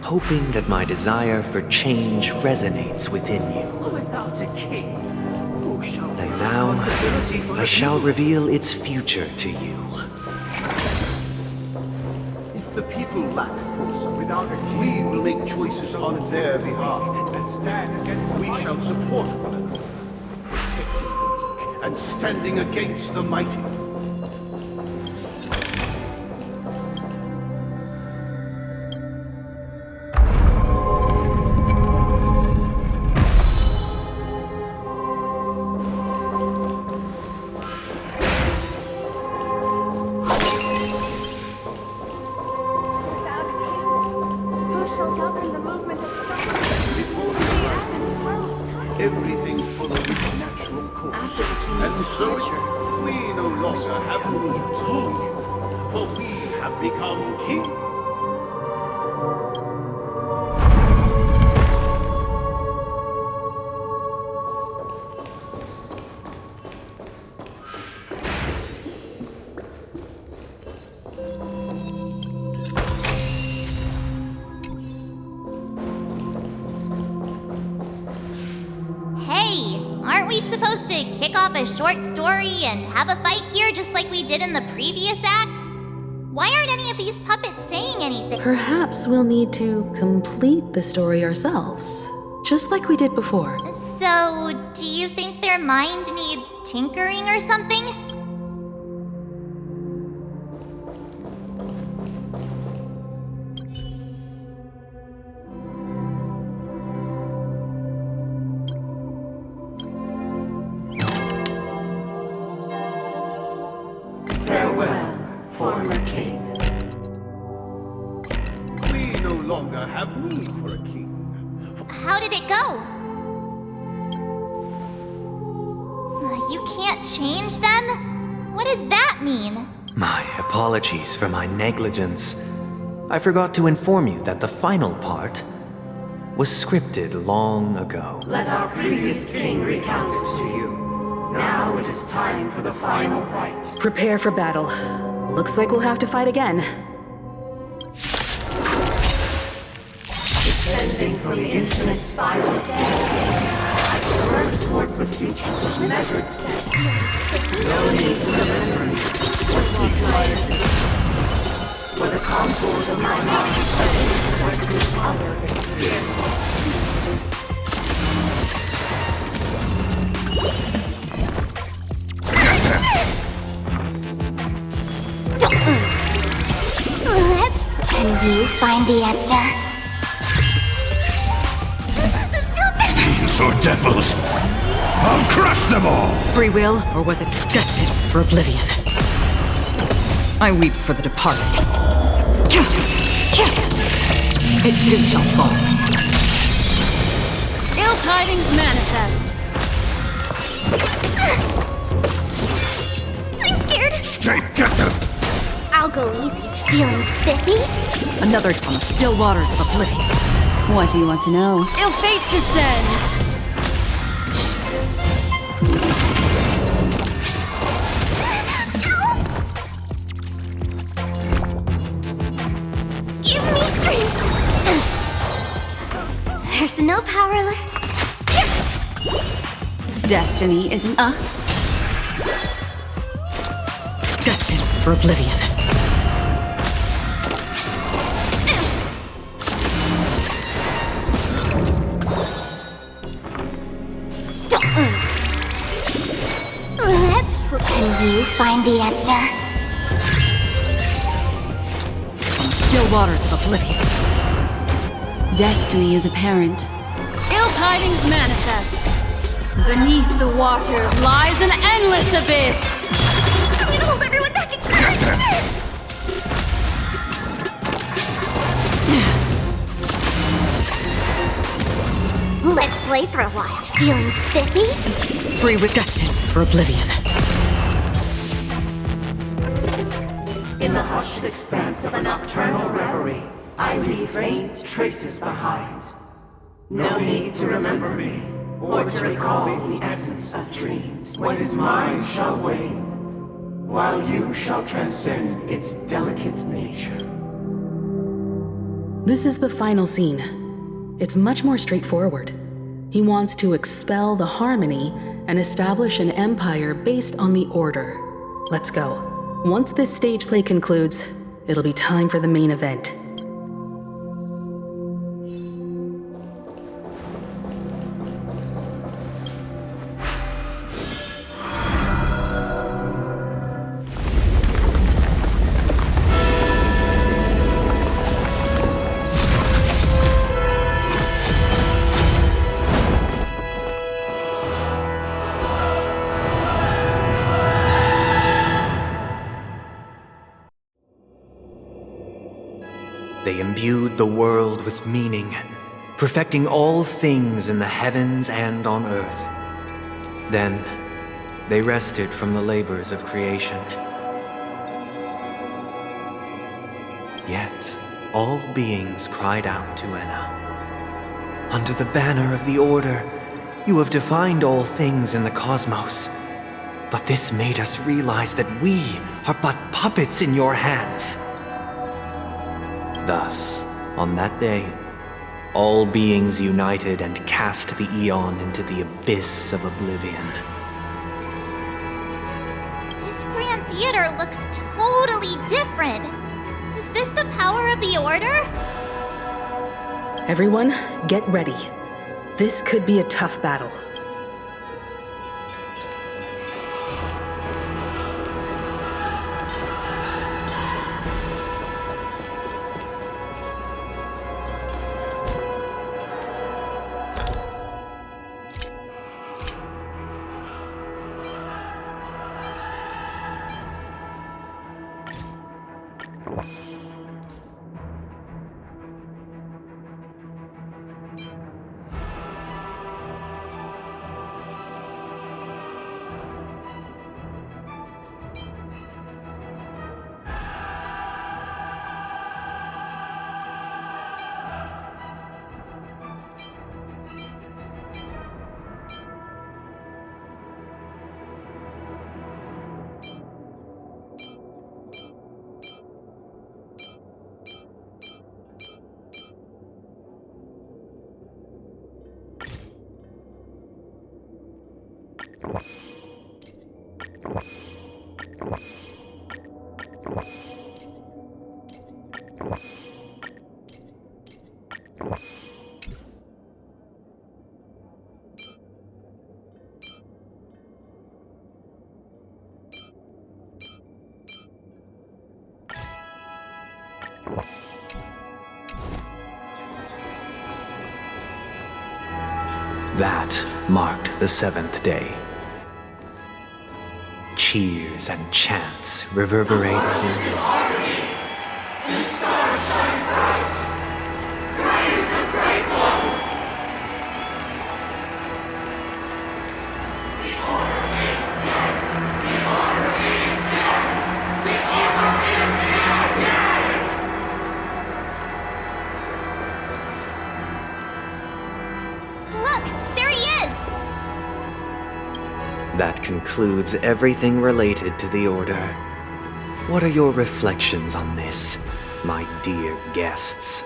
hoping that my desire for change resonates within you. Without a king, who shall And now, I shall reveal its future to you. If the people lack foresight, without a king, we will make choices on their behalf and stand against the mighty. We shall support one another, protecting the weak and standing against the mighty. Everything followed its natural course. And so we no longer have need of king, for we have become king. Supposed to kick off a short story and have a fight here just like we did in the previous acts? Why aren't any of these puppets saying anything? Perhaps we'll need to complete the story ourselves, just like we did before. So, do you think their mind needs tinkering or something? How did it go? You can't change them? What does that mean? My apologies for my negligence. I forgot to inform you that the final part was scripted long ago. Let our previous king recount it to you. Now it is time for the final rite. Prepare for battle. Looks like we'll have to fight again. Descending from the infinite spiral staircase, I traverse towards the future with measured steps. No need to remember me or seek my assistance, for the contours of my mind are intersect with other experiences. Can you find the answer? These are devils! I'll crush them all! Free will, or was it destined for oblivion? I weep for the departed. It too shall fall. Ill tidings manifest. I'm scared. Straight, get them! I'll go easy. Feeling spiffy? Another on the still waters of oblivion. What do you want to know? Ill fate descends. powerless. Destiny isn't destined for oblivion. Can you find the answer? Still waters of oblivion. Destiny is apparent. Ill tidings manifest. Beneath the waters lies an endless abyss. I'm gonna hold everyone back and let's play for a while. Feeling spiffy? Free with destined for oblivion. In the hushed expanse of a nocturnal reverie, I leave faint traces behind. No need to remember me, or to recall the essence of dreams. What is mine shall wane, while you shall transcend its delicate nature. This is the final scene. It's much more straightforward. He wants to expel the harmony and establish an empire based on the order. Let's go. Once this stage play concludes, it'll be time for the main event. They imbued the world with meaning, perfecting all things in the heavens and on earth. Then, they rested from the labors of creation. Yet, all beings cried out to Enna. Under the banner of the Order, you have defined all things in the cosmos. But this made us realize that we are but puppets in your hands. Thus, on that day, all beings united and cast the Eon into the abyss of oblivion. This Grand Theater looks totally different. Is this the power of the Order? Everyone, get ready. This could be a tough battle. That marked the seventh day. Cheers and chants reverberated in unison. The stars shine bright. Praise the Great One. The Order is dead. The Order is dead. The Order is dead. Look, there he is! That concludes everything related to the Order. What are your reflections on this, my dear guests?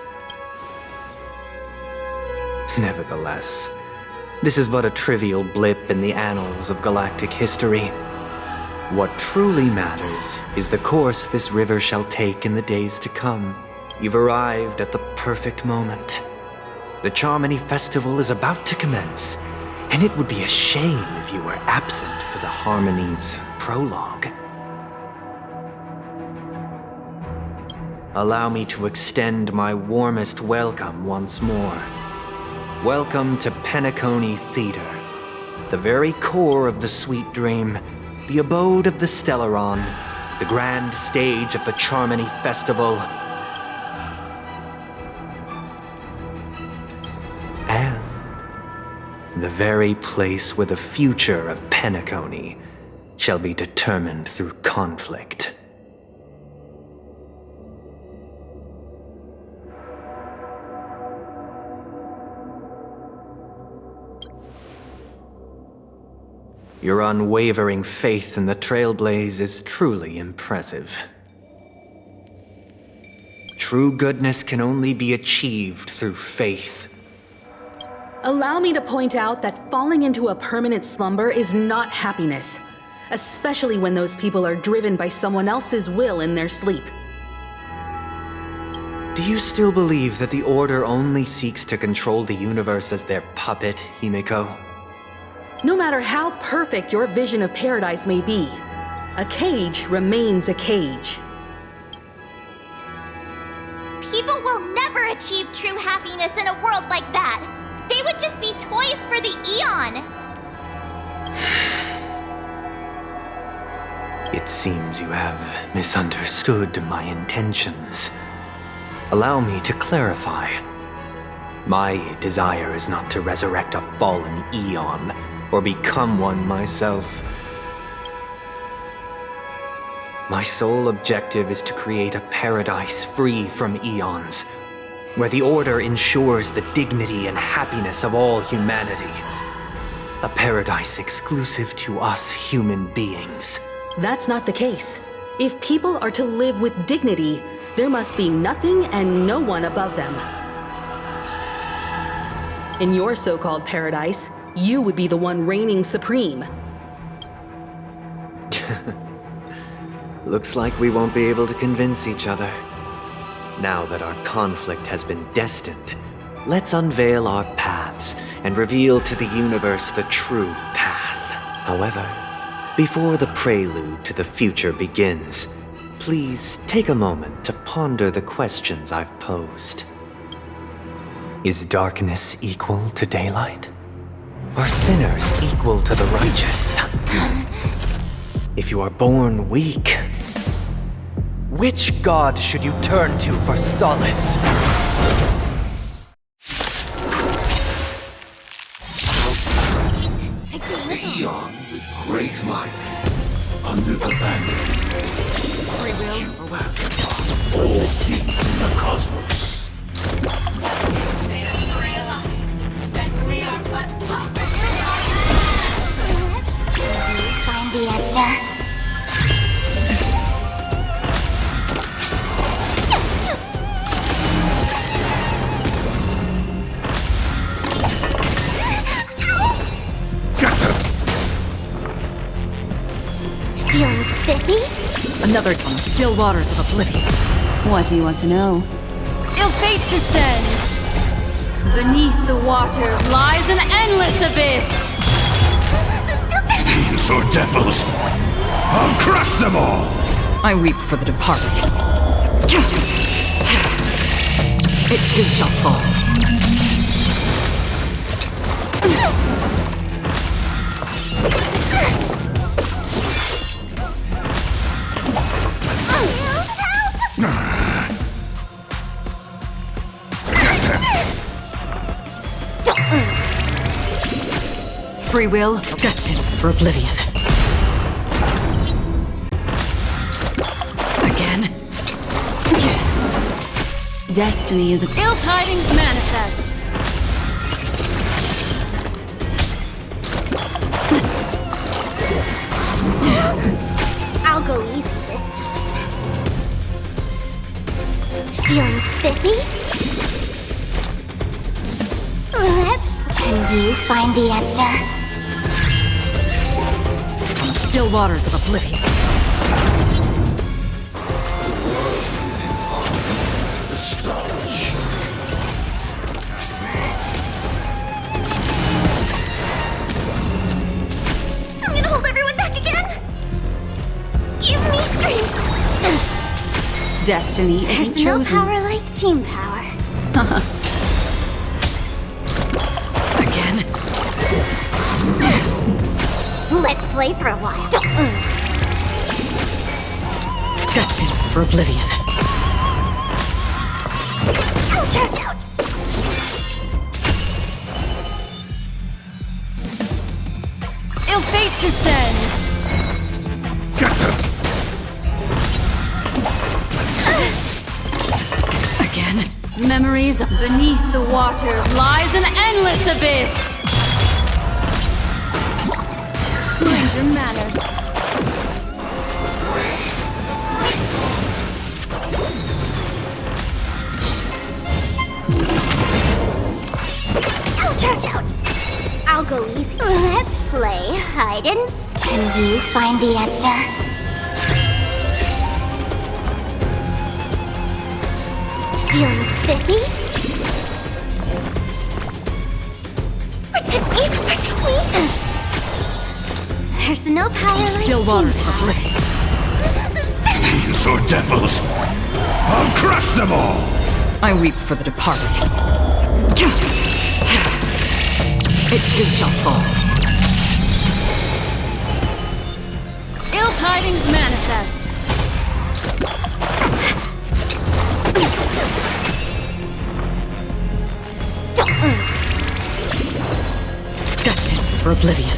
Nevertheless, this is but a trivial blip in the annals of galactic history. What truly matters is the course this river shall take in the days to come. You've arrived at the perfect moment. The Charmony Festival is about to commence, and it would be a shame if you were absent for the Harmony's prologue. Allow me to extend my warmest welcome once more. Welcome to Penacony Theater, the very core of the sweet dream, the abode of the Stellaron, the grand stage of the Charmony Festival, and the very place where the future of Penacony shall be determined through conflict. Your unwavering faith in the Trailblaze is truly impressive. True goodness can only be achieved through faith. Allow me to point out that falling into a permanent slumber is not happiness, especially when those people are driven by someone else's will in their sleep. Do you still believe that the Order only seeks to control the universe as their puppet, Himiko? No matter how perfect your vision of paradise may be, a cage remains a cage. People will never achieve true happiness in a world like that. They would just be toys for the Eon. It seems you have misunderstood my intentions. Allow me to clarify. My desire is not to resurrect a fallen Eon, or become one myself. My sole objective is to create a paradise free from eons, where the Order ensures the dignity and happiness of all humanity. A paradise exclusive to us human beings. That's not the case. If people are to live with dignity, there must be nothing and no one above them. In your so-called paradise, you would be the one reigning supreme. Looks like we won't be able to convince each other. Now that our conflict has been destined, let's unveil our paths and reveal to the universe the true path. However, before the prelude to the future begins, please take a moment to ponder the questions I've posed. Is darkness equal to daylight? Are sinners equal to the righteous? If you are born weak, which god should you turn to for solace? The Eon with great might, under the banner. Free will or what? All things in the cosmos. Find the answer. Feeling spiffy? Another from the still waters of oblivion. What do you want to know? Ill fate descends. Beneath the waters lies an endless abyss. Fiends or devils, I'll crush them all! I weep for the departed. It too shall fall. Free will, destined for oblivion. Again? Destiny is a ill tidings manifest. I'll go easy this time. Feeling spiffy? Can you find the answer? Still waters of oblivion. I'm gonna hold everyone back again! Give me strength! Destiny isn't There's no chosen. power like team power. Again? Let's play for a while. Destined for oblivion. Ouch, ouch, ouch! Ill fate descends. Get them! Again? Memories beneath the waters lies an endless abyss. Mind your manners. Ouch, ouch, ouch! I'll go easy. Let's play hide and seek. Can you find the answer? Feeling spiffy? Protect me! Protect me! There's no power like Still waters team of power. oblivion. These are devils! I'll crush them all! I weep for the departed. It too shall fall. Ill tidings manifest. Destined for oblivion.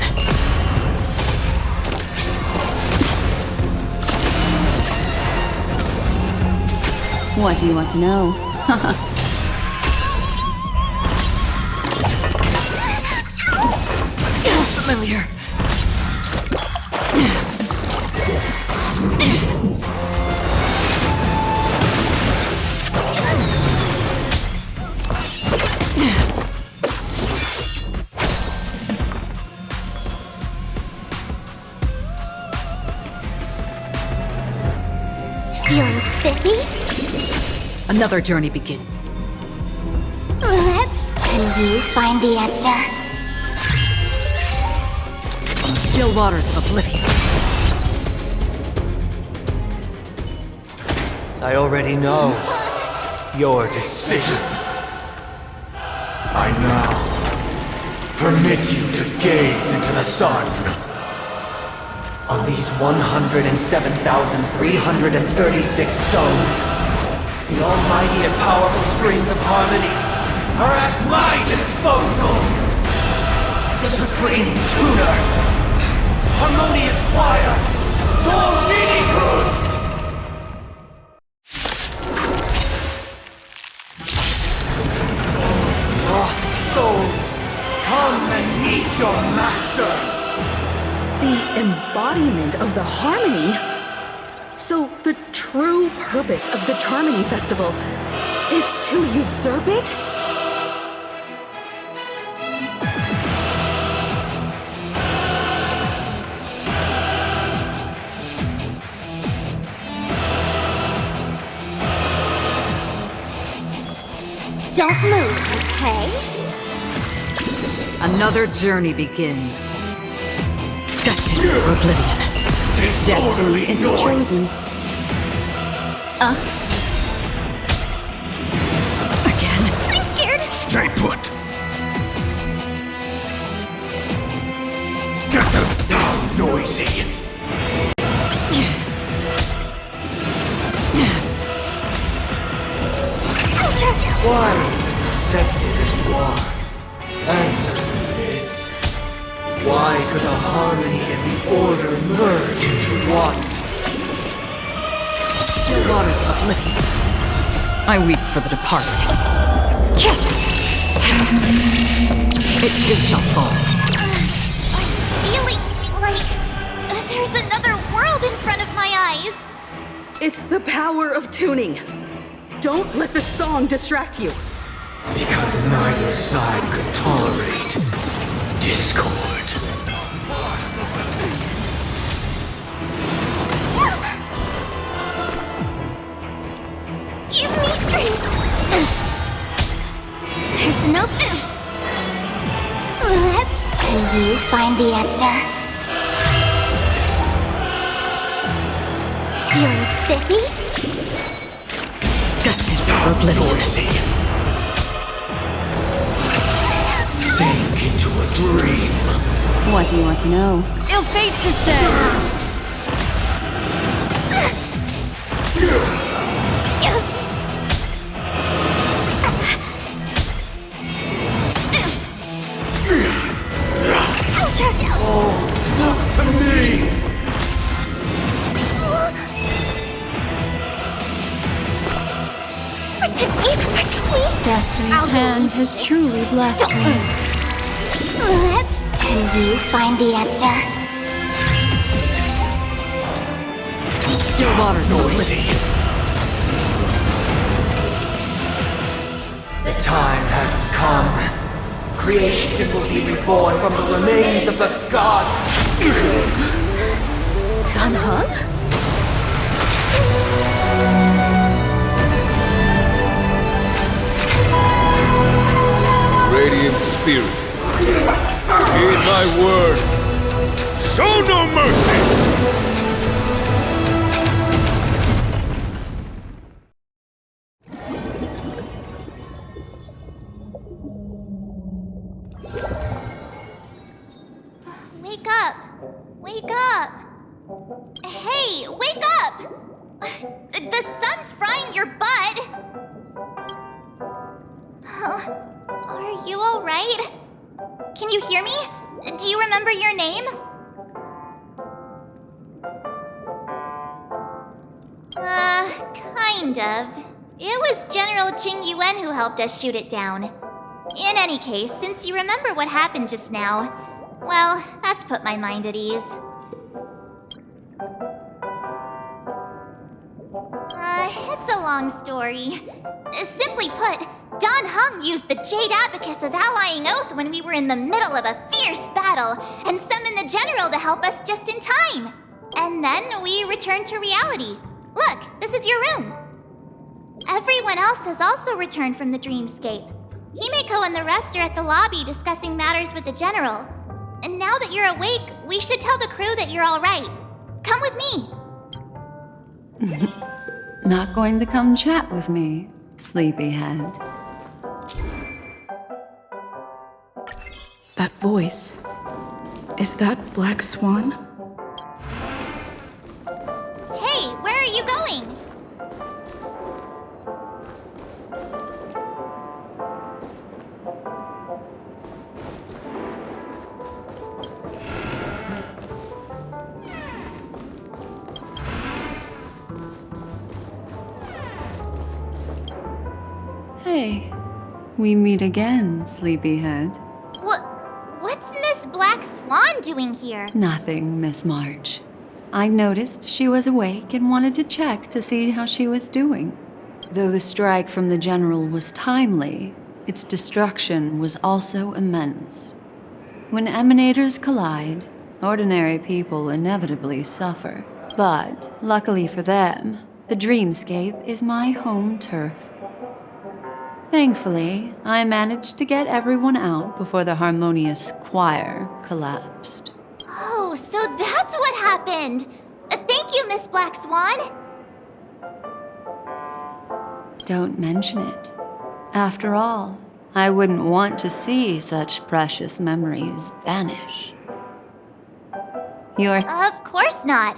What do you want to know? Familiar. Feeling spiffy? Another journey begins. Let's. Can you find the answer? Still waters of oblivion. I already know your decision. I now permit you to gaze into the sun. On these 107,336 stones, the almighty and powerful strings of harmony are at my disposal! The supreme tuner, harmonious choir, Dominicus! Lost souls, come and meet your master! The embodiment of the harmony? So the true purpose of the Charmony Festival is to usurp it? Don't move, okay? Another journey begins. Destined for oblivion. Destiny isn't chosen. Again? I'm scared! Stay put! Get them now, noisy! Why is it accepted as you are? Answer me this. Why could the harmony and the order merge into one? Still waters of oblivion. I weep for the departed. It too shall fall. I'm feeling like there's another world in front of my eyes. It's the power of tuning. Don't let the song distract you. Because neither side could tolerate discord. Give me strength! There's no... Can you find the answer? Feeling spiffy? Destined for oblivion. Sink into a dream. What do you want to know? Ill fate descends! Look to me! Protect me! Destiny's hand has truly blessed me. Can you find the answer? Still waters Noisy. The time has come. Creation will be reborn from the remains of the gods. Danhang? Radiant spirits, heed my word. Show no mercy! Wake up! Wake up! Hey, wake up! The sun's frying your butt! Are you alright? Can you hear me? Do you remember your name? Kind of. It was General Qing Yuan who helped us shoot it down. In any case, since you remember what happened just now, well, that's put my mind at ease. It's a long story. Simply put, Don Hung used the Jade Abacus of Allying Oath when we were in the middle of a fierce battle and summoned the General to help us just in time. And then we returned to reality. Look, this is your room. Everyone else has also returned from the Dreamscape. Himeko and the rest are at the lobby discussing matters with the General. And now that you're awake, we should tell the crew that you're all right. Come with me. Not going to come chat with me, sleepyhead. That voice. Is that Black Swan? Hey, where are you going? Hey, we meet again, sleepyhead. What's Miss Black Swan doing here? Nothing, Miss March. I noticed she was awake and wanted to check to see how she was doing. Though the strike from the General was timely, its destruction was also immense. When emanators collide, ordinary people inevitably suffer. But, luckily for them, the Dreamscape is my home turf. Thankfully, I managed to get everyone out before the harmonious choir collapsed. Oh, so that's what happened! Thank you, Miss Black Swan! Don't mention it. After all, I wouldn't want to see such precious memories vanish. Of course not.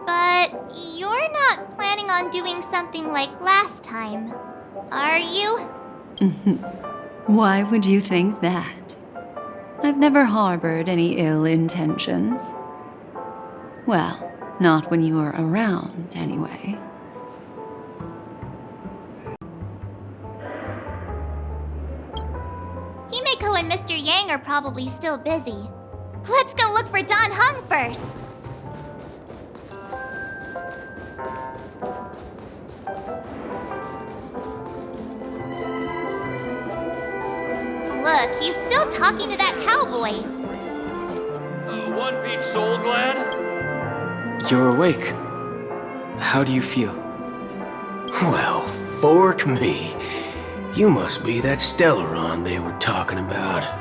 But you're not planning on doing something like last time, are you? Why would you think that? I've never harbored any ill intentions. Well, not when you were around, anyway. Himeko and Mr. Yang are probably still busy. Let's go look for Don Hung first! talking to that cowboy. One peach soul glad? You're awake. How do you feel? Well, fork me. You must be that Stellaron they were talking about.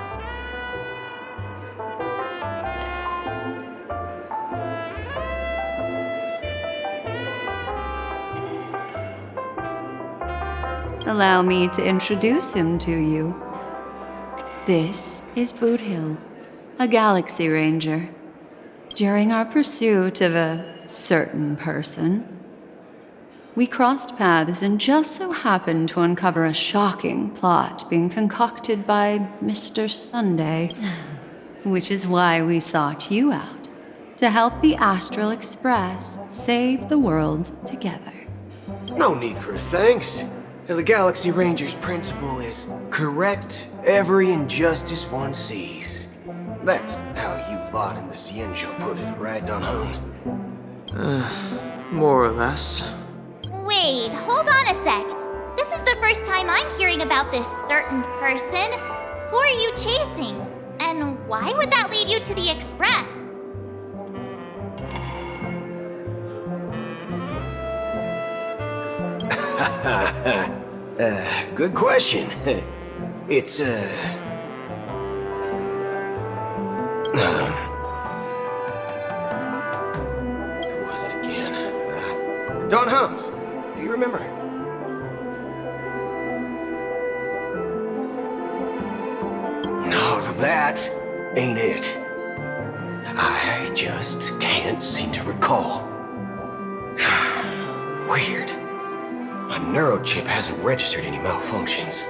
Allow me to introduce him to you. This is Boothill, a galaxy ranger. During our pursuit of a certain person, we crossed paths and just so happened to uncover a shocking plot being concocted by Mr. Sunday, which is why we sought you out, to help the Astral Express save the world together. No need for thanks. The Galaxy Ranger's principle is correct every injustice one sees. That's how you lot in the Cienjo put it, right, Don Hone? More or less. Wait, hold on a sec. This is the first time I'm hearing about this certain person. Who are you chasing? And why would that lead you to the Express? Good question. It's, Who was it again? Don Hum, do you remember? No, that ain't it. I just can't seem to recall. Weird. My neurochip hasn't registered any malfunctions.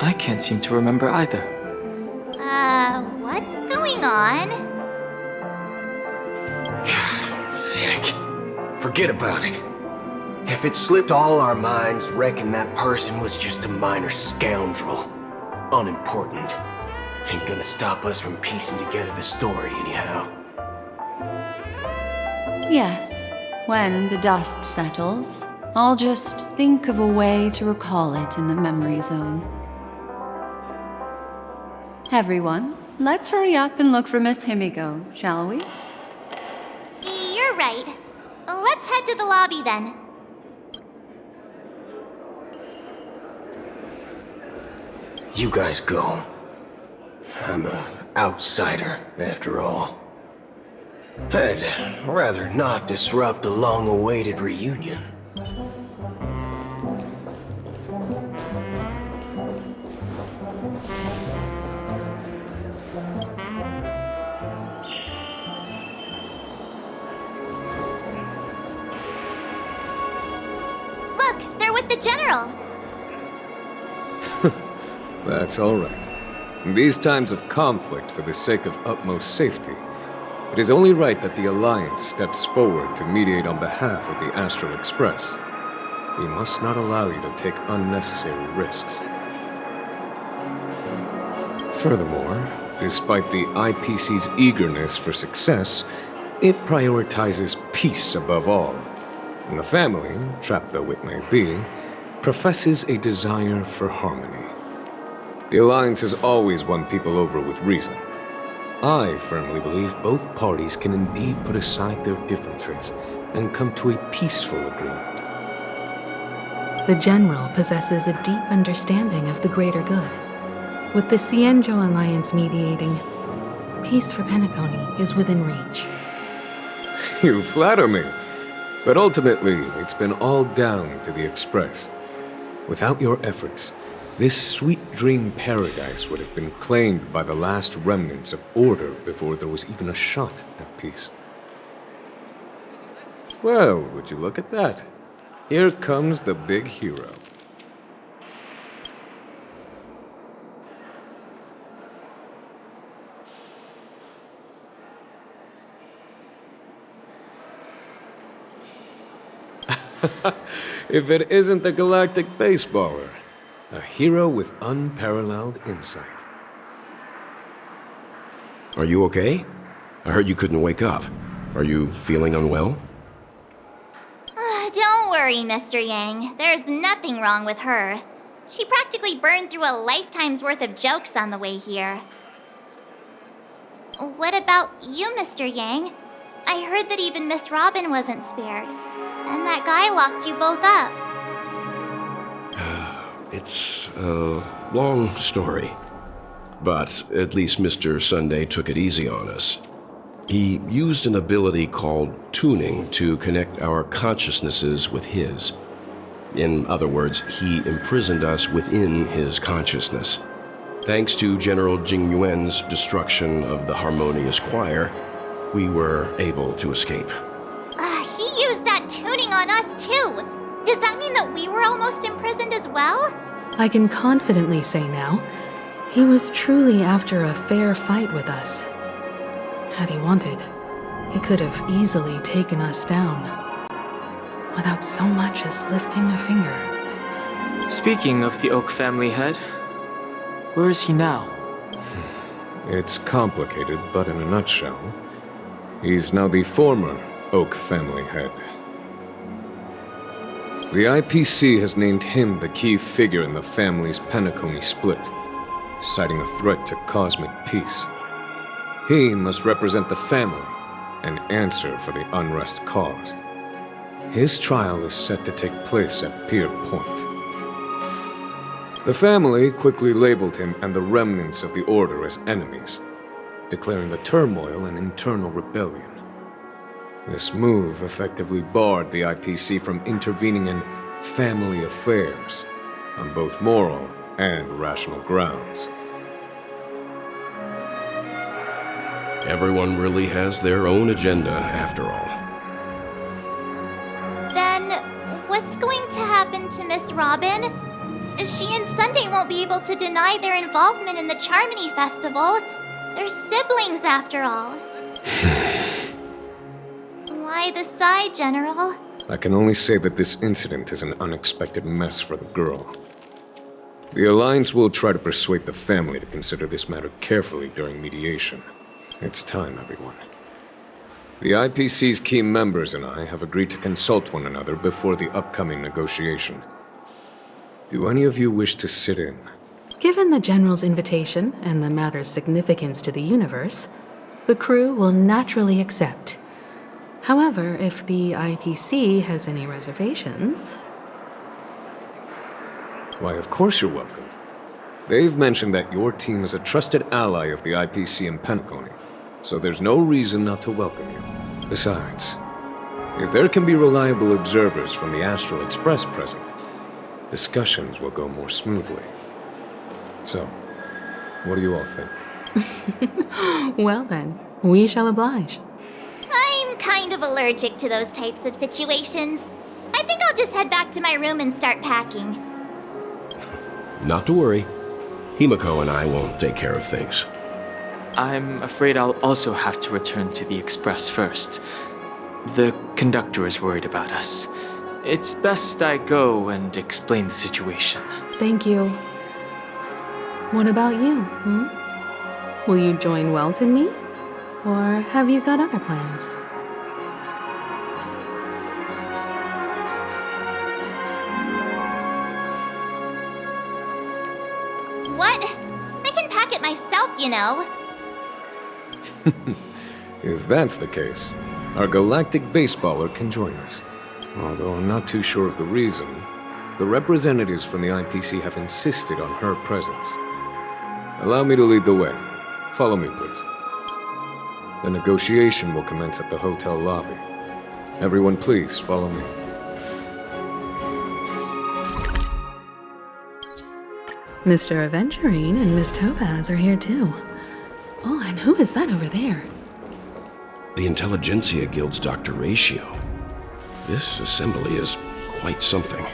I can't seem to remember either. What's going on? Heck, forget about it. If it slipped all our minds, reckon that person was just a minor scoundrel. Unimportant. Ain't gonna stop us from piecing together the story anyhow. Yes. When the dust settles, I'll just think of a way to recall it in the memory zone. Everyone, let's hurry up and look for Miss Himiko, shall we? You're right. Let's head to the lobby then. You guys go. I'm an outsider, after all. I'd rather not disrupt the long-awaited reunion. Look, they're with the General. That's all right. In these times of conflict for the sake of utmost safety, it is only right that the Alliance steps forward to mediate on behalf of the Astral Express. We must not allow you to take unnecessary risks. Furthermore, despite the IPC's eagerness for success, it prioritizes peace above all. And the family, trapped though it may be, professes a desire for harmony. The Alliance has always won people over with reason. I firmly believe both parties can indeed put aside their differences and come to a peaceful agreement. The General possesses a deep understanding of the greater good. With the Cienjo Alliance mediating, peace for Penacony is within reach. You flatter me. But ultimately, it's been all down to the Express. Without your efforts, this sweet dream paradise would have been claimed by the last remnants of order before there was even a shot at peace. Well, would you look at that? Here comes the big hero. If it isn't the galactic baseballer. A hero with unparalleled insight. Are you okay? I heard you couldn't wake up. Are you feeling unwell? Don't worry, Mr. Yang. There's nothing wrong with her. She practically burned through a lifetime's worth of jokes on the way here. What about you, Mr. Yang? I heard that even Miss Robin wasn't spared. And that guy locked you both up. It's a long story. But at least Mr. Sunday took it easy on us. He used an ability called tuning to connect our consciousnesses with his. In other words, he imprisoned us within his consciousness. Thanks to General Jing Yuan's destruction of the harmonious choir, we were able to escape. He used that tuning on us too. Does that mean that we were almost imprisoned as well? I can confidently say now, he was truly after a fair fight with us. Had he wanted, he could have easily taken us down, without so much as lifting a finger. Speaking of the Oak family head, where is he now? It's complicated, but in a nutshell, he's now the former Oak family head. The IPC has named him the key figure in the family's Penacony split, citing a threat to cosmic peace. He must represent the family and answer for the unrest caused. His trial is set to take place at Pier Point. The family quickly labeled him and the remnants of the Order as enemies, declaring the turmoil an internal rebellion. This move effectively barred the IPC from intervening in family affairs on both moral and rational grounds. Everyone really has their own agenda, after all. Then, what's going to happen to Miss Robin? She and Sunday won't be able to deny their involvement in the Charmony Festival. They're siblings, after all. Why the sigh, General? I can only say that this incident is an unexpected mess for the girl. The Alliance will try to persuade the family to consider this matter carefully during mediation. It's time, everyone. The IPC's key members and I have agreed to consult one another before the upcoming negotiation. Do any of you wish to sit in? Given the General's invitation and the matter's significance to the universe, the crew will naturally accept. However, if the IPC has any reservations... Why, of course you're welcome. They've mentioned that your team is a trusted ally of the IPC in Penacony, so there's no reason not to welcome you. Besides, if there can be reliable observers from the Astral Express present, discussions will go more smoothly. So, what do you all think? Well then, we shall oblige. I'm kind of allergic to those types of situations. I think I'll just head back to my room and start packing. Not to worry. Himiko and I will take care of things. I'm afraid I'll also have to return to the Express first. The conductor is worried about us. It's best I go and explain the situation. Thank you. What about you, Will you join Welt and me? Or have you got other plans? What? I can pack it myself, you know. If that's the case, our galactic baseballer can join us. Although I'm not too sure of the reason, the representatives from the IPC have insisted on her presence. Allow me to lead the way. Follow me, please. The negotiation will commence at the hotel lobby. Everyone, please follow me. Mr. Aventurine and Miss Topaz are here too. Oh, and who is that over there? The Intelligentsia Guild's Dr. Ratio. This assembly is quite something.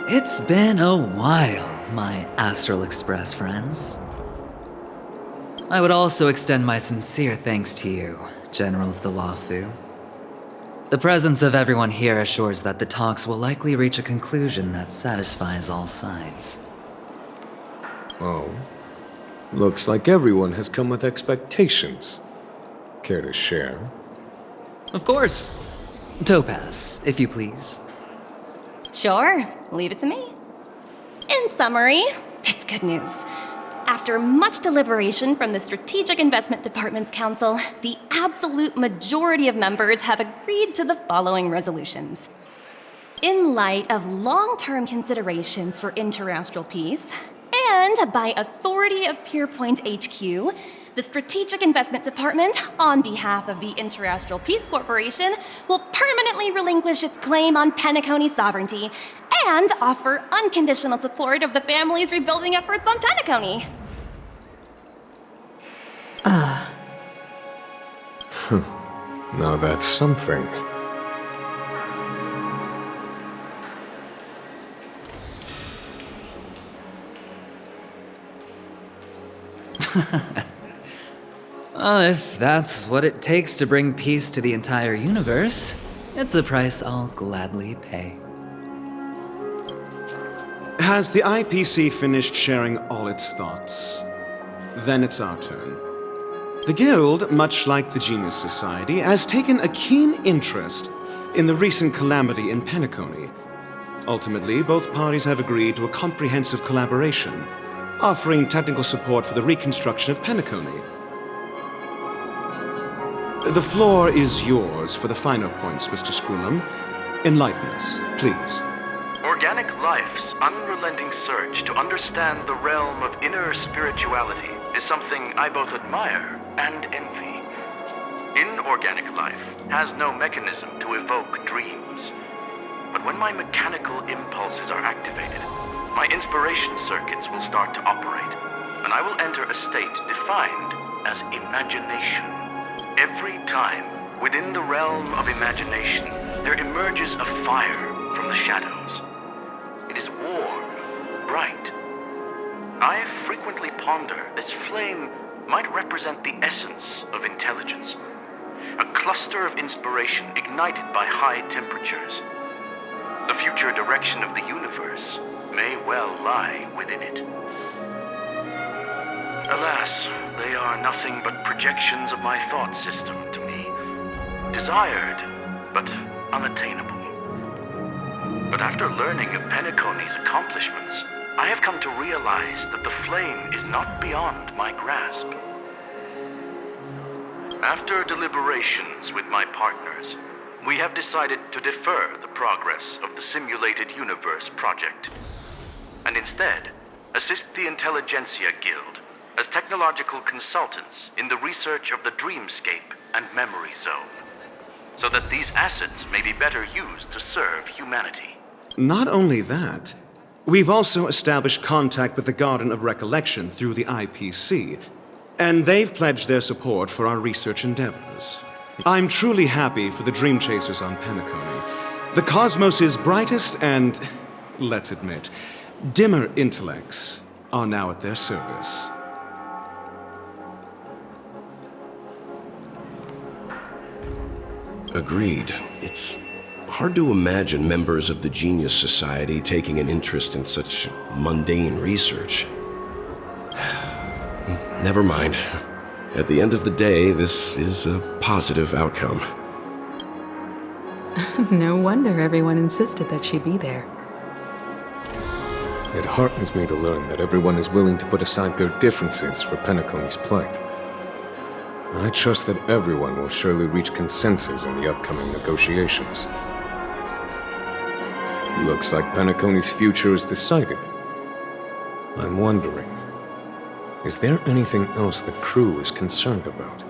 It's been a while, my Astral Express friends. I would also extend my sincere thanks to you, General of the Lawfu. The presence of everyone here assures that the talks will likely reach a conclusion that satisfies all sides. Oh? Looks like everyone has come with expectations. Care to share? Of course. Topaz, if you please. Sure, leave it to me. In summary, it's good news. After much deliberation from the Strategic Investment Department's Council, the absolute majority of members have agreed to the following resolutions. In light of long-term considerations for interastral peace, and by authority of Pierpoint HQ, the Strategic Investment Department, on behalf of the Interastral Peace Corporation, will permanently relinquish its claim on Penacony sovereignty and offer unconditional support of the family's rebuilding efforts on Penacony. Now that's something. Well, if that's what it takes to bring peace to the entire universe, it's a price I'll gladly pay. Has the IPC finished sharing all its thoughts? Then it's our turn. The Guild, much like the Genius Society, has taken a keen interest in the recent calamity in Penacony. Ultimately, both parties have agreed to a comprehensive collaboration, offering technical support for the reconstruction of Penacony. The floor is yours for the finer points, Mr. Scroolum. Enlighten us, please. Organic life's unrelenting search to understand the realm of inner spirituality is something I both admire and envy. Inorganic life has no mechanism to evoke dreams. But when my mechanical impulses are activated, my inspiration circuits will start to operate, and I will enter a state defined as imagination. Every time, within the realm of imagination, there emerges a fire from the shadows. It is warm, bright. I frequently ponder this flame might represent the essence of intelligence, a cluster of inspiration ignited by high temperatures. The future direction of the universe may well lie within it. Alas, they are nothing but projections of my thought system to me. Desired, but unattainable. But after learning of Penacony's accomplishments, I have come to realize that the flame is not beyond my grasp. After deliberations with my partners, we have decided to defer the progress of the Simulated Universe project, and instead assist the Intelligentsia Guild as technological consultants in the research of the Dreamscape and Memory Zone, so that these assets may be better used to serve humanity. Not only that, we've also established contact with the Garden of Recollection through the IPC, and they've pledged their support for our research endeavors. I'm truly happy for the Dreamchasers on Penacony. The cosmos' brightest and, let's admit, dimmer intellects are now at their service. Agreed. It's hard to imagine members of the Genius Society taking an interest in such mundane research. Never mind. At the end of the day, this is a positive outcome. No wonder everyone insisted that she be there. It heartens me to learn that everyone is willing to put aside their differences for Penacony's plight. I trust that everyone will surely reach consensus in the upcoming negotiations. Looks like Penacony's future is decided. I'm wondering, is there anything else the crew is concerned about?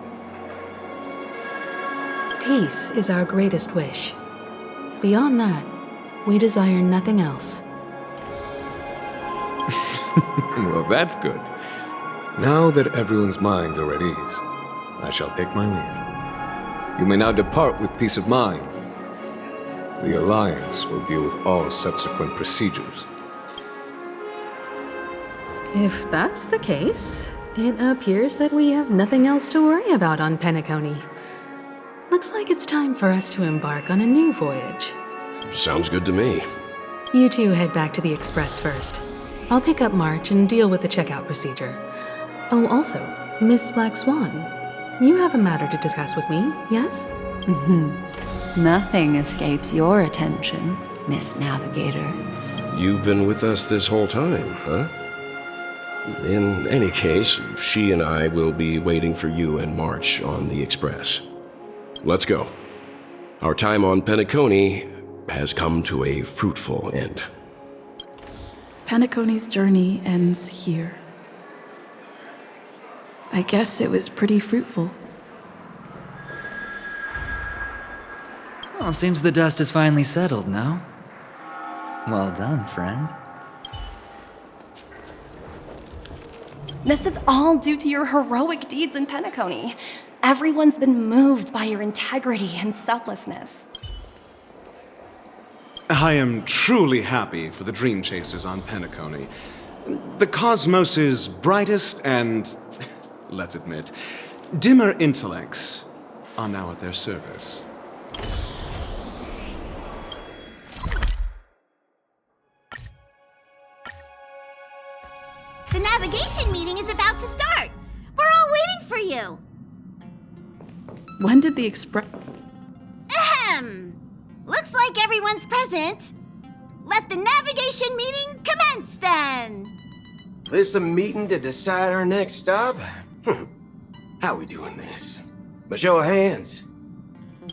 Peace is our greatest wish. Beyond that, we desire nothing else. Well, that's good. Now that everyone's minds are at ease, I shall take my leave. You may now depart with peace of mind. The Alliance will deal with all subsequent procedures. If that's the case, it appears that we have nothing else to worry about on Penacony. Looks like it's time for us to embark on a new voyage. Sounds good to me. You two head back to the Express first. I'll pick up March and deal with the checkout procedure. Oh, also, Miss Black Swan, you have a matter to discuss with me, yes? Nothing escapes your attention, Miss Navigator. You've been with us this whole time, huh? In any case, she and I will be waiting for you in March on the Express. Let's go. Our time on Penacony has come to a fruitful end. Penacony's journey ends here. I guess it was pretty fruitful. Well, seems the dust is finally settled, no? Well done, friend. This is all due to your heroic deeds in Penacony. Everyone's been moved by your integrity and selflessness. I am truly happy for the Dreamchasers on Penacony. The cosmos' brightest and, let's admit, dimmer intellects are now at their service. The navigation meeting is about to start. We're all waiting for you. When did the Express... Ahem. Looks like everyone's present. Let the navigation meeting commence then. This a meeting to decide our next stop? How we doing this? By show of hands.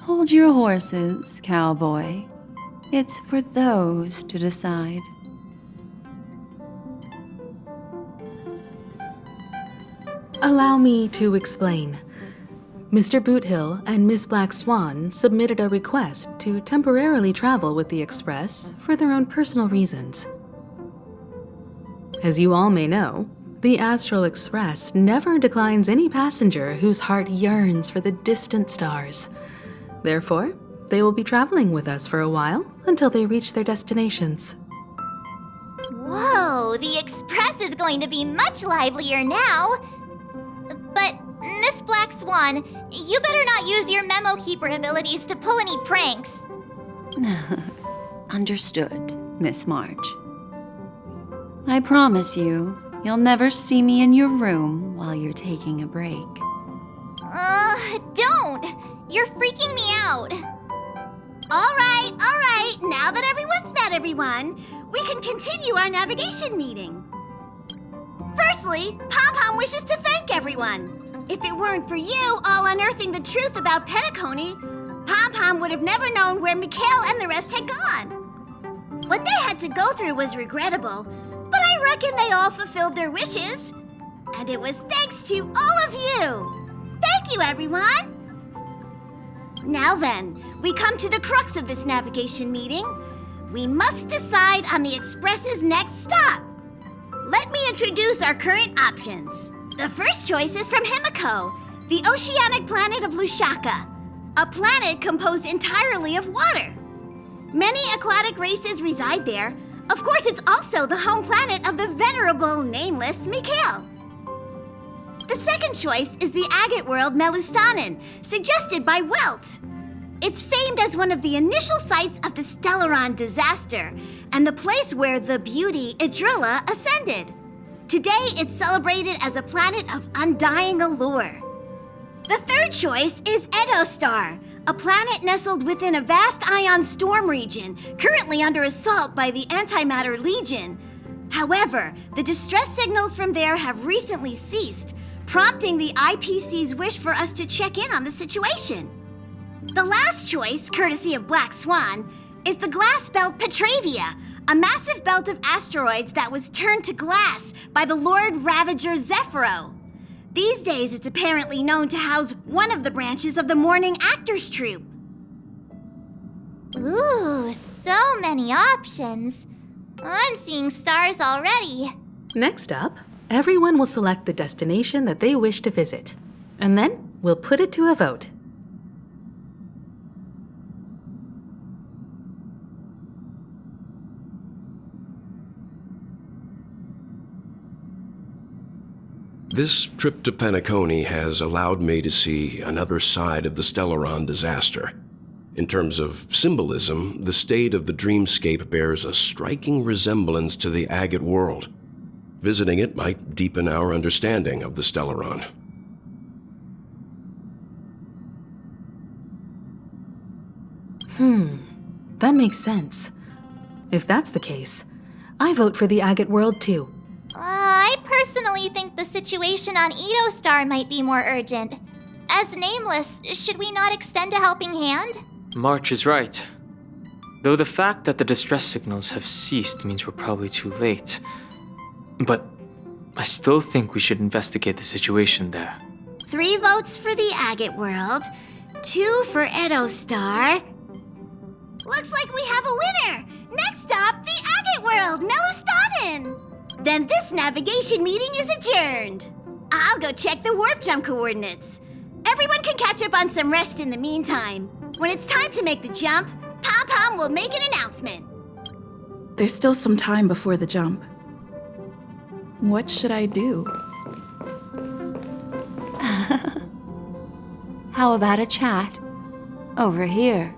Hold your horses, cowboy. It's for those to decide. Allow me to explain. Mr. Boothill and Miss Black Swan submitted a request to temporarily travel with the Express for their own personal reasons. As you all may know, the Astral Express never declines any passenger whose heart yearns for the distant stars. Therefore, they will be traveling with us for a while until they reach their destinations. Whoa, the Express is going to be much livelier now. But, Miss Black Swan, you better not use your memo keeper abilities to pull any pranks. Understood, Miss March. I promise you, you'll never see me in your room while you're taking a break. Don't! You're freaking me out. All right. Now that everyone's met everyone, we can continue our navigation meeting. Firstly, Pom-Pom wishes to thank everyone. If it weren't for you all unearthing the truth about Penacony, Pom-Pom would have never known where Mikhail and the rest had gone. What they had to go through was regrettable, but I reckon they all fulfilled their wishes. And it was thanks to all of you. Thank you, everyone. Now then, we come to the crux of this navigation meeting. We must decide on the Express's next stop. Let me introduce our current options. The first choice is from Himiko, the oceanic planet of Lushaka, a planet composed entirely of water. Many aquatic races reside there. Of course, it's also the home planet of the venerable, nameless Mikhail. The second choice is the agate world Melustanen, suggested by Welt. It's famed as one of the initial sites of the Stellaron disaster, and the place where the beauty Idrilla ascended. Today, it's celebrated as a planet of undying allure. The third choice is Edostar, a planet nestled within a vast ion storm region, currently under assault by the Antimatter Legion. However, the distress signals from there have recently ceased, prompting the IPC's wish for us to check in on the situation. The last choice, courtesy of Black Swan, is the glass belt Petravia, a massive belt of asteroids that was turned to glass by the Lord Ravager Zephyro. These days, it's apparently known to house one of the branches of the Morning Actors Troupe. Ooh, so many options. I'm seeing stars already. Next up, everyone will select the destination that they wish to visit, and then we'll put it to a vote. This trip to Penacony has allowed me to see another side of the Stellaron disaster. In terms of symbolism, the state of the Dreamscape bears a striking resemblance to the agate world. Visiting it might deepen our understanding of the Stellaron. That makes sense. If that's the case, I vote for the agate world too. I personally think the situation on Edo Star might be more urgent. As Nameless, should we not extend a helping hand? March is right. Though the fact that the distress signals have ceased means we're probably too late. But I still think we should investigate the situation there. 3 votes for the agate world, 2 for Edo Star. Looks like we have a winner! Next up, the agate world, Melustanin! Then this navigation meeting is adjourned. I'll go check the warp jump coordinates. Everyone can catch up on some rest in the meantime. When it's time to make the jump, Pom-Pom will make an announcement. There's still some time before the jump. What should I do? How about a chat? Over here.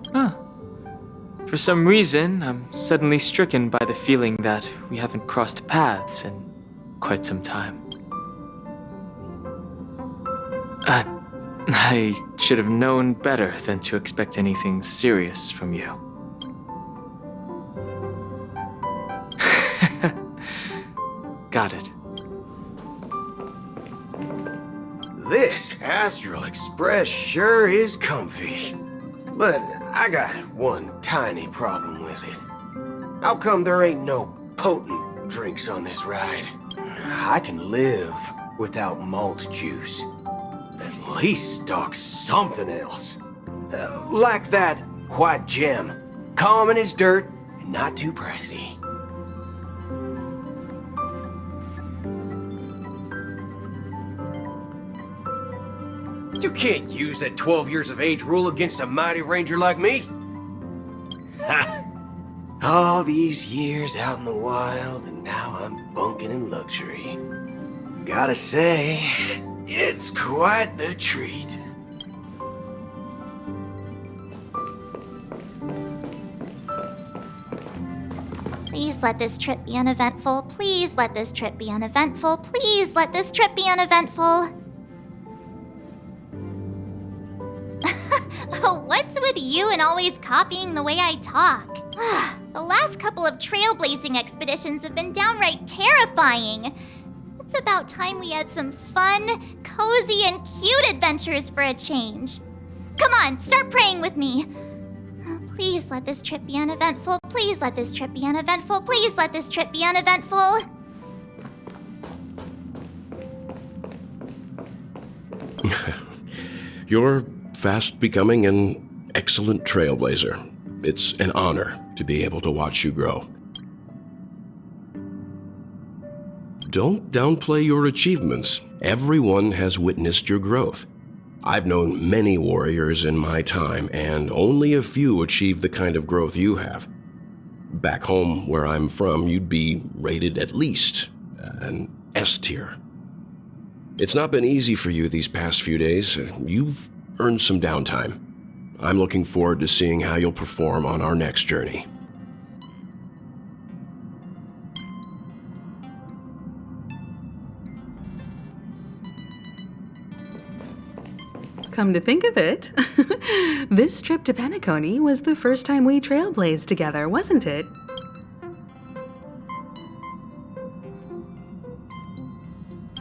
For some reason, I'm suddenly stricken by the feeling that we haven't crossed paths in quite some time. I should have known better than to expect anything serious from you. Got it. This Astral Express sure is comfy. But I got one tiny problem with it. How come there ain't no potent drinks on this ride? I can live without malt juice. At least stock something else. Like that white gem. Common as dirt and not too pricey. You can't use that 12 years of age rule against a mighty ranger like me. Ha! All these years out in the wild, and now I'm bunking in luxury. Gotta say, it's quite the treat. Please let this trip be uneventful. Please let this trip be uneventful. Please let this trip be uneventful. What's with you and always copying the way I talk? The last couple of trailblazing expeditions have been downright terrifying. It's about time we had some fun, cozy, and cute adventures for a change. Come on, start praying with me. Please let this trip be uneventful. Please let this trip be uneventful. Please let this trip be uneventful. You're fast becoming an excellent trailblazer. It's an honor to be able to watch you grow. Don't downplay your achievements. Everyone has witnessed your growth. I've known many warriors in my time, and only a few achieve the kind of growth you have. Back home, where I'm from, you'd be rated at least an S tier. It's not been easy for you these past few days. You've earned some downtime. I'm looking forward to seeing how you'll perform on our next journey. Come to think of it, this trip to Penacony was the first time we trailblazed together, wasn't it?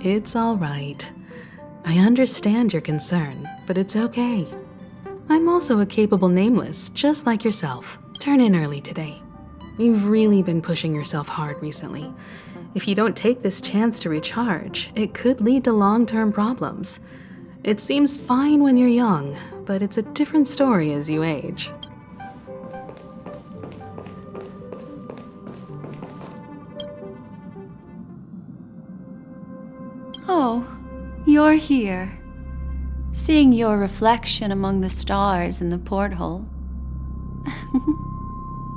It's all right. I understand your concern, but it's okay. I'm also a capable nameless, just like yourself. Turn in early today. You've really been pushing yourself hard recently. If you don't take this chance to recharge, it could lead to long-term problems. It seems fine when you're young, but it's a different story as you age. Oh, you're here. Seeing your reflection among the stars in the porthole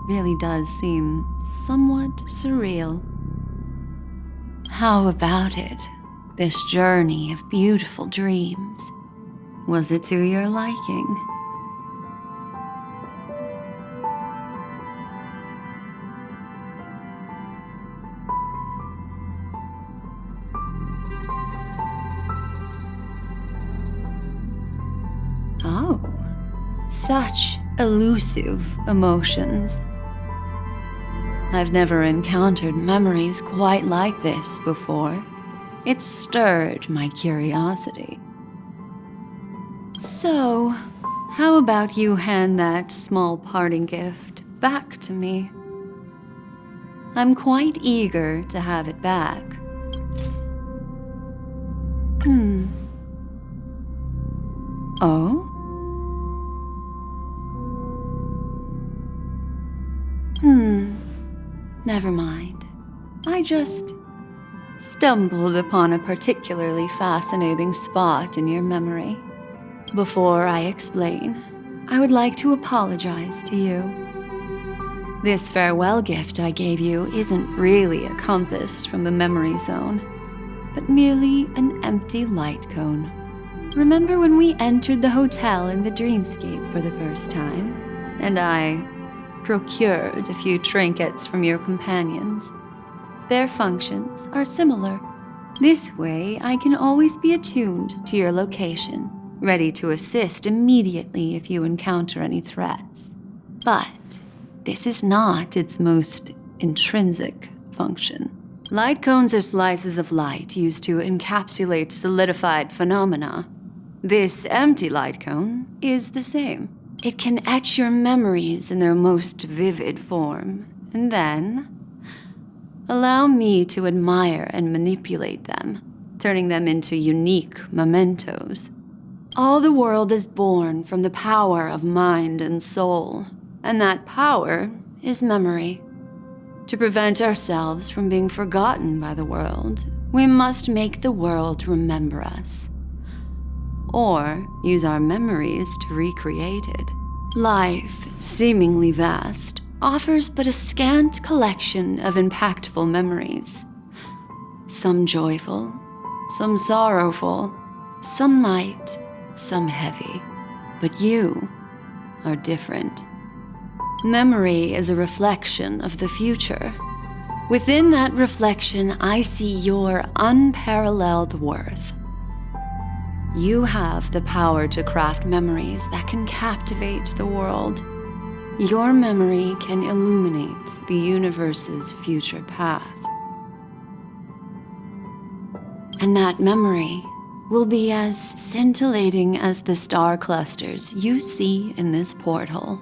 really does seem somewhat surreal. How about it? This journey of beautiful dreams. Was it to your liking? such elusive emotions. I've never encountered memories quite like this before. It stirred my curiosity. So, how about you hand that small parting gift back to me? I'm quite eager to have it back. Oh? Never mind. I just stumbled upon a particularly fascinating spot in your memory. Before I explain, I would like to apologize to you. This farewell gift I gave you isn't really a compass from the memory zone, but merely an empty light cone. Remember when we entered the hotel in the Dreamscape for the first time, and I procured a few trinkets from your companions? Their functions are similar. This way, I can always be attuned to your location, ready to assist immediately if you encounter any threats. But this is not its most intrinsic function. Light cones are slices of light used to encapsulate solidified phenomena. This empty light cone is the same. It can etch your memories in their most vivid form, and then allow me to admire and manipulate them, turning them into unique mementos. All the world is born from the power of mind and soul, and that power is memory. To prevent ourselves from being forgotten by the world, we must make the world remember us, or use our memories to recreate it. Life, seemingly vast, offers but a scant collection of impactful memories. Some joyful, some sorrowful, some light, some heavy. But you are different. Memory is a reflection of the future. Within that reflection, I see your unparalleled worth. You have the power to craft memories that can captivate the world. Your memory can illuminate the universe's future path. And that memory will be as scintillating as the star clusters you see in this porthole.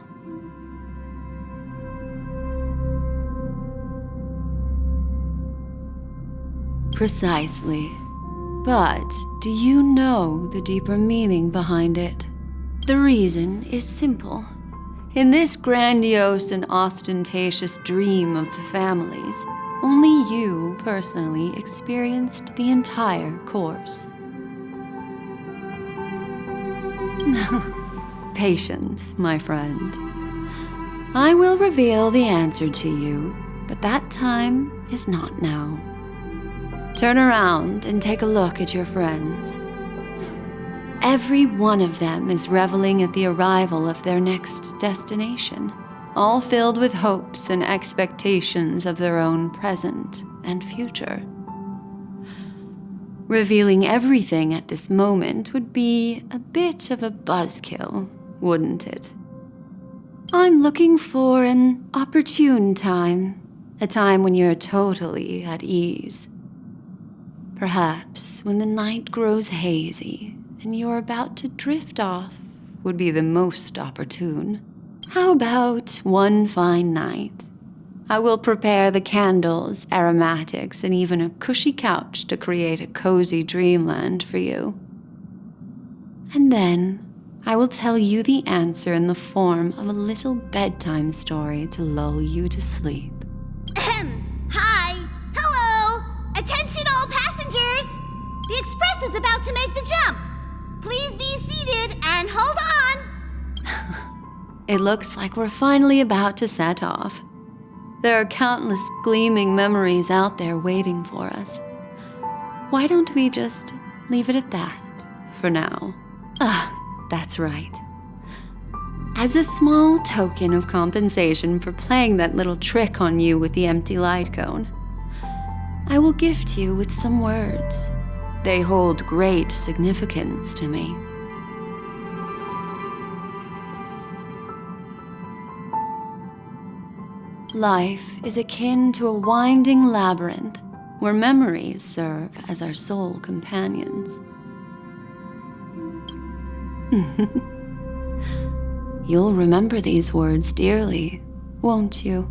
Precisely. But do you know the deeper meaning behind it? The reason is simple. In this grandiose and ostentatious dream of the families, only you personally experienced the entire course. Patience, my friend. I will reveal the answer to you, but that time is not now. Turn around and take a look at your friends. Every one of them is reveling at the arrival of their next destination, all filled with hopes and expectations of their own present and future. Revealing everything at this moment would be a bit of a buzzkill, wouldn't it? I'm looking for an opportune time, a time when you're totally at ease. Perhaps when the night grows hazy and you're about to drift off would be the most opportune. How about one fine night? I will prepare the candles, aromatics, and even a cushy couch to create a cozy dreamland for you. And then I will tell you the answer in the form of a little bedtime story to lull you to sleep. Hi! Hello! Attention all passengers! The express is about to make the jump! Please be seated and hold on! It looks like we're finally about to set off. There are countless gleaming memories out there waiting for us. Why don't we just leave it at that for now? That's right. As a small token of compensation for playing that little trick on you with the empty light cone, I will gift you with some words. They hold great significance to me. life is akin to a winding labyrinth where memories serve as our sole companions. You'll remember these words dearly, won't you?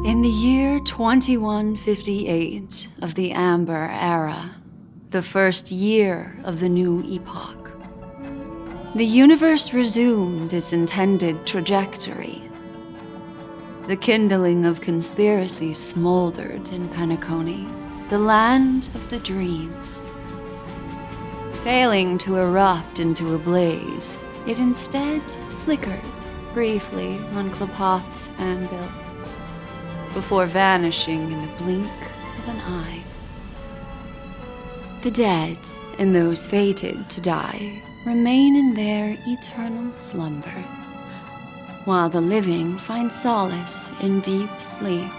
In the year 2158 of the Amber Era, the first year of the new epoch, the universe resumed its intended trajectory. The kindling of conspiracy smoldered in Penacony, the land of the dreams. Failing to erupt into a blaze, it instead flickered briefly on Klapoth's anvil, before vanishing in the blink of an eye. The dead and those fated to die remain in their eternal slumber, while the living find solace in deep sleep.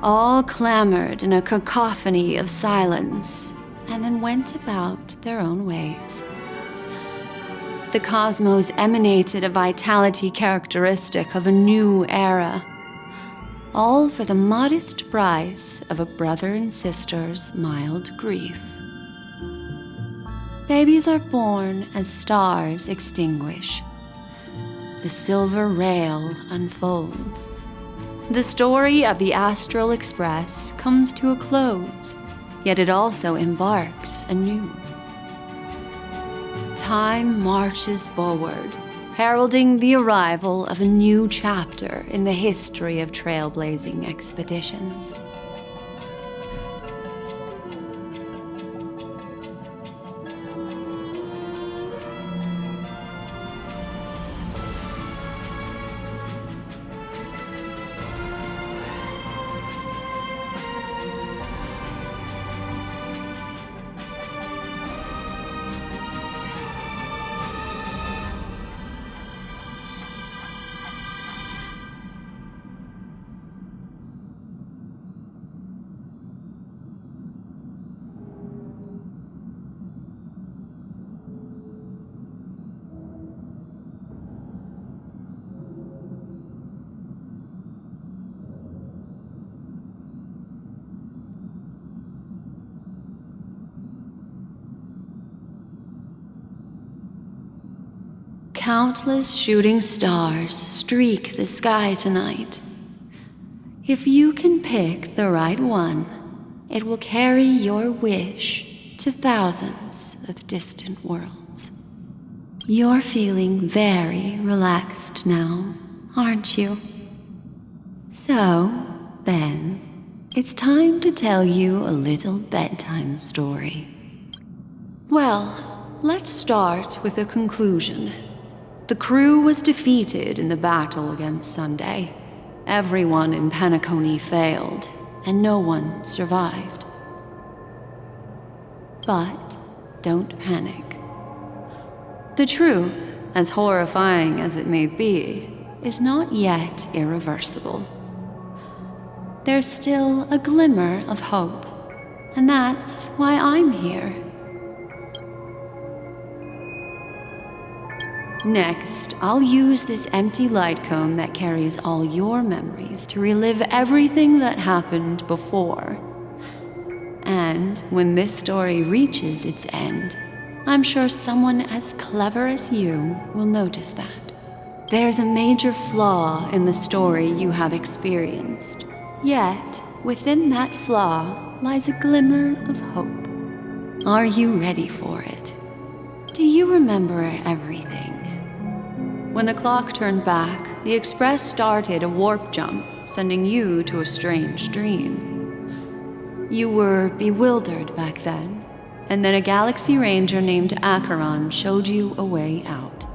All clamored in a cacophony of silence, and then went about their own ways. The cosmos emanated a vitality characteristic of a new era, all for the modest price of a brother and sister's mild grief. Babies are born as stars extinguish. The silver rail unfolds. The story of the Astral Express comes to a close, yet it also embarks anew. Time marches forward, heralding the arrival of a new chapter in the history of trailblazing expeditions. Countless shooting stars streak the sky tonight. If you can pick the right one, it will carry your wish to thousands of distant worlds. You're feeling very relaxed now, aren't you? So, then, it's time to tell you a little bedtime story. Well, let's start with a conclusion. The crew was defeated in the battle against Sunday. Everyone in Penacony failed, and no one survived. But don't panic. The truth, as horrifying as it may be, is not yet irreversible. There's still a glimmer of hope, and that's why I'm here. Next, I'll use this empty light cone that carries all your memories to relive everything that happened before. And when this story reaches its end, I'm sure someone as clever as you will notice that. There's a major flaw in the story you have experienced. Yet, within that flaw lies a glimmer of hope. Are you ready for it? Do you remember everything? When the clock turned back, the Express started a warp jump, sending you to a strange dream. You were bewildered back then, and then a galaxy ranger named Acheron showed you a way out.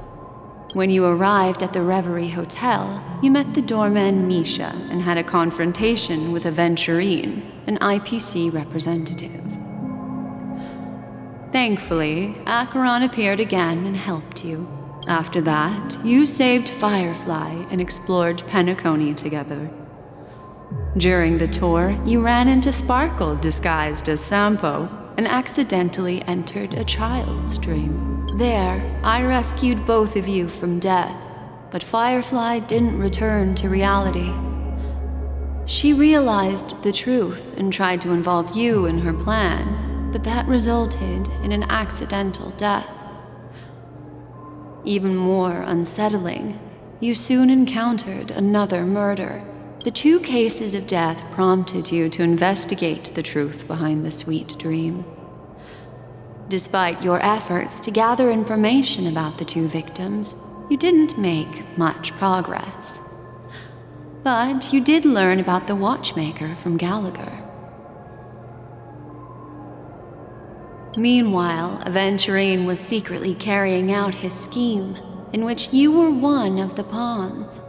When you arrived at the Revery Hotel, you met the doorman Misha and had a confrontation with a Venturine, an IPC representative. Thankfully, Acheron appeared again and helped you. After that, you saved Firefly and explored Penacony together. During the tour, you ran into Sparkle disguised as Sampo and accidentally entered a child's dream. There, I rescued both of you from death, but Firefly didn't return to reality. She realized the truth and tried to involve you in her plan, but that resulted in an accidental death. Even more unsettling, you soon encountered another murder. The 2 cases of death prompted you to investigate the truth behind the sweet dream. Despite your efforts to gather information about the 2 victims, you didn't make much progress. But you did learn about the Watchmaker from Gallagher. Meanwhile, Acheron was secretly carrying out his scheme, in which you were one of the pawns.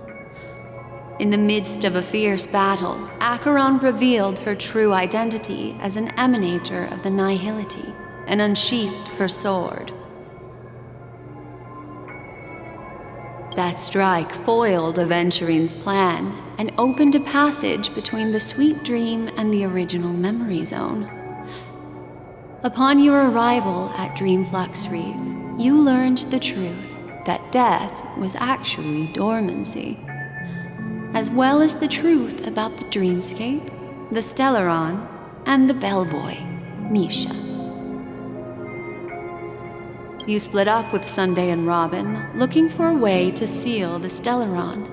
In the midst of a fierce battle, Acheron revealed her true identity as an emanator of the nihility and unsheathed her sword. That strike foiled Acheron's plan and opened a passage between the sweet dream and the original memory zone. Upon your arrival at Dreamflux Rift, you learned the truth that death was actually dormancy, as well as the truth about the Dreamscape, the Stellaron, and the bellboy, Misha. You split up with Sunday and Robin, looking for a way to seal the Stellaron.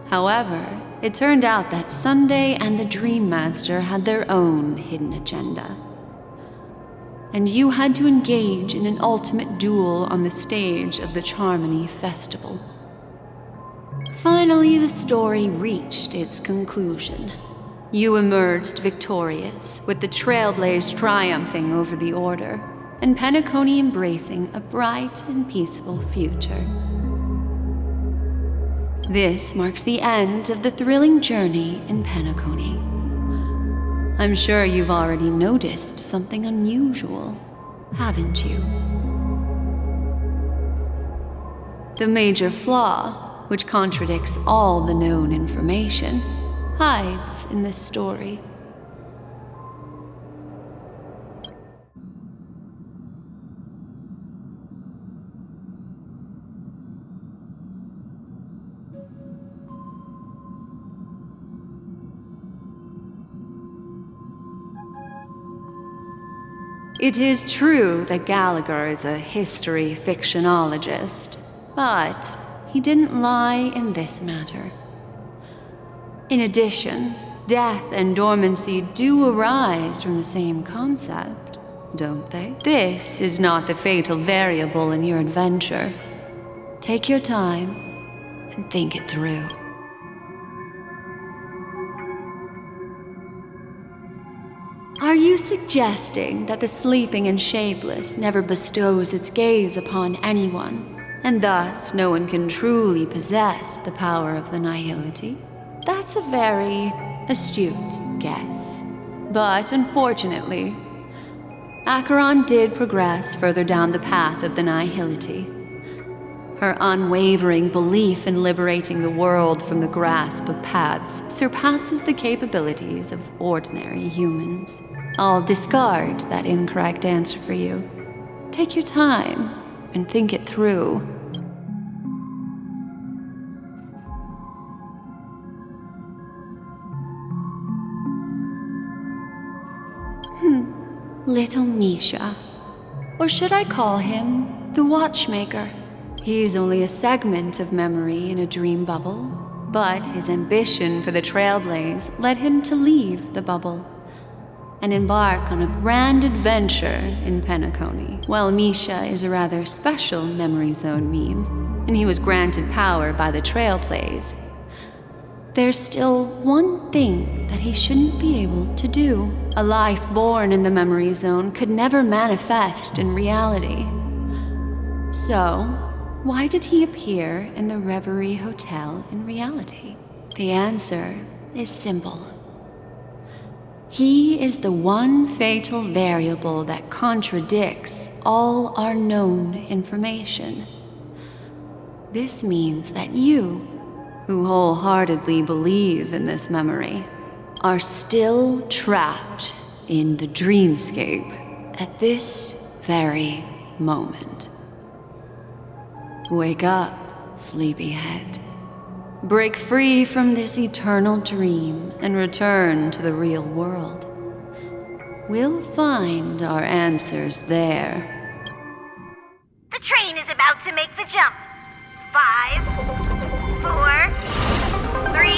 However, it turned out that Sunday and the Dreammaster had their own hidden agenda. And you had to engage in an ultimate duel on the stage of the Harmony Festival. Finally, the story reached its conclusion. You emerged victorious, with the Trailblaze triumphing over the Order, and Penacony embracing a bright and peaceful future. This marks the end of the thrilling journey in Penacony. I'm sure you've already noticed something unusual, haven't you? The major flaw, which contradicts all the known information, hides in this story. It is true that Gallagher is a history fictionologist, but he didn't lie in this matter. In addition, death and dormancy do arise from the same concept, don't they? This is not the fatal variable in your adventure. Take your time and think it through. Are you suggesting that the sleeping and shapeless never bestows its gaze upon anyone, and thus no one can truly possess the power of the nihility? That's a very astute guess. But unfortunately, Acheron did progress further down the path of the nihility. Her unwavering belief in liberating the world from the grasp of paths surpasses the capabilities of ordinary humans. I'll discard that incorrect answer for you. Take your time and think it through. Little Misha. Or should I call him the Watchmaker? He's only a segment of memory in a dream bubble, but his ambition for the Trailblaze led him to leave the bubble and embark on a grand adventure in Penacony. While Misha is a rather special memory zone meme, and he was granted power by the Trailblaze, there's still one thing that he shouldn't be able to do. A life born in the memory zone could never manifest in reality. So, why did he appear in the Revery Hotel in reality? The answer is simple. He is the one fatal variable that contradicts all our known information. This means that you, who wholeheartedly believe in this memory, are still trapped in the Dreamscape at this very moment. Wake up, sleepyhead. Break free from this eternal dream and return to the real world. We'll find our answers there. The train is about to make the jump. 5, 4, 3,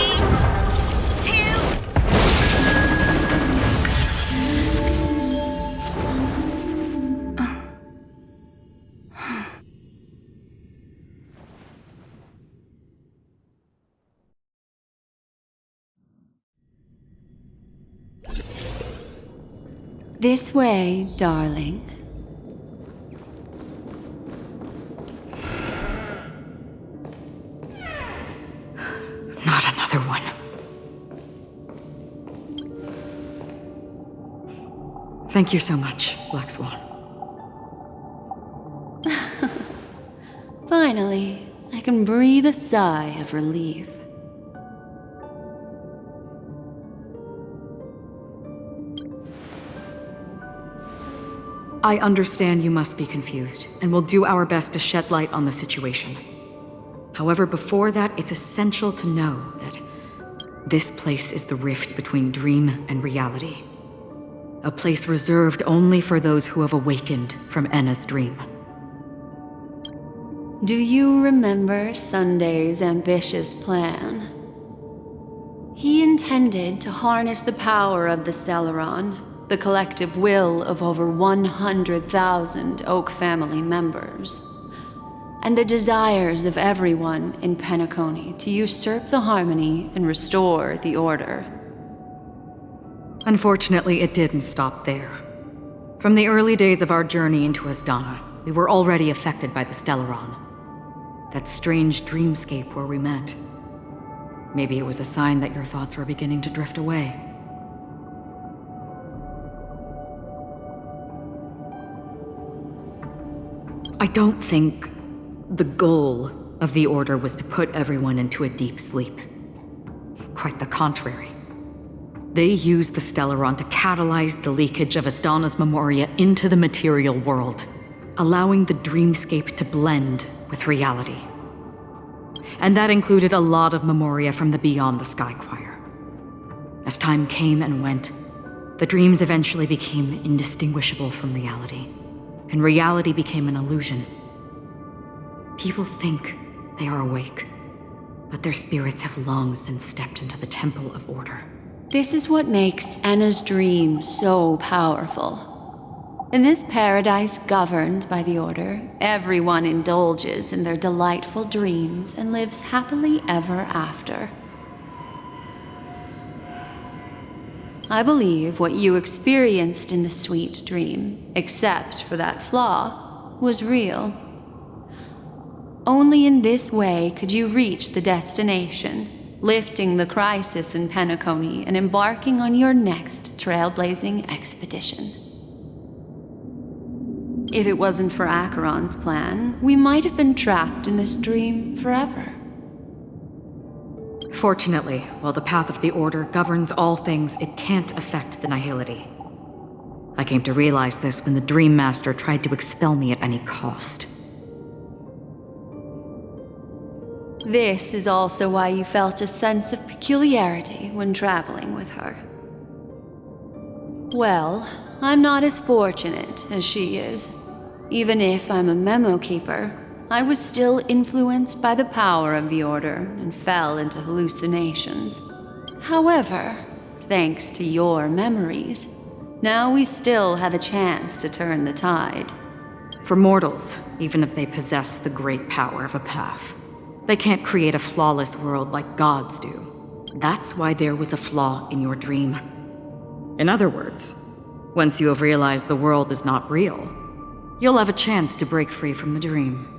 2. This way, darling. Not another one. Thank you so much, Black Swan. Finally, I can breathe a sigh of relief. I understand you must be confused, and will do our best to shed light on the situation. However, before that, it's essential to know that this place is the rift between dream and reality. A place reserved only for those who have awakened from Enna's dream. Do you remember Sunday's ambitious plan? He intended to harness the power of the Stellaron, the collective will of over 100,000 Oak family members, and the desires of everyone in Penacony to usurp the harmony and restore the order. Unfortunately, it didn't stop there. From the early days of our journey into Asdana, we were already affected by the Stellaron. That strange dreamscape where we met. Maybe it was a sign that your thoughts were beginning to drift away. I don't think the goal of the Order was to put everyone into a deep sleep. Quite the contrary. They used the Stellaron to catalyze the leakage of Asdana's memoria into the material world, allowing the dreamscape to blend with reality. And that included a lot of memoria from the Beyond the Sky Choir. As time came and went, the dreams eventually became indistinguishable from reality, and reality became an illusion. People think they are awake, but their spirits have long since stepped into the Temple of Order. This is what makes Enna's dream so powerful. In this paradise governed by the Order, everyone indulges in their delightful dreams and lives happily ever after. I believe what you experienced in the sweet dream, except for that flaw, was real. Only in this way could you reach the destination, lifting the crisis in Penacony and embarking on your next trailblazing expedition. If it wasn't for Acheron's plan, we might have been trapped in this dream forever. Fortunately, while the path of the Order governs all things, it can't affect the Nihility. I came to realize this when the Dreammaster tried to expel me at any cost. This is also why you felt a sense of peculiarity when traveling with her. Well, I'm not as fortunate as she is. Even if I'm a memo keeper, I was still influenced by the power of the Order and fell into hallucinations. However, thanks to your memories, now we still have a chance to turn the tide. For mortals, even if they possess the great power of a path, they can't create a flawless world like gods do. That's why there was a flaw in your dream. In other words, once you have realized the world is not real, you'll have a chance to break free from the dream.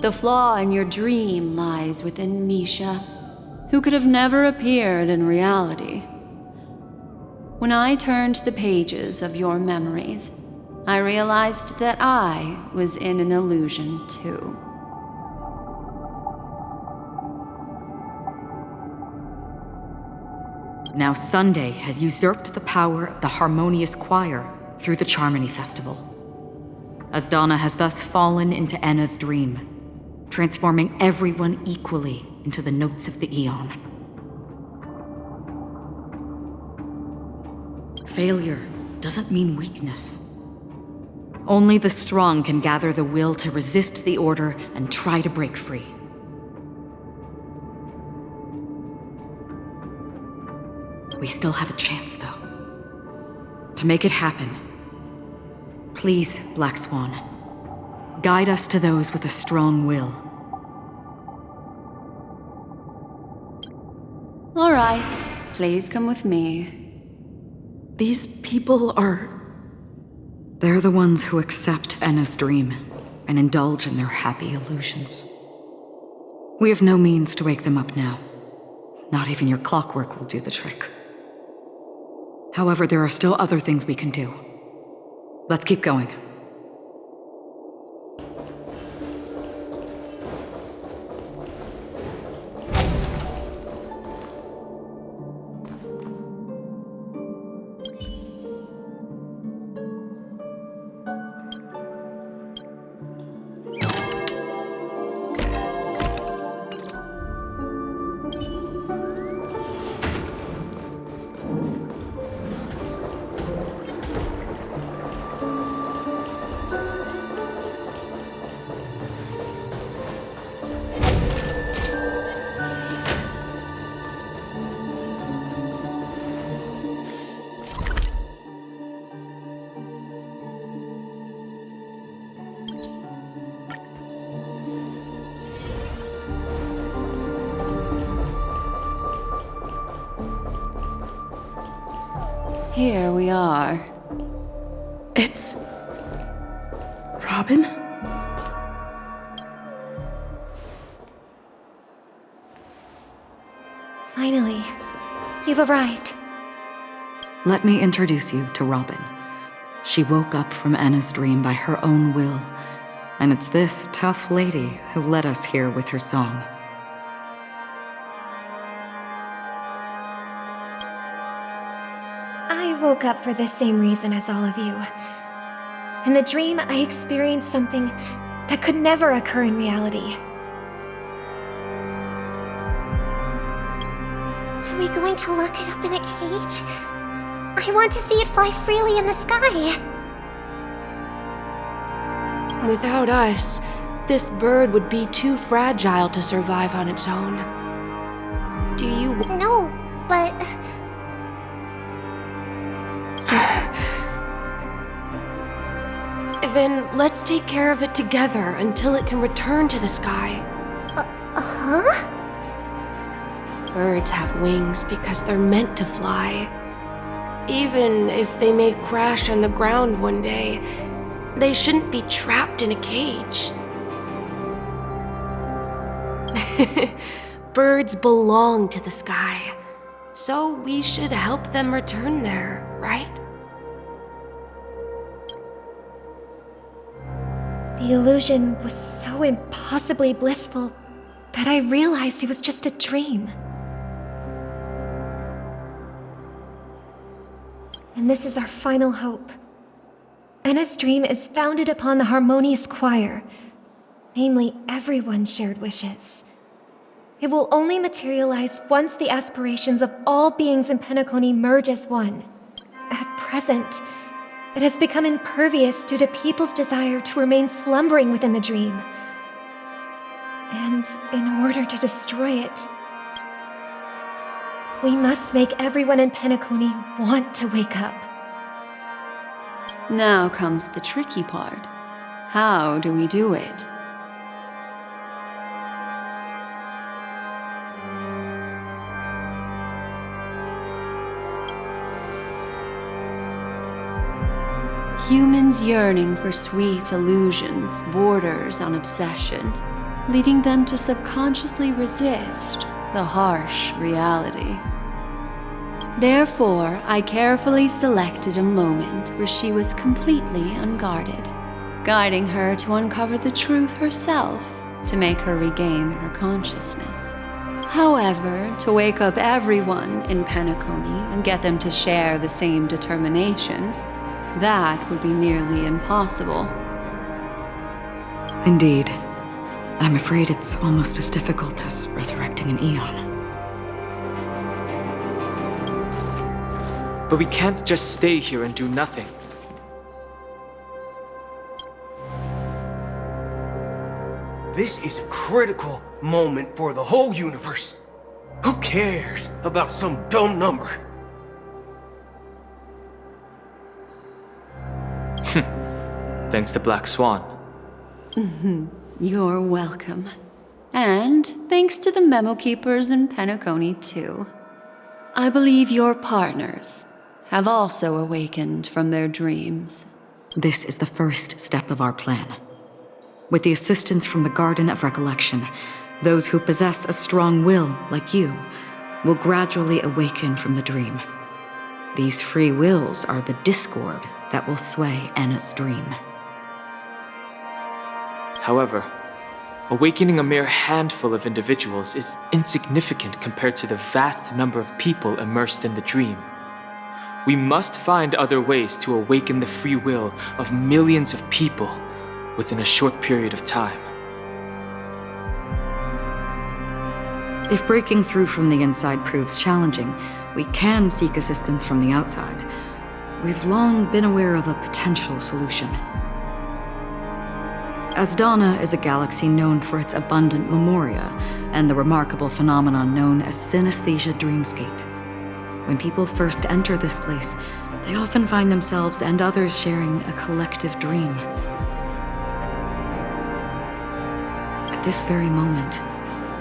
The flaw in your dream lies within Misha, who could have never appeared in reality. When I turned the pages of your memories, I realized that I was in an illusion too. Now Sunday has usurped the power of the harmonious choir through the Charmony Festival. Asdana has thus fallen into Enna's dream, transforming everyone equally into the notes of the Eon. Failure doesn't mean weakness. Only the strong can gather the will to resist the order and try to break free. We still have a chance, though. To make it happen, please, Black Swan, guide us to those with a strong will. All right, please come with me. These people are... They're the ones who accept Enna's dream and indulge in their happy illusions. We have no means to wake them up now. Not even your clockwork will do the trick. However, there are still other things we can do. Let's keep going. Here we are. It's... Robin? Finally, you've arrived. Let me introduce you to Robin. She woke up from Enna's dream by her own will, and it's this tough lady who led us here with her song. I woke up for the same reason as all of you. In the dream, I experienced something that could never occur in reality. Are we going to lock it up in a cage? I want to see it fly freely in the sky. Without us, this bird would be too fragile to survive on its own. Do you... No, but... Then let's take care of it together until it can return to the sky. Huh? Birds have wings because they're meant to fly. Even if they may crash on the ground one day, they shouldn't be trapped in a cage. Birds belong to the sky, so we should help them return there, right? The illusion was so impossibly blissful that I realized it was just a dream. And this is our final hope. Enna's dream is founded upon the harmonious choir, namely everyone's shared wishes. It will only materialize once the aspirations of all beings in Penacony merge as one. At present, it has become impervious due to people's desire to remain slumbering within the dream. And in order to destroy it, we must make everyone in Penacony want to wake up. Now comes the tricky part. How do we do it? Humans yearning for sweet illusions borders on obsession, leading them to subconsciously resist the harsh reality. Therefore, I carefully selected a moment where she was completely unguarded, guiding her to uncover the truth herself to make her regain her consciousness. However, to wake up everyone in Penacony and get them to share the same determination, that would be nearly impossible. Indeed. I'm afraid it's almost as difficult as resurrecting an eon. But we can't just stay here and do nothing. This is a critical moment for the whole universe. Who cares about some dumb number? Thanks to Black Swan. You're welcome. And thanks to the memo keepers in Penacony, too. I believe your partners have also awakened from their dreams. This is the first step of our plan. With the assistance from the Garden of Recollection, those who possess a strong will, like you, will gradually awaken from the dream. These free wills are the discord that will sway Anna's dream. However, awakening a mere handful of individuals is insignificant compared to the vast number of people immersed in the dream. We must find other ways to awaken the free will of millions of people within a short period of time. If breaking through from the inside proves challenging, we can seek assistance from the outside. We've long been aware of a potential solution. Asdana is a galaxy known for its abundant memoria and the remarkable phenomenon known as synesthesia dreamscape. When people first enter this place, they often find themselves and others sharing a collective dream. At this very moment,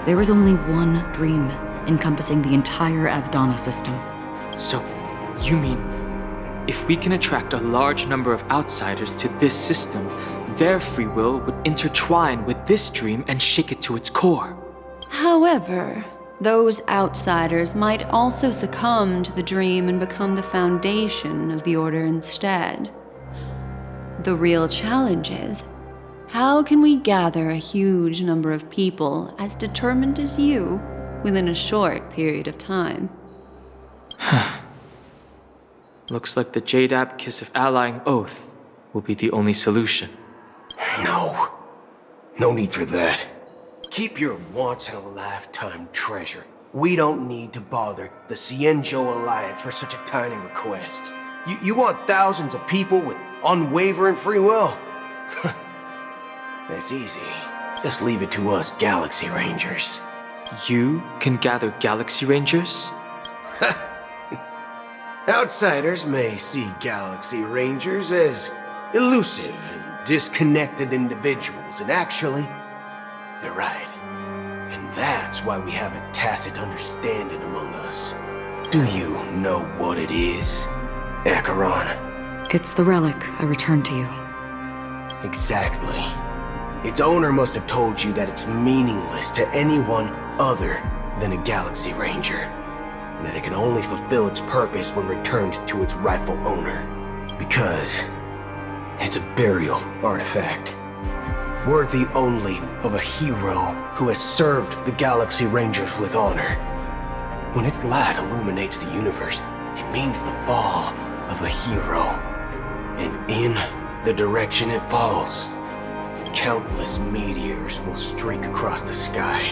there is only one dream encompassing the entire Asdana system. So, you mean, if we can attract a large number of outsiders to this system, their free will would intertwine with this dream and shake it to its core? However, those outsiders might also succumb to the dream and become the foundation of the Order instead. The real challenge is, how can we gather a huge number of people as determined as you within a short period of time? Looks like the Jadab Kiss of Allying Oath will be the only solution. No need for that. Keep your once-in-a-lifetime treasure. We don't need to bother the Cienjo Alliance for such a tiny request. You want thousands of people with unwavering free will? That's easy. Just leave it to us Galaxy Rangers. You can gather Galaxy Rangers? Outsiders may see Galaxy Rangers as elusive and disconnected individuals, and actually, they're right. And that's why we have a tacit understanding among us. Do you know what it is, Acheron? It's the relic I returned to you. Exactly. Its owner must have told you that it's meaningless to anyone other than a Galaxy Ranger, and that it can only fulfill its purpose when returned to its rightful owner. Because it's a burial artifact, worthy only of a hero who has served the Galaxy Rangers with honor. When its light illuminates the universe, it means the fall of a hero. And in the direction it falls, countless meteors will streak across the sky.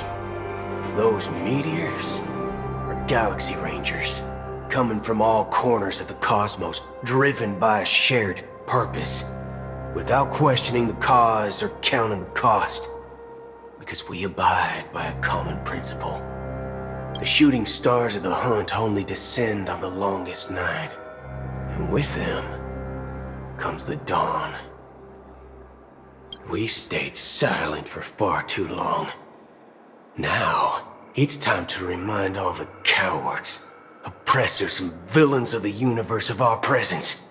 Those meteors are Galaxy Rangers, coming from all corners of the cosmos, driven by a shared purpose, without questioning the cause or counting the cost, because we abide by a common principle. The shooting stars of the hunt only descend on the longest night, and with them comes the dawn. We've stayed silent for far too long. Now, it's time to remind all the cowards, oppressors, and villains of the universe of our presence.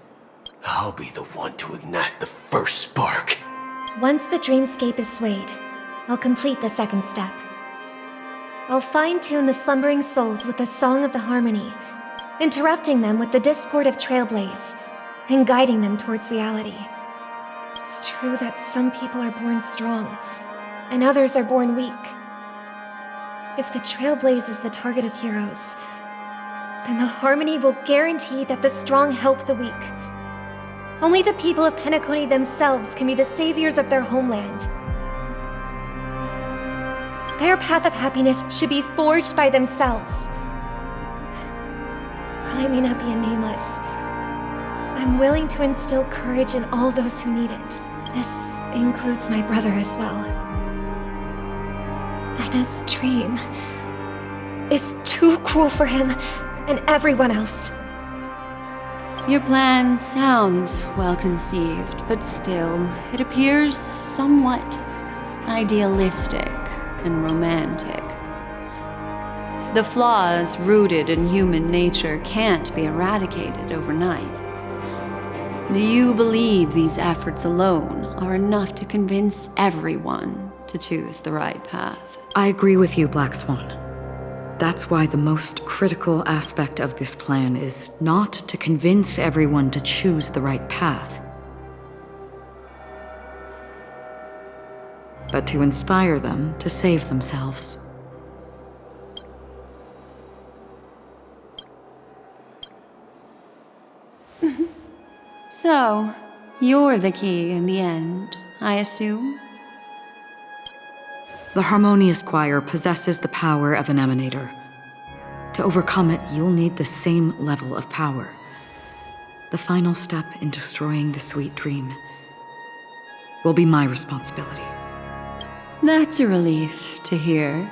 I'll be the one to ignite the first spark. Once the dreamscape is swayed, I'll complete the second step. I'll fine-tune the slumbering souls with the Song of the Harmony, interrupting them with the discord of Trailblaze, and guiding them towards reality. It's true that some people are born strong, and others are born weak. If the Trailblaze is the target of heroes, then the Harmony will guarantee that the strong help the weak. Only the people of Penacony themselves can be the saviors of their homeland. Their path of happiness should be forged by themselves. While I may not be a nameless, I'm willing to instill courage in all those who need it. This includes my brother as well. Anna's dream is too cruel for him and everyone else. Your plan sounds well conceived, but still, it appears somewhat idealistic and romantic. The flaws rooted in human nature can't be eradicated overnight. Do you believe these efforts alone are enough to convince everyone to choose the right path? I agree with you, Black Swan. That's why the most critical aspect of this plan is not to convince everyone to choose the right path, but to inspire them to save themselves. So, you're the key in the end, I assume? The harmonious choir possesses the power of an emanator. To overcome it, you'll need the same level of power. The final step in destroying the sweet dream will be my responsibility. That's a relief to hear.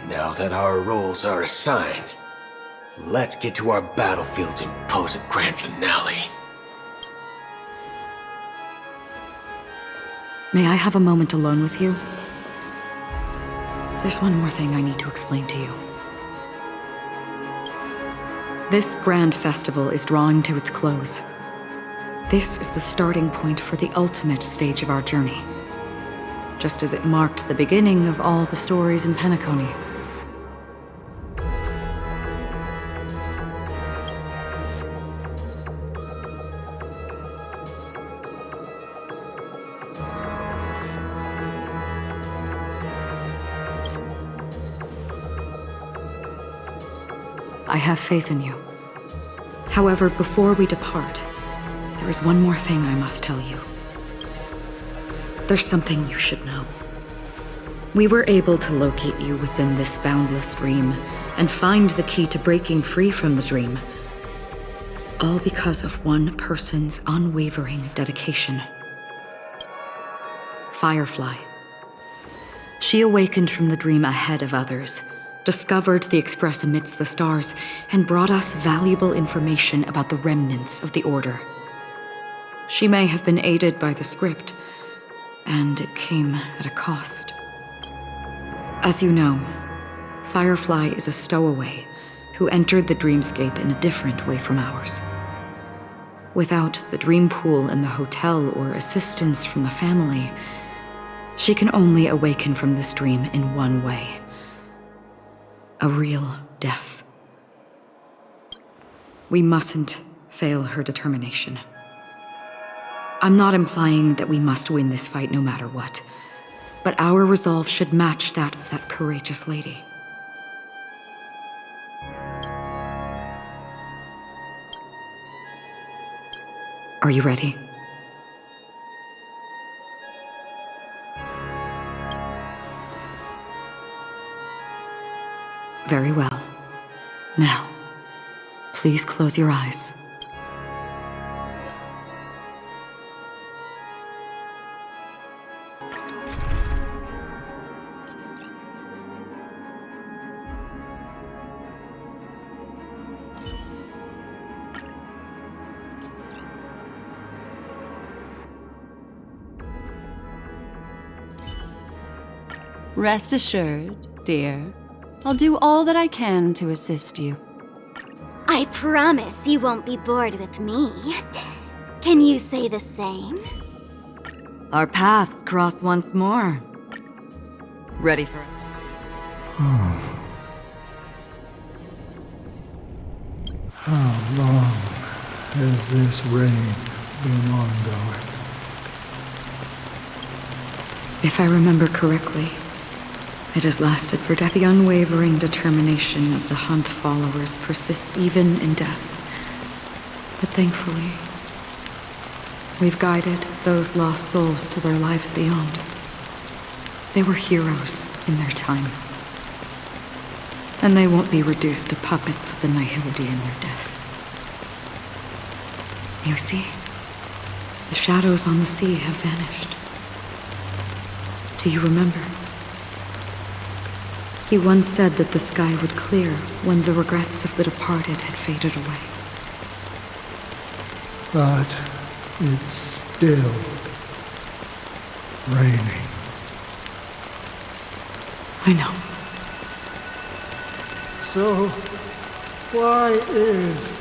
Now that our roles are assigned, let's get to our battlefield and pose a grand finale. May I have a moment alone with you? There's one more thing I need to explain to you. This grand festival is drawing to its close. This is the starting point for the ultimate stage of our journey, just as it marked the beginning of all the stories in Penacony. I have faith in you. However, before we depart, there is one more thing I must tell you. There's something you should know. We were able to locate you within this boundless dream and find the key to breaking free from the dream. All because of one person's unwavering dedication. Firefly. She awakened from the dream ahead of others, discovered the Express amidst the stars, and brought us valuable information about the remnants of the Order. She may have been aided by the script, and it came at a cost. As you know, Firefly is a stowaway who entered the Dreamscape in a different way from ours. Without the dream pool in the hotel or assistance from the family, she can only awaken from this dream in one way. A real death. We mustn't fail her determination. I'm not implying that we must win this fight no matter what, but our resolve should match that of that courageous lady. Are you ready? Very well. Now, please close your eyes. Rest assured, dear. I'll do all that I can to assist you. I promise you won't be bored with me. Can you say the same? Our paths cross once more. Ready for it? How long has this rain been ongoing? If I remember correctly, it has lasted for death. The unwavering determination of the Hunt followers persists even in death. But thankfully, we've guided those lost souls to their lives beyond. They were heroes in their time. And they won't be reduced to puppets of the nihility in their death. You see, the shadows on the sea have vanished. Do you remember? He once said that the sky would clear when the regrets of the departed had faded away. But it's still raining. I know. So, why is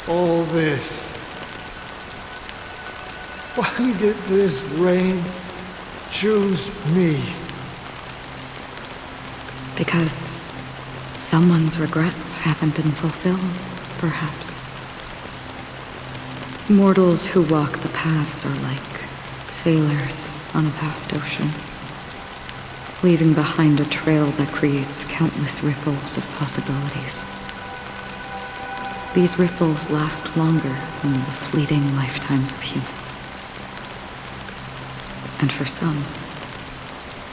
all this? Why did this rain choose me? Because someone's regrets haven't been fulfilled, perhaps. Mortals who walk the paths are like sailors on a vast ocean, leaving behind a trail that creates countless ripples of possibilities. These ripples last longer than the fleeting lifetimes of humans. And for some,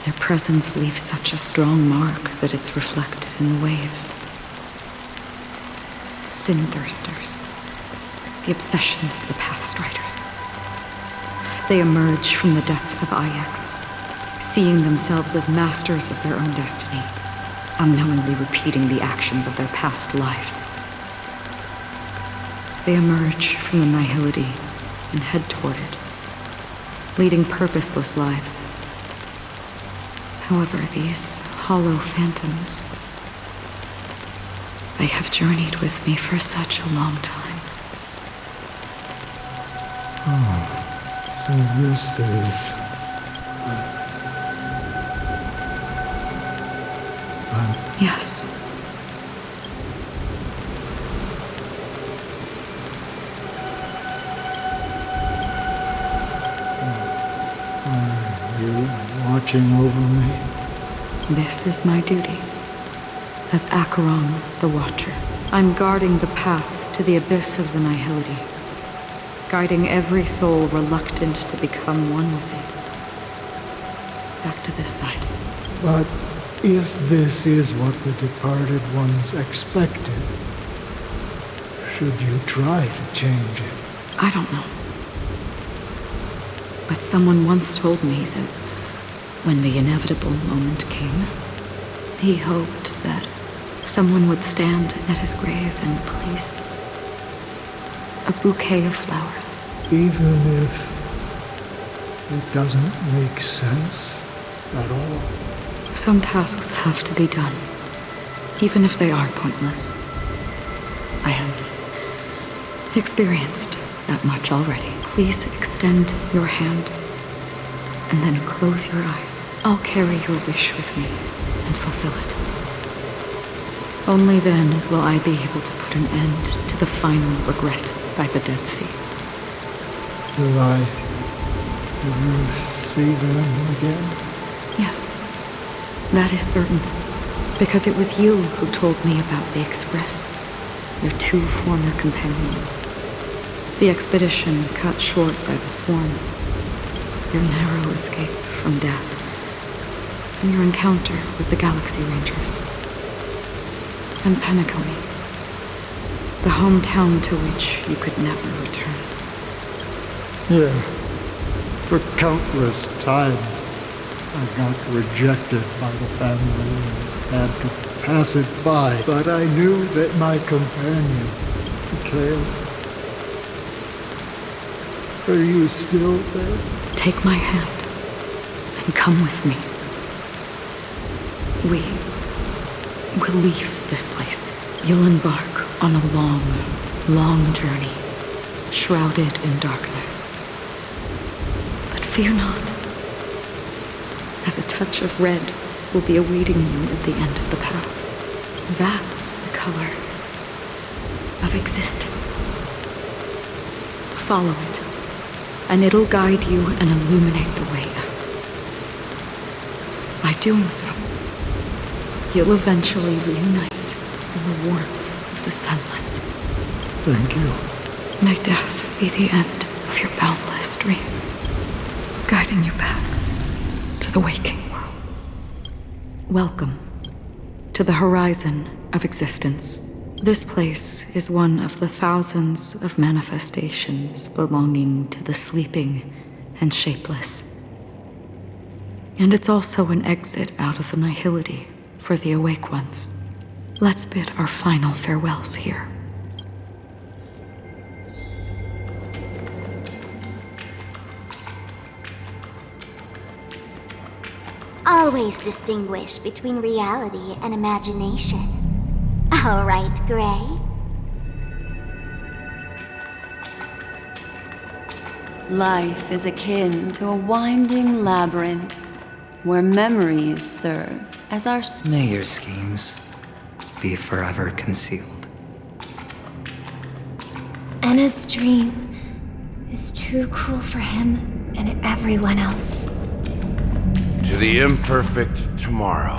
their presence leaves such a strong mark that it's reflected in the waves. Sin-thirsters, the obsessions of the Pathstriders. They emerge from the depths of Ix, seeing themselves as masters of their own destiny, unknowingly repeating the actions of their past lives. They emerge from the nihility and head toward it, leading purposeless lives. However, these hollow phantoms, they have journeyed with me for such a long time. Oh, so this is... Yes. Are you watching over me? This is my duty. As Acheron, the Watcher, I'm guarding the path to the abyss of the nihility, guiding every soul reluctant to become one with it. Back to this side. But if this is what the departed ones expected, should you try to change it? I don't know. But someone once told me that when the inevitable moment came, he hoped that someone would stand at his grave and place a bouquet of flowers. Even if it doesn't make sense at all? Some tasks have to be done, even if they are pointless. I have experienced that much already. Please extend your hand, and then close your eyes. I'll carry your wish with me and fulfill it. Only then will I be able to put an end to the final regret by the Dead Sea. Will you see them again? Yes. That is certain, because it was you who told me about the Express, your two former companions. The expedition cut short by the Swan, your narrow escape from death, and your encounter with the Galaxy Rangers. And Penacony, the hometown to which you could never return. Yeah. For countless times, I got rejected by the family and had to pass it by, but I knew that my companion, Mikhail... Are you still there? Take my hand and come with me. We will leave this place. You'll embark on a long, long journey, shrouded in darkness. But fear not, as a touch of red will be awaiting you at the end of the path. That's the color of existence. Follow it, and it'll guide you and illuminate the way out. By doing so, you'll eventually reunite in the warmth of the sunlight. Thank you. May death be the end of your boundless dream, guiding you back to the waking world. Welcome to the horizon of existence. This place is one of the thousands of manifestations belonging to the sleeping and shapeless. And it's also an exit out of the nihility for the awake ones. Let's bid our final farewells here. Always distinguish between reality and imagination. All right, Gray. Life is akin to a winding labyrinth where memories serve as our... May your schemes be forever concealed. Anna's dream is too cruel for him and everyone else. To the imperfect tomorrow.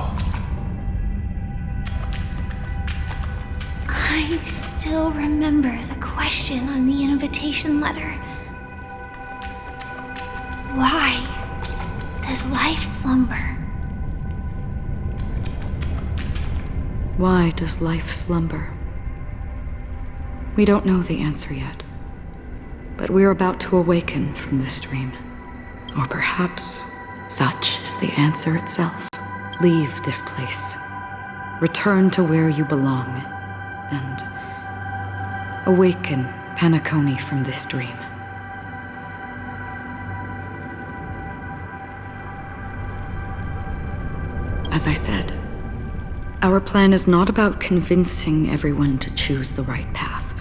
I still remember the question on the invitation letter. Why does life slumber? Why does life slumber? We don't know the answer yet, but we're about to awaken from this dream. Or perhaps such is the answer itself. Leave this place. Return to where you belong, and awaken Penacony from this dream. As I said, our plan is not about convincing everyone to choose the right path,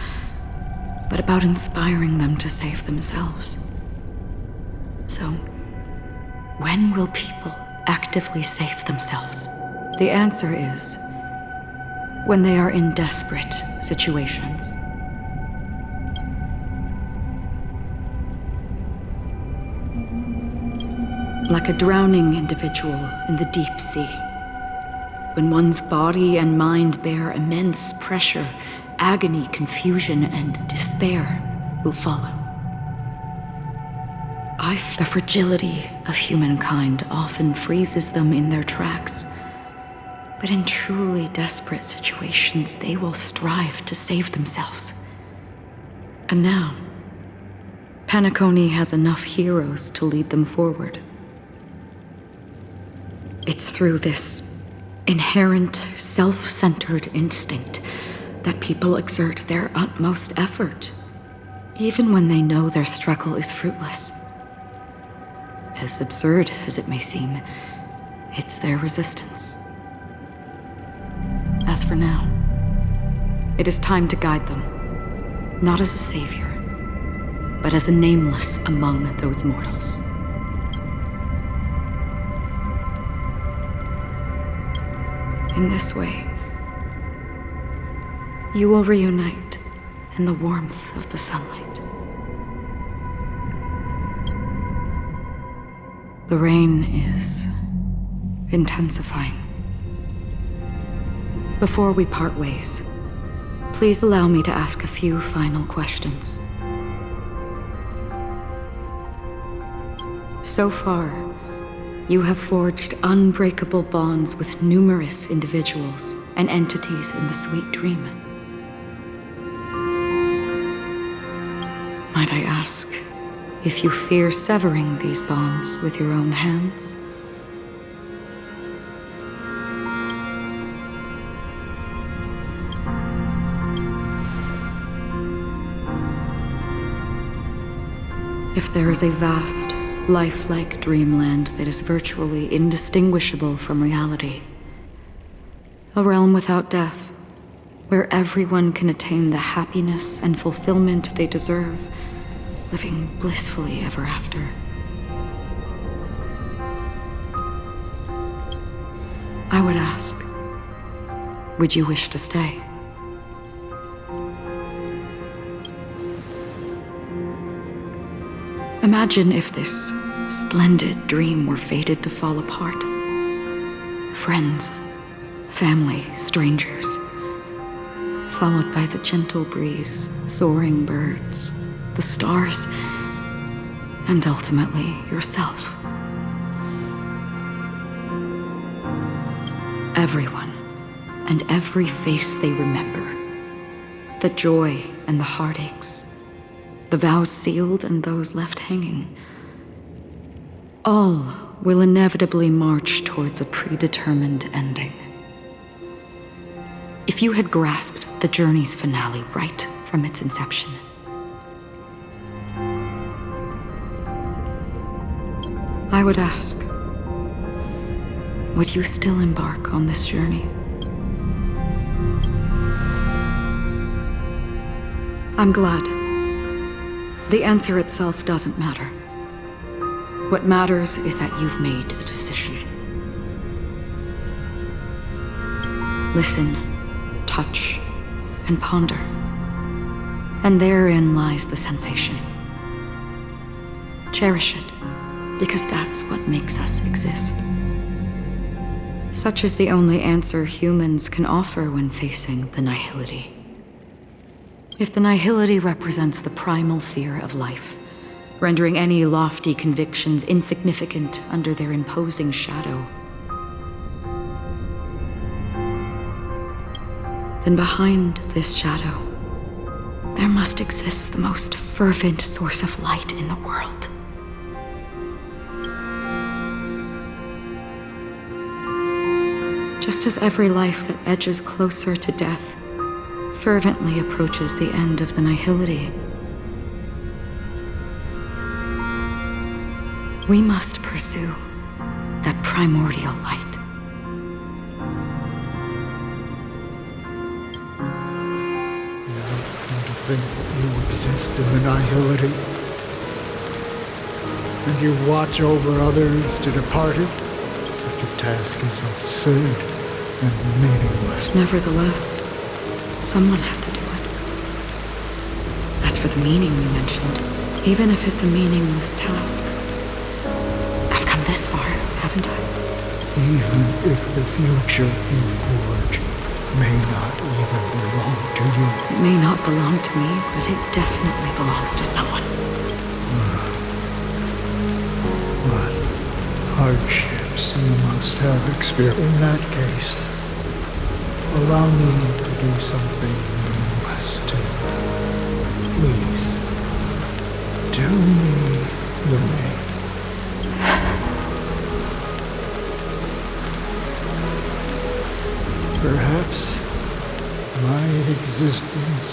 but about inspiring them to save themselves. So, when will people actively save themselves? The answer is when they are in desperate situations. Like a drowning individual in the deep sea. When one's body and mind bear immense pressure, agony, confusion, and despair will follow. The fragility of humankind often freezes them in their tracks. But in truly desperate situations, they will strive to save themselves. And now, Penacony has enough heroes to lead them forward. It's through this inherent, self-centered instinct that people exert their utmost effort, even when they know their struggle is fruitless. As absurd as it may seem, it's their resistance. As for now, it is time to guide them, not as a savior, but as a nameless among those mortals. In this way, you will reunite in the warmth of the sunlight. The rain is intensifying. Before we part ways, please allow me to ask a few final questions. So far, you have forged unbreakable bonds with numerous individuals and entities in the sweet dream. Might I ask if you fear severing these bonds with your own hands? If there is a vast, lifelike dreamland that is virtually indistinguishable from reality, a realm without death, where everyone can attain the happiness and fulfillment they deserve, living blissfully ever after. I would ask, would you wish to stay? Imagine if this splendid dream were fated to fall apart. Friends, family, strangers, followed by the gentle breeze, soaring birds, the stars, and ultimately yourself. everyone, and every face they remember. The joy and the heartaches, the vows sealed and those left hanging. All will inevitably march towards a predetermined ending. If you had grasped the journey's finale right from its inception, I would ask, would you still embark on this journey? I'm glad. The answer itself doesn't matter. What matters is that you've made a decision. Listen, touch, and ponder. And therein lies the sensation. Cherish it, because that's what makes us exist. Such is the only answer humans can offer when facing the nihility. If the nihility represents the primal fear of life, rendering any lofty convictions insignificant under their imposing shadow, then behind this shadow, there must exist the most fervent source of light in the world. Just as every life that edges closer to death fervently approaches the end of the nihility, we must pursue that primordial light. To think that you exist in the nihility, and you watch over others to depart it, such a task is absurd and meaningless. Nevertheless, someone had to do it. As for the meaning you mentioned, even if it's a meaningless task, I've come this far, haven't I? Even if the future you forge may not even belong to you. It may not belong to me, but it definitely belongs to someone. What hardships you must have experienced. In that case, allow me to do something meaningless too. Please, tell me your name. Perhaps my existence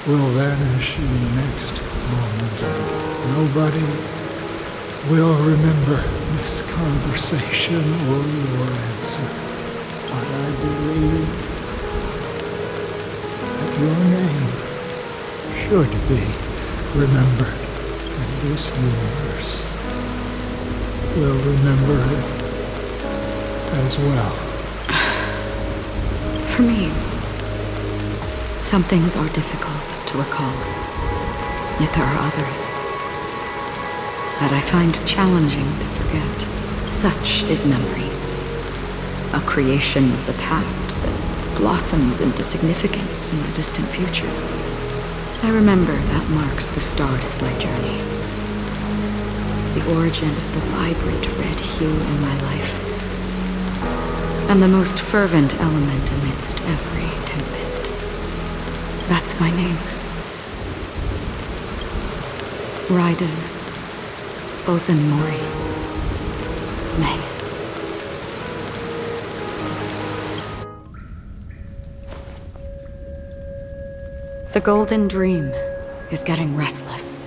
will vanish in the next moment. Nobody will remember this conversation or your answer. But I believe that your name should be remembered, and this universe will remember it as well. For me, some things are difficult to recall, yet there are others that I find challenging to forget. Such is memory, a creation of the past that blossoms into significance in the distant future. I remember that marks the start of my journey, the origin of the vibrant red hue in my life, and the most fervent element amidst every tempest. That's my name. Raiden, bosenmori, May. The Golden Dream is getting restless.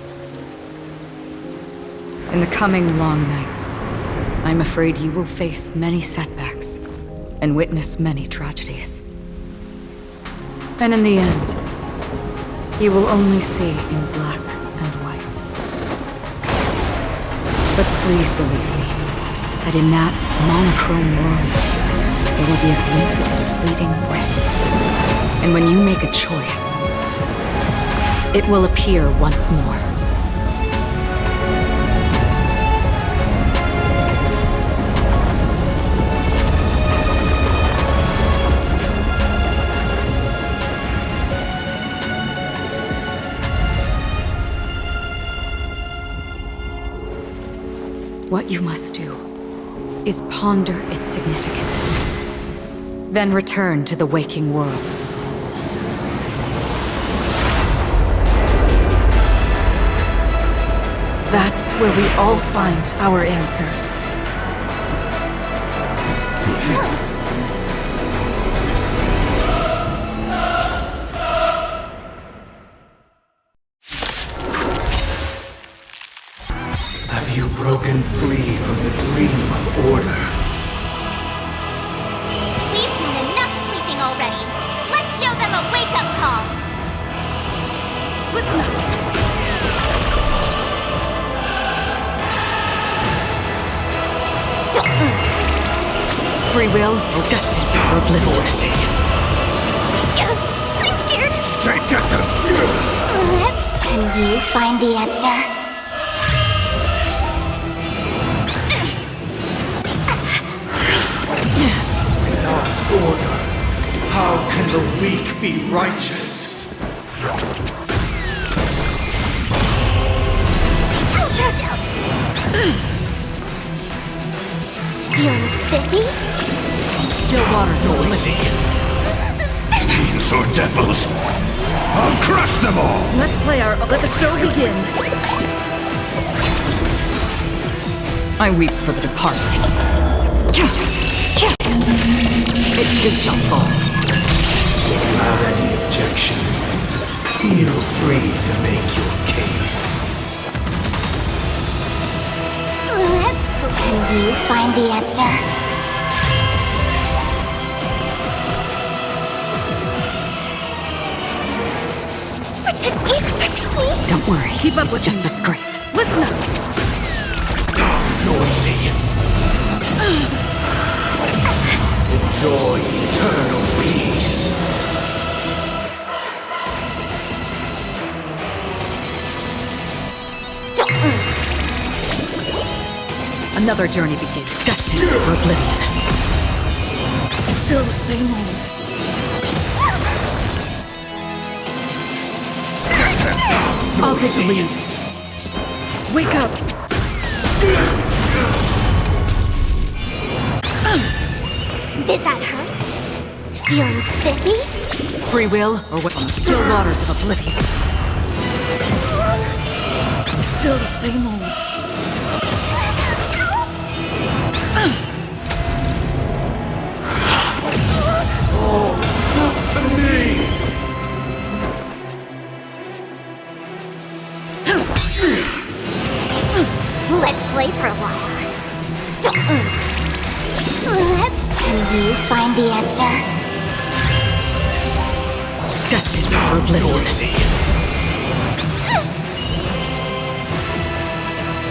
In the coming long nights, I'm afraid you will face many setbacks and witness many tragedies. And in the end, you will only see in black and white. But please believe me, that in that monochrome world, there will be a glimpse of fleeting red. And when you make a choice, it will appear once more. What you must do is ponder its significance Then return to the waking world. That's where we all find our answers. Have you broken free from the dream of order? We've done enough sleeping already. Let's show them a wake-up call. Listen up. Free will or destined for oblivion. I'm scared. Straight at them. Can you find the answer? Without order, how can the weak be righteous? Out! Feeling spiffy? Still waters noisy. Fiends or devils, I'll crush them all! Let the show begin. I weep for the departed. It too shall fall. If you have any objection, feel free to make your case. Can you find the answer? Protect me! Don't worry, keep up with just a scrape. Listen up! Noisy. Enjoy eternal peace. Another journey begins, destined for oblivion. Still the same old. I'll take the lead. Wake up! Did that hurt? Feeling spiffy? Free will or what on the still waters of oblivion. Still the same old. Oh, look to me! Let's play for a while. Can you find the answer? Destined for oblivion.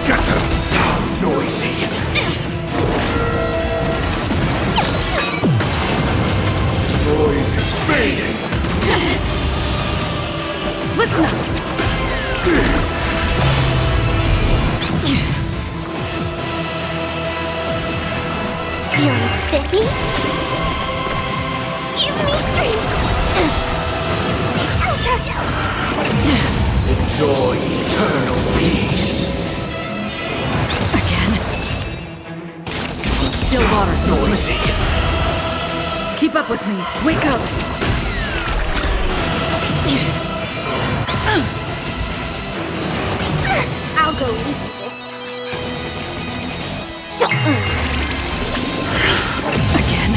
Get them down, noisy. Noise is fading. Listen up. Feeling spiffy? Give me strength! Out! Enjoy eternal peace. Again? Still waters noisy. Keep up with me. Wake up! I'll go easy this time. Again?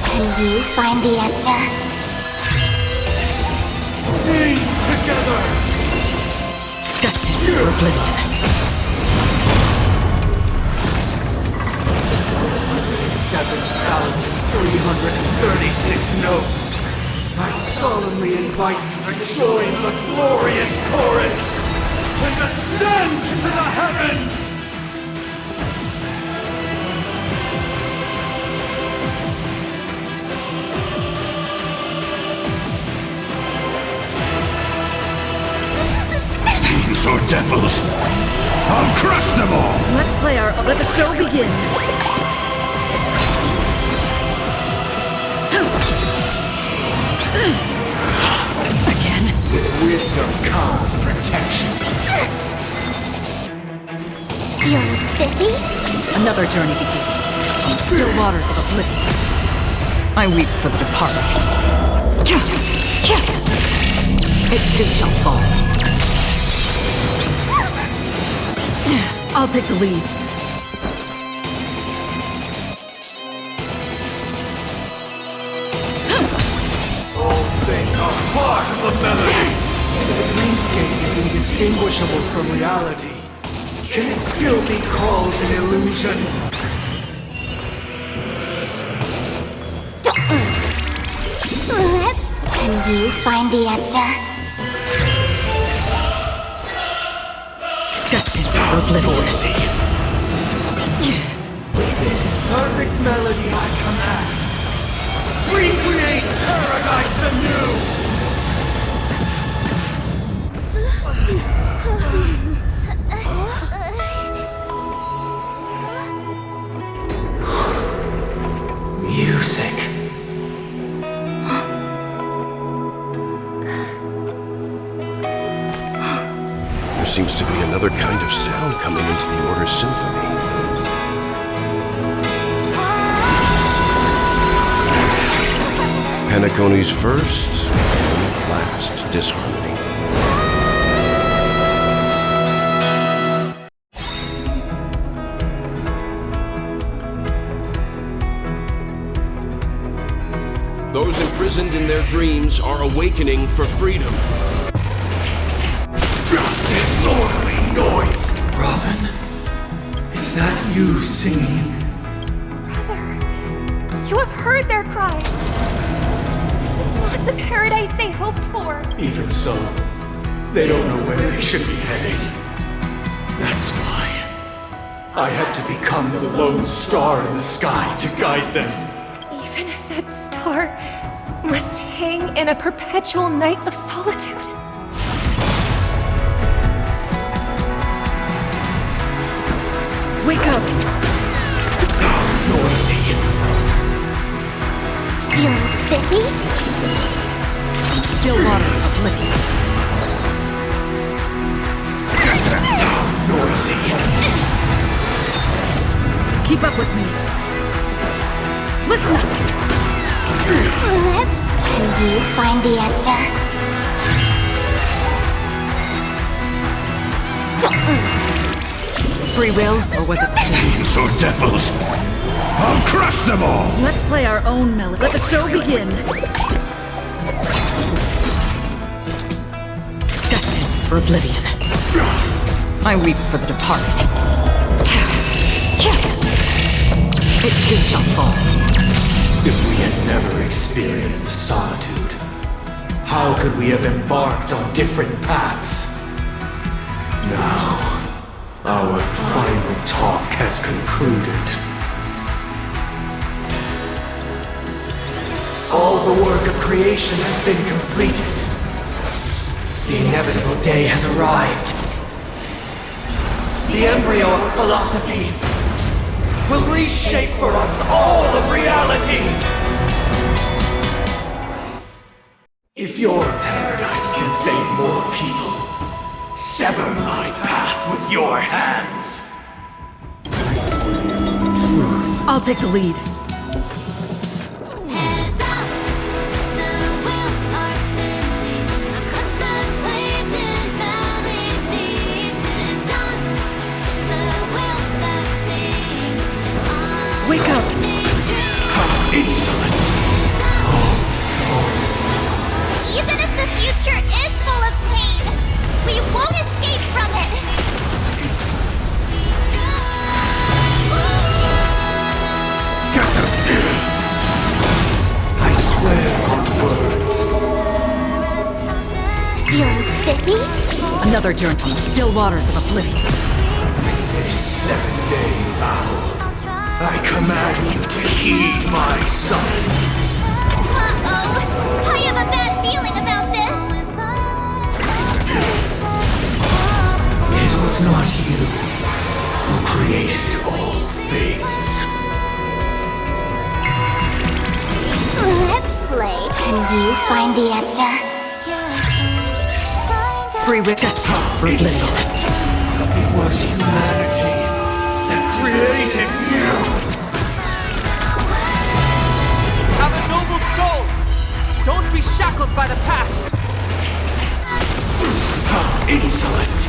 Can you find the answer? Sing together! Destined for oblivion. 7,336 notes. I solemnly invite you to join the glorious chorus and ascend to the heavens! Fiends or devils, I'll crush them all! Let the show begin. Again? With wisdom comes protection. Feeling spiffy? Another journey begins on the still waters of oblivion. I weep for the departed. It too shall fall. I'll take the lead. All things are part of the melody. The dreamscape is indistinguishable from reality. Can it still be called an illusion? Can you find the answer? Destined for oblivion. Perfect melody I command. Recreate paradise anew! Music. There seems to be another kind of sound coming into the Order's symphony. Penacony's first and last disharmony. Those imprisoned in their dreams are awakening for freedom. Disorderly noise! Robin, is that you singing? You have heard their cries. This is not the paradise they hoped for. Even so, they don't know where they should be heading. That's why I had to become the lone star in the sky to guide them. Even if that star must hang in a perpetual night of solitude. Wake up! Noisy. Feeling spiffy? Still waters of oblivion. Noisy. Keep up with me. Listen up! Can you find the answer? Free will, or was it Fiends or devils, I'll crush them all! Let's play our own melody. Let the show begin. Destined for oblivion. I weep for the departed. It too shall fall. If we had never experienced solitude, how could we have embarked on different paths? Now, our final talk has concluded. All the work of creation has been completed. The inevitable day has arrived. The embryo of philosophy will reshape for us all of reality. If your paradise can save more people, sever my path with your hands. Truth. I'll take the lead. Heads up, the wheels are spinning across the plains and valleys deep to dawn. The wheels that sing on. Wake up! How insolent! Even if the future is full of pain, we won't escape from it. I swear on words. Feeling spiffy? Another journey on the still waters of oblivion. This 7-day vow, I command you to heed my son. Uh-oh! I have a bad feeling about this! It was not you who created all things. Let's play. Can you find the answer? Free will, destined for oblivion. It was humanity that created you. Have a bound by the past! How insolent!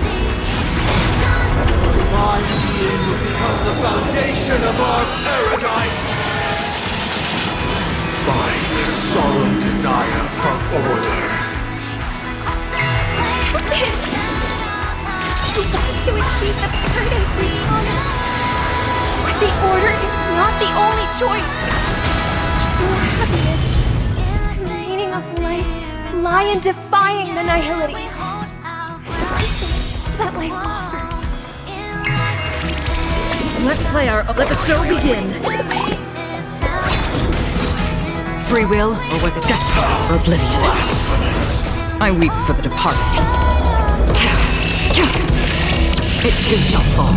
My being will become the foundation of our paradise! By the solemn desire for order. You want to achieve the paradise we promised. But the order is not the only choice. Your happiness and the meaning of life lie in defying the nihility that life offers. Let the show begin. Free will, or was it destiny for oblivion? I weep for the departed. It too shall fall.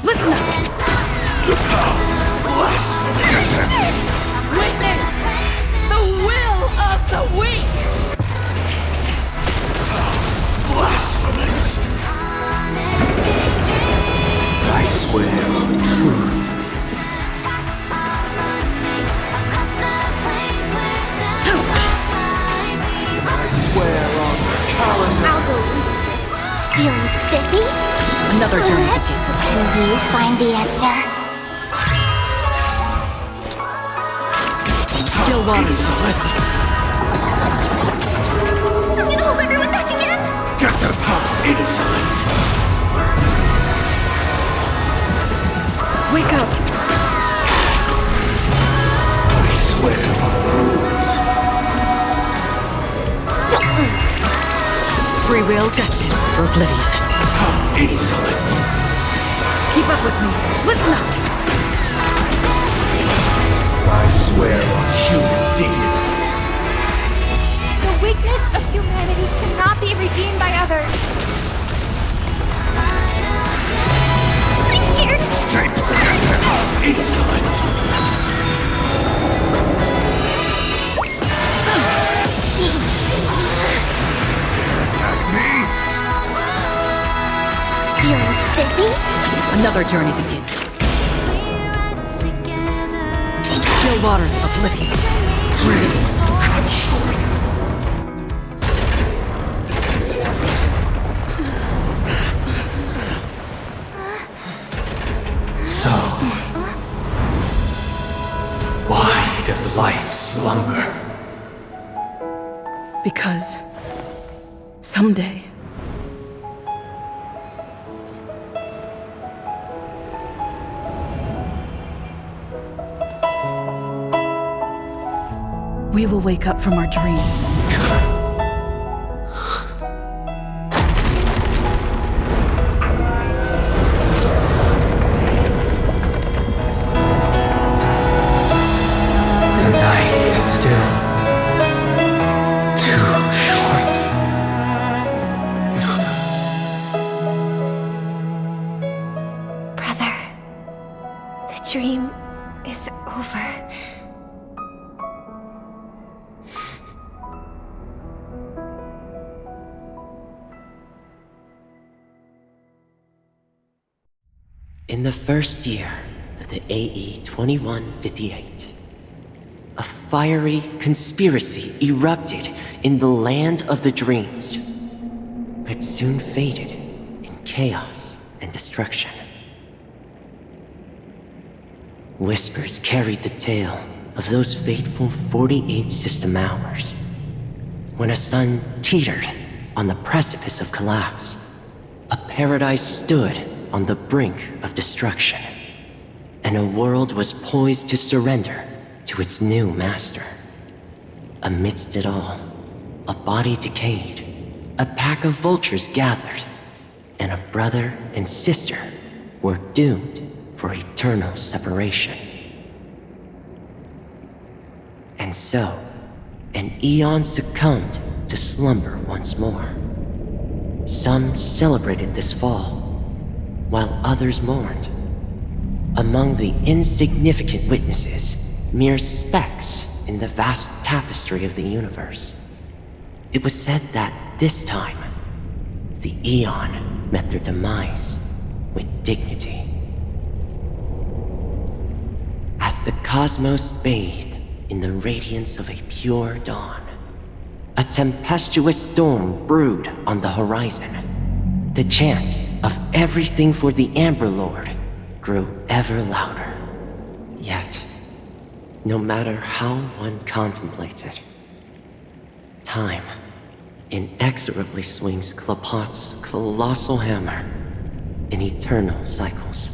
Listen up! Witness the will of the weak! Blasphemous! I swear on truth. I swear on the calendar. I'll go easy first. Feeling spiffy? Another journey begins. Can you find the answer? Still waters. I'm gonna hold everyone back again? Get them how insolent! Wake up! I swear on rules. Free will destined for oblivion. How insolent! Keep up with me. Listen up! I swear on human dignity. The weakness of humanity cannot be redeemed by others. I'm scared. Stay forget how insolent! Attack me? Feeling spiffy? Another journey begins. Still waters of oblivion. Dream cut short. So, why does life slumber? Because someday we will wake up from our dreams. The night is still too short. Brother, the dream is over. In the first year of the AE 2158, a fiery conspiracy erupted in the land of the dreams, but soon faded in chaos and destruction. Whispers carried the tale of those fateful 48 system hours, when a sun teetered on the precipice of collapse. A paradise stood on the brink of destruction, and a world was poised to surrender to its new master. Amidst it all, a body decayed, a pack of vultures gathered, and a brother and sister were doomed for eternal separation. And so, an eon succumbed to slumber once more. Some celebrated this fall, while others mourned. Among the insignificant witnesses, mere specks in the vast tapestry of the universe. It was said that this time, the Eon met their demise with dignity. As the cosmos bathed in the radiance of a pure dawn. A tempestuous storm brewed on the horizon. The chant of everything for the Amber Lord grew ever louder. Yet, no matter how one contemplates it, time inexorably swings Klapot's colossal hammer in eternal cycles.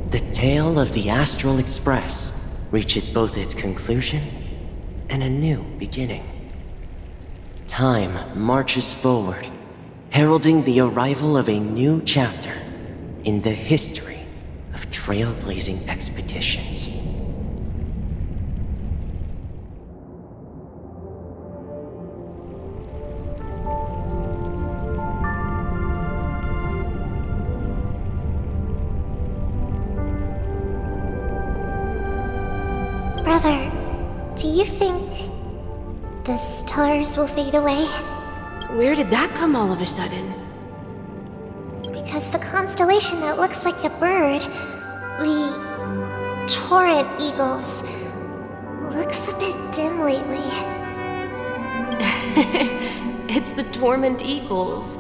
The tale of the Astral Express reaches both its conclusion and a new beginning. Time marches forward, heralding the arrival of a new chapter in the history of trailblazing expeditions. Brother, do you think the stars will fade away? Where did that come all of a sudden? Because the constellation that looks like a bird, the torrent eagles, looks a bit dim lately. It's the Torment Eagles.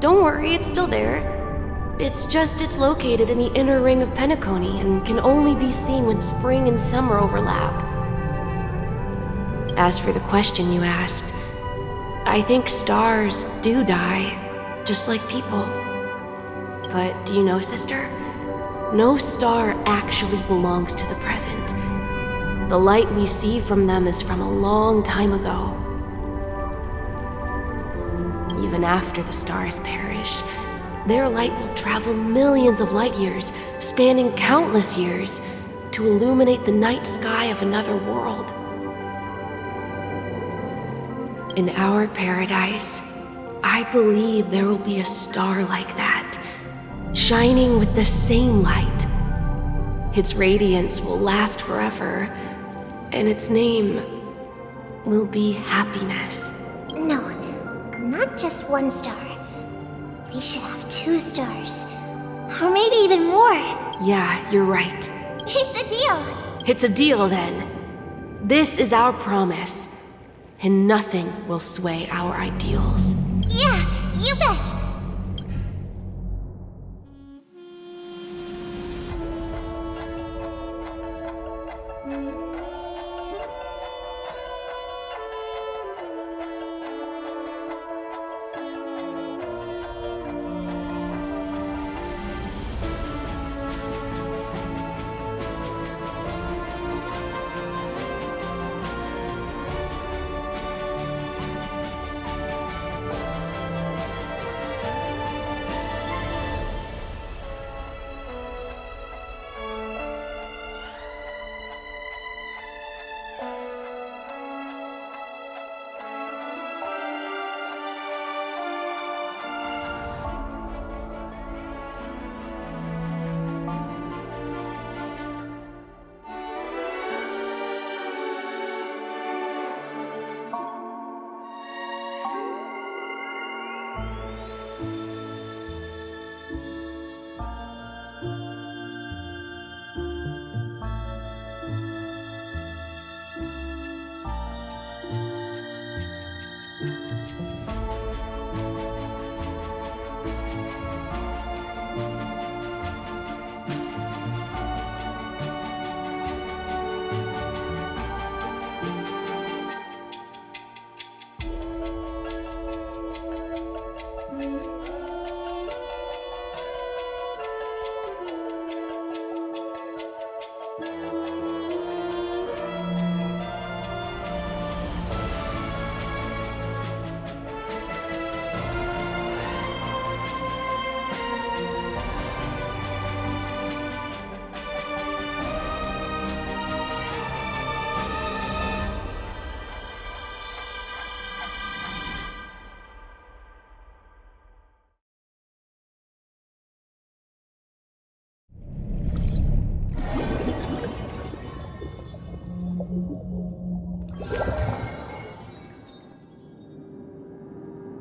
Don't worry, it's still there. It's located in the inner ring of Penacony and can only be seen when spring and summer overlap. As for the question you asked, I think stars do die, just like people. But do you know, sister? No star actually belongs to the present. The light we see from them is from a long time ago. Even after the stars perish, their light will travel millions of light years, spanning countless years, to illuminate the night sky of another world. In our paradise, I believe there will be a star like that, shining with the same light. Its radiance will last forever, and its name will be happiness. No, not just one star. We should have 2 stars. Or maybe even more. Yeah, you're right. It's a deal. It's a deal, then. This is our promise, and nothing will sway our ideals. Yeah, you bet.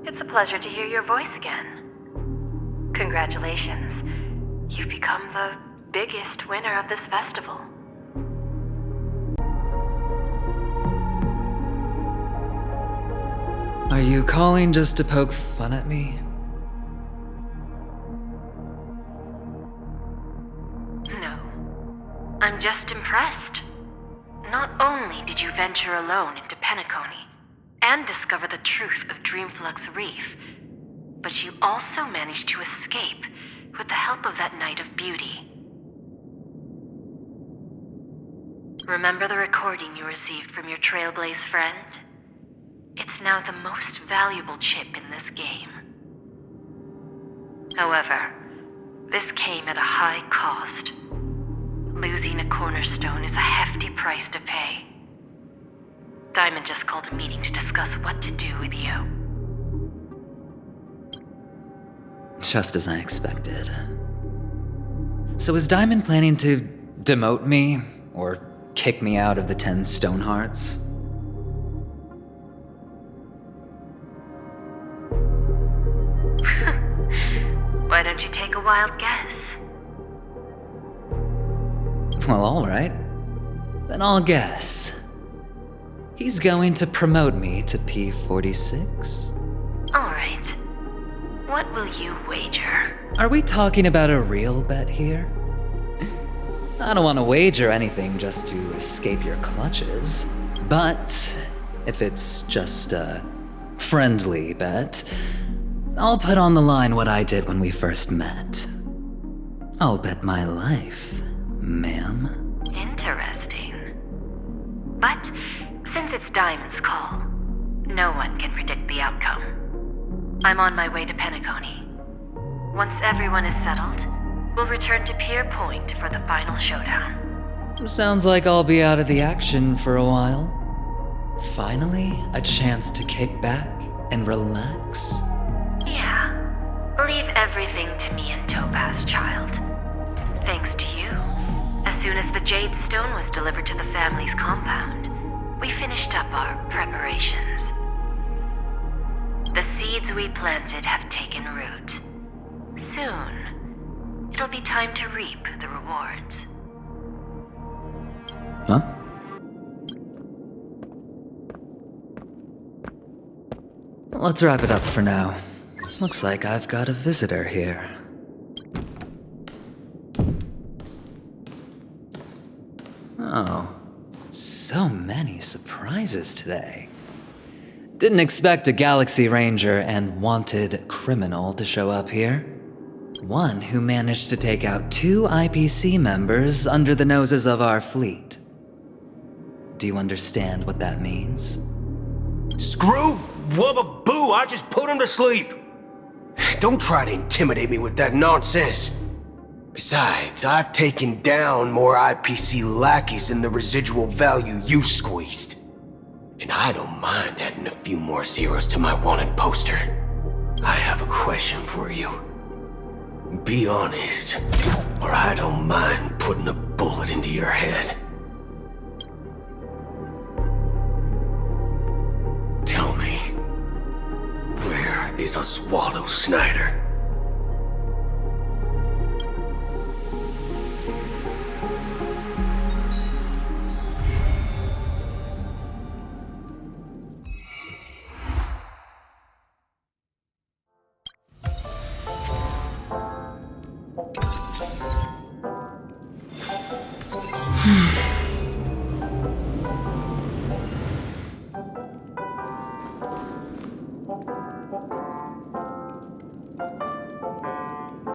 It's a pleasure to hear your voice again. Congratulations. You've become the biggest winner of this festival. Are you calling just to poke fun at me? No. I'm just impressed. Not only did you venture alone into Penacony and discover the truth of Dreamflux Rift, but you also managed to escape with the help of that Knight of Beauty. Remember the recording you received from your Trailblaze friend? It's now the most valuable chip in this game. However, this came at a high cost. Losing a cornerstone is a hefty price to pay. Diamond just called a meeting to discuss what to do with you. Just as I expected. So is Diamond planning to demote me or kick me out of the 10 Stonehearts? Why don't you take a wild guess? Well, alright. Then I'll guess. He's going to promote me to P46? Alright. What will you wager? Are we talking about a real bet here? I don't want to wager anything just to escape your clutches. But if it's just a friendly bet, I'll put on the line what I did when we first met. I'll bet my life, ma'am. Interesting. But since it's Diamond's call, no one can predict the outcome. I'm on my way to Penacony. Once everyone is settled, we'll return to Pier Point for the final showdown. Sounds like I'll be out of the action for a while. Finally, a chance to kick back and relax. Yeah. Leave everything to me and Topaz, child. Thanks to you, as soon as the Jade Stone was delivered to the family's compound, we finished up our preparations. The seeds we planted have taken root. Soon, it'll be time to reap the rewards. Huh? Let's wrap it up for now. Looks like I've got a visitor here. Oh, so many surprises today. Didn't expect a Galaxy Ranger and wanted criminal to show up here. One who managed to take out 2 IPC members under the noses of our fleet. Do you understand what that means? Screw wubba boo, I just put him to sleep. Don't try to intimidate me with that nonsense. Besides, I've taken down more IPC lackeys than the residual value you squeezed. And I don't mind adding a few more zeros to my wanted poster. I have a question for you. Be honest, or I don't mind putting a bullet into your head. Tell me, where is Oswaldo Snyder?